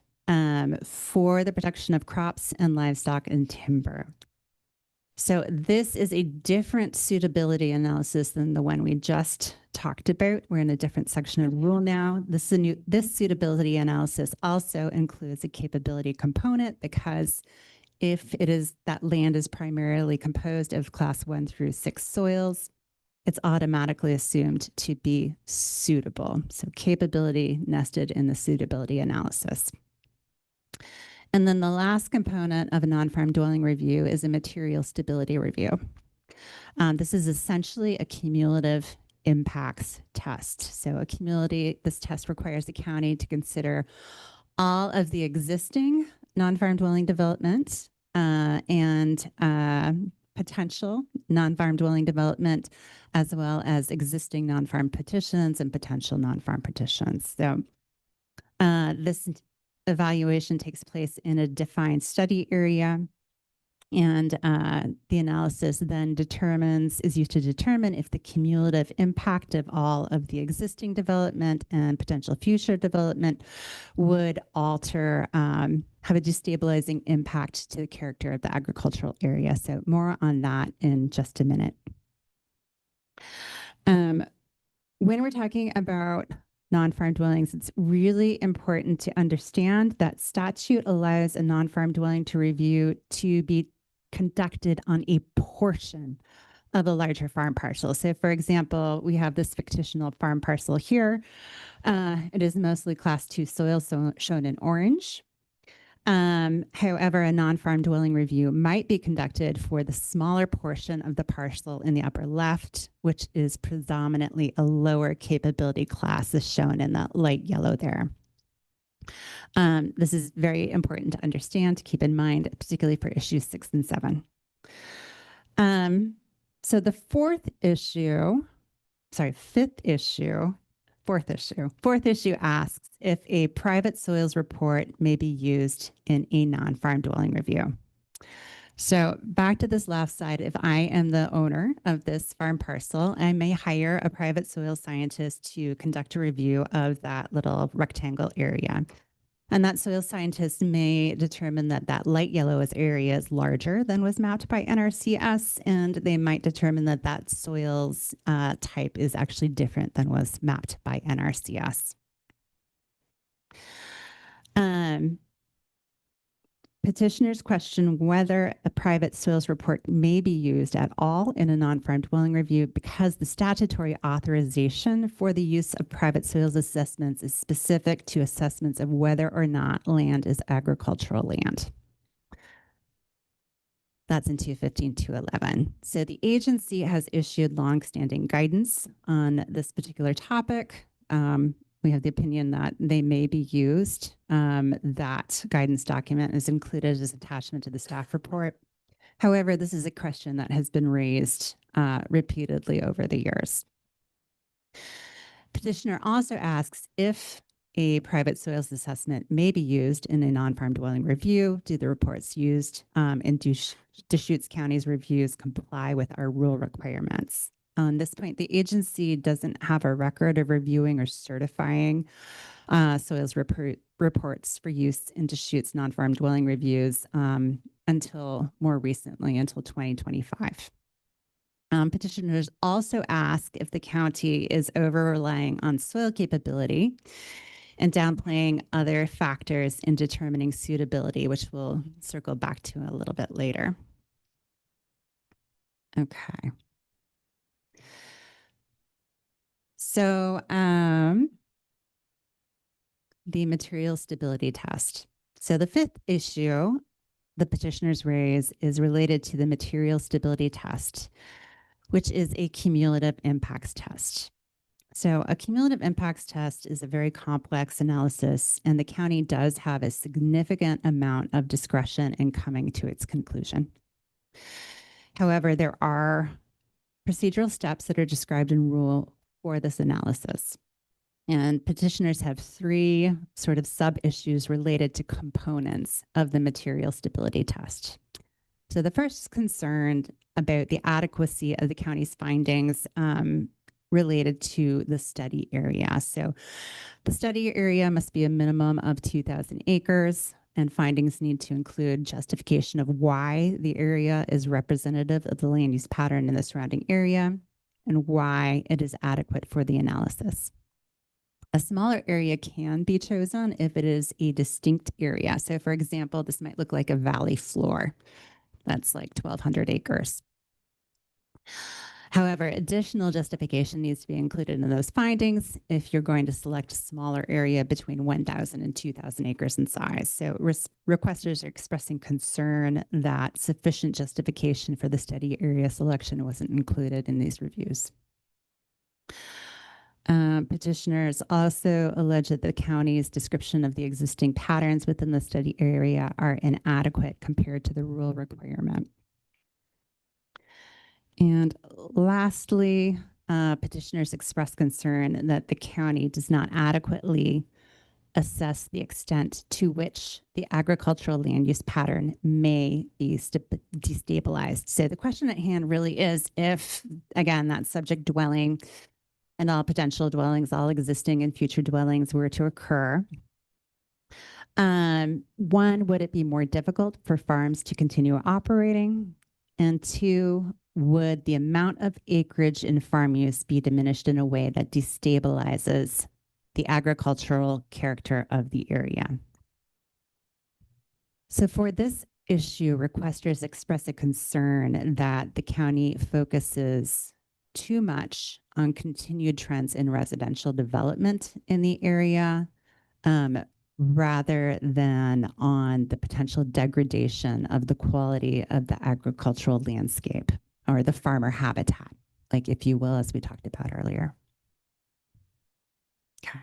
for the protection of crops and livestock and timber. So this is a different suitability analysis than the one we just talked about. We're in a different section of rule now. This suitability analysis also includes a capability component, because if that land is primarily composed of class 1 through 6 soils, it's automatically assumed to be suitable. So capability nested in the suitability analysis. And then the last component of a non-farm dwelling review is a material stability review. This is essentially a cumulative impacts test. So this test requires the county to consider all of the existing non-farm dwelling development and potential non-farm dwelling development, as well as existing non-farm petitions and potential non-farm petitions. So this evaluation takes place in a defined study area, and the analysis then is used to determine if the cumulative impact of all of the existing development and potential future development would alter, have a destabilizing impact to the character of the agricultural area. So more on that in just a minute. When we're talking about non-farm dwellings, it's really important to understand that statute allows a non-farm dwelling review to be conducted on a portion of a larger farm parcel. So for example, we have this fictional farm parcel here. It is mostly class 2 soil, so shown in orange. However, a non-farm dwelling review might be conducted for the smaller portion of the parcel in the upper left, which is predominantly a lower capability class, as shown in the light yellow there. This is very important to understand, to keep in mind, particularly for issues 6 and 7. So the fourth issue asks if a private soils report may be used in a non-farm dwelling review. So back to this left side, if I am the owner of this farm parcel, I may hire a private soil scientist to conduct a review of that little rectangle area. And that soil scientist may determine that that light yellow area is larger than was mapped by NRCS, and they might determine that that soil's type is actually different than was mapped by NRCS. Petitioners question whether a private soils report may be used at all in a non-farm dwelling review because the statutory authorization for the use of private soils assessments is specific to assessments of whether or not land is agricultural land. That's in 215-211. So the agency has issued longstanding guidance on this particular topic. We have the opinion that they may be used. That guidance document is included as attachment to the staff report. However, this is a question that has been raised repeatedly over the years. Petitioner also asks if a private soils assessment may be used in a non-farm dwelling review. Do the reports used in Deschutes County's reviews comply with our rule requirements? On this point, the agency doesn't have a record of reviewing or certifying soils reports for use in Deschutes non-farm dwelling reviews until more recently, until 2025. Petitioners also ask if the county is over relying on soil capability and downplaying other factors in determining suitability, which we'll circle back to a little bit later. Okay. So the material stability test. So the fifth issue the petitioners raise is related to the material stability test, which is a cumulative impacts test. So a cumulative impacts test is a very complex analysis, and the county does have a significant amount of discretion in coming to its conclusion. However, there are procedural steps that are described in rule for this analysis. And petitioners have three sort of sub-issues related to components of the material stability test. So the first is concerned about the adequacy of the county's findings related to the study area. So the study area must be a minimum of 2,000 acres, and findings need to include justification of why the area is representative of the land use pattern in the surrounding area and why it is adequate for the analysis. A smaller area can be chosen if it is a distinct area. So for example, this might look like a valley floor. That's like 1,200 acres. However, additional justification needs to be included in those findings if you're going to select a smaller area between 1,000 and 2,000 acres in size. So requesters are expressing concern that sufficient justification for the study area selection wasn't included in these reviews. Petitioners also allege that the county's description of the existing patterns within the study area are inadequate compared to the rule requirement. And lastly, petitioners express concern that the county does not adequately assess the extent to which the agricultural land use pattern may be destabilized. So the question at hand really is if, again, that subject dwelling and all potential dwellings, all existing and future dwellings were to occur. One, would it be more difficult for farms to continue operating? And two, would the amount of acreage in farm use be diminished in a way that destabilizes the agricultural character of the area? So for this issue, requesters express a concern that the county focuses too much on continued trends in residential development in the area rather than on the potential degradation of the quality of the agricultural landscape or the farmer habitat, like if you will, as we talked about earlier. Okay.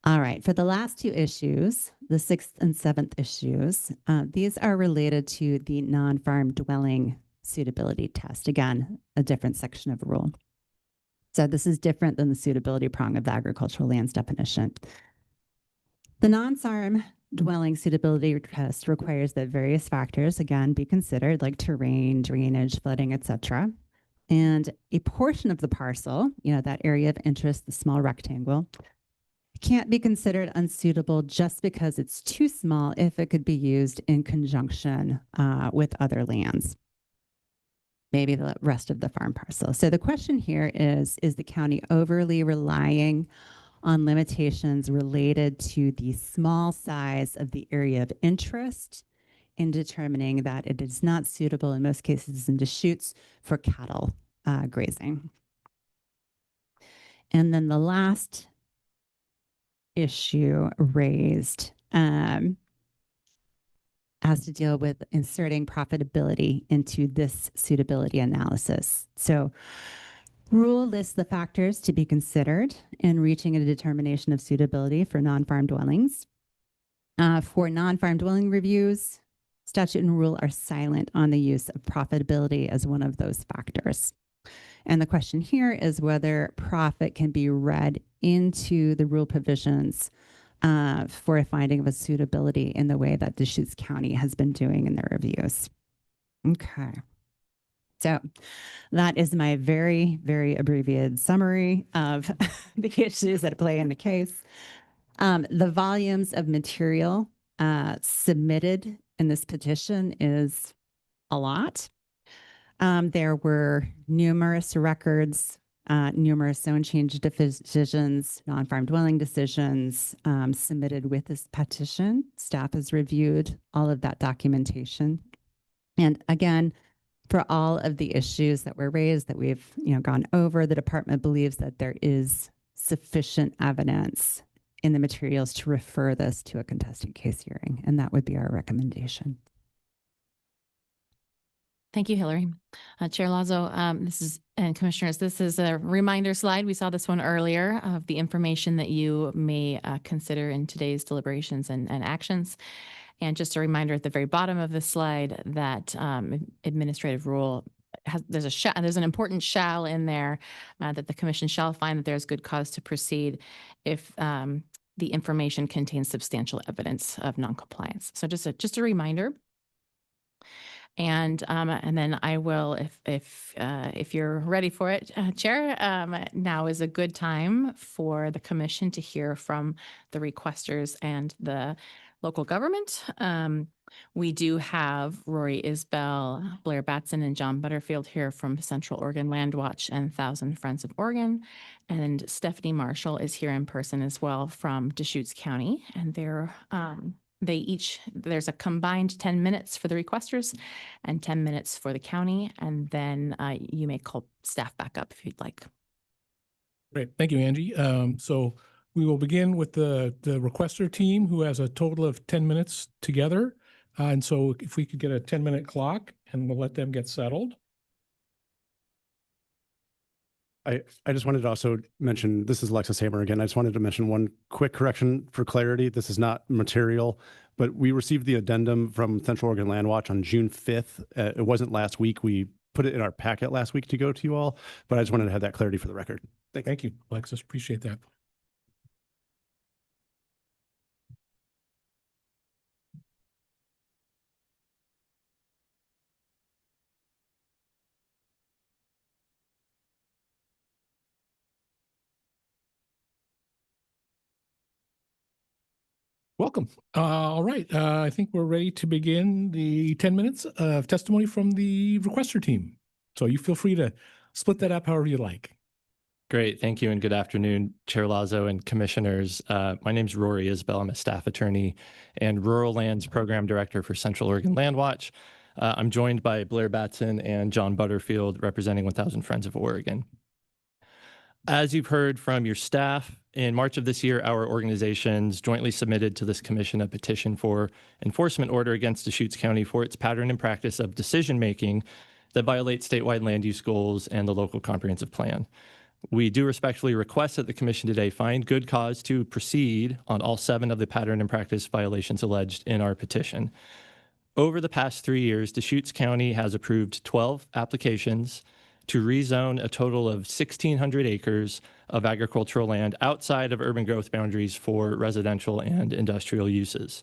All right, for the last two issues, the sixth and seventh issues, these are related to the non-farm dwelling suitability test. Again, a different section of rule. So this is different than the suitability prong of the agricultural lands definition. The non-farm dwelling suitability test requires that various factors, again, be considered, like terrain, drainage, flooding, etc. And a portion of the parcel, that area of interest, the small rectangle, can't be considered unsuitable just because it's too small if it could be used in conjunction with other lands, maybe the rest of the farm parcel. So the question here is the county overly relying on limitations related to the small size of the area of interest in determining that it is not suitable in most cases in Deschutes for cattle grazing? And then the last issue raised has to deal with inserting profitability into this suitability analysis. So rule lists the factors to be considered in reaching a determination of suitability for non-farm dwellings. For non-farm dwelling reviews, statute and rule are silent on the use of profitability as one of those factors. And the question here is whether profit can be read into the rule provisions for a finding of a suitability in the way that Deschutes County has been doing in their reviews. Okay. So that is my very, very abbreviated summary of the issues that play in the case. The volumes of material submitted in this petition is a lot. There were numerous records, numerous zone change decisions, non-farm dwelling decisions submitted with this petition. Staff has reviewed all of that documentation. And again, for all of the issues that were raised that we've gone over, the department believes that there is sufficient evidence in the materials to refer this to a contested case hearing, and that would be our recommendation. Thank you, Hillary. Chair Lazo, and commissioners, this is a reminder slide. We saw this one earlier of the information that you may consider in today's deliberations and actions. And just a reminder at the very bottom of the slide that administrative rule there's an important shall in there that the commission shall find that there's good cause to proceed if the information contains substantial evidence of noncompliance. So just a reminder. And then I will, if you're ready for it, Chair, now is a good time for the commission to hear from the requesters and the local government. We do have Rory Isbell, Blair Batson, and John Butterfield here from Central Oregon Land Watch and Thousand Friends of Oregon. And Stephanie Marshall is here in person as well from Deschutes County. And there's a combined 10 minutes for the requesters and 10 minutes for the county. And then you may call staff back up if you'd like. Great. Thank you, Angie. So we will begin with the requester team, who has a total of 10 minutes together. And so if we could get a 10-minute clock, and we'll let them get settled. I just wanted to also mention, this is Alexis Hammer again. I just wanted to mention one quick correction for clarity. This is not material, but we received the addendum from Central Oregon Land Watch on June 5th. It wasn't last week. We put it in our packet last week to go to you all, but I just wanted to have that clarity for the record. Thank you, Alexis. Appreciate that. Welcome. All right. I think we're ready to begin the 10 minutes of testimony from the requester team. So you feel free to split that up however you like. Great. Thank you. And good afternoon, Chair Lazo and commissioners. My name is Rory Isbell. I'm a staff attorney and Rural Lands Program Director for Central Oregon Land Watch. I'm joined by Blair Batson and John Butterfield, representing 1,000 Friends of Oregon. As you've heard from your staff, in March of this year, our organizations jointly submitted to this commission a petition for enforcement order against Deschutes County for its pattern and practice of decision-making that violates statewide land use goals and the local comprehensive plan. We do respectfully request that the commission today find good cause to proceed on all 7 of the pattern and practice violations alleged in our petition. Over the past 3 years, Deschutes County has approved 12 applications to rezone a total of 1,600 acres of agricultural land outside of urban growth boundaries for residential and industrial uses.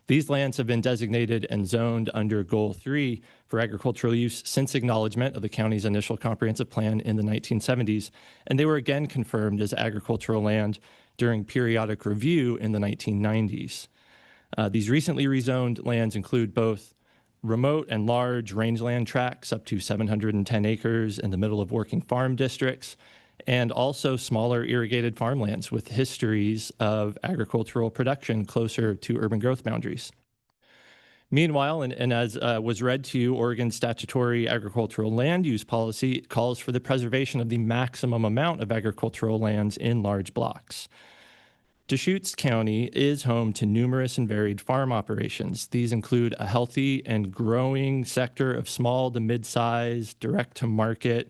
These lands have been designated and zoned under Goal 3 for agricultural use since acknowledgement of the county's initial comprehensive plan in the 1970s, and they were again confirmed as agricultural land during periodic review in the 1990s. These recently rezoned lands include both remote and large rangeland tracts up to 710 acres in the middle of working farm districts, and also smaller irrigated farmlands with histories of agricultural production closer to urban growth boundaries. Meanwhile, and as was read to you, Oregon's statutory agricultural land use policy calls for the preservation of the maximum amount of agricultural lands in large blocks. Deschutes County is home to numerous and varied farm operations. These include a healthy and growing sector of small to mid-sized, direct-to-market,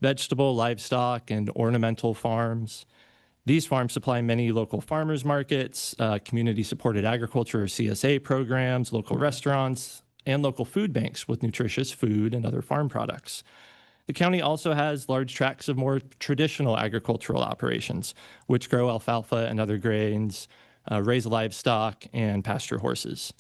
vegetable, livestock, and ornamental farms. These farms supply many local farmers markets, community-supported agriculture or CSA programs, local restaurants, and local food banks with nutritious food and other farm products. The county also has large tracts of more traditional agricultural operations, which grow alfalfa and other grains, raise livestock, and pasture horses.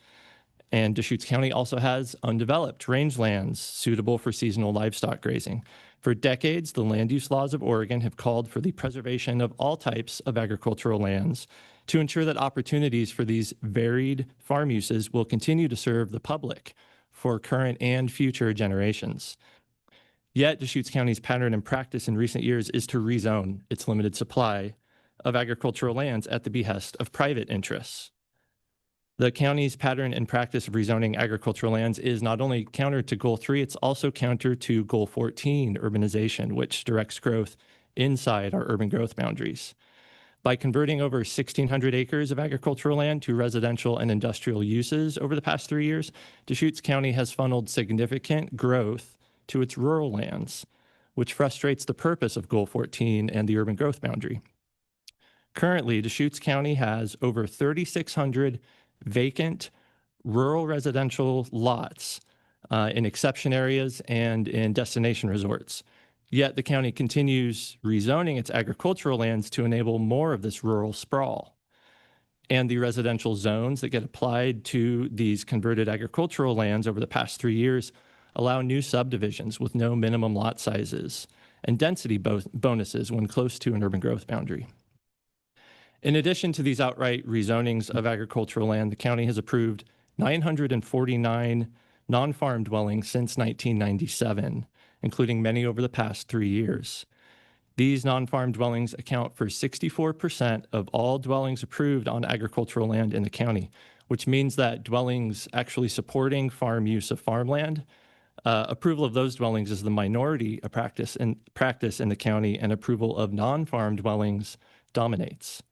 And Deschutes County also has undeveloped rangelands suitable for seasonal livestock grazing. For decades, the land use laws of Oregon have called for the preservation of all types of agricultural lands to ensure that opportunities for these varied farm uses will continue to serve the public for current and future generations. Yet Deschutes County's pattern and practice in recent years is to rezone its limited supply of agricultural lands at the behest of private interests. The county's pattern and practice of rezoning agricultural lands is not only counter to Goal 3, it's also counter to Goal 14, urbanization, which directs growth inside our urban growth boundaries. By converting over 1,600 acres of agricultural land to residential and industrial uses over the past 3 years, Deschutes County has funneled significant growth to its rural lands, which frustrates the purpose of Goal 14 and the urban growth boundary. Currently, Deschutes County has over 3,600 vacant rural residential lots in exception areas and in destination resorts. Yet the county continues rezoning its agricultural lands to enable more of this rural sprawl. And the residential zones that get applied to these converted agricultural lands over the past 3 years allow new subdivisions with no minimum lot sizes and density bonuses when close to an urban growth boundary. In addition to these outright rezonings of agricultural land, the county has approved 949 non-farm dwellings since 1997, including many over the past 3 years. These non-farm dwellings account for 64% of all dwellings approved on agricultural land in the county, which means that dwellings actually supporting farm use of farmland, approval of those dwellings is the minority of practice in the county, and approval of non-farm dwellings dominates.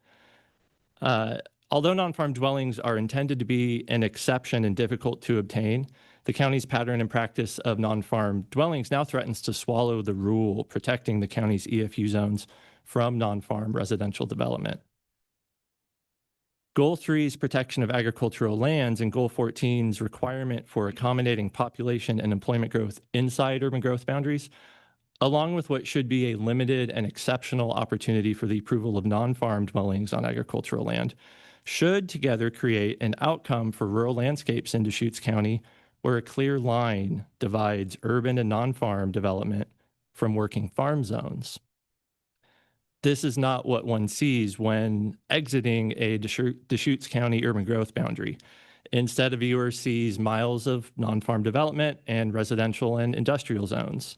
Although non-farm dwellings are intended to be an exception and difficult to obtain, the county's pattern and practice of non-farm dwellings now threatens to swallow the rule protecting the county's EFU zones from non-farm residential development. Goal 3's protection of agricultural lands and Goal 14's requirement for accommodating population and employment growth inside urban growth boundaries, along with what should be a limited and exceptional opportunity for the approval of non-farm dwellings on agricultural land, should together create an outcome for rural landscapes in Deschutes County where a clear line divides urban and non-farm development from working farm zones. This is not what one sees when exiting a Deschutes County urban growth boundary. Instead, a viewer sees miles of non-farm development and residential and industrial zones.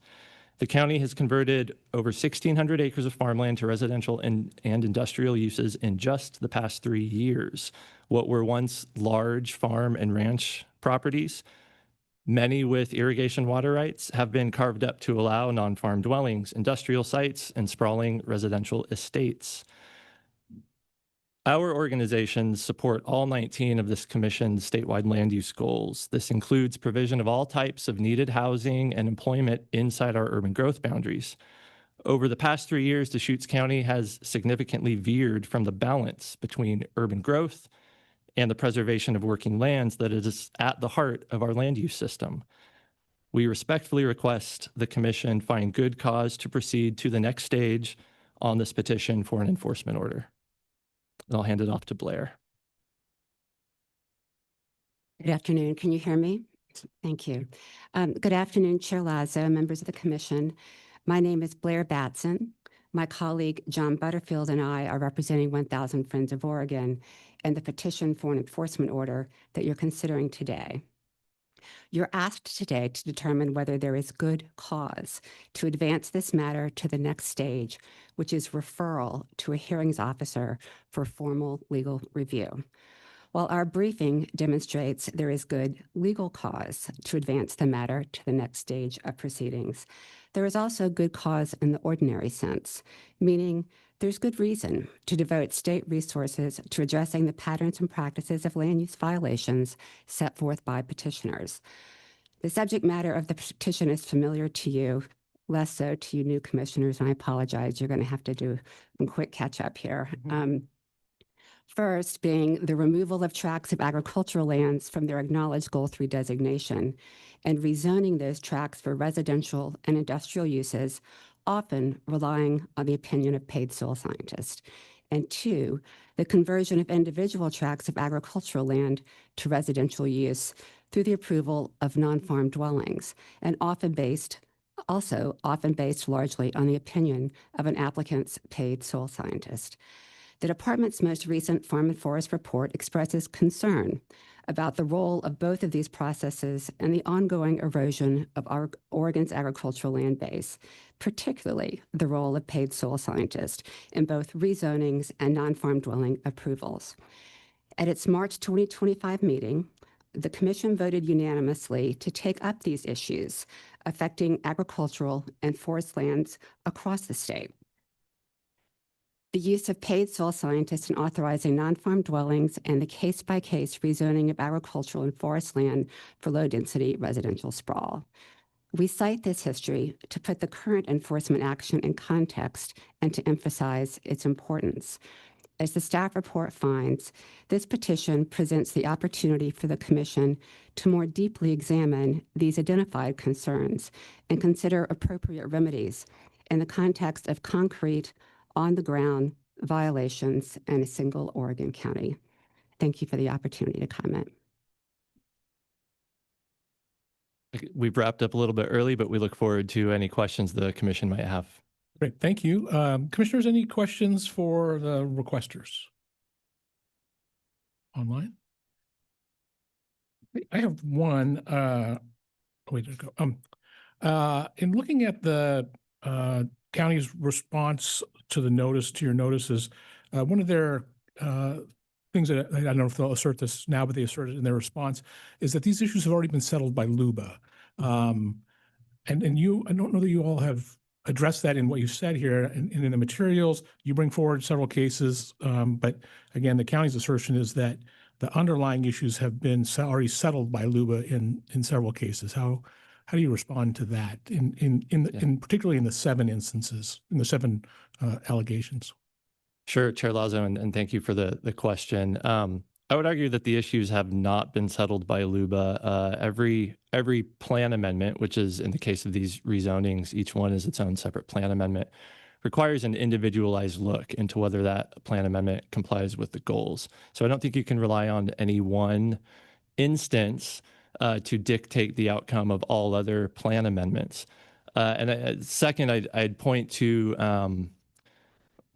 The county has converted over 1,600 acres of farmland to residential and industrial uses in just the past 3 years. What were once large farm and ranch properties, many with irrigation water rights, have been carved up to allow non-farm dwellings, industrial sites, and sprawling residential estates. Our organizations support all 19 of this commission's statewide land use goals. This includes provision of all types of needed housing and employment inside our urban growth boundaries. Over the past 3 years, Deschutes County has significantly veered from the balance between urban growth and the preservation of working lands that is at the heart of our land use system. We respectfully request the commission find good cause to proceed to the next stage on this petition for an enforcement order. And I'll hand it off to Blair. Good afternoon. Can you hear me? Thank you. Good afternoon, Chair Lazo, members of the commission. My name is Blair Batson. My colleague John Butterfield and I are representing 1,000 Friends of Oregon and the petition for an enforcement order that you're considering today. You're asked today to determine whether there is good cause to advance this matter to the next stage, which is referral to a hearings officer for formal legal review. While our briefing demonstrates there is good legal cause to advance the matter to the next stage of proceedings, there is also good cause in the ordinary sense, meaning there's good reason to devote state resources to addressing the patterns and practices of land use violations set forth by petitioners. The subject matter of the petition is familiar to you, less so to you new commissioners, and I apologize, you're going to have to do some quick catch up here. First being the removal of tracts of agricultural lands from their acknowledged Goal 3 designation and rezoning those tracts for residential and industrial uses, often relying on the opinion of paid soil scientists. And two, the conversion of individual tracts of agricultural land to residential use through the approval of non-farm dwellings, and often based largely on the opinion of an applicant's paid soil scientist. The department's most recent Farm and Forest report expresses concern about the role of both of these processes and the ongoing erosion of our Oregon's agricultural land base, particularly the role of paid soil scientists in both rezonings and non-farm dwelling approvals. At its March 2025 meeting, the Commission voted unanimously to take up these issues affecting agricultural and forest lands across the state. The use of paid soil scientists in authorizing non-farm dwellings and the case-by-case rezoning of agricultural and forest land for low-density residential sprawl. We cite this history to put the current enforcement action in context and to emphasize its importance. As the staff report finds, this petition presents the opportunity for the Commission to more deeply examine these identified concerns and consider appropriate remedies in the context of concrete, on-the-ground violations in a single Oregon county. Thank you for the opportunity to comment. We've wrapped up a little bit early, but we look forward to any questions the commission might have. Great, thank you. Commissioners, any questions for the requesters? Online? I have one, wait to go. In looking at the county's response to the notice, to your notices, one of their things that I don't know if they'll assert this now, but they asserted in their response is that these issues have already been settled by LUBA. And you, I don't know that you all have addressed that in what you said here and in the materials. You bring forward several cases, but again, the county's assertion is that the underlying issues have been already settled by LUBA in several cases. How do you respond to that in particularly in the 7 instances, in the 7 allegations? Sure, Chair Lazo, and thank you for the question. I would argue that the issues have not been settled by LUBA. Every plan amendment, which is in the case of these rezonings, each one is its own separate plan amendment, requires an individualized look into whether that plan amendment complies with the goals. So I don't think you can rely on any one instance to dictate the outcome of all other plan amendments. Second, I'd point to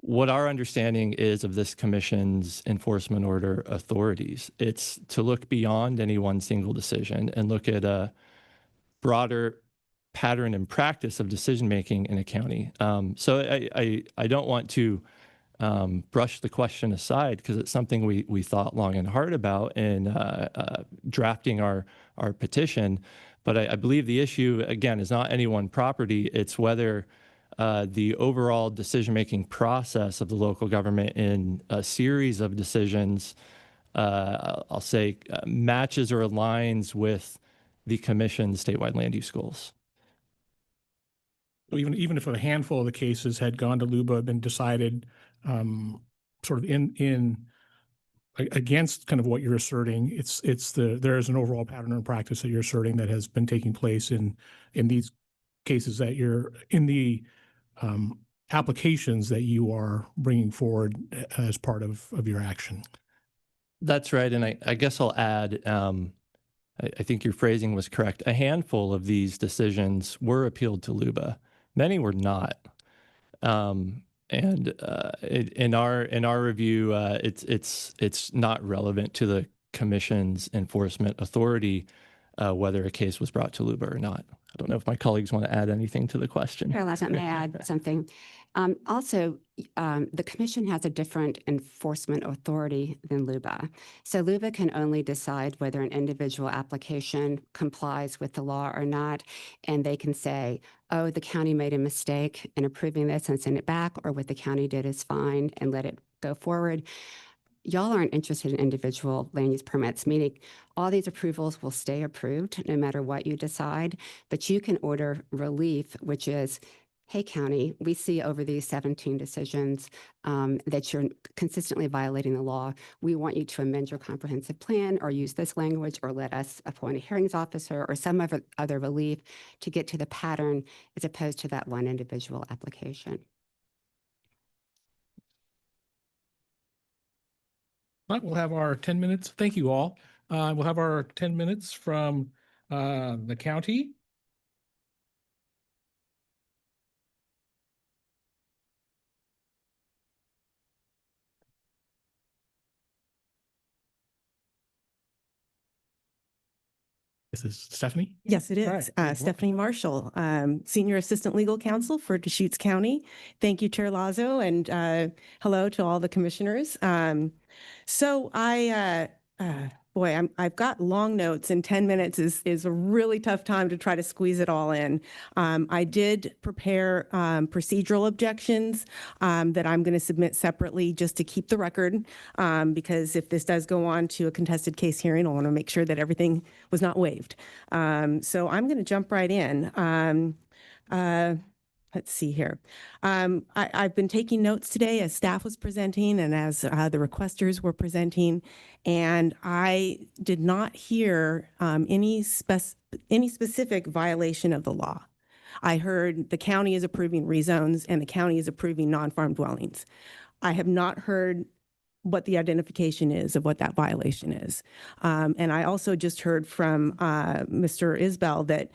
what our understanding is of this commission's enforcement order authorities. It's to look beyond any one single decision and look at a broader pattern and practice of decision-making in a county. So I don't want to brush the question aside because it's something we thought long and hard about in drafting our petition. But I believe the issue, again, is not any one property. It's whether the overall decision-making process of the local government in a series of decisions, I'll say, matches or aligns with the commission's statewide land use goals. So even if a handful of the cases had gone to LUBA, been decided sort of in against kind of what you're asserting, there is an overall pattern and practice that you're asserting that has been taking place in these cases that you're in the applications that you are bringing forward as part of your action. That's right. And I guess I'll add, I think your phrasing was correct. A handful of these decisions were appealed to LUBA. Many were not. In our review, it's not relevant to the commission's enforcement authority whether a case was brought to LUBA or not. I don't know if my colleagues want to add anything to the question. Chair Lazo, may I add something? Also, the commission has a different enforcement authority than LUBA. So LUBA can only decide whether an individual application complies with the law or not. And they can say, oh, the county made a mistake in approving this and send it back, or what the county did is fine and let it go forward. Y'all aren't interested in individual land use permits, meaning all these approvals will stay approved no matter what you decide, but you can order relief, which is, hey, county, we see over these 17 decisions that you're consistently violating the law. We want you to amend your comprehensive plan or use this language or let us appoint a hearings officer or some other relief to get to the pattern as opposed to that one individual application. Right, we'll have our 10 minutes. Thank you all. We'll have our 10 minutes from the county. This is Stephanie. Yes, it All is. right. Stephanie Marshall, Senior Assistant Legal Counsel for Deschutes County. Thank you, Chair Lazo, and hello to all the commissioners. I've got long notes, and 10 minutes is a really tough time to try to squeeze it all in. I did prepare procedural objections that I'm going to submit separately just to keep the record, because if this does go on to a contested case hearing, I want to make sure that everything was not waived. So I'm going to jump right in. Let's see here. I've been taking notes today as staff was presenting and as the requesters were presenting, and I did not hear any specific violation of the law. I heard the county is approving rezones and the county is approving non-farm dwellings. I have not heard what the identification is of what that violation is. And I also just heard from Mr. Isbell that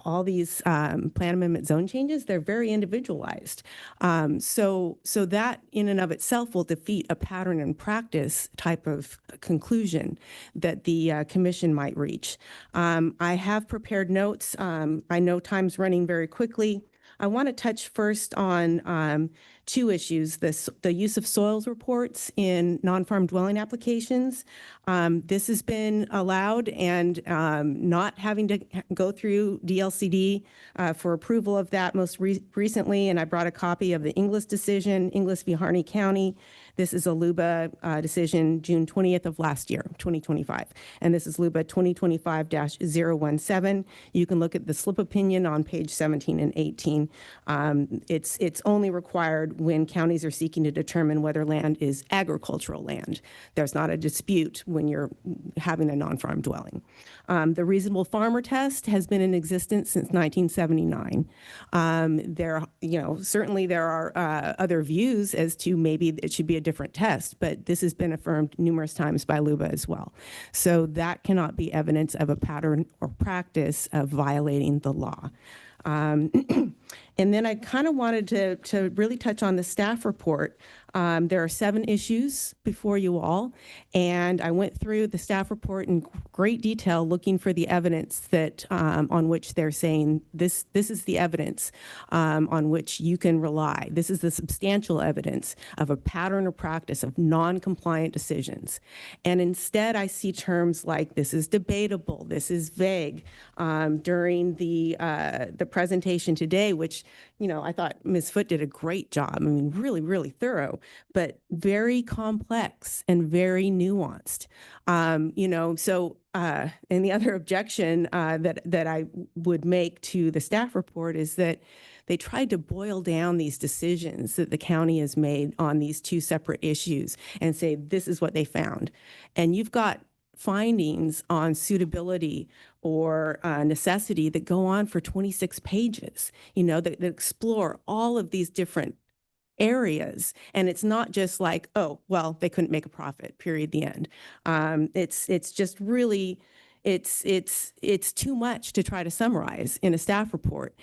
all these plan amendment zone changes, they're very individualized. So that in and of itself will defeat a pattern and practice type of conclusion that the commission might reach. I have prepared notes. I know time's running very quickly. I want to touch first on two issues, the use of soils reports in non-farm dwelling applications. This has been allowed, and not having to go through DLCD for approval of that most recently, and I brought a copy of the Inglis decision, Inglis v. Harney County. This is a LUBA decision June 20th of last year, 2025. And this is LUBA 2025-017. You can look at the slip opinion on page 17 and 18. It's only required when counties are seeking to determine whether land is agricultural land. There's not a dispute when you're having a non-farm dwelling. The reasonable farmer test has been in existence since 1979. Certainly there are other views as to maybe it should be a different test, but this has been affirmed numerous times by LUBA as well. So that cannot be evidence of a pattern or practice of violating the law. And then I kind of wanted to really touch on the staff report. There are 7 issues before you all, and I went through the staff report in great detail looking for the evidence that on which they're saying this is the evidence on which you can rely. This is the substantial evidence of a pattern or practice of non-compliant decisions. And instead I see terms like this is debatable, this is vague. During the presentation today, which I thought Ms. Foote did a great job. I mean, really, really thorough, but very complex and very nuanced. And the other objection that I would make to the staff report is that they tried to boil down these decisions that the county has made on these 2 separate issues and say, this is what they found. And you've got findings on suitability or necessity that go on for 26 pages, that explore all of these different areas. And it's not just like, oh, well, they couldn't make a profit, period, the end. It's just really, it's too much to try to summarize in a staff report.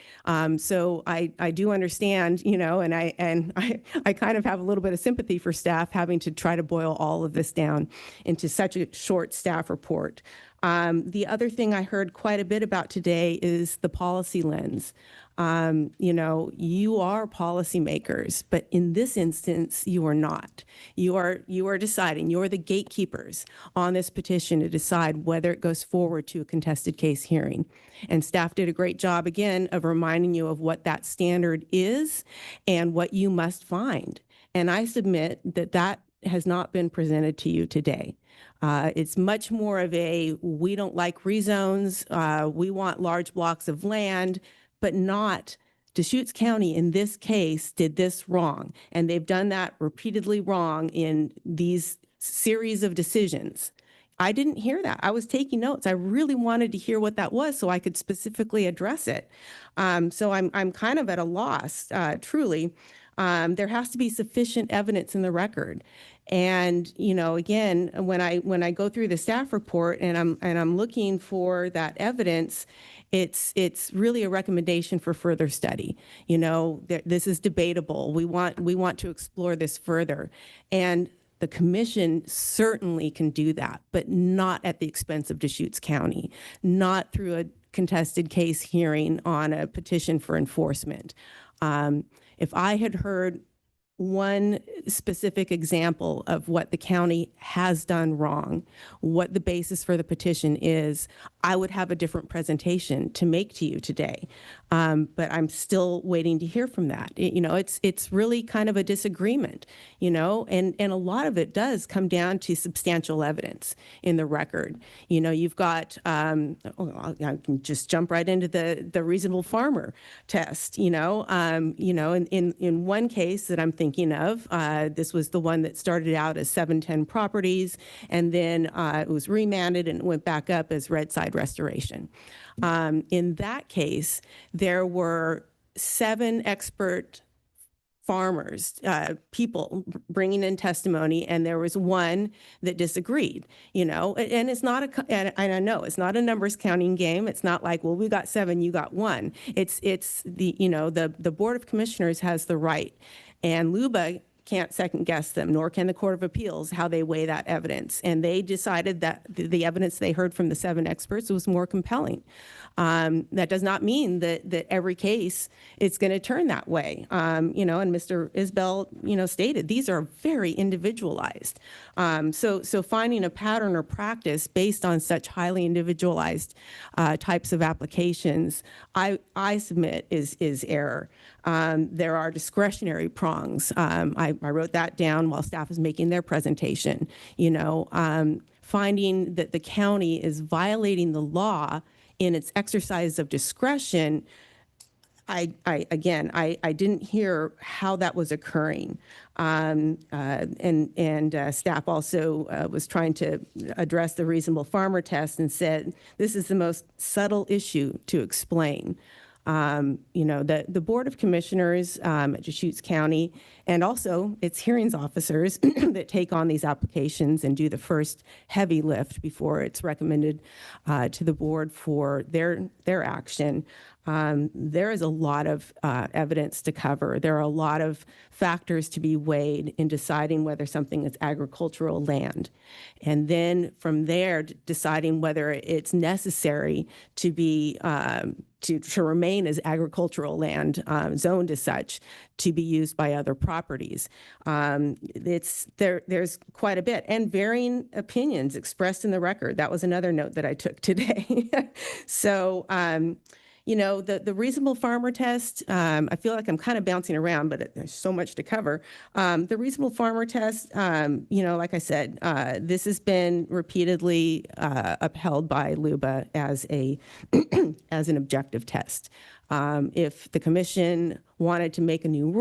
So I do understand, and I kind of have a little bit of sympathy for staff having to try to boil all of this down into such a short staff report. The other thing I heard quite a bit about today is the policy lens. You are policymakers, but in this instance, you are not. You are deciding, you are the gatekeepers on this petition to decide whether it goes forward to a contested case hearing. And staff did a great job, again, of reminding you of what that standard is and what you must find. And I submit that that has not been presented to you today. It's much more of a, we don't like rezones, we want large blocks of land, but not Deschutes County in this case did this wrong. And they've done that repeatedly wrong in these series of decisions. I didn't hear that. I was taking notes. I really wanted to hear what that was so I could specifically address it. So I'm kind of at a loss, truly. There has to be sufficient evidence in the record. And, again, when I go through the staff report and I'm looking for that evidence, it's really a recommendation for further study. This is debatable. We want to explore this further. And The commission certainly can do that, but not at the expense of Deschutes County, not through a contested case hearing on a petition for enforcement. If I had heard one specific example of what the county has done wrong, what the basis for the petition is, I would have a different presentation to make to you today. But I'm still waiting to hear from that. It's really kind of a disagreement, and a lot of it does come down to substantial evidence in the record. You've got, I can just jump right into the reasonable farmer test, in one case that I'm thinking of, this was the one that started out as 710 properties, and then it was remanded and went back up as red side restoration. In that case, there were 7 expert farmers, people bringing in testimony, and there was one that disagreed, and it's not and I know it's not a numbers counting game. It's not like, well, we got 7, you got 1. It's the Board of Commissioners has the right, and LUBA can't second guess them, nor can the Court of Appeals, how they weigh that evidence. And they decided that the evidence they heard from the 7 experts was more compelling. That does not mean that every case it's going to turn that way. And Mr. Isbell, stated these are very individualized. So finding a pattern or practice based on such highly individualized types of applications, I submit is error. There are discretionary prongs. I wrote that down while staff was making their presentation. Finding that the county is violating the law in its exercise of discretion, I didn't hear how that was occurring. And staff also was trying to address the reasonable farmer test and said, this is the most subtle issue to explain. The Board of Commissioners at Deschutes County and also its hearings officers that take on these applications and do the first heavy lift before it's recommended to the board for their action. There is a lot of evidence to cover. There are a lot of factors to be weighed in deciding whether something is agricultural land. And then from there, deciding whether it's necessary to be to remain as agricultural land, zoned as such, to be used by other properties. There's quite a bit, and varying opinions expressed in the record. That was another note that I took today. So, the reasonable farmer test, I feel like I'm kind of bouncing around, but there's so much to cover. The reasonable farmer test, like I said, this has been repeatedly upheld by LUBA as as an objective test. If the commission wanted to make a new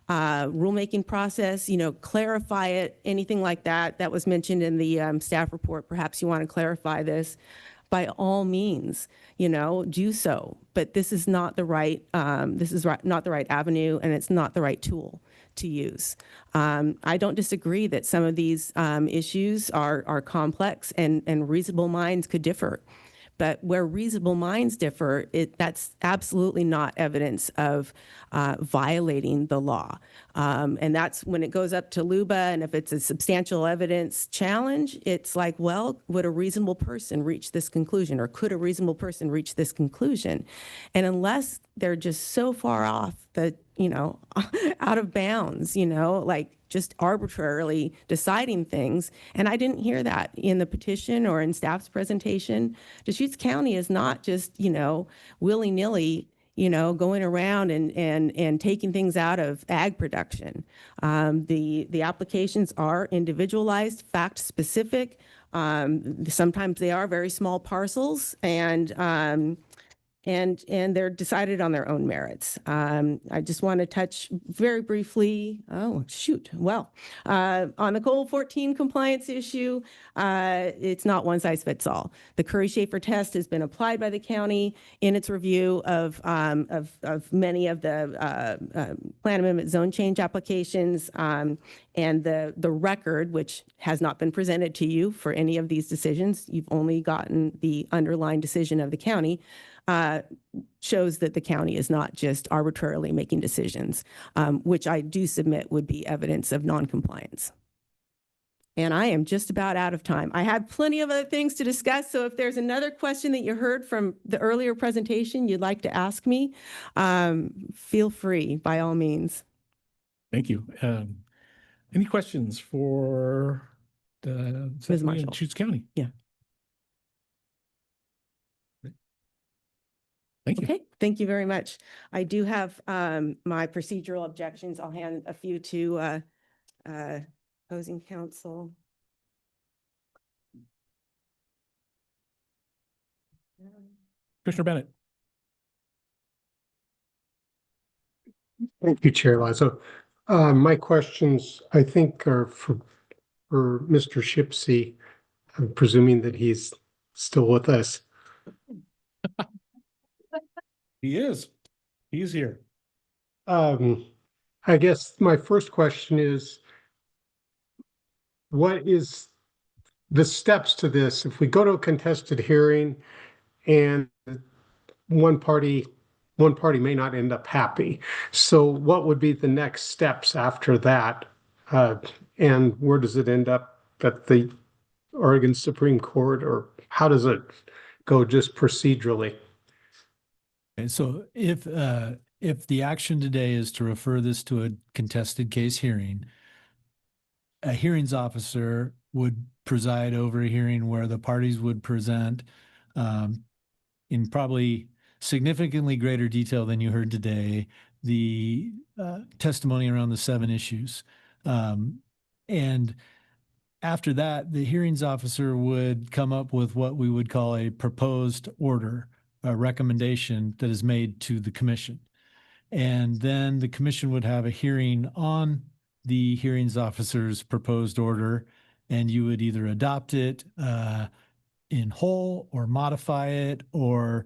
rulemaking process, clarify it, anything like that was mentioned in the staff report, perhaps you want to clarify this, by all means, do so. But this is not the right, not the right avenue, and it's not the right tool to use. I don't disagree that some of these issues are complex and reasonable minds could differ. But where reasonable minds differ, that's absolutely not evidence of violating the law. And that's when it goes up to LUBA, and if it's a substantial evidence challenge, it's like, well, would a reasonable person reach this conclusion, or could a reasonable person reach this conclusion? And unless they're just so far off that, out of bounds, like just arbitrarily deciding things. And I didn't hear that in the petition or in staff's presentation. Deschutes County is not just, willy-nilly, going around and taking things out of ag production. The applications are individualized, fact-specific. Sometimes they are very small parcels, and they're decided on their own merits. I just want to touch very briefly, on the Goal 14 compliance issue, it's not one size fits all. The Curry-Schaefer test has been applied by the county in its review of many of the plan amendment zone change applications, and the record, which has not been presented to you for any of these decisions, you've only gotten the underlying decision of the county, shows that the county is not just arbitrarily making decisions, which I do submit would be evidence of noncompliance. And I am just about out of time. I have plenty of other things to discuss. So if there's another question that you heard from the earlier presentation you'd like to ask me, feel free by all means. Thank you. Any questions for the Ms. Marshall? Deschutes County? Yeah. Thank you. Okay, thank you very much. I do have my procedural objections. I'll hand a few to opposing counsel. Commissioner Bennett. Thank you, Chair Lazo. My questions, I think, are for Mr. Shipsey. I'm presuming that he's still with us. He is. He's here. I guess my first question is, what is the steps to this? If we go to a contested hearing and one party may not end up happy. So what would be the next steps after that? And where does it end up at the Oregon Supreme Court, or how does it go just procedurally? And so if the action today is to refer this to a contested case hearing, a hearings officer would preside over a hearing where the parties would present in probably significantly greater detail than you heard today, the testimony around the 7 issues. And after that, the hearings officer would come up with what we would call a proposed order, a recommendation that is made to the commission. And then the commission would have a hearing on the hearings officer's proposed order, and you would either adopt it in whole or modify it or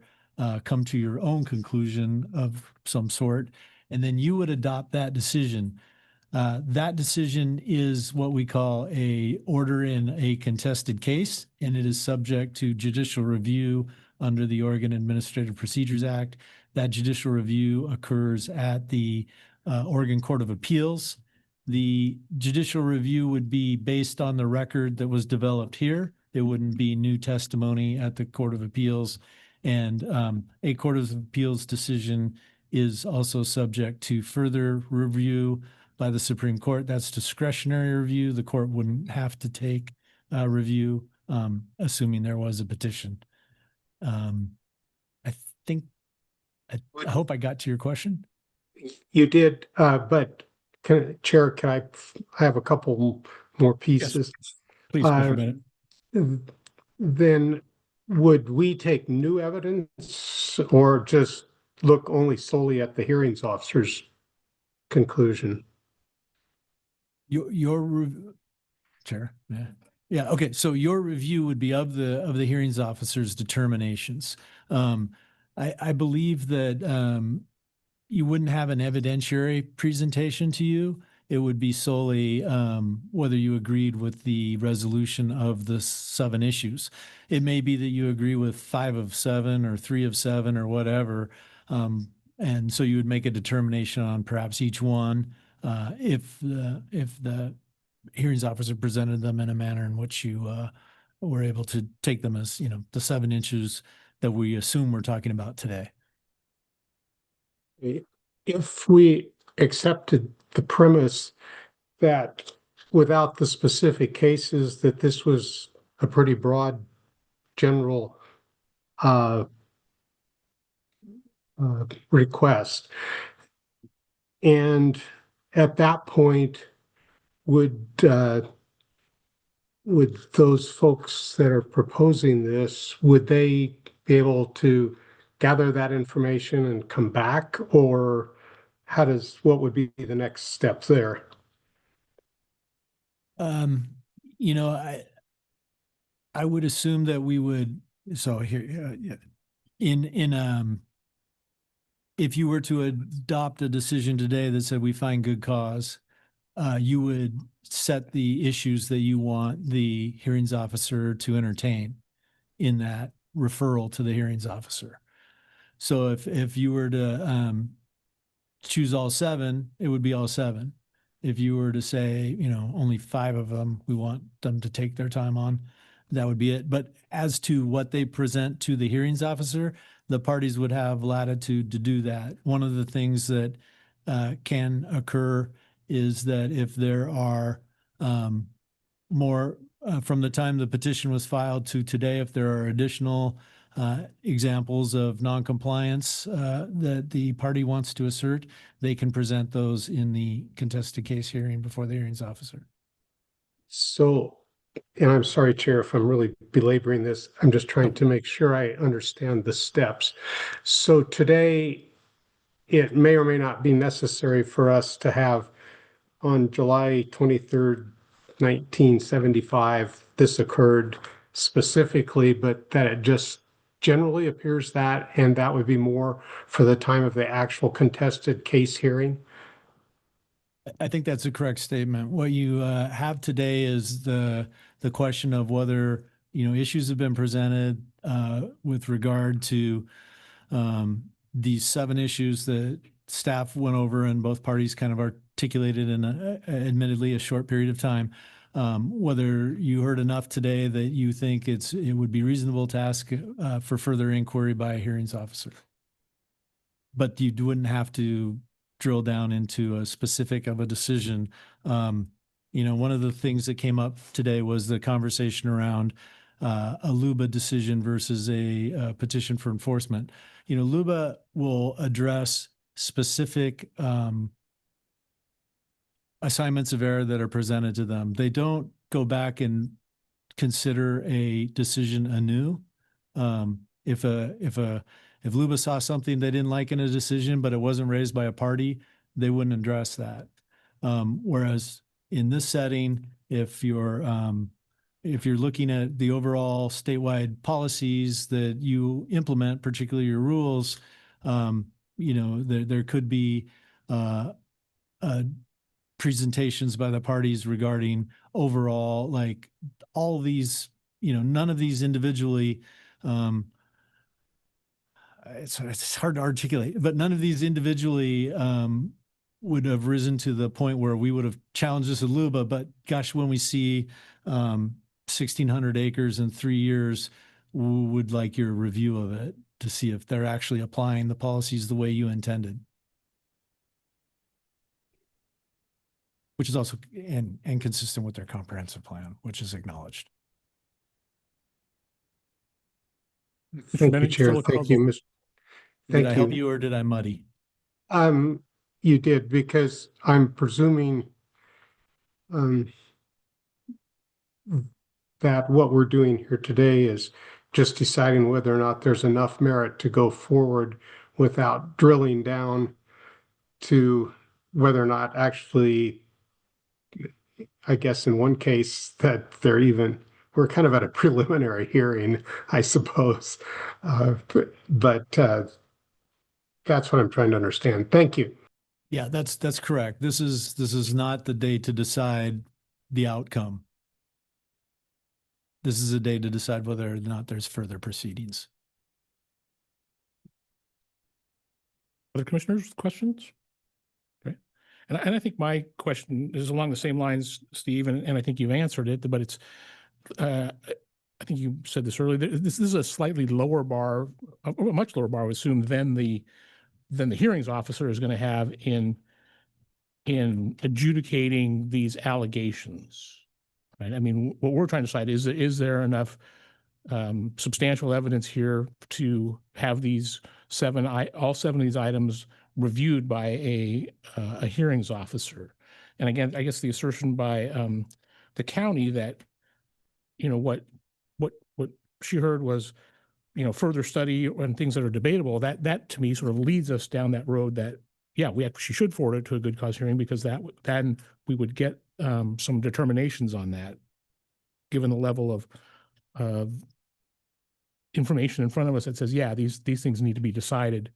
come to your own conclusion of some sort, and then you would adopt that decision. That decision is what we call a order in a contested case, and it is subject to judicial review under the Oregon Administrative Procedures Act. That judicial review occurs at the Oregon Court of Appeals. The judicial review would be based on the record that was developed here. It wouldn't be new testimony at the Court of Appeals. And a Court of Appeals decision is also subject to further review by the Supreme Court. That's discretionary review. The court wouldn't have to take review, assuming there was a petition. I hope I got to your question. You did, but Chair, I have a couple more pieces? Yes. Please, Commissioner Bennett. Then would we take new evidence or just look only solely at the hearings officer's conclusion? Chair, yeah. Okay. So your review would be of the hearings officer's determinations. I believe that you wouldn't have an evidentiary presentation to you. It would be solely whether you agreed with the resolution of the 7 issues. It may be that you agree with 5 of 7 or 3 of 7 or whatever. And so you would make a determination on perhaps each one if the hearings officer presented them in a manner in which you were able to take them as, the 7 issues that we assume we're talking about today. If we accepted the premise that without the specific cases, that this was a pretty broad general request, and at that point, would those folks that are proposing this, would they be able to gather that information and come back, or what would be the next step there? I would assume that we would, so here, if you were to adopt a decision today that said we find good cause, you would set the issues that you want the hearings officer to entertain in that referral to the hearings officer. So if you were to choose all 7, it would be all 7. if you were to say, you know, only 5 of them, we want them to take their time on, that would be it. But as to what they present to the hearings officer, the parties would have latitude to do that. One of the things that can occur is that if there are more from the time the petition was filed to today, if there are additional examples of noncompliance that the party wants to assert, they can present those in the contested case hearing before the hearings officer. So, and I'm sorry, Chair, if I'm really belaboring this. I'm just trying to make sure I understand the steps. So today, it may or may not be necessary for us to have on July 23rd, 1975, this occurred specifically, but that it just generally appears that, and that would be more for the time of the actual contested case hearing. I think that's a correct statement. What you have today is the question of whether, you know, issues have been presented with regard to these 7 issues that staff went over and both parties kind of articulated in admittedly a short period of time. Whether you heard enough today that you think it would be reasonable to ask for further inquiry by a hearings officer. But you wouldn't have to drill down into a specific of a decision. You know, one of the things that came up today was the conversation around a LUBA decision versus a petition for enforcement. You know, LUBA will address specific assignments of error that are presented to them. They don't go back and consider a decision anew. If LUBA saw something they didn't like in a decision, but it wasn't raised by a party, they wouldn't address that. Whereas in this setting, if you're looking at the overall statewide policies that you implement, particularly your rules, you know, there could be presentations by the parties regarding overall, like all these, you know, none of these individually, it's hard to articulate, but none of these individually would have risen to the point where we would have challenged this with LUBA. But gosh, when we see 1,600 acres in 3 years, we would like your review of it to see if they're actually applying the policies the way you intended. Which is also and consistent with their comprehensive plan, which is acknowledged. Thank you, Chair. Thank you, Mr. Did I help you or did I muddy? You did, because I'm presuming that what we're doing here today is just deciding whether or not there's enough merit to go forward without drilling down to whether or not actually, I guess in one case that we're kind of at a preliminary hearing, I suppose. But that's what I'm trying to understand. Thank you. Yeah, that's correct. This is not the day to decide the outcome. This is a day to decide whether or not there's further proceedings. Other commissioners, questions? Okay. And I think my question is along the same lines, Steve, and I think you've answered it, but it's, I think you said this earlier, this is a slightly lower bar, a much lower bar, I would assume, than the hearings officer is going to have in adjudicating these allegations. Right? I mean, what we're trying to decide is there enough substantial evidence here to have these all 7 of these items reviewed by a hearings officer. And again, I guess the assertion by the county that, you know, what she heard was, you know, further study and things that are debatable, that to me sort of leads us down that road that, yeah, she should forward it to a good cause hearing, because then we would get some determinations on that, given the level of information in front of us that says, yeah, these things need to be decided.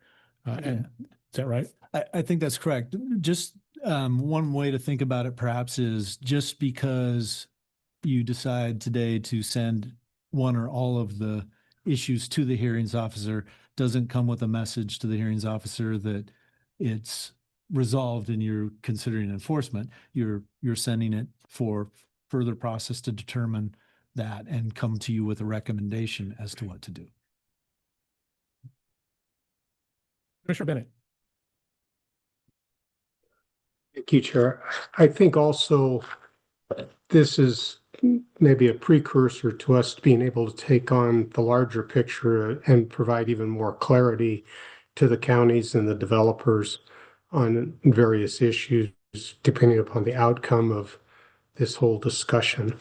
And is that right? I think that's correct. Just one way to think about it perhaps is, just because you decide today to send one or all of the issues to the hearings officer doesn't come with a message to the hearings officer that it's resolved and you're considering enforcement, you're sending it for further process to determine that and come to you with a recommendation as to what to do. Commissioner Bennett. Thank you, Chair. I think also this is maybe a precursor to us being able to take on the larger picture and provide even more clarity to the counties and the developers on various issues, depending upon the outcome of this whole discussion.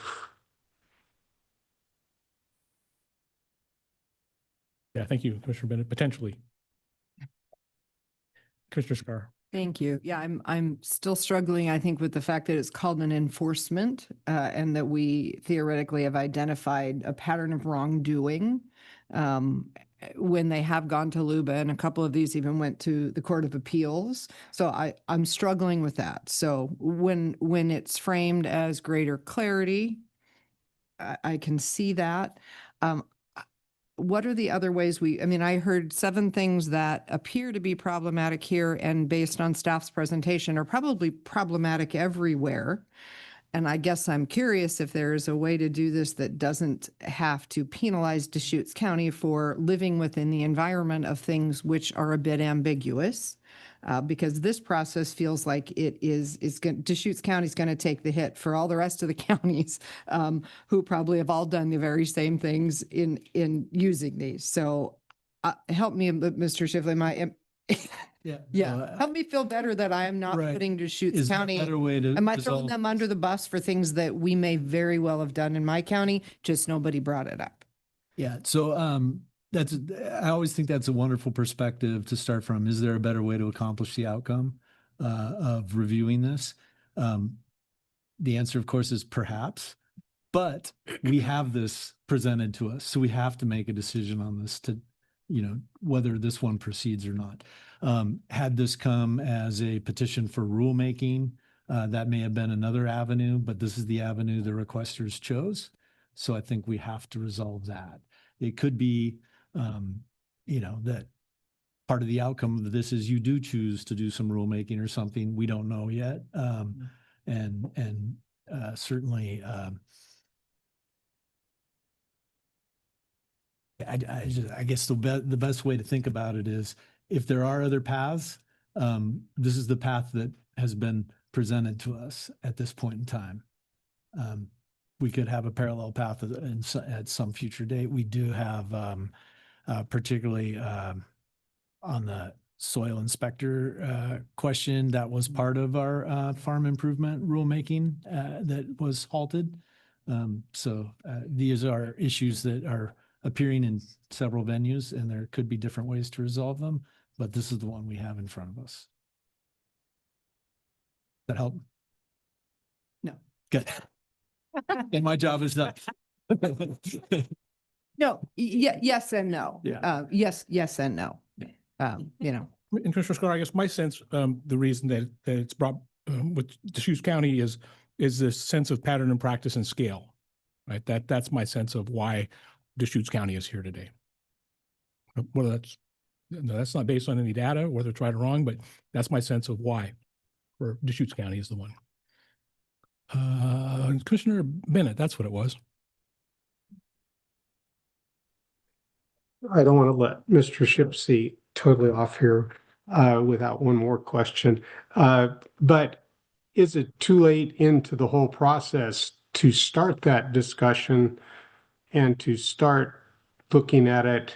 Yeah, thank you, Commissioner Bennett. Potentially. Commissioner Scar. Thank you. Yeah, I'm still struggling, I think, with the fact that it's called an enforcement and that we theoretically have identified a pattern of wrongdoing when they have gone to LUBA, and a couple of these even went to the Court of Appeals. So I'm struggling with that. So when it's framed as greater clarity, I can see that. What are the other ways I heard 7 things that appear to be problematic here and based on staff's presentation are probably problematic everywhere. And I guess I'm curious if there is a way to do this that doesn't have to penalize Deschutes County for living within the environment of things which are a bit ambiguous. Because this process feels like Deschutes County is going to take the hit for all the rest of the counties who probably have all done the very same things in using these. So help me, Mr. Shifley. Help me feel better that I am not putting Deschutes Is there a County. better way to Am I throwing resolve- them under the bus for things that we may very well have done in my county? Just nobody brought it up. Yeah, so I always think that's a wonderful perspective to start from. Is there a better way to accomplish the outcome of reviewing this? The answer, of course, is perhaps, but we have this presented to us, so we have to make a decision on this to, whether this one proceeds or not. Had this come as a petition for rulemaking, that may have been another avenue, but this is the avenue the requesters chose. So I think we have to resolve that. It could be, that part of the outcome of this is you do choose to do some rulemaking or something. We don't know yet. Certainly, I guess the best way to think about it is if there are other paths, this is the path that has been presented to us at this point in time. We could have a parallel path at some future date. We do have, particularly on the soil inspector question, that was part of our farm improvement rulemaking that was halted. So these are issues that are appearing in several venues, and there could be different ways to resolve them, but this is the one we have in front of us. That help? No. Good. And my job is done. No, yes and no. Yeah. Yes and no. And Commissioner Scar, I guess my sense, the reason that it's brought with Deschutes County is this sense of pattern and practice and scale, right? That's my sense of why Deschutes County is here today. Whether that's not based on any data, whether it's right or wrong, but that's my sense of why for Deschutes County is the one. Commissioner Bennett, that's what it was. I don't want to let Mr. Shipsey totally off here without one more question. But is it too late into the whole process to start that discussion and to start looking at it,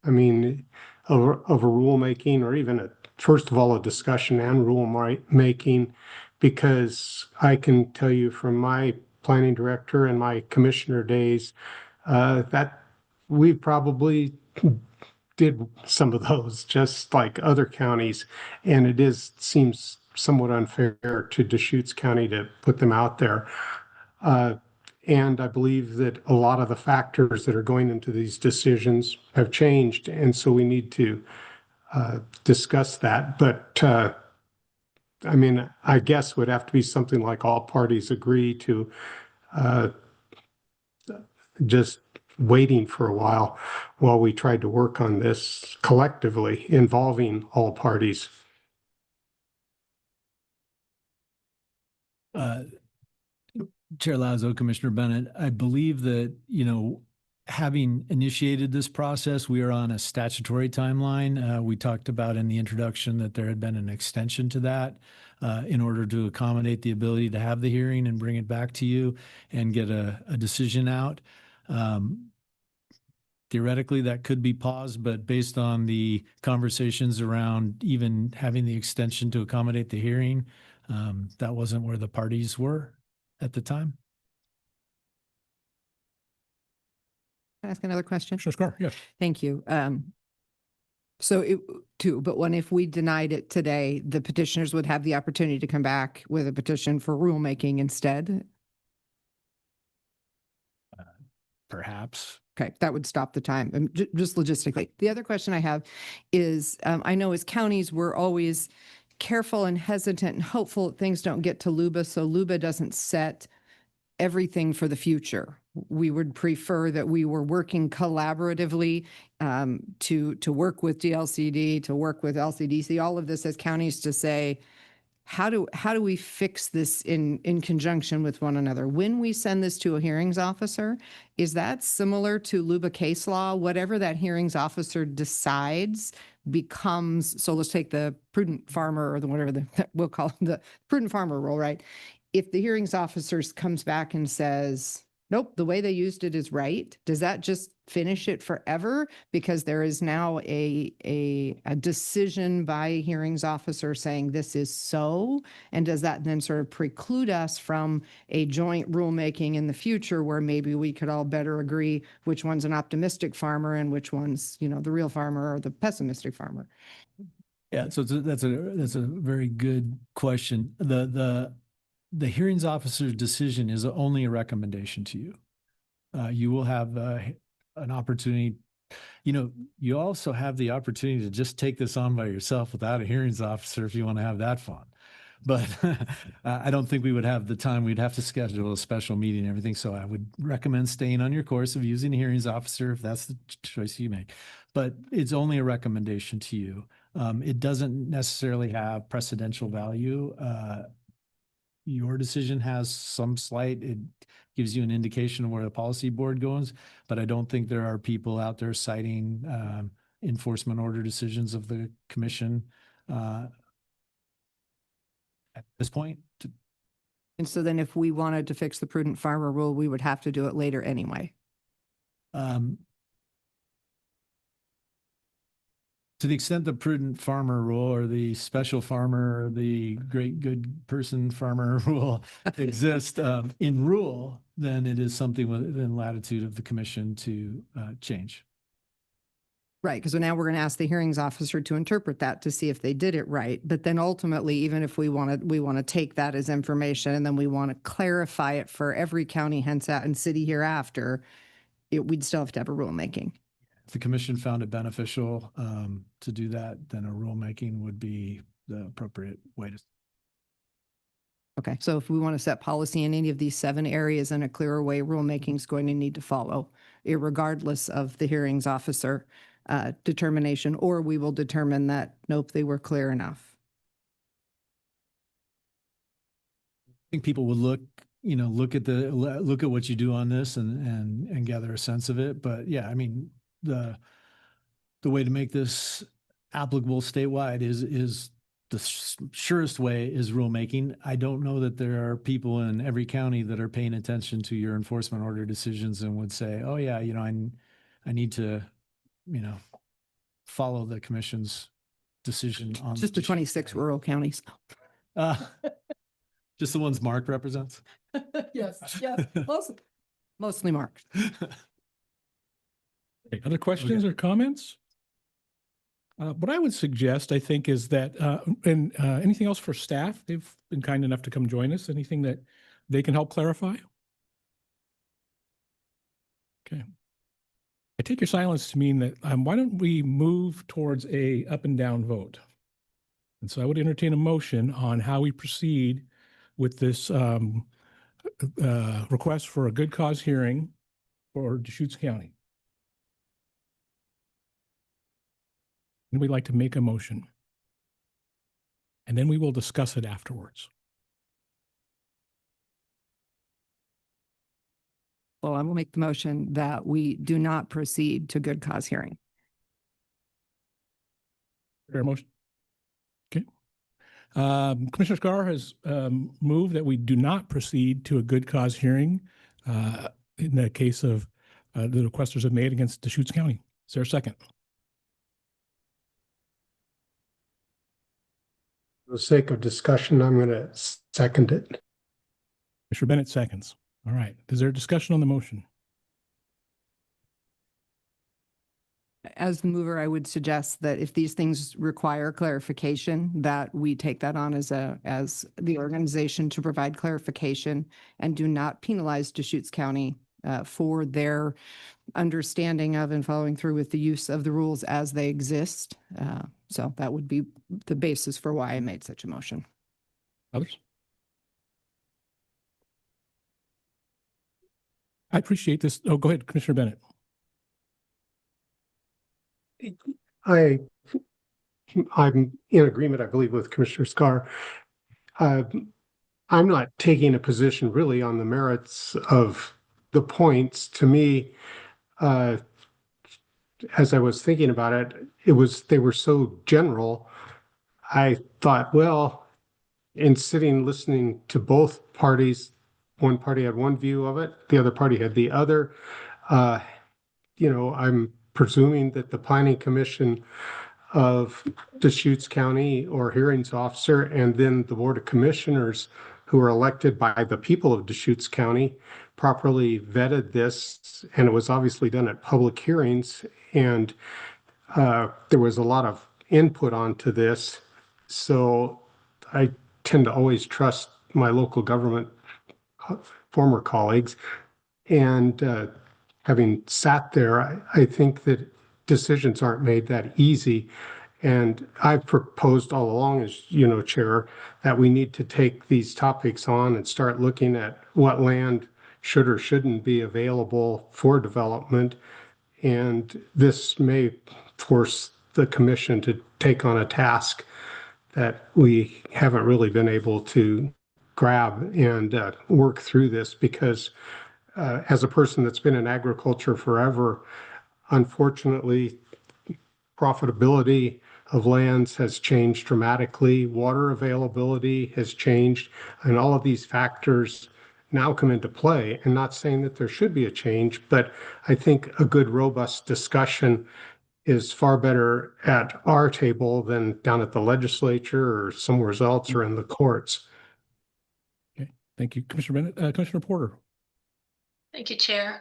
of a rulemaking, or even first of all, a discussion and rule making? Because I can tell you from my planning director and my commissioner days that we probably did some of those just like other counties, and it seems somewhat unfair to Deschutes County to put them out there. And I believe that a lot of the factors that are going into these decisions have changed, and so we need to discuss that. But I guess would have to be something like all parties agree to just waiting for a while we tried to work on this collectively involving all parties. Uh, Chair Lazo, Commissioner Bennett, I believe that, having initiated this process, we are on a statutory timeline. We talked about in the introduction that there had been an extension to that in order to accommodate the ability to have the hearing and bring it back to you and get a decision out. Theoretically, that could be paused, but based on the conversations around even having the extension to accommodate the hearing, that wasn't where the parties were at the time. Can I ask another question? Sure, yes. Thank you. But if we denied it today, the petitioners would have the opportunity to come back with a petition for rulemaking instead? Perhaps. Okay, that would stop the time, just logistically. The other question I have is, I know as counties, we're always careful and hesitant and hopeful that things don't get to LUBA, so LUBA doesn't set everything for the future. We would prefer that we were working collaboratively to work with DLCD, to work with LCDC, all of this as counties to say, how do we fix this in conjunction with one another? When we send this to a hearings officer, is that similar to LUBA case law? Whatever that hearings officer decides becomes, so let's take the prudent farmer or we'll call it the prudent farmer rule, right? If the hearings officer comes back and says, nope, the way they used it is right, does that just finish it forever? Because there is now a decision by a hearings officer saying this is so, and does that then sort of preclude us from a joint rulemaking in the future where maybe we could all better agree which one's an optimistic farmer and which one's, the real farmer or the pessimistic farmer? Yeah, so that's a very good question. The hearings officer's decision is only a recommendation to you. You will have an opportunity. You also have the opportunity to just take this on by yourself without a hearings officer if you want to have that fun. But I don't think we would have the time. We'd have to schedule a special meeting and everything. So I would recommend staying on your course of using a hearings officer if that's the choice you make. But it's only a recommendation to you. It doesn't necessarily have precedential value. Your decision has some slight, it gives you an indication of where the policy board goes, but I don't think there are people out there citing enforcement order decisions of the commission at this point. And so then if we wanted to fix the prudent farmer rule, we would have to do it later anyway. To the extent the prudent farmer rule or the special farmer, or the great good person farmer rule exist in rule, then it is something within latitude of the commission to change. Right, because now we're going to ask the hearings officer to interpret that to see if they did it right. But then ultimately, even if we want to take that as information and then we want to clarify it for every county henceforth and city hereafter, we'd still have to have a rulemaking. If the commission found it beneficial to do that, then a rulemaking would be the appropriate way to. Okay, so if we want to set policy in any of these 7 areas in a clearer way, rulemaking is going to need to follow, irregardless of the hearings officer determination, or we will determine that, nope, they were clear enough. I think people would look at what you do on this and gather a sense of it. But yeah, I mean, the way to make this applicable statewide is the surest way is rulemaking. I don't know that there are people in every county that are paying attention to your enforcement order decisions and would say, oh yeah, I need to, follow the commission's decision on just the 26 rural counties. Just the ones Mark represents? Yes, mostly Mark. Okay, other questions or comments? What I would suggest, I think, is that, anything else for staff? They've been kind enough to come join us. Anything that they can help clarify? Okay. I take your silence to mean that, why don't we move towards a up and down vote? And so I would entertain a motion on how we proceed with this request for a good cause hearing for Deschutes County. And we'd like to make a motion. And then we will discuss it afterwards. Well, I will make the motion that we do not proceed to good cause hearing. Fair motion. Okay. Commissioner Scar has moved that we do not proceed to a good cause hearing in the case of the requesters have made against Deschutes County. Is there a second? For the sake of discussion, I'm going to second it. Commissioner Bennett seconds. All right. Is there a discussion on the motion? As the mover, I would suggest that if these things require clarification, that we take that on as the organization to provide clarification and do not penalize Deschutes County for their understanding of and following through with the use of the rules as they exist. So that would be the basis for why I made such a motion. Others? I appreciate this. Oh, go ahead, Commissioner Bennett. I'm in agreement, I believe, with Commissioner Scar. I'm not taking a position really on the merits of the points. To me, as I was thinking about it, they were so general. I thought, well, in sitting listening to both parties, one party had one view of it, the other party had the other. I'm presuming that the Planning Commission of Deschutes County or hearings officer, and then the Board of Commissioners who are elected by the people of Deschutes County properly vetted this, and it was obviously done at public hearings, and there was a lot of input onto this. So I tend to always trust my local government former colleagues, and having sat there, I think that decisions aren't made that easy. And I've proposed all along, as you know, Chair, that we need to take these topics on and start looking at what land should or shouldn't be available for development. And this may force the commission to take on a task that we haven't really been able to grab and work through this, because as a person that's been in agriculture forever, unfortunately, profitability of lands has changed dramatically. Water availability has changed, and all of these factors now come into play. And not saying that there should be a change, but I think a good, robust discussion is far better at our table than down at the legislature or somewhere else or in the courts. Okay, thank you, Commissioner Bennett. Commissioner Porter. Thank you, Chair.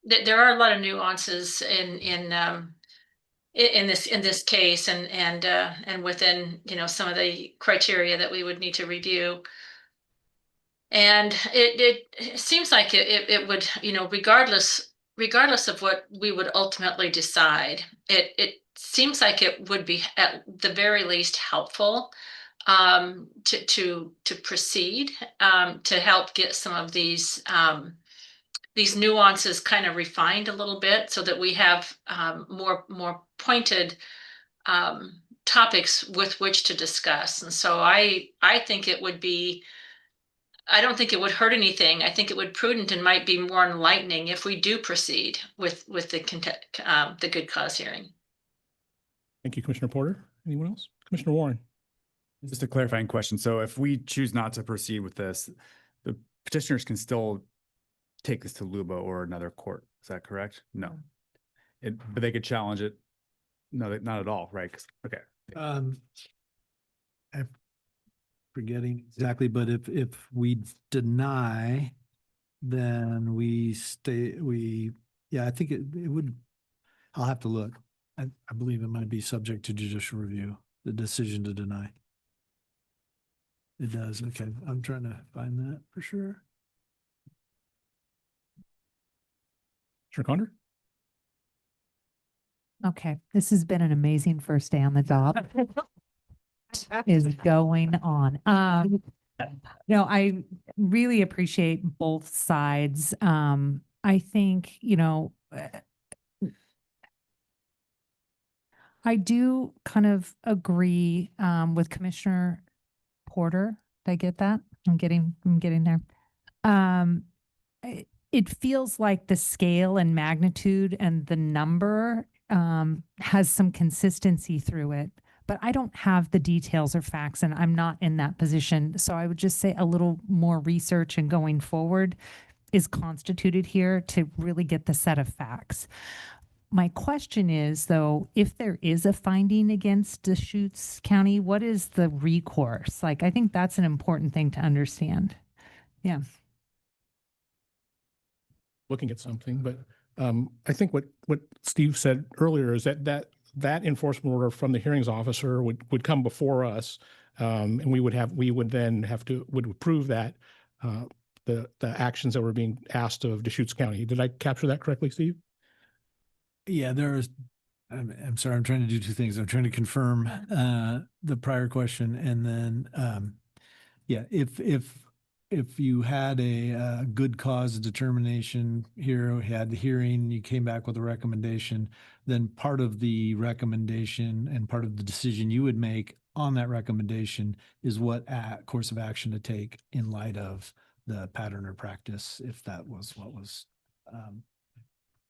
There are a lot of nuances in this case, and within some of the criteria that we would need to review. And it seems like it would, regardless of what we would ultimately decide, it seems like it would be at the very least helpful to proceed, to help get some of these nuances kind of refined a little bit, so that we have more pointed topics with which to discuss. And so I think it would be, I don't think it would hurt anything. I think it would prudent and might be more enlightening if we do proceed with the good cause hearing. Thank you, Commissioner Porter. Anyone else? Commissioner Warren. Just a clarifying question. So if we choose not to proceed with this, the petitioners can still take this to LUBA or another court. Is that correct? No. But they could challenge it. No, not at all, right? Okay. I'm forgetting exactly, but if we deny, then I think it would, I'll have to look. I believe it might be subject to judicial review, the decision to deny. It does. Okay. I'm trying to find that for sure. Commissioner Condor. Okay, this has been an amazing first day on the job. Is going on. I really appreciate both sides. I think, I do kind of agree with Commissioner Porter. Did I get that? I'm getting there. It feels like the scale and magnitude and the number has some consistency through it, but I don't have the details or facts, and I'm not in that position. So I would just say a little more research and going forward is constituted here to really get the set of facts. My question is, though, if there is a finding against Deschutes County, what is the recourse? Like, I think that's an important thing to understand. Yeah. Looking at something, but I think what Steve said earlier is that enforcement order from the hearings officer would come before us, and we would then would approve that the actions that were being asked of Deschutes County. Did I capture that correctly, Steve? Yeah, I'm sorry, I'm trying to do two things. I'm trying to confirm the prior question, and then yeah, if you had a good cause determination here, had the hearing, you came back with a recommendation, then part of the recommendation and part of the decision you would make on that recommendation is what course of action to take in light of the pattern or practice, if that was what was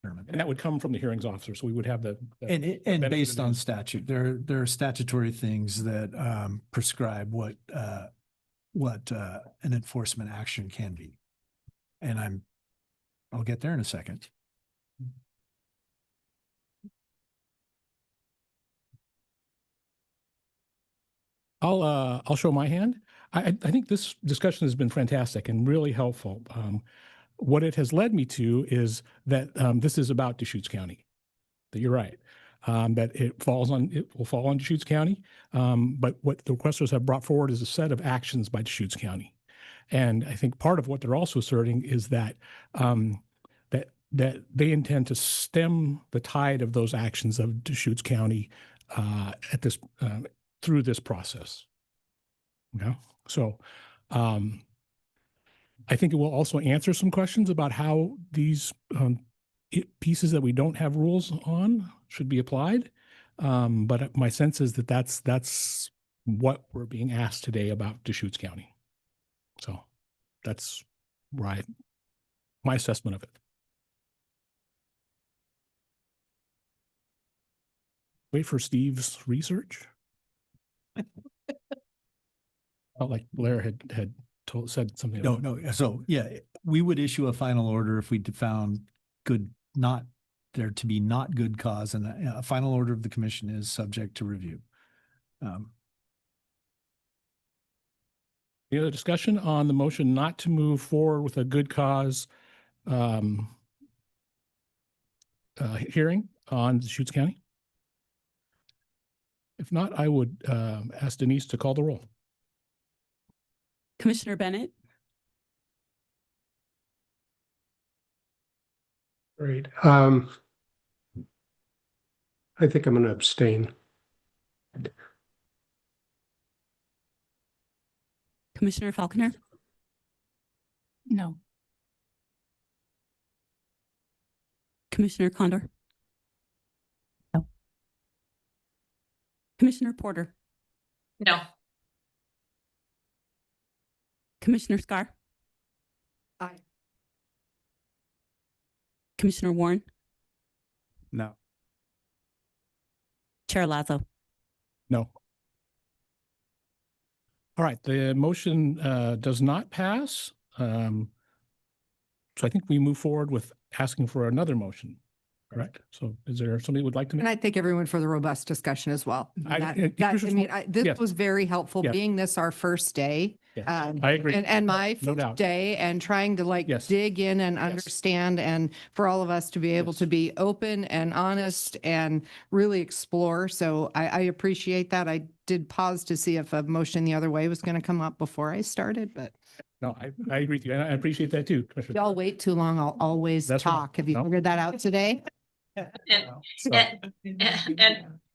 determined. And that would come from the hearings officer, so we would have the And benefit based of on this. statute, there are statutory things that prescribe what an enforcement action can be. And I'll get there in a second. I'll show my hand. I think this discussion has been fantastic and really helpful. What it has led me to is that this is about Deschutes County. That you're right. That it will fall on Deschutes County. But what the requesters have brought forward is a set of actions by Deschutes County. And I think part of what they're also asserting is that that they intend to stem the tide of those actions of Deschutes County through this process. Okay, so I think it will also answer some questions about how these pieces that we don't have rules on should be applied. But my sense is that that's what we're being asked today about Deschutes County. So that's right. My assessment of it. Wait for Steve's research. Felt like Blair had said something. No. So yeah, we would issue a final order if we found not good cause, and a final order of the commission is subject to review. Any other discussion on the motion not to move forward with a good cause hearing on Deschutes County? If not, I would ask Denise to call the roll. Commissioner Bennett, Great. I think I'm going to abstain. Commissioner Falconer, No. Commissioner Condor. No. Commissioner Porter, No. Commissioner Scar. Aye. Commissioner Warren, No. Chair Lazo. No. All right, the motion does not pass. So I think we move forward with asking for another motion, correct? So is there somebody who would like to And make? I thank everyone for the robust discussion as well. Commissioner This yes. was very helpful, Yes. being this our first day. Yes. I agree. And my No first doubt. day, and trying to Yes. dig in and understand, and for all of us to be able to be open and honest and really explore. So I appreciate that. I did pause to see if a motion the other way was going to come up before I started, but No, I agree with you. And I appreciate that too, if Commissioner. y'all wait too long, I'll always That's right. talk. Have you No. figured that out today?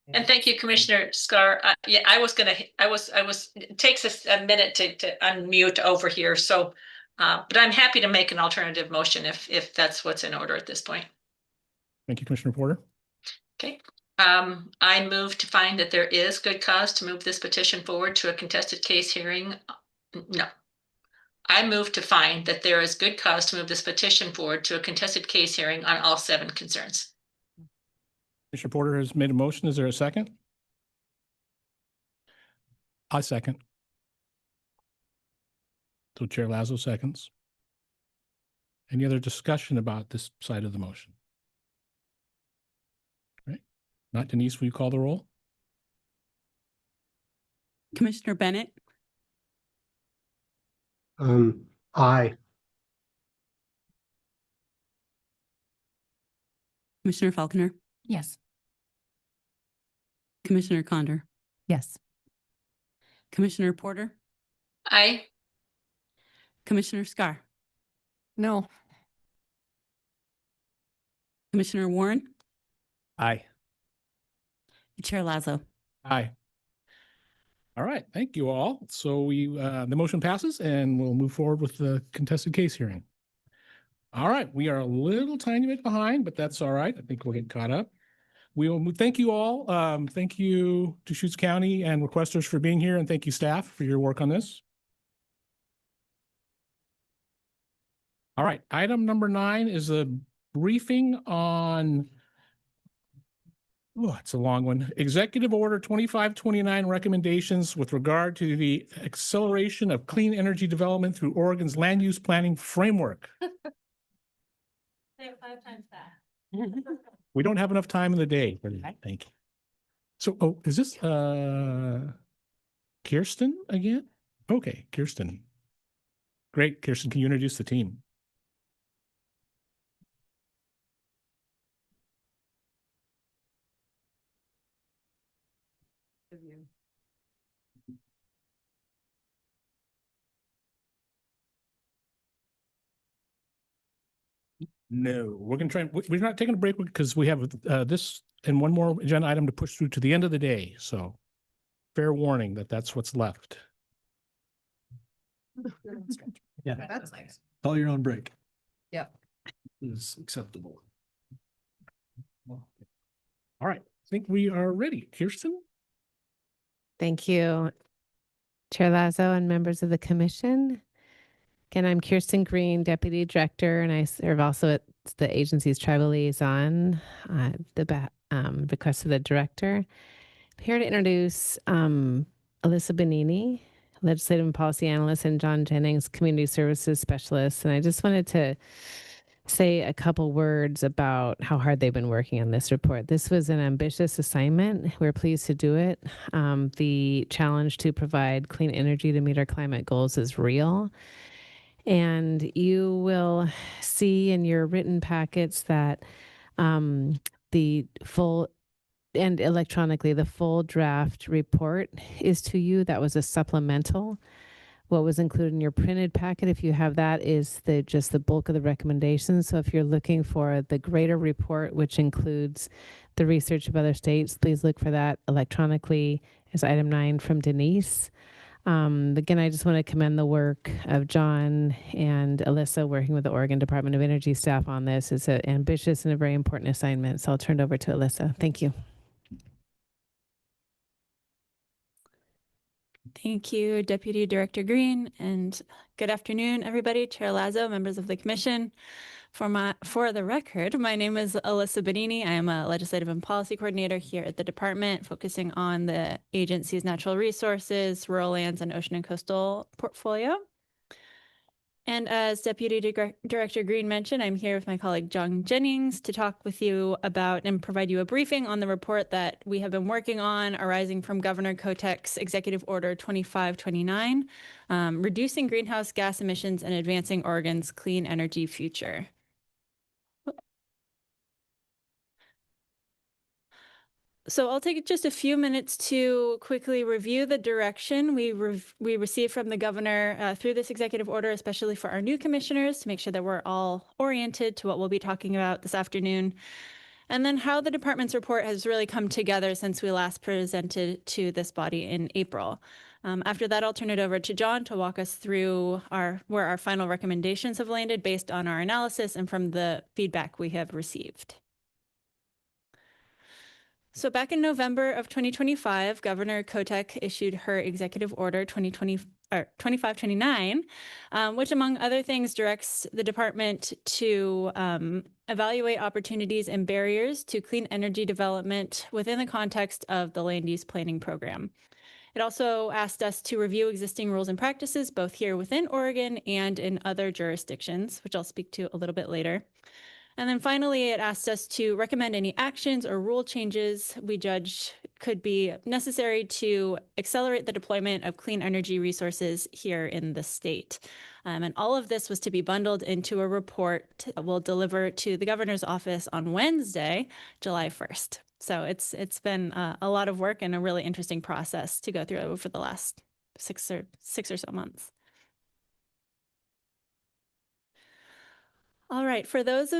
And thank you, Commissioner Scar. Yeah, it takes us a minute to unmute over here. So, but I'm happy to make an alternative motion if that's what's in order at this point. Thank you, Commissioner Porter. Okay. I move to find that there is good cause to move this petition forward to a contested case hearing. No. I move to find that there is good cause to move this petition forward to a contested case hearing on all 7 concerns. Commissioner Porter has made a motion. Is there a second? I second. So Chair Lazo seconds. Any other discussion about this side of the motion? Right. Not Denise, will you call the roll? Commissioner Bennett, Aye. Commissioner Falconer, Yes. Commissioner Condor, Yes. Commissioner Porter, Aye. Commissioner Scar, No. Commissioner Warren, Aye. Chair Lazo. Aye. All right, thank you all. So the motion passes and we'll move forward with the contested case hearing. All right, we are a little tiny bit behind, but that's all right. I think we'll get caught up. We will thank you all. Thank you to Deschutes County and requesters for being here, and thank you staff for your work on this. All right, item number 9 is a briefing on, oh, it's a long one. Executive Order 2529 recommendations with regard to the acceleration of clean energy development through Oregon's land use planning framework. Say it 5 times that. We don't have enough time in the day for that. Thank you. So, oh, is this Kirsten again? Okay, Kirsten. Great, Kirsten, can you introduce the team? No, we're gonna try, we're not taking a break because we have this and one more agenda item to push through to the end of the day, so fair warning that that's what's left. Yeah. That's nice. Call your own break. Yep. Is acceptable. All right, I think we are ready. Kirsten? Thank you, Chair Lazo and members of the commission. Again, I'm Kirsten Green, Deputy Director, and I serve also at the agency's tribal liaison, request of the director. I'm here to introduce Alyssa Benini, Legislative and Policy Analyst, and John Jennings, Community Services Specialist. And I just wanted to say a couple words about how hard they've been working on this report. This was an ambitious assignment. We're pleased to do it. The challenge to provide clean energy to meet our climate goals is real. And you will see in your written packets that the full and electronically, the full draft report is to you. That was a supplemental. What was included in your printed packet, if you have that, is just the bulk of the recommendations. So if you're looking for the greater report, which includes the research of other states, please look for that electronically as item 9 from Denise. Again, I just want to commend the work of John and Alyssa working with the Oregon Department of Energy staff on this. It's an ambitious and a very important assignment. So I'll turn it over to Alyssa. Thank you. Thank you, Deputy Director Green, and good afternoon, everybody. Chair Lazo, members of the commission. For the record, my name is Alyssa Benini. I am a legislative and policy coordinator here at the department, focusing on the agency's natural resources, rural lands, and ocean and coastal portfolio. And as Deputy Director Green mentioned, I'm here with my colleague John Jennings to talk with you about and provide you a briefing on the report that we have been working on arising from Governor Kotek's Executive Order 2529, reducing greenhouse gas emissions and advancing Oregon's clean energy future. So I'll take just a few minutes to quickly review the direction we received from the governor through this executive order, especially for our new commissioners, to make sure that we're all oriented to what we'll be talking about this afternoon. And then how the department's report has really come together since we last presented to this body in April. After that, I'll turn it over to John to walk us through where our final recommendations have landed based on our analysis and from the feedback we have received. So back in November of 2025, Governor Kotek issued her Executive Order 2020 2529, which among other things directs the department to evaluate opportunities and barriers to clean energy development within the context of the land use planning program. It also asked us to review existing rules and practices, both here within Oregon and in other jurisdictions, which I'll speak to a little bit later. And then finally, it asked us to recommend any actions or rule changes we judge could be necessary to accelerate the deployment of clean energy resources here in the state. And all of this was to be bundled into a report that we'll deliver to the governor's office on Wednesday, July 1st. So it's been a lot of work and a really interesting process to go through over the last six or so months. All right, for those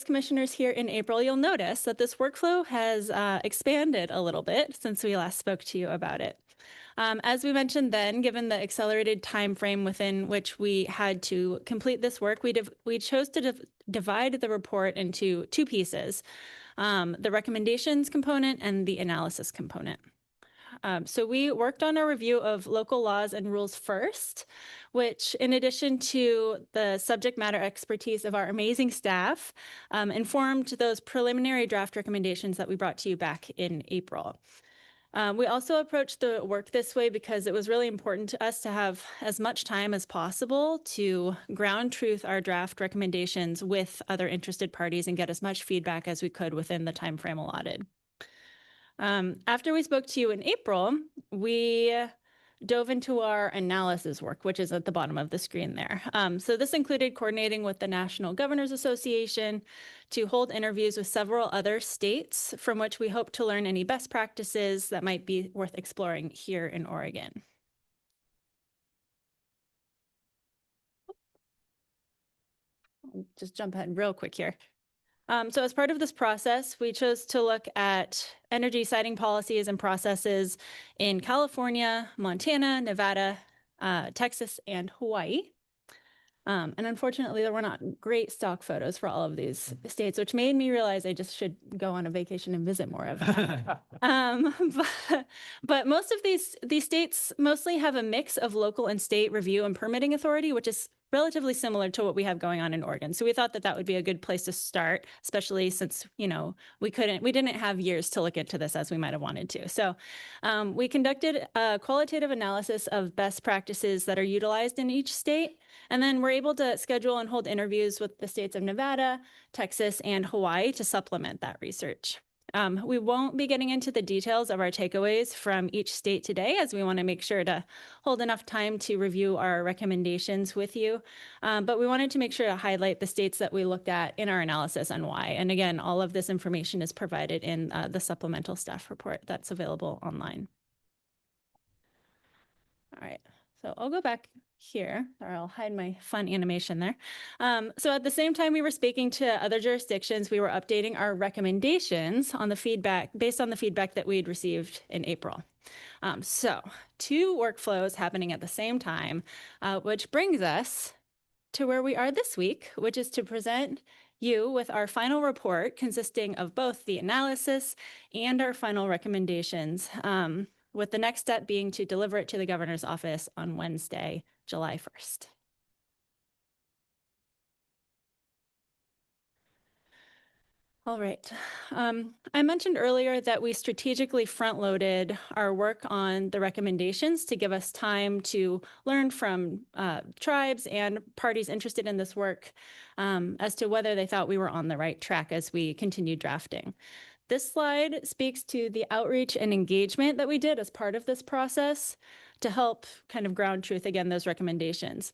commissioners here in April, you'll notice that this workflow has expanded a little bit since we last spoke to you about it. As we mentioned then, given the accelerated time frame within which we had to complete this work, we chose to divide the report into two pieces, the recommendations component and the analysis component. So we worked on a review of local laws and rules first, which, in addition to the subject matter expertise of our amazing staff, informed those preliminary draft recommendations that we brought to you back in April. We also approached the work this way because it was really important to us to have as much time as possible to ground truth our draft recommendations with other interested parties and get as much feedback as we could within the time frame allotted. After we spoke to you in April, we dove into our analysis work, which is at the bottom of the screen there. So this included coordinating with the National Governors Association to hold interviews with several other states from which we hope to learn any best practices that might be worth exploring here in Oregon. I'll just jump ahead real quick here. So as part of this process, we chose to look at energy siting policies and processes in California, Montana, Nevada, Texas, and Hawaii. And unfortunately, there were not great stock photos for all of these states, which made me realize I just should go on a vacation and visit more of them. But most of these states mostly have a mix of local and state review and permitting authority, which is relatively similar to what we have going on in Oregon. So we thought that that would be a good place to start, especially since, you know, we didn't have years to look into this as we might have wanted to. So we conducted a qualitative analysis of best practices that are utilized in each state. And then we're able to schedule and hold interviews with the states of Nevada, Texas, and Hawaii to supplement that research. We won't be getting into the details of our takeaways from each state today, as we want to make sure to hold enough time to review our recommendations with you. But we wanted to make sure to highlight the states that we looked at in our analysis and why. And again, all of this information is provided in the supplemental staff report that's available online. All right, so I'll go back here, or I'll hide my fun animation there. So at the same time we were speaking to other jurisdictions, we were updating our recommendations on the feedback, based on the feedback that we'd received in April. So two workflows happening at the same time, which brings us to where we are this week, which is to present you with our final report consisting of both the analysis and our final recommendations, with the next step being to deliver it to the governor's office on Wednesday, July 1st. All right. I mentioned earlier that we strategically front-loaded our work on the recommendations to give us time to learn from tribes and parties interested in this work as to whether they thought we were on the right track as we continued drafting. This slide speaks to the outreach and engagement that we did as part of this process to help kind of ground truth, again, those recommendations.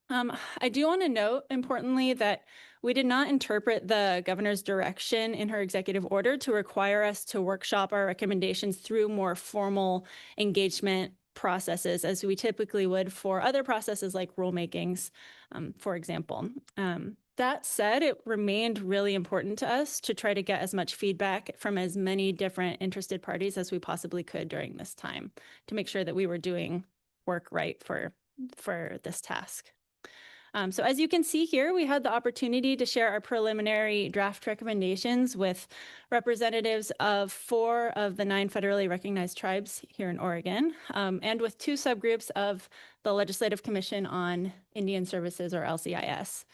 I do want to note, importantly, that we did not interpret the governor's direction in her executive order to require us to workshop our recommendations through more formal engagement processes, as we typically would for other processes like rulemakings, for example. That said, it remained really important to us to try to get as much feedback from as many different interested parties as we possibly could during this time to make sure that we were doing work right for this task. So as you can see here, we had the opportunity to share our preliminary draft recommendations with representatives of 4 of the 9 federally recognized tribes here in Oregon, and with 2 subgroups of the Legislative Commission on Indian Services, or LCIS.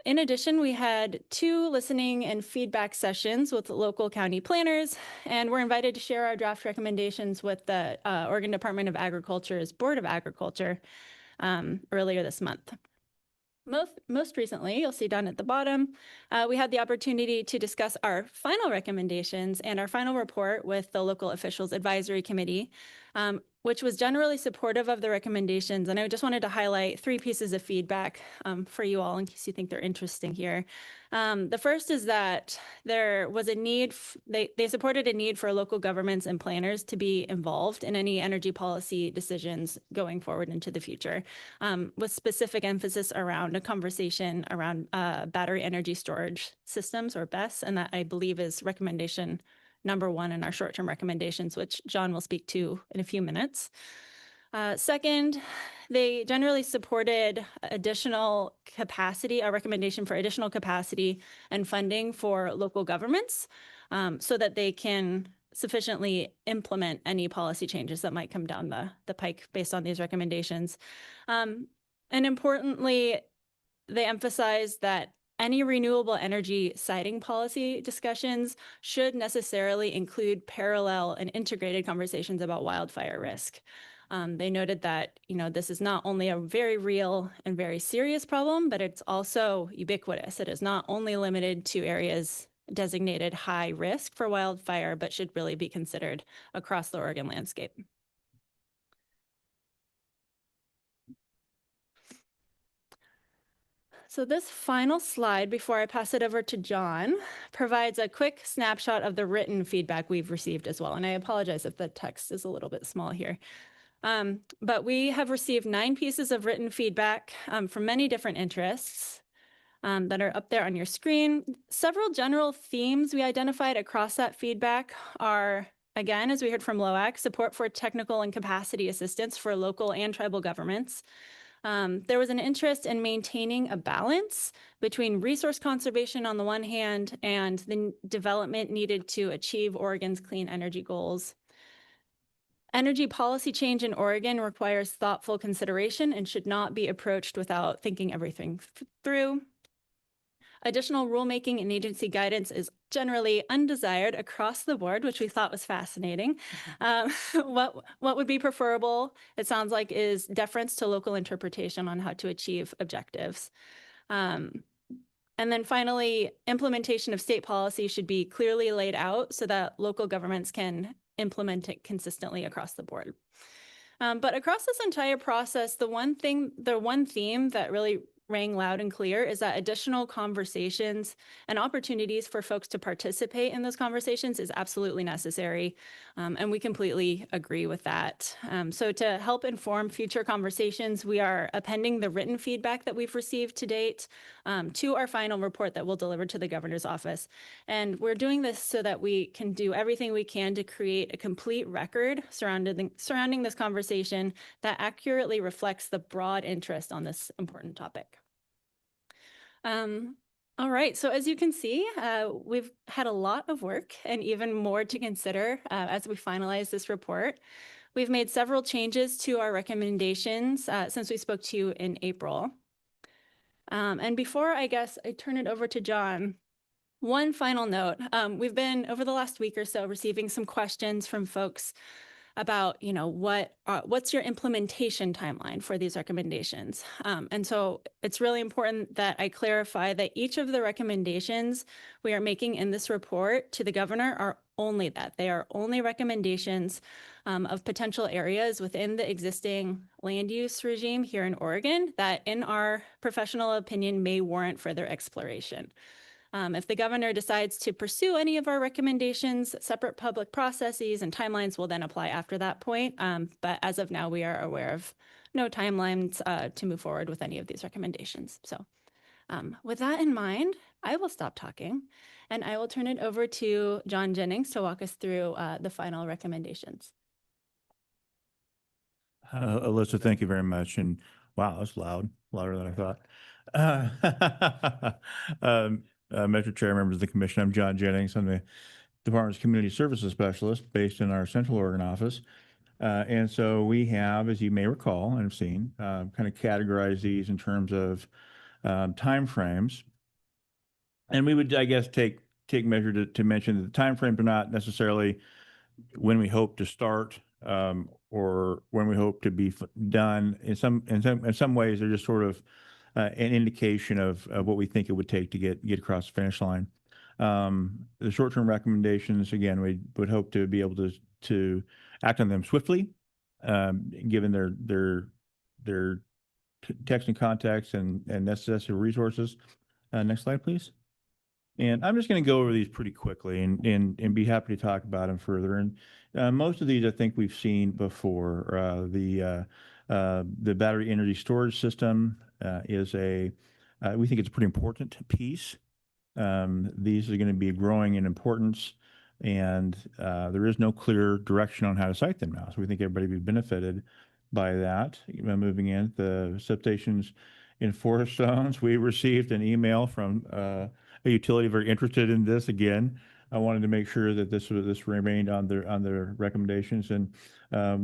In addition, we had 2 listening and feedback sessions with local county planners, and we're invited to share our draft recommendations with the Oregon Department of Agriculture's Board of Agriculture earlier this month. Most recently, you'll see down at the bottom, we had the opportunity to discuss our final recommendations and our final report with the Local Officials Advisory Committee, which was generally supportive of the recommendations. And I just wanted to highlight 3 pieces of feedback for you all in case you think they're interesting here. The first is that there was a need, they supported a need for local governments and planners to be involved in any energy policy decisions going forward into the future, with specific emphasis around a conversation around battery energy storage systems, or BESS, and that I believe is recommendation number 1 in our short-term recommendations, which John will speak to in a few minutes. Second, they generally supported additional capacity, a recommendation for additional capacity and funding for local governments so that they can sufficiently implement any policy changes that might come down the pike based on these recommendations. And importantly, they emphasize that any renewable energy siting policy discussions should necessarily include parallel and integrated conversations about wildfire risk. They noted that, this is not only a very real and very serious problem, but it's also ubiquitous. It is not only limited to areas designated high risk for wildfire, but should really be considered across the Oregon landscape. So this final slide, before I pass it over to John, provides a quick snapshot of the written feedback we've received as well. And I apologize if the text is a little bit small here. But we have received 9 pieces of written feedback from many different interests that are up there on your screen. Several general themes we identified across that feedback are, again, as we heard from LOAC, support for technical and capacity assistance for local and tribal governments. There was an interest in maintaining a balance between resource conservation on the one hand and the development needed to achieve Oregon's clean energy goals. Energy policy change in Oregon requires thoughtful consideration and should not be approached without thinking everything through. Additional rulemaking and agency guidance is generally undesired across the board, which we thought was fascinating. What would be preferable, it sounds like, is deference to local interpretation on how to achieve objectives. And then finally, implementation of state policy should be clearly laid out so that local governments can implement it consistently across the board. But across this entire process, the one theme that really rang loud and clear is that additional conversations and opportunities for folks to participate in those conversations is absolutely necessary. And we completely agree with that. So to help inform future conversations, we are appending the written feedback that we've received to date to our final report that we'll deliver to the governor's office. And we're doing this so that we can do everything we can to create a complete record surrounding this conversation that accurately reflects the broad interest on this important topic. All right, so as you can see, we've had a lot of work and even more to consider as we finalize this report. We've made several changes to our recommendations since we spoke to you in April. And before I turn it over to John, one final note. We've been, over the last week or so, receiving some questions from folks about, what's your implementation timeline for these recommendations? And so it's really important that I clarify that each of the recommendations we are making in this report to the governor are only that. They are only recommendations of potential areas within the existing land use regime here in Oregon that, in our professional opinion, may warrant further exploration. If the governor decides to pursue any of our recommendations, separate public processes and timelines will then apply after that point. But as of now, we are aware of no timelines to move forward with any of these recommendations. So with that in mind, I will stop talking and I will turn it over to John Jennings to walk us through the final recommendations. Alyssa, thank you very much. And Wow, that's loud, louder than I thought. Metro Chair, members of the commission, I'm John Jennings. I'm the Department's Community Services Specialist based in our Central Oregon office. And so we have, as you may recall and have seen, kind of categorized these in terms of timeframes. And we would, I guess, take measure to mention that the timeframes are not necessarily when we hope to start or when we hope to be done. In some ways, they're just sort of an indication of what we think it would take to get across the finish line. The short-term recommendations, again, we would hope to be able to act on them swiftly, given their text and context and necessary resources. Next slide, please. And I'm just going to go over these pretty quickly and be happy to talk about them further. And most of these, I think we've seen before. The battery energy storage system is we think it's a pretty important piece. These are going to be growing in importance, and there is no clear direction on how to site them now. So we think everybody would be benefited by that. Moving in, the substations in forest zones, we received an email from a utility very interested in this. Again, I wanted to make sure that this remained on their recommendations, and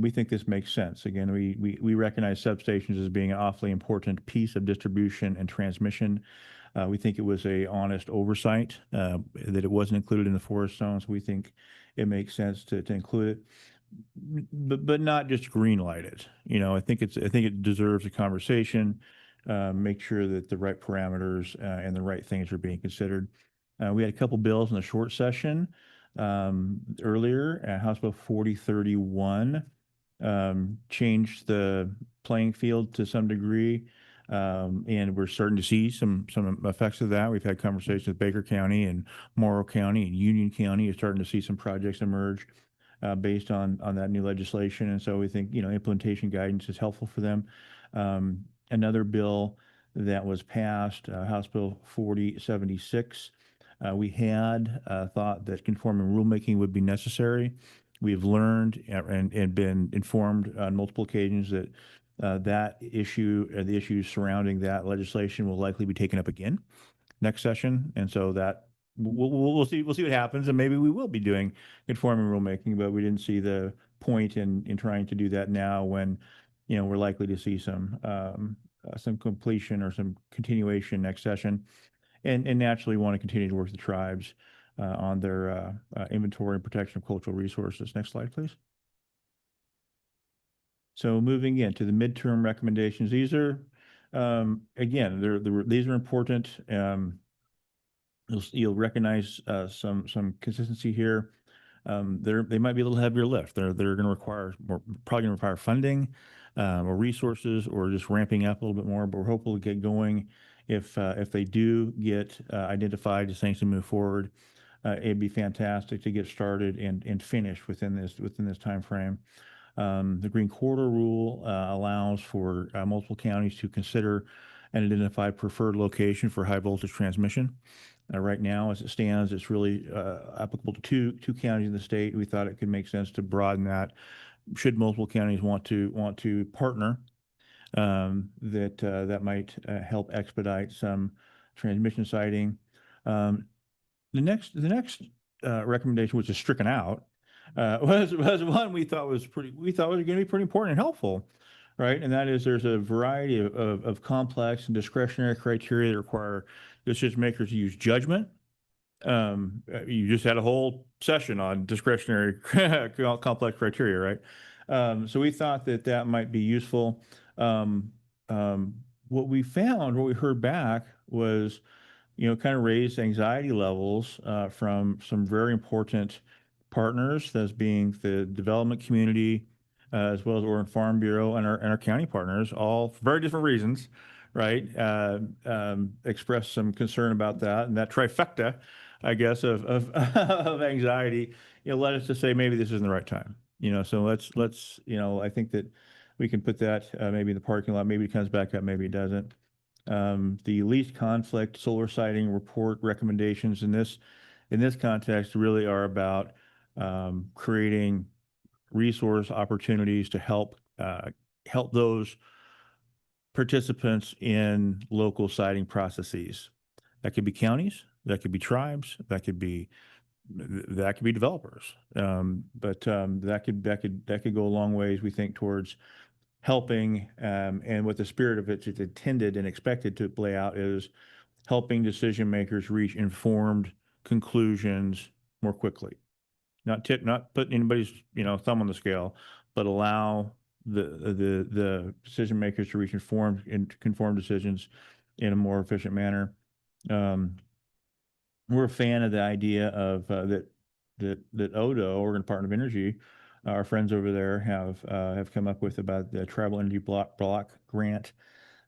we think this makes sense. Again, we recognize substations as being an awfully important piece of distribution and transmission. We think it was a honest oversight that it wasn't included in the forest zones. We think it makes sense to include it, but not just green light it. I think it deserves a conversation. Make sure that the right parameters and the right things are being considered. We had a couple bills in the short session earlier. House Bill 4031 changed the playing field to some degree, and we're starting to see some effects of that. We've had conversations with Baker County and Morrow County and Union County. You're starting to see some projects emerge based on that new legislation, and so we think implementation guidance is helpful for them. Another bill that was passed, House Bill 4076. We had thought that conforming rulemaking would be necessary. We've learned and been informed on multiple occasions that that issue, the issues surrounding that legislation, will likely be taken up again next session, and so that we'll see what happens, and maybe we will be doing conforming rulemaking, but we didn't see the point in trying to do that now when we're likely to see some completion or some continuation next session, and naturally want to continue to work with the tribes on their inventory and protection of cultural resources. Next slide, please. So moving into the midterm recommendations, these are again, these are important. You'll recognize some consistency here. They might be a little heavier lift. They're going to require probably going to require funding or resources, or just ramping up a little bit more. But we're hopeful to get going if they do get identified as things to move forward. It'd be fantastic to get started and finish within this time frame. The Green Corridor Rule allows for multiple counties to consider and identify preferred location for high voltage transmission. Right now, as it stands, it's really applicable to two counties in the state. We thought it could make sense to broaden that. Should multiple counties want to partner, that might help expedite some transmission siting. The next recommendation, which is stricken out, was one we thought was going to be pretty important and helpful, right? And that is, there's a variety of complex and discretionary criteria that require decision makers to use judgment. You just had a whole session on discretionary complex criteria, right? So we thought that might be useful. What we heard back was, kind of raised anxiety levels from some very important partners, those being the development community, as well as Oregon Farm Bureau and our county partners, all for very different reasons, right? Expressed some concern about that, and that trifecta, I guess, of anxiety, led us to say maybe this isn't the right time. So let's I think that we can put that maybe in the parking lot. Maybe it comes back up, maybe it doesn't. The least conflict solar siting report recommendations in this context really are about creating resource opportunities to help those participants in local siting processes. That could be counties, that could be tribes, that could be developers. But that could go a long ways, we think, towards helping, and what the spirit of it is intended and expected to play out is helping decision makers reach informed conclusions more quickly. Not putting anybody's thumb on the scale, but allow the decision makers to reach informed and conformed decisions in a more efficient manner. We're a fan of the idea of that ODO, Oregon Department of Energy, our friends over there have come up with about the Tribal Energy Block grant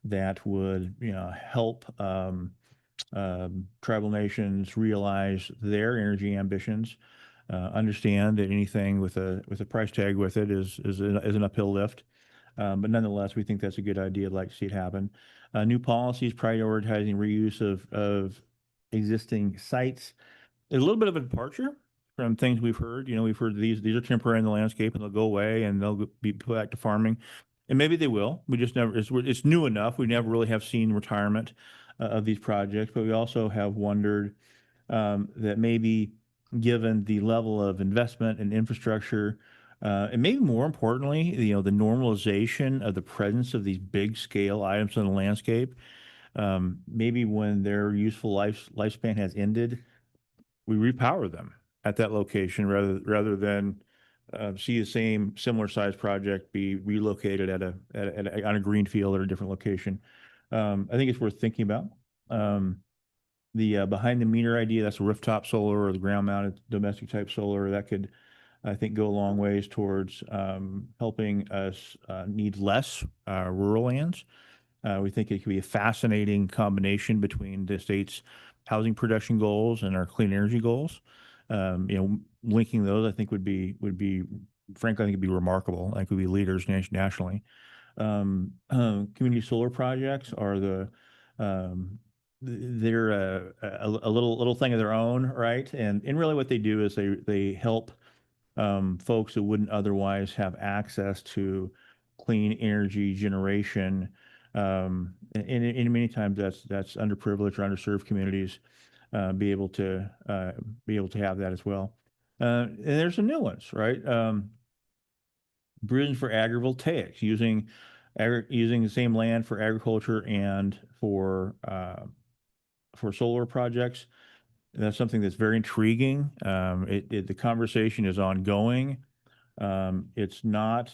that would help tribal nations realize their energy ambitions. Understand that anything with a price tag with it is an uphill lift, but nonetheless, we think that's a good idea. I'd like to see it happen. New policies prioritizing reuse of existing sites. There's a little bit of a departure from things we've heard. We've heard these are temporary in the landscape and they'll go away and they'll be put back to farming, and maybe they will. We just never. It's new enough. We never really have seen retirement of these projects, but we also have wondered that maybe, given the level of investment and infrastructure, and maybe more importantly, the normalization of the presence of these big scale items in the landscape, maybe when their useful lifespan has ended, we repower them at that location rather than see the same similar sized project be relocated on a green field at a different location. I think it's worth thinking about. The behind the meter idea, that's a rooftop solar or the ground mounted domestic type solar, that could, I think, go a long ways towards helping us need less rural lands. We think it could be a fascinating combination between the state's housing production goals and our clean energy goals. Linking those, I think, would be frankly, I think it'd be remarkable. I think we'd be leaders nationally. Community solar projects are they're a little thing of their own, right? And really what they do is they help folks that wouldn't otherwise have access to clean energy generation. And many times that's underprivileged or underserved communities be able to have that as well. And there's some new ones, right? Bridge for agrivoltaics, using the same land for agriculture and for solar projects. That's something that's very intriguing. The conversation is ongoing. It's not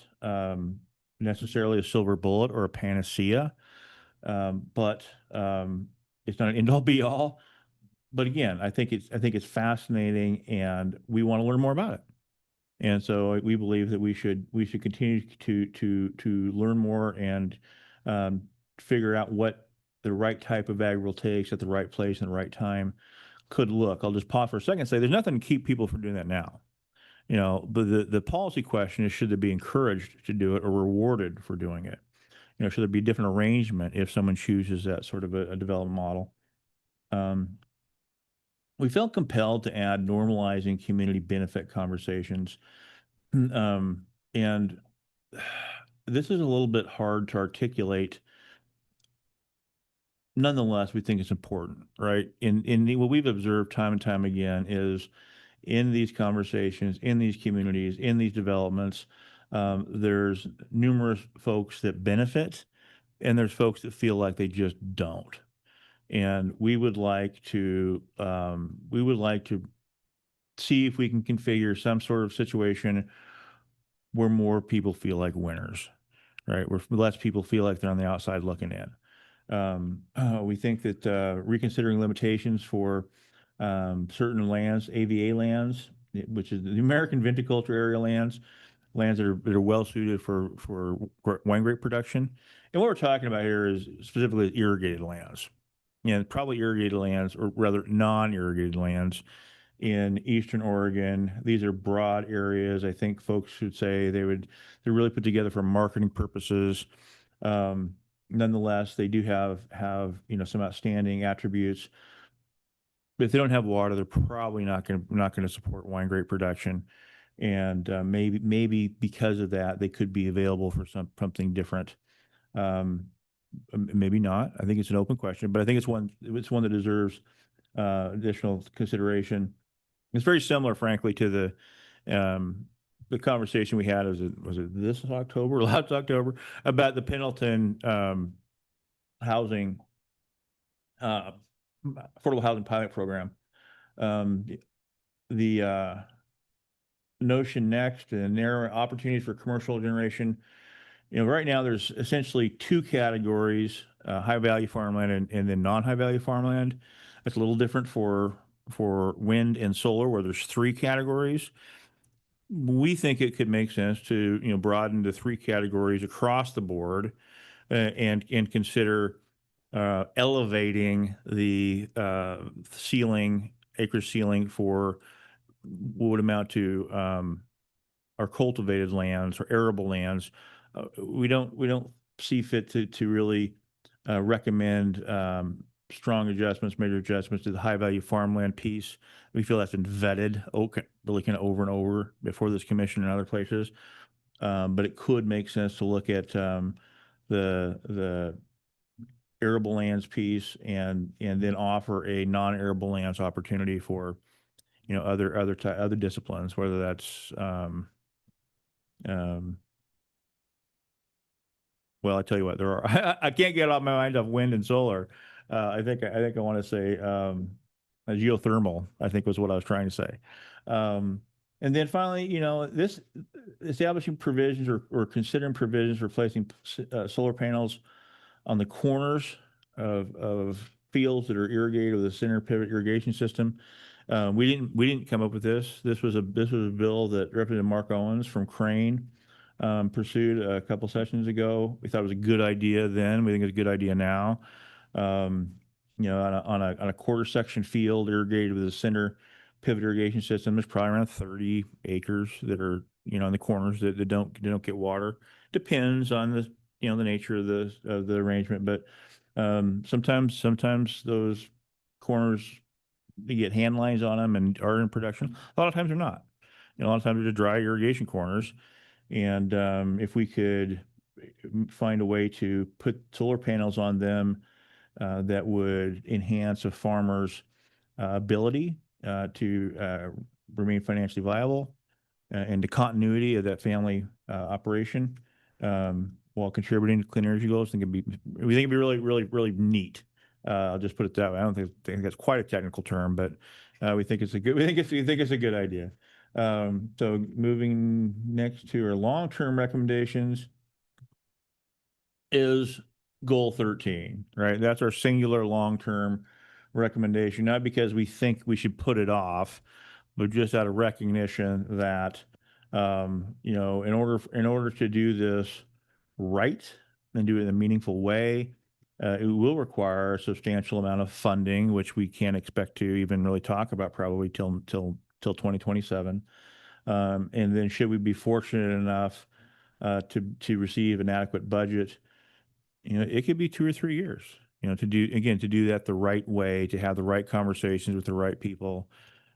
necessarily a silver bullet or a panacea, but it's not an end all be all. But again, I think it's fascinating, and we want to learn more about it. And so we believe that we should continue to learn more and figure out what the right type of agrivoltaics at the right place and the right time could look. I'll just pause for a second and say there's nothing to keep people from doing that now. But the policy question is, should they be encouraged to do it or rewarded for doing it? Should there be a different arrangement if someone chooses that sort of a development model? We felt compelled to add normalizing community benefit conversations. And this is a little bit hard to articulate. Nonetheless, we think it's important, right? What we've observed time and time again is in these conversations, in these communities, in these developments, there's numerous folks that benefit, and there's folks that feel like they just don't. And we would like to see if we can configure some sort of situation where more people feel like winners, right? Where less people feel like they're on the outside looking in. We think that reconsidering limitations for certain lands, AVA lands, which is the American Viticulture Area lands that are well suited for wine grape production. And what we're talking about here is specifically irrigated lands. Probably irrigated lands, or rather non-irrigated lands in Eastern Oregon. These are broad areas. I think folks should say they're really put together for marketing purposes. Nonetheless, they do have some outstanding attributes. But if they don't have water, they're probably not going to support wine grape production. And maybe because of that, they could be available for something different. maybe not. I think it's an open question, but I think it's one that deserves additional consideration. It's very similar, frankly, to the conversation we had. Was it this October, last October, about the Pendleton housing, affordable housing pilot program. The notion next and narrow opportunities for commercial generation. Right now there's essentially two categories: high value farmland and then non-high value farmland. It's a little different for wind and solar, where there's three categories. We think it could make sense to broaden to three categories across the board, and consider elevating the acre ceiling for what would amount to our cultivated lands or arable lands. We don't see fit to really recommend strong adjustments, major adjustments to the high value farmland piece. We feel that's been vetted really kind of over and over before this commission and other places. But it could make sense to look at the arable lands piece and then offer a non-arable lands opportunity for other disciplines, whether that's well, I tell you what, there are. I can't get off my mind of wind and solar. I think I want to say geothermal, I think was what I was trying to say. And then finally, this establishing provisions or considering provisions for placing solar panels on the corners of fields that are irrigated with a center pivot irrigation system. We didn't come up with this. This was a bill that Representative Mark Owens from Crane pursued a couple sessions ago. We thought it was a good idea then. We think it's a good idea now. On a quarter section field irrigated with a center pivot irrigation system, there's probably around 30 acres that are in the corners that don't get water. Depends on the the nature of the arrangement, but sometimes those corners, they get hand lines on them and are in production. A lot of times they're not. A lot of times they're dry irrigation corners. And if we could find a way to put solar panels on them that would enhance a farmer's ability to remain financially viable and the continuity of that family operation while contributing to clean energy goals, we think it'd be really, really, really neat. I'll just put it that way. I don't think that's quite a technical term, but we think it's a good idea. So moving next to our long-term recommendations is goal 13, right? That's our singular long-term recommendation, not because we think we should put it off, but just out of recognition that, in order to do this right and do it in a meaningful way, it will require a substantial amount of funding, which we can't expect to even really talk about probably till 2027. And then should we be fortunate enough to receive an adequate budget, it could be 2 or 3 years, to do that the right way, to have the right conversations with the right people.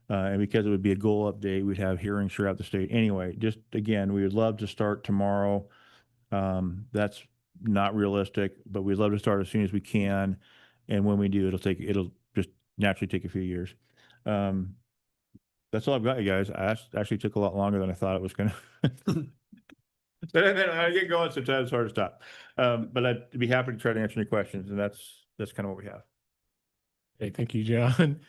And because it would be a goal update, we'd have hearings throughout the state. Anyway, just again, we would love to start tomorrow. That's not realistic, but we'd love to start as soon as we can. And when we do, it'll just naturally take a few years. That's all I've got, you guys. Actually took a lot longer than I thought it was going to. But then I get going, sometimes it's hard to stop. But I'd be happy to try to answer any questions, and that's kind of what we have. Okay, thank you, John.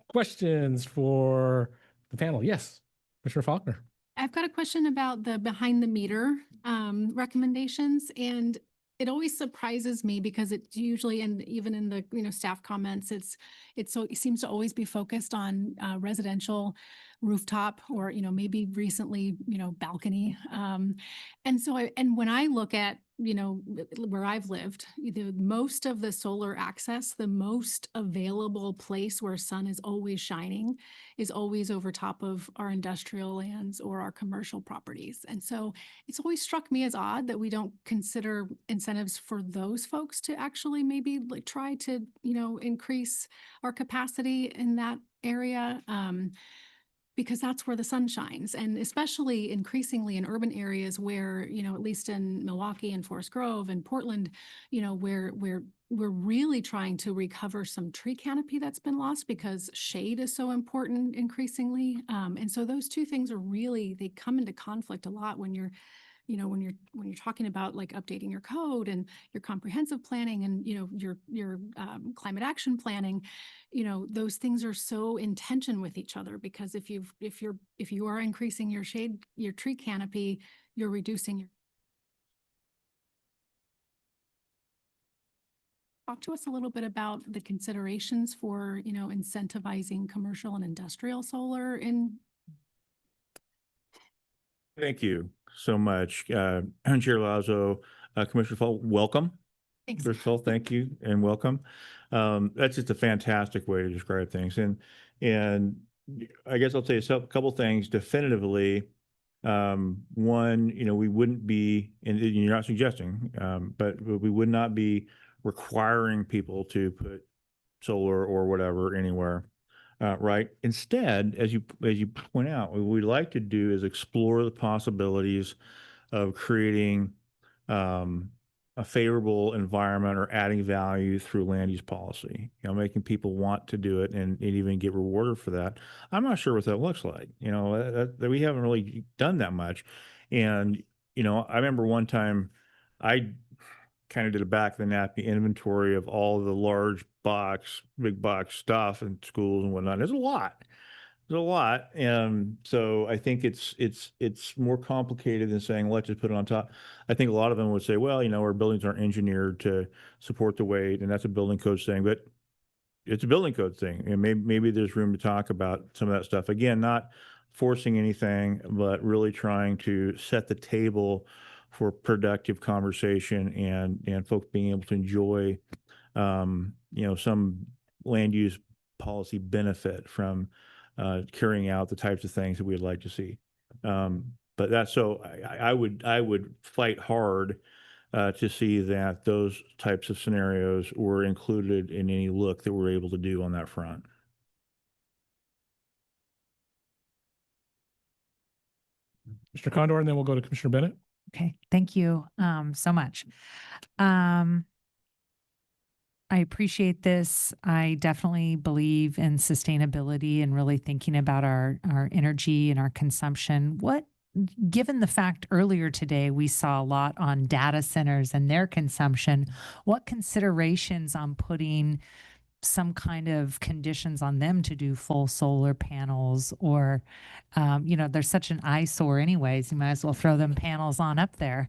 Questions for the panel? Yes, Commissioner Faulkner. I've got a question about the behind the meter recommendations, and it always surprises me because it's usually, and even in the staff comments, it seems to always be focused on residential rooftop or maybe recently balcony. And so when I look at where I've lived, most of the solar access, the most available place where sun is always shining is always over top of our industrial lands or our commercial properties. And so it's always struck me as odd that we don't consider incentives for those folks to actually maybe try to increase our capacity in that area. because that's where the sun shines. And especially increasingly in urban areas where, you know, at least in Milwaukee and Forest Grove and Portland, you know, where we're really trying to recover some tree canopy that's been lost because shade is so important increasingly. And so those two things are really, they come into conflict a lot when you're, you know, when you're talking about like updating your code and your comprehensive planning and, you know, your climate action planning. You know, those things are so in tension with each other, because if you are increasing your shade, your tree canopy, you're reducing your. Talk to us a little bit about the considerations for, you know, incentivizing commercial and industrial solar in. Thank you so much, Chair Lazo, Commissioner Fall, welcome. Thanks. First of all, thank you and welcome. That's just a fantastic way to describe things. And I guess I'll say a couple things definitively. One, you know, we wouldn't be, and you're not suggesting, but we would not be requiring people to put solar or whatever anywhere. Right. Instead, as you point out, what we'd like to do is explore the possibilities of creating a favorable environment or adding value through land use policy. You know, making people want to do it and even get rewarded for that. I'm not sure what that looks like. You know, that we haven't really done that much. And you know, I remember one time I kind of did a back of the napkin inventory of all the big box stuff in schools and whatnot. There's a lot. There's a lot. And so I think it's more complicated than saying, let's just put it on top. I think a lot of them would say, well, you know, our buildings aren't engineered to support the weight, and that's a building code thing, but it's a building code thing. And maybe there's room to talk about some of that stuff. Again, not forcing anything, but really trying to set the table for productive conversation and folks being able to enjoy, you know, some land use policy benefit from carrying out the types of things that we'd like to see. But that's so I would fight hard to see that those types of scenarios were included in any look that we're able to do on that front. Mr. Condor, and then we'll go to Commissioner Bennett. Okay, thank you so much. I appreciate this. I definitely believe in sustainability and really thinking about our energy and our consumption. Given the fact earlier today we saw a lot on data centers and their consumption, what considerations on putting some kind of conditions on them to do full solar panels, or, you know, there's such an eyesore anyways, you might as well throw them panels on up there.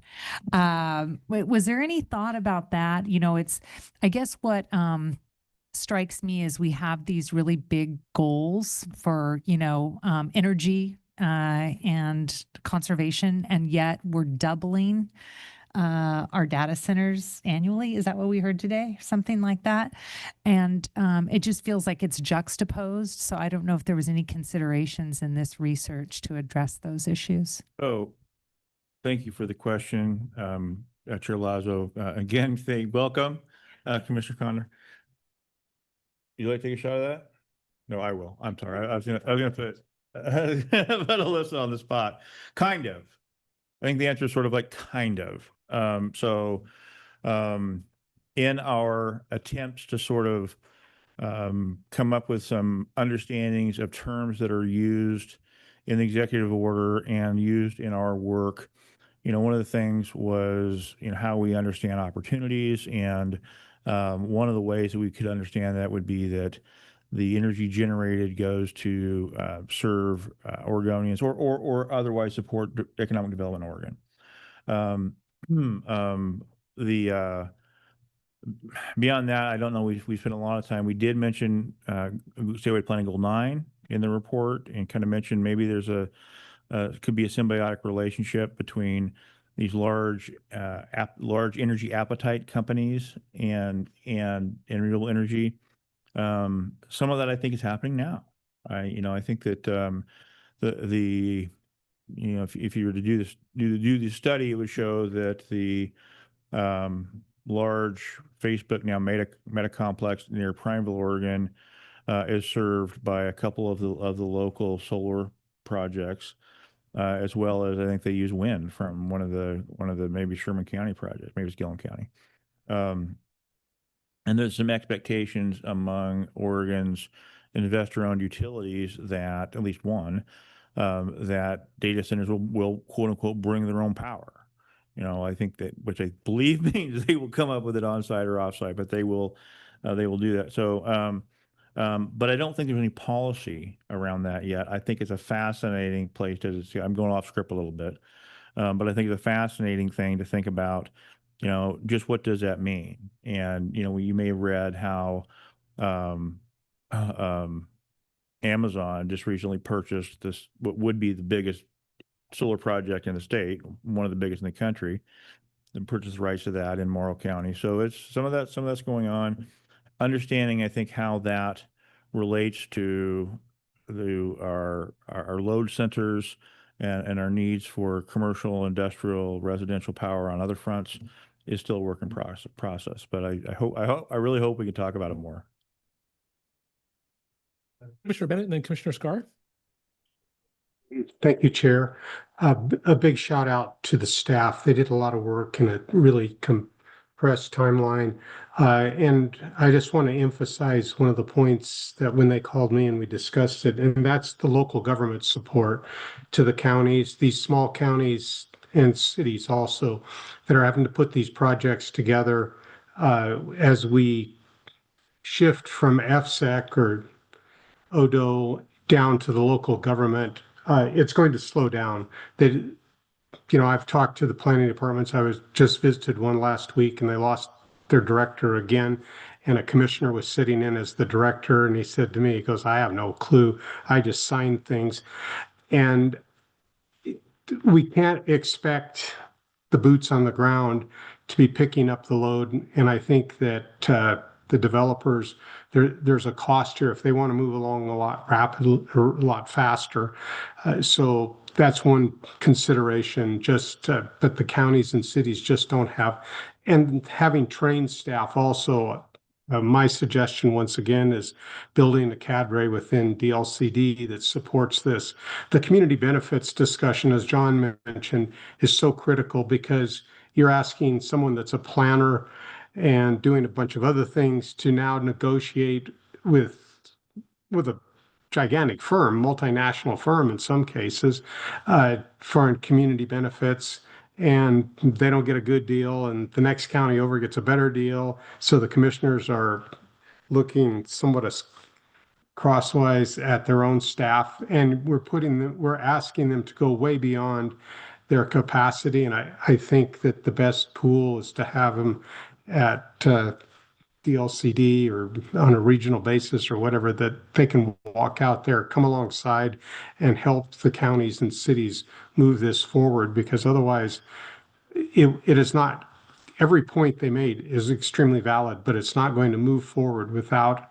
Was there any thought about that? You know, I guess what strikes me is we have these really big goals for, you know, energy and conservation, and yet we're doubling our data centers annually. Is that what we heard today? Something like that. And it just feels like it's juxtaposed. So I don't know if there was any considerations in this research to address those issues. Oh, thank you for the question, Chair Lazo. Again, welcome, Commissioner Condor. You like to take a shot at that? No, I will. I'm sorry. I was gonna put Alyssa on the spot. Kind of. I think the answer is sort of like kind of. In our attempts to sort of come up with some understandings of terms that are used in the executive order and used in our work, you know, one of the things was, you know, how we understand opportunities. And one of the ways that we could understand that would be that the energy generated goes to serve Oregonians or otherwise support economic development in Oregon. Beyond that, I don't know. We spent a lot of time. We did mention statewide planning goal 9 in the report, and kind of mentioned maybe there's could be a symbiotic relationship between these large energy appetite companies and renewable energy. Some of that I think is happening now. I think that you know, if you were to do this study, it would show that the large Facebook now Meta complex near Prineville, Oregon, is served by a couple of the local solar projects, as well as I think they use wind from one of the maybe Sherman County projects, maybe it's Gillum County. And there's some expectations among Oregon's investor-owned utilities that, at least one, that data centers will quote unquote bring their own power. You know, I think that, which I believe means they will come up with it on-site or off-site, but they will do that. So, but I don't think there's any policy around that yet. I think it's a fascinating place to see. I'm going off script a little bit, but I think it's a fascinating thing to think about. You know, just what does that mean? And, you know, you may have read how Amazon just recently purchased this, what would be the biggest solar project in the state, one of the biggest in the country, and purchased the rights to that in Morrow County. So it's some of that's going on. Understanding, I think, how that relates to our load centers and our needs for commercial, industrial, residential power on other fronts is still a work in process. But I really hope we can talk about it more. Commissioner Bennett and then Commissioner Scar. Thank you, Chair. A big shout out to the staff. They did a lot of work in a really compressed timeline. And I just want to emphasize one of the points that when they called me and we discussed it, and that's the local government support to the counties, these small counties and cities also that are having to put these projects together as we shift from FSEC or ODO down to the local government. It's going to slow down. You know, I've talked to the planning departments. I was just visited one last week and they lost their director again. And a commissioner was sitting in as the director. And he said to me, he goes, I have no clue. I just signed things. And we can't expect the boots on the ground to be picking up the load. And I think that the developers, there's a cost here if they want to move along a lot rapidly or a lot faster. So that's one consideration, but the counties and cities just don't have. And having trained staff also, my suggestion once again is building a cadre within DLCD that supports this. The community benefits discussion, as John mentioned, is so critical because you're asking someone that's a planner and doing a bunch of other things to now negotiate with a gigantic firm, multinational firm in some cases, for community benefits, and they don't get a good deal, and the next county over gets a better deal. So the commissioners are looking somewhat crosswise at their own staff, and we're asking them to go way beyond their capacity. And I think that the best pool is to have them at DLCD or on a regional basis or whatever, that they can walk out there, come alongside and help the counties and cities move this forward, because otherwise it is not, every point they made is extremely valid, but it's not going to move forward without,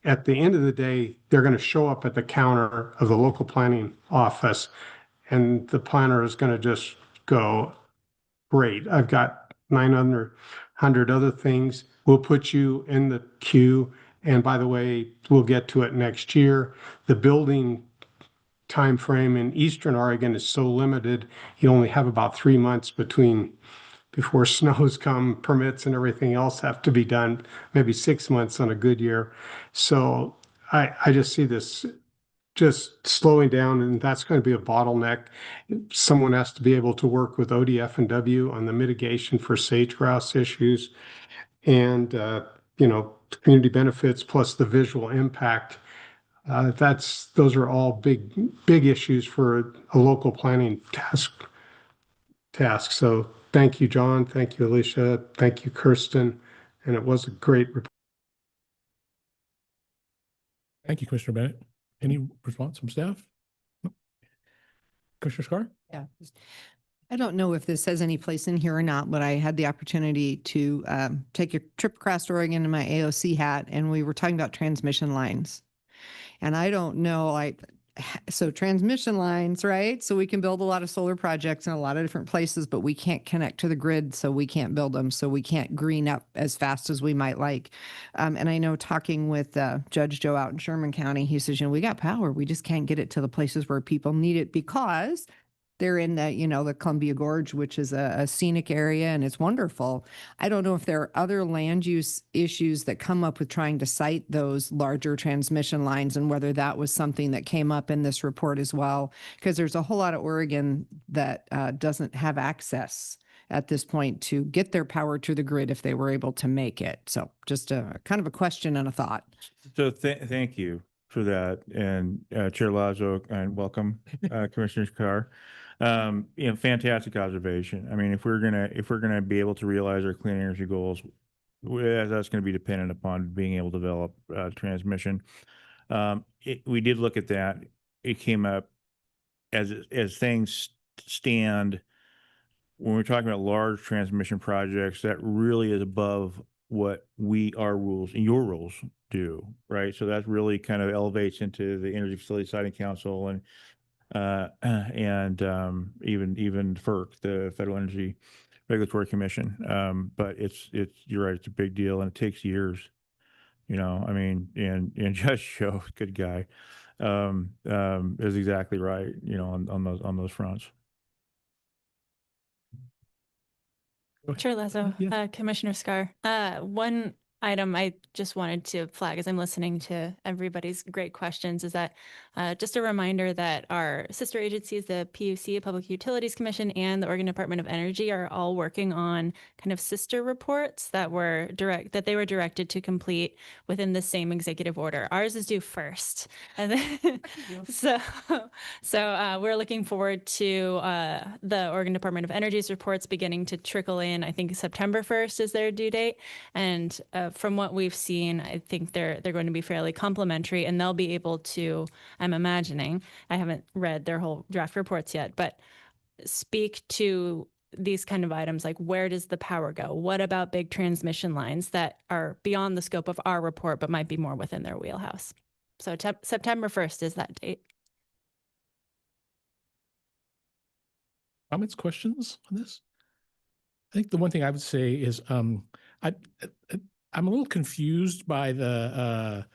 at the end of the day, they're going to show up at the counter of the local planning office and the planner is going to just go, great, I've got 900 other things. We'll put you in the queue. And by the way, we'll get to it next year. The building time frame in Eastern Oregon is so limited. You only have about 3 months before snows come, permits and everything else have to be done, maybe 6 months on a good year. So I just see this just slowing down, and that's going to be a bottleneck. Someone has to be able to work with ODF and W on the mitigation for sage grouse issues, and community benefits plus the visual impact. Those are all big issues for a local planning task. So thank you, John. Thank you, Alicia. Thank you, Kirsten. And it was a great report. Thank you, Commissioner Bennett. Any response from staff? Commissioner Scar? Yeah. I don't know if this has any place in here or not, but I had the opportunity to take a trip across Oregon in my AOC hat, and we were talking about transmission lines. And I don't know, so transmission lines, right? So we can build a lot of solar projects in a lot of different places, but we can't connect to the grid, so we can't build them. So we can't green up as fast as we might like. And I know talking with Judge Joe out in Sherman County, he says, we got power. We just can't get it to the places where people need it because they're in the, the Columbia Gorge, which is a scenic area and it's wonderful. I don't know if there are other land use issues that come up with trying to site those larger transmission lines and whether that was something that came up in this report as well, because there's a whole lot of Oregon that doesn't have access at this point to get their power to the grid if they were able to make it. So just a kind of a question and a thought. So thank you for that. And Chair Lazo, and welcome, Commissioner Carr. Fantastic observation. I mean, if we're gonna be able to realize our clean energy goals, that's going to be dependent upon being able to develop transmission. We did look at that. It came up as things stand when we're talking about large transmission projects. That really is above what our rules and your rules do, right? So that really kind of elevates into the Energy Facility Siting Council and even FERC, the Federal Energy Regulatory Commission. But you're right, it's a big deal and it takes years, I mean, and Judge Joe, good guy, is exactly right, on those fronts. Chair Lazo, Commissioner Scar. One item I just wanted to flag as I'm listening to everybody's great questions is that just a reminder that our sister agencies, the PUC, Public Utilities Commission, and the Oregon Department of Energy are all working on kind of sister reports that they were directed to complete within the same executive order. Ours is due first. And then, so we're looking forward to the Oregon Department of Energy's reports beginning to trickle in. I think September 1st is their due date. And from what we've seen, I think they're going to be fairly complementary, and they'll be able to, I'm imagining, I haven't read their whole draft reports yet, but speak to these kind of items like where does the power go? What about big transmission lines that are beyond the scope of our report but might be more within their wheelhouse? So September 1st is that date. Comments, questions on this? I think the one thing I would say is I'm a little confused by the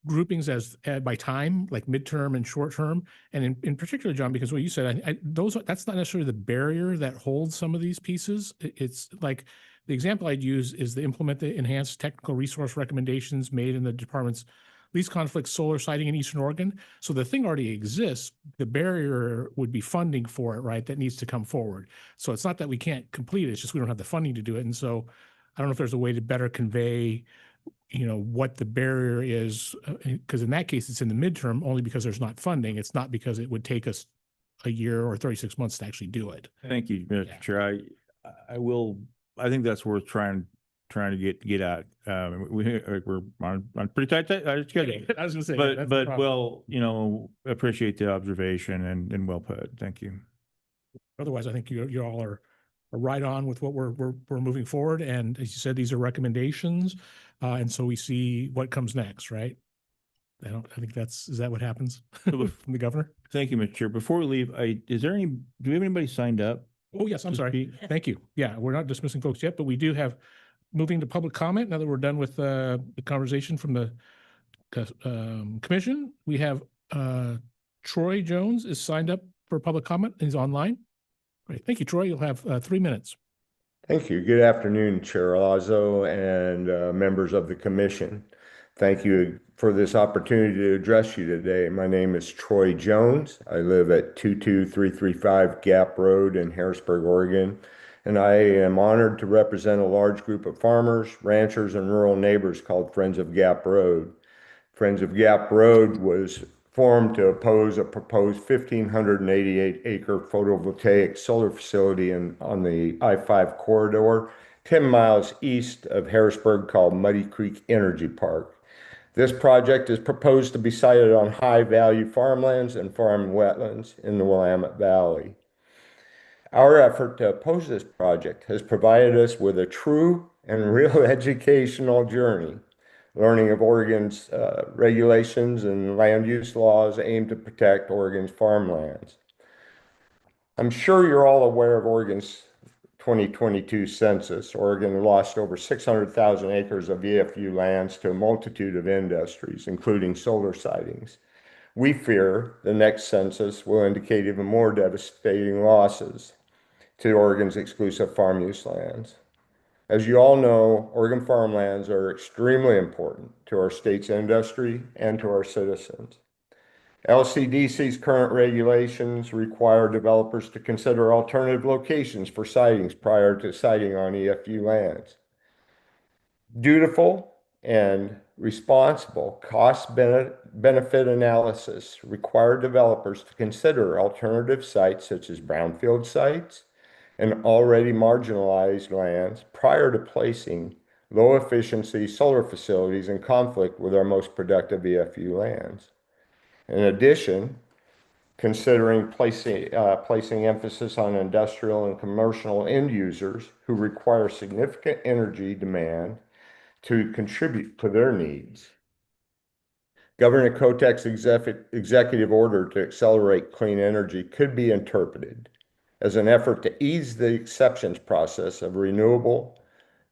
groupings as by time, like midterm and short term, and in particular, John, because what you said, that's not necessarily the barrier that holds some of these pieces. It's like the example I'd use is the implement the enhanced technical resource recommendations made in the department's least conflict solar siting in Eastern Oregon. So the thing already exists. The barrier would be funding for it, right? That needs to come forward. So it's not that we can't complete it. It's just we don't have the funding to do it. And so I don't know if there's a way to better convey, what the barrier is, because in that case, it's in the midterm only because there's not funding. It's not because it would take us a year or 36 months to actually do it. Thank you, Mr. Chair. I think that's worth trying to get at. We're on pretty tight schedule. I was going to say, but appreciate the observation and well put. Thank you. Otherwise, I think you all are right on with what we're moving forward. And as you said, these are recommendations. And so we see what comes next, right? I think is that what happens from the governor? Thank you, Mr. Chair. Before we leave, do we have anybody signed up? Oh, yes, I'm sorry. Thank you. Yeah, we're not dismissing folks yet, but we do have moving to public comment. Now that we're done with the conversation from the commission, we have Troy Jones is signed up for public comment. He's online. Great. Thank you, Troy. You'll have 3 minutes. Thank you. Good afternoon, Chair Lazo and members of the commission. Thank you for this opportunity to address you today. My name is Troy Jones. I live at 22335 Gap Road in Harrisburg, Oregon, and I am honored to represent a large group of farmers, ranchers, and rural neighbors called Friends of Gap Road. Friends of Gap Road was formed to oppose a proposed 1,588-acre photovoltaic solar facility on the I-5 corridor, 10 miles east of Harrisburg, called Muddy Creek Energy Park. This project is proposed to be sited on high-value farmlands and farm wetlands in the Willamette Valley. Our effort to oppose this project has provided us with a true and real educational journey. learning of Oregon's regulations and land use laws aimed to protect Oregon's farmlands. I'm sure you're all aware of Oregon's 2022 census. Oregon lost over 600,000 acres of EFU lands to a multitude of industries, including solar sightings. We fear the next census will indicate even more devastating losses to Oregon's exclusive farm use lands. As you all know, Oregon farmlands are extremely important to our state's industry and to our citizens. LCDC's current regulations require developers to consider alternative locations for sightings prior to siting on EFU lands. Dutiful and responsible cost-benefit analysis require developers to consider alternative sites such as brownfield sites and already marginalized lands prior to placing low-efficiency solar facilities in conflict with our most productive EFU lands. In addition, considering placing emphasis on industrial and commercial end users who require significant energy demand to contribute to their needs. Governor Kotek's executive order to accelerate clean energy could be interpreted as an effort to ease the exceptions process of renewable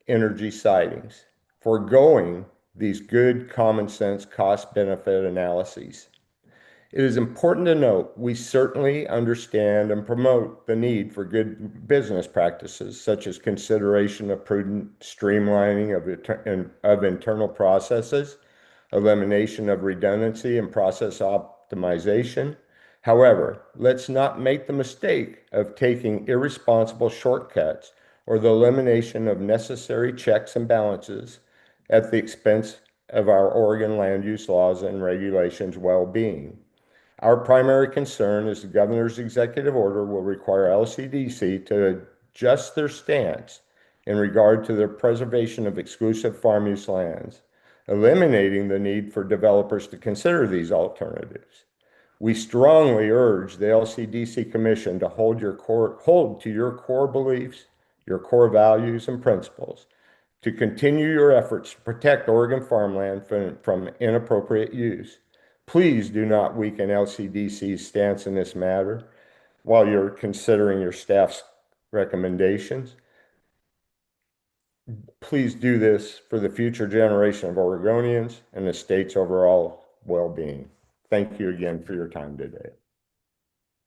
energy sightings, foregoing these good common sense cost-benefit analyses. It is important to note we certainly understand and promote the need for good business practices, such as consideration of prudent streamlining of internal processes, elimination of redundancy, and process optimization. However, let's not make the mistake of taking irresponsible shortcuts or the elimination of necessary checks and balances at the expense of our Oregon land use laws and regulations well-being. Our primary concern is the governor's executive order will require LCDC to adjust their stance in regard to their preservation of exclusive farm use lands, eliminating the need for developers to consider these alternatives. We strongly urge the LCDC Commission to hold to your core beliefs, your core values and principles, to continue your efforts to protect Oregon farmland from inappropriate use. Please do not weaken LCDC's stance in this matter while you're considering your staff's recommendations. Please do this for the future generation of Oregonians and the state's overall well-being. Thank you again for your time today.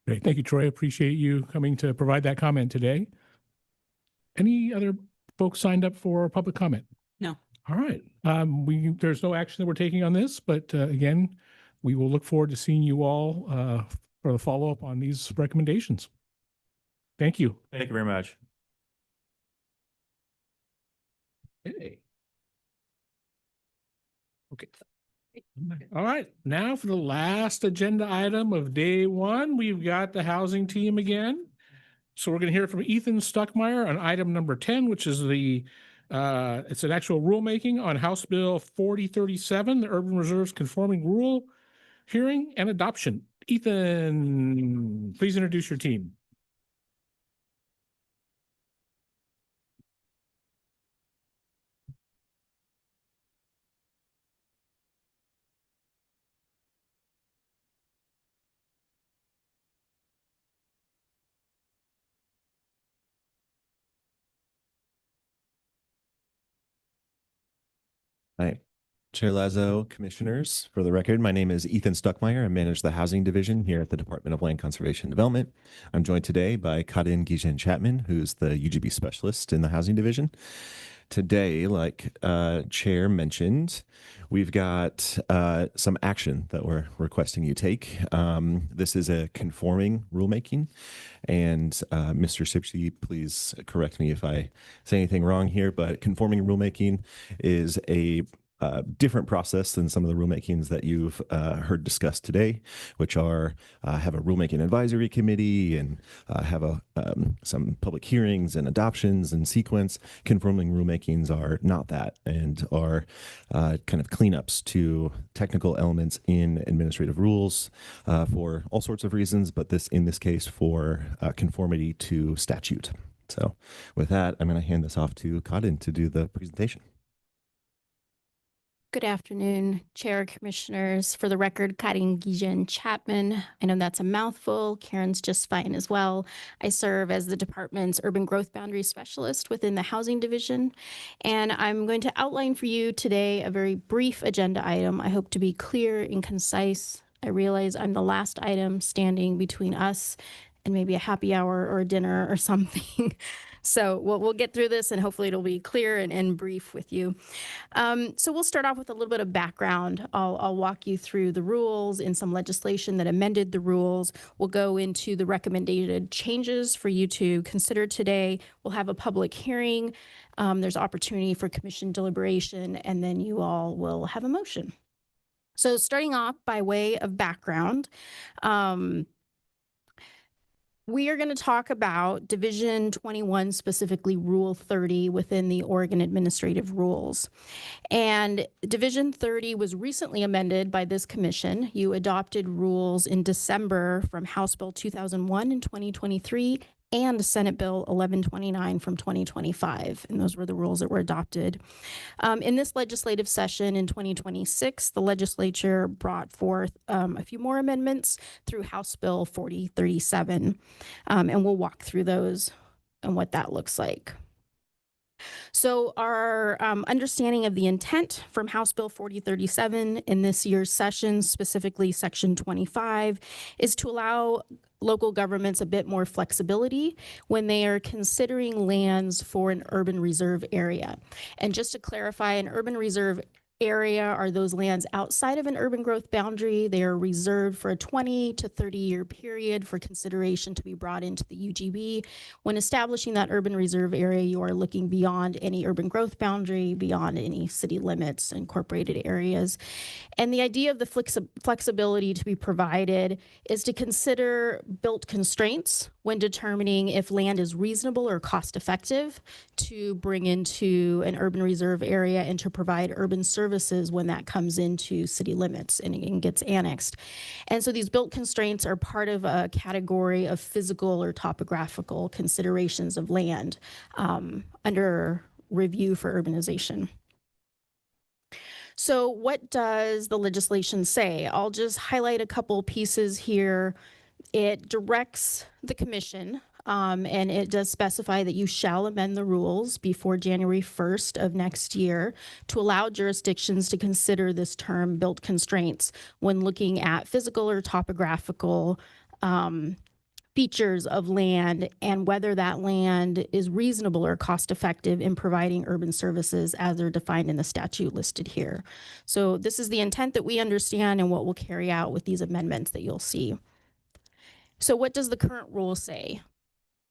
Great. Thank you, Troy. Appreciate you coming to provide that comment today. Any other folks signed up for public comment? No. All right. There's no action that we're taking on this, but again, we will look forward to seeing you all for the follow-up on these recommendations. Thank you. Thank you very much. Okay. All right. Now for the last agenda item of day one, we've got the housing team again. So we're going to hear from Ethan Stuckmeyer on item number 10, which is it's an actual rulemaking on House Bill 4037, the Urban Reserves Conforming Rule hearing and adoption. Ethan, please introduce your team. Hi, Chair Lazo, Commissioners. For the record, my name is Ethan Stuckmeyer. I manage the Housing Division here at the Department of Land Conservation and Development. I'm joined today by Kadin Gijen-Chapman, who's the UGB specialist in the Housing Division. Today, like Chair mentioned, we've got some action that we're requesting you take. This is a conforming rulemaking. And Mr. Sipsey, please correct me if I say anything wrong here, but conforming rulemaking is a different process than some of the rulemakings that you've heard discussed today, which are have a rulemaking advisory committee and have some public hearings and adoptions and sequence. Conforming rulemakings are not that and are kind of cleanups to technical elements in administrative rules for all sorts of reasons, but in this case for conformity to statute. So with that, I'm going to hand this off to Kadin to do the presentation. Good afternoon, Chair, Commissioners. For the record, Karin Gijan Chapman. I know that's a mouthful. Karen's just fine as well. I serve as the department's Urban Growth Boundary Specialist within the Housing Division. And I'm going to outline for you today a very brief agenda item. I hope to be clear and concise. I realize I'm the last item standing between us and maybe a happy hour or a dinner or something. So we'll get through this and hopefully it'll be clear and brief with you. So we'll start off with a little bit of background. I'll walk you through the rules and some legislation that amended the rules. We'll go into the recommended changes for you to consider today. We'll have a public hearing. There's opportunity for commission deliberation, and then you all will have a motion. So starting off by way of background, we are going to talk about Division 21, specifically Rule 30 within the Oregon Administrative Rules. And Division 30 was recently amended by this commission. You adopted rules in December from House Bill 2001 in 2023 and Senate Bill 1129 from 2025. And those were the rules that were adopted. In this legislative session in 2026, the legislature brought forth a few more amendments through House Bill 4037. And we'll walk through those and what that looks like. So our understanding of the intent from House Bill 4037 in this year's session, specifically Section 25, is to allow local governments a bit more flexibility when they are considering lands for an urban reserve area. And just to clarify, an urban reserve area are those lands outside of an urban growth boundary. They are reserved for a 20 to 30-year period for consideration to be brought into the UGB. When establishing that urban reserve area, you are looking beyond any urban growth boundary, beyond any city limits, incorporated areas. And the idea of the flexibility to be provided is to consider built constraints when determining if land is reasonable or cost effective to bring into an urban reserve area and to provide urban services when that comes into city limits and gets annexed. And so these built constraints are part of a category of physical or topographical considerations of land under review for urbanization. So what does the legislation say? I'll just highlight a couple pieces here. It directs the commission, and it does specify that you shall amend the rules before January 1st of next year to allow jurisdictions to consider this term built constraints when looking at physical or topographical features of land and whether that land is reasonable or cost effective in providing urban services as they're defined in the statute listed here. So this is the intent that we understand and what we'll carry out with these amendments that you'll see. So what does the current rule say?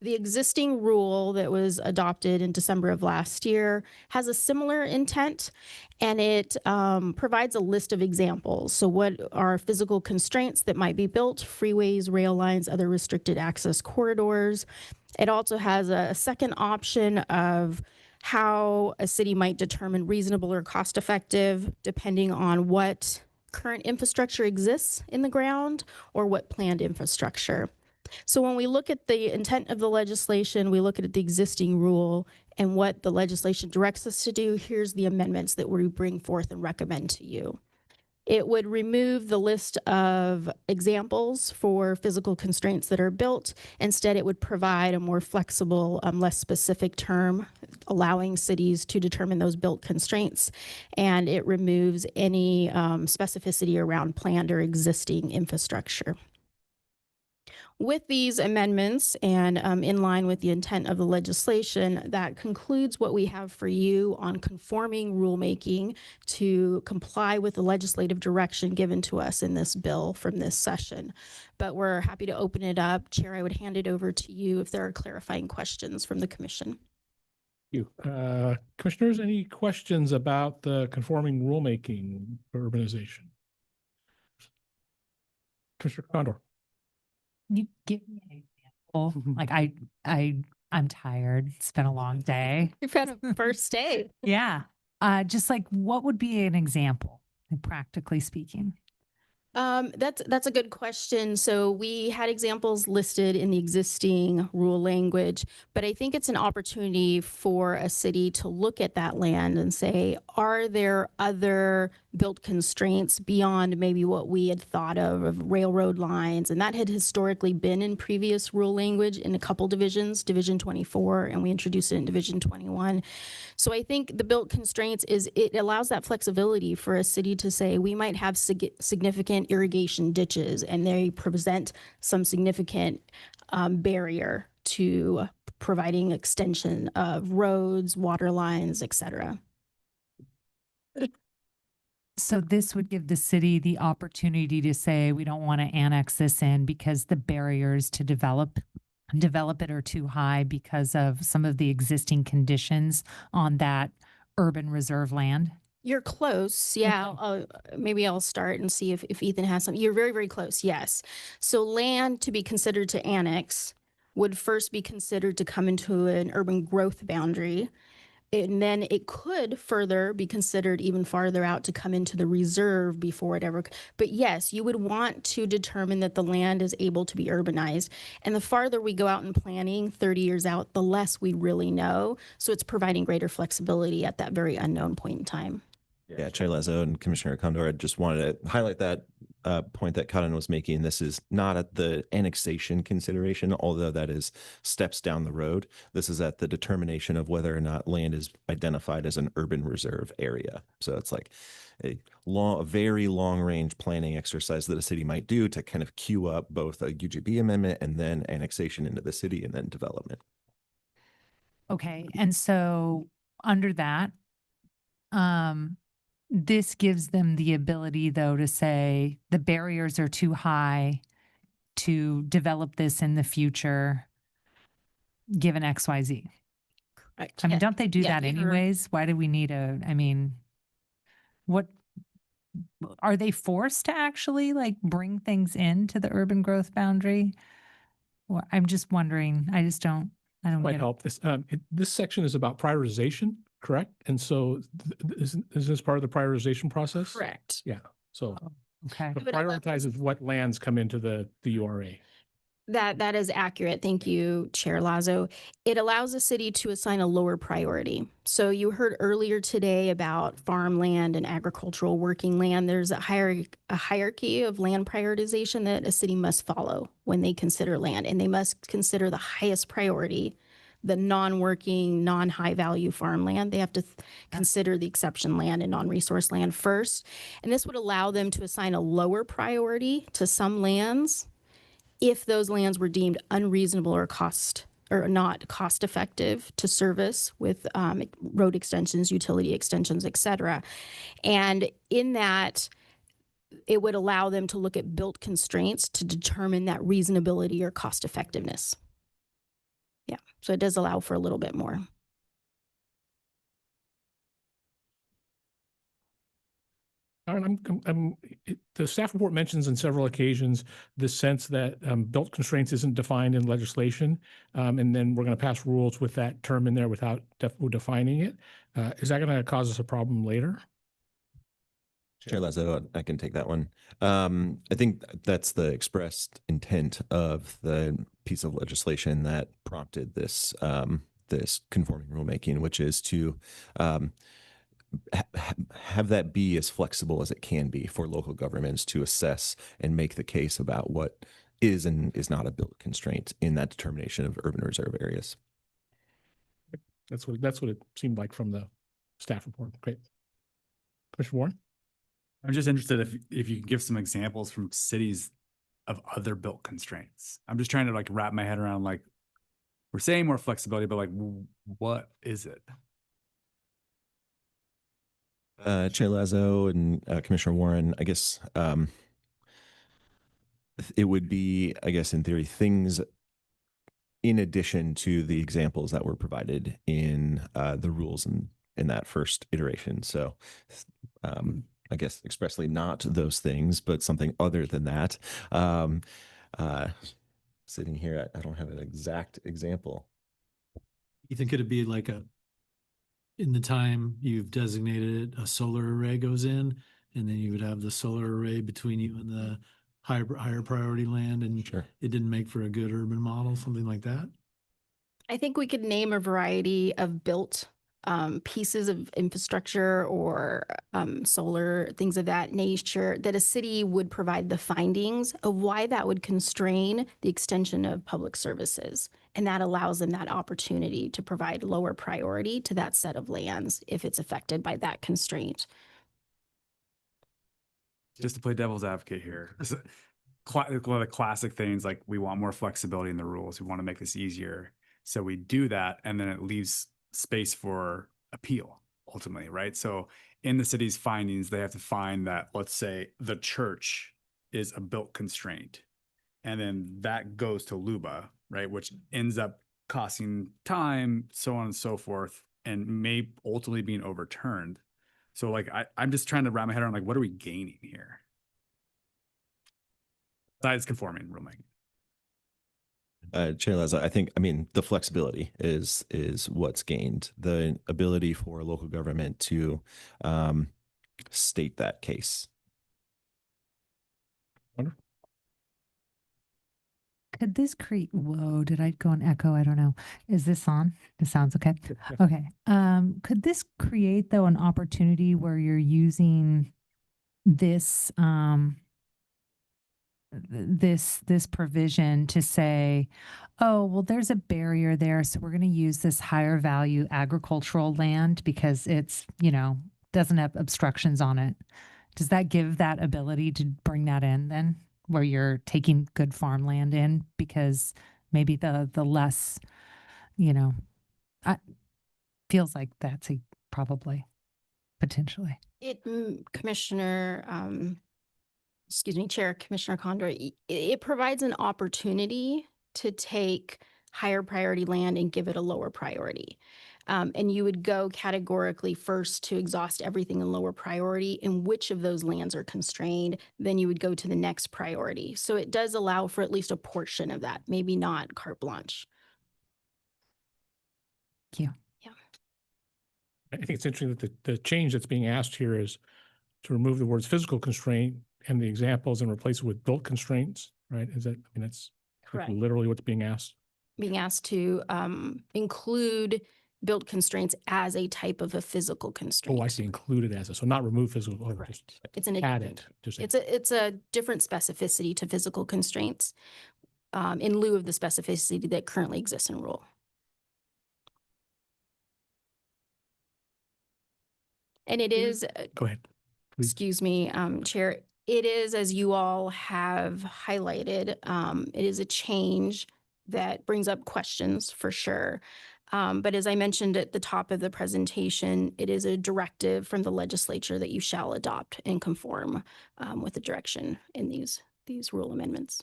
The existing rule that was adopted in December of last year has a similar intent, and it provides a list of examples. So what are physical constraints that might be built, freeways, rail lines, other restricted access corridors. It also has a second option of how a city might determine reasonable or cost effective depending on what current infrastructure exists in the ground or what planned infrastructure. So when we look at the intent of the legislation, we look at the existing rule and what the legislation directs us to do. Here's the amendments that we bring forth and recommend to you. It would remove the list of examples for physical constraints that are built. Instead, it would provide a more flexible, less specific term, allowing cities to determine those built constraints. And it removes any specificity around planned or existing infrastructure. With these amendments and in line with the intent of the legislation, that concludes what we have for you on conforming rulemaking to comply with the legislative direction given to us in this bill from this session. But we're happy to open it up. Chair, I would hand it over to you if there are clarifying questions from the commission. Thank you. Commissioners, any questions about the conforming rulemaking for urbanization? Commissioner Condor. You give me an example. Like I'm tired. It's been a long day. You've had a first day. Yeah. Just like what would be an example, like, practically speaking? That's a good question. So we had examples listed in the existing rule language, but I think it's an opportunity for a city to look at that land and say, are there other built constraints beyond maybe what we had thought of railroad lines? And that had historically been in previous rule language in a couple divisions, Division 24, and we introduced it in Division 21. So I think the built constraints it allows that flexibility for a city to say, we might have significant irrigation ditches and they present some significant barrier to providing extension of roads, water lines, et cetera. So this would give the city the opportunity to say, we don't want to annex this in because the barriers to develop it are too high because of some of the existing conditions on that urban reserve land? You're close. Yeah. Maybe I'll start and see if Ethan has some. You're very, very close. Yes. So land to be considered to annex would first be considered to come into an urban growth boundary. And then it could further be considered even farther out to come into the reserve before it ever. But yes, you would want to determine that the land is able to be urbanized. And the farther we go out in planning, 30 years out, the less we really know. So it's providing greater flexibility at that very unknown point in time. Yeah, Chair Lazo and Commissioner Condor, I just wanted to highlight that point that Karan was making. This is not at the annexation consideration, although that is steps down the road. This is at the determination of whether or not land is identified as an urban reserve area. So it's like a very long range planning exercise that a city might do to kind of queue up both a UGB amendment and then annexation into the city and then development. Okay, and so under that, this gives them the ability, though, to say the barriers are too high to develop this in the future, given XYZ. Correct. I mean, don't they do Yeah, that you're- anyways? Why do we need what are they forced to actually like bring things into the urban growth boundary? Well, I'm just wondering. I don't Might get it. help. This section is about prioritization, correct? And so is this part of the prioritization process? Correct. Yeah. So Okay. it prioritizes what lands come into the URA. That is accurate. Thank you, Chair Lazo. It allows a city to assign a lower priority. So you heard earlier today about farmland and agricultural working land. There's a hierarchy of land prioritization that a city must follow when they consider land, and they must consider the highest priority, the non-working, non-high value farmland. They have to consider the exception land and non-resource land first. And this would allow them to assign a lower priority to some lands if those lands were deemed unreasonable or not cost effective to service with road extensions, utility extensions, et cetera. And in that, it would allow them to look at built constraints to determine that reasonability or cost effectiveness. Yeah, so it does allow for a little bit more. The staff report mentions on several occasions the sense that built constraints isn't defined in legislation, and then we're going to pass rules with that term in there without defining it. Is that going to cause us a problem later? Chair Lazo, I can take that one. I think that's the expressed intent of the piece of legislation that prompted this this conforming rulemaking, which is to have that be as flexible as it can be for local governments to assess and make the case about what is and is not a built constraint in that determination of urban reserve areas. That's what it seemed like from the staff report. Great. Commissioner Warren? I'm just interested if you can give some examples from cities of other built constraints. I'm just trying to like wrap my head around, like, we're saying more flexibility, but like, what is it? Chair Lazo and Commissioner Warren, I guess it would be, I guess, in theory, things in addition to the examples that were provided in the rules in that first iteration. So I guess expressly not those things, but something other than that. Sitting here, I don't have an exact example. Ethan, could it be like in the time you've designated a solar array goes in and then you would have the solar array between you and the higher priority land, and it didn't make for a good urban model, something like that? I think we could name a variety of built pieces of infrastructure or solar, things of that nature, that a city would provide the findings of why that would constrain the extension of public services. And that allows them that opportunity to provide lower priority to that set of lands if it's affected by that constraint. Just to play devil's advocate here, one of the classic things, like we want more flexibility in the rules. We want to make this easier. So we do that, and then it leaves space for appeal ultimately, right? So in the city's findings, they have to find that, let's say, the church is a built constraint. And then that goes to LUBA, right? Which ends up costing time, so on and so forth, and may ultimately being overturned. So like, I'm just trying to wrap my head around, like, what are we gaining here? Besides conforming rulemaking. Chair Lazo, I mean, the flexibility is what's gained. The ability for local government to state that case. Could this create, whoa, did I go on echo? I don't know. Is this on? This sounds okay. Okay. Could this create though an opportunity where you're using this, this provision to say, oh, well, there's a barrier there, so we're going to use this higher value agricultural land because it's, doesn't have obstructions on it. Does that give that ability to bring that in then, where you're taking good farmland in because maybe the less, feels like that's probably potentially. Chair Commissioner Condor, it provides an opportunity to take higher priority land and give it a lower priority. And you would go categorically first to exhaust everything in lower priority and which of those lands are constrained. Then you would go to the next priority. So it does allow for at least a portion of that, maybe not carte blanche. Thank you. Yeah. I think it's interesting that the change that's being asked here is to remove the words physical constraint and the examples and replace it with built constraints, right? That's Correct. Literally what's being asked. Being asked to include built constraints as a type of a physical constraint. Oh, I see. Included as so not remove physical. Correct. It's an add it. Just it's a different specificity to physical constraints in lieu of the specificity that currently exists in rule. And it is. Go ahead. Please. Excuse me, Chair. It is, as you all have highlighted, it is a change that brings up questions for sure. But as I mentioned at the top of the presentation, it is a directive from the legislature that you shall adopt and conform with the direction in these rule amendments.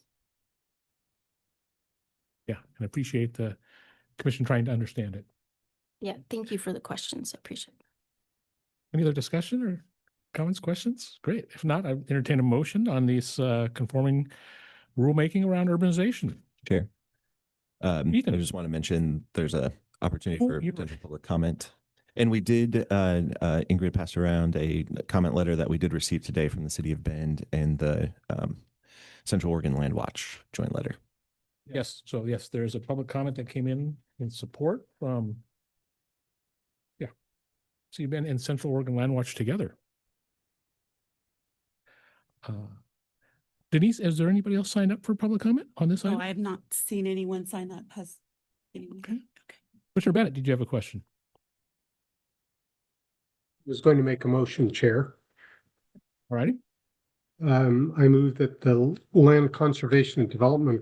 Yeah, and I appreciate the commission trying to understand it. Yeah, thank you for the questions. I appreciate it. Any other discussion or comments, questions? Great. If not, I entertain a motion on these conforming rulemaking around urbanization. Chair. I Ethan. just want to mention there's a opportunity for you potential public comment. And we did, Ingrid passed around a comment letter that we did receive today from the city of Bend and the Central Oregon Land Watch joint letter. Yes. So yes, there's a public comment that came in support from, City of Bend and Central Oregon Land Watch together. Denise, is there anybody else signed up for public comment on this item? No, I have not seen anyone sign up. Has anyone? Okay. Commissioner Bennett, did you have a question? I was going to make a motion, Chair. All righty. I move that the Land Conservation and Development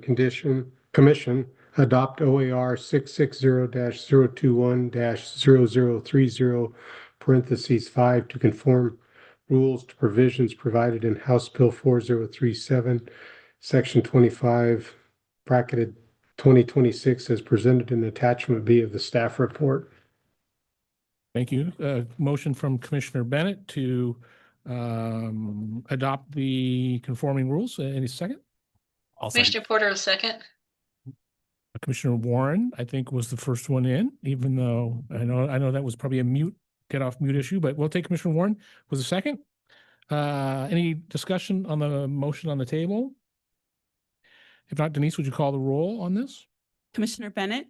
Commission adopt OAR 660-021-0030 (5) to conform rules to provisions provided in House Bill 4037, Section 25, bracketed 2026, as presented in Attachment B of the staff report. Thank you. Motion from Commissioner Bennett to adopt the conforming rules. Any second? Commissioner Porter, a second. Commissioner Warren, I think, was the first one in, even though I know that was probably a get off mute issue, but we'll take Commissioner Warren was the second. Any discussion on the motion on the table? If not, Denise, would you call the roll on this? Commissioner Bennett?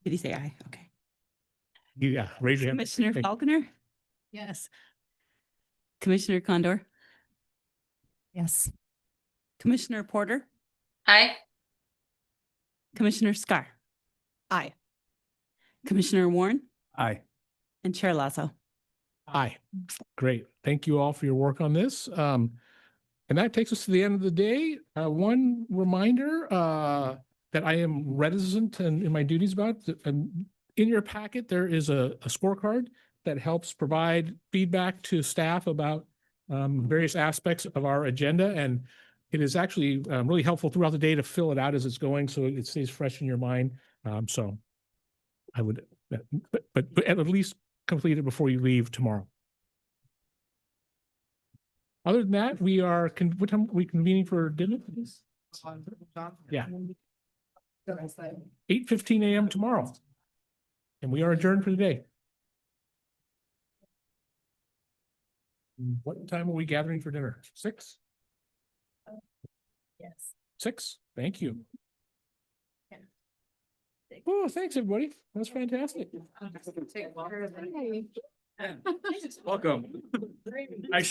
Did he say aye? Okay. Yeah, raise your hand. Commissioner Thank- Faulconer, Yes. Commissioner Condor, Yes. Commissioner Porter, Aye. Commissioner Scar. Aye. Commissioner Warren Aye. and Chair Lazo. Aye. Great. Thank you all for your work on this. And that takes us to the end of the day. One reminder that I am reticent in my duties about. In your packet, there is a scorecard that helps provide feedback to staff about various aspects of our agenda. And it is actually really helpful throughout the day to fill it out as it's going, so it stays fresh in your mind. So I would, but at least complete it before you leave tomorrow. Other than that, we are, what time are we convening for dinner? Yeah. 8:15 a.m. tomorrow. And we are adjourned for the day. What time are we gathering for dinner? 6? Yes. 6? Thank you. Oh, thanks, everybody. That's fantastic. Welcome. I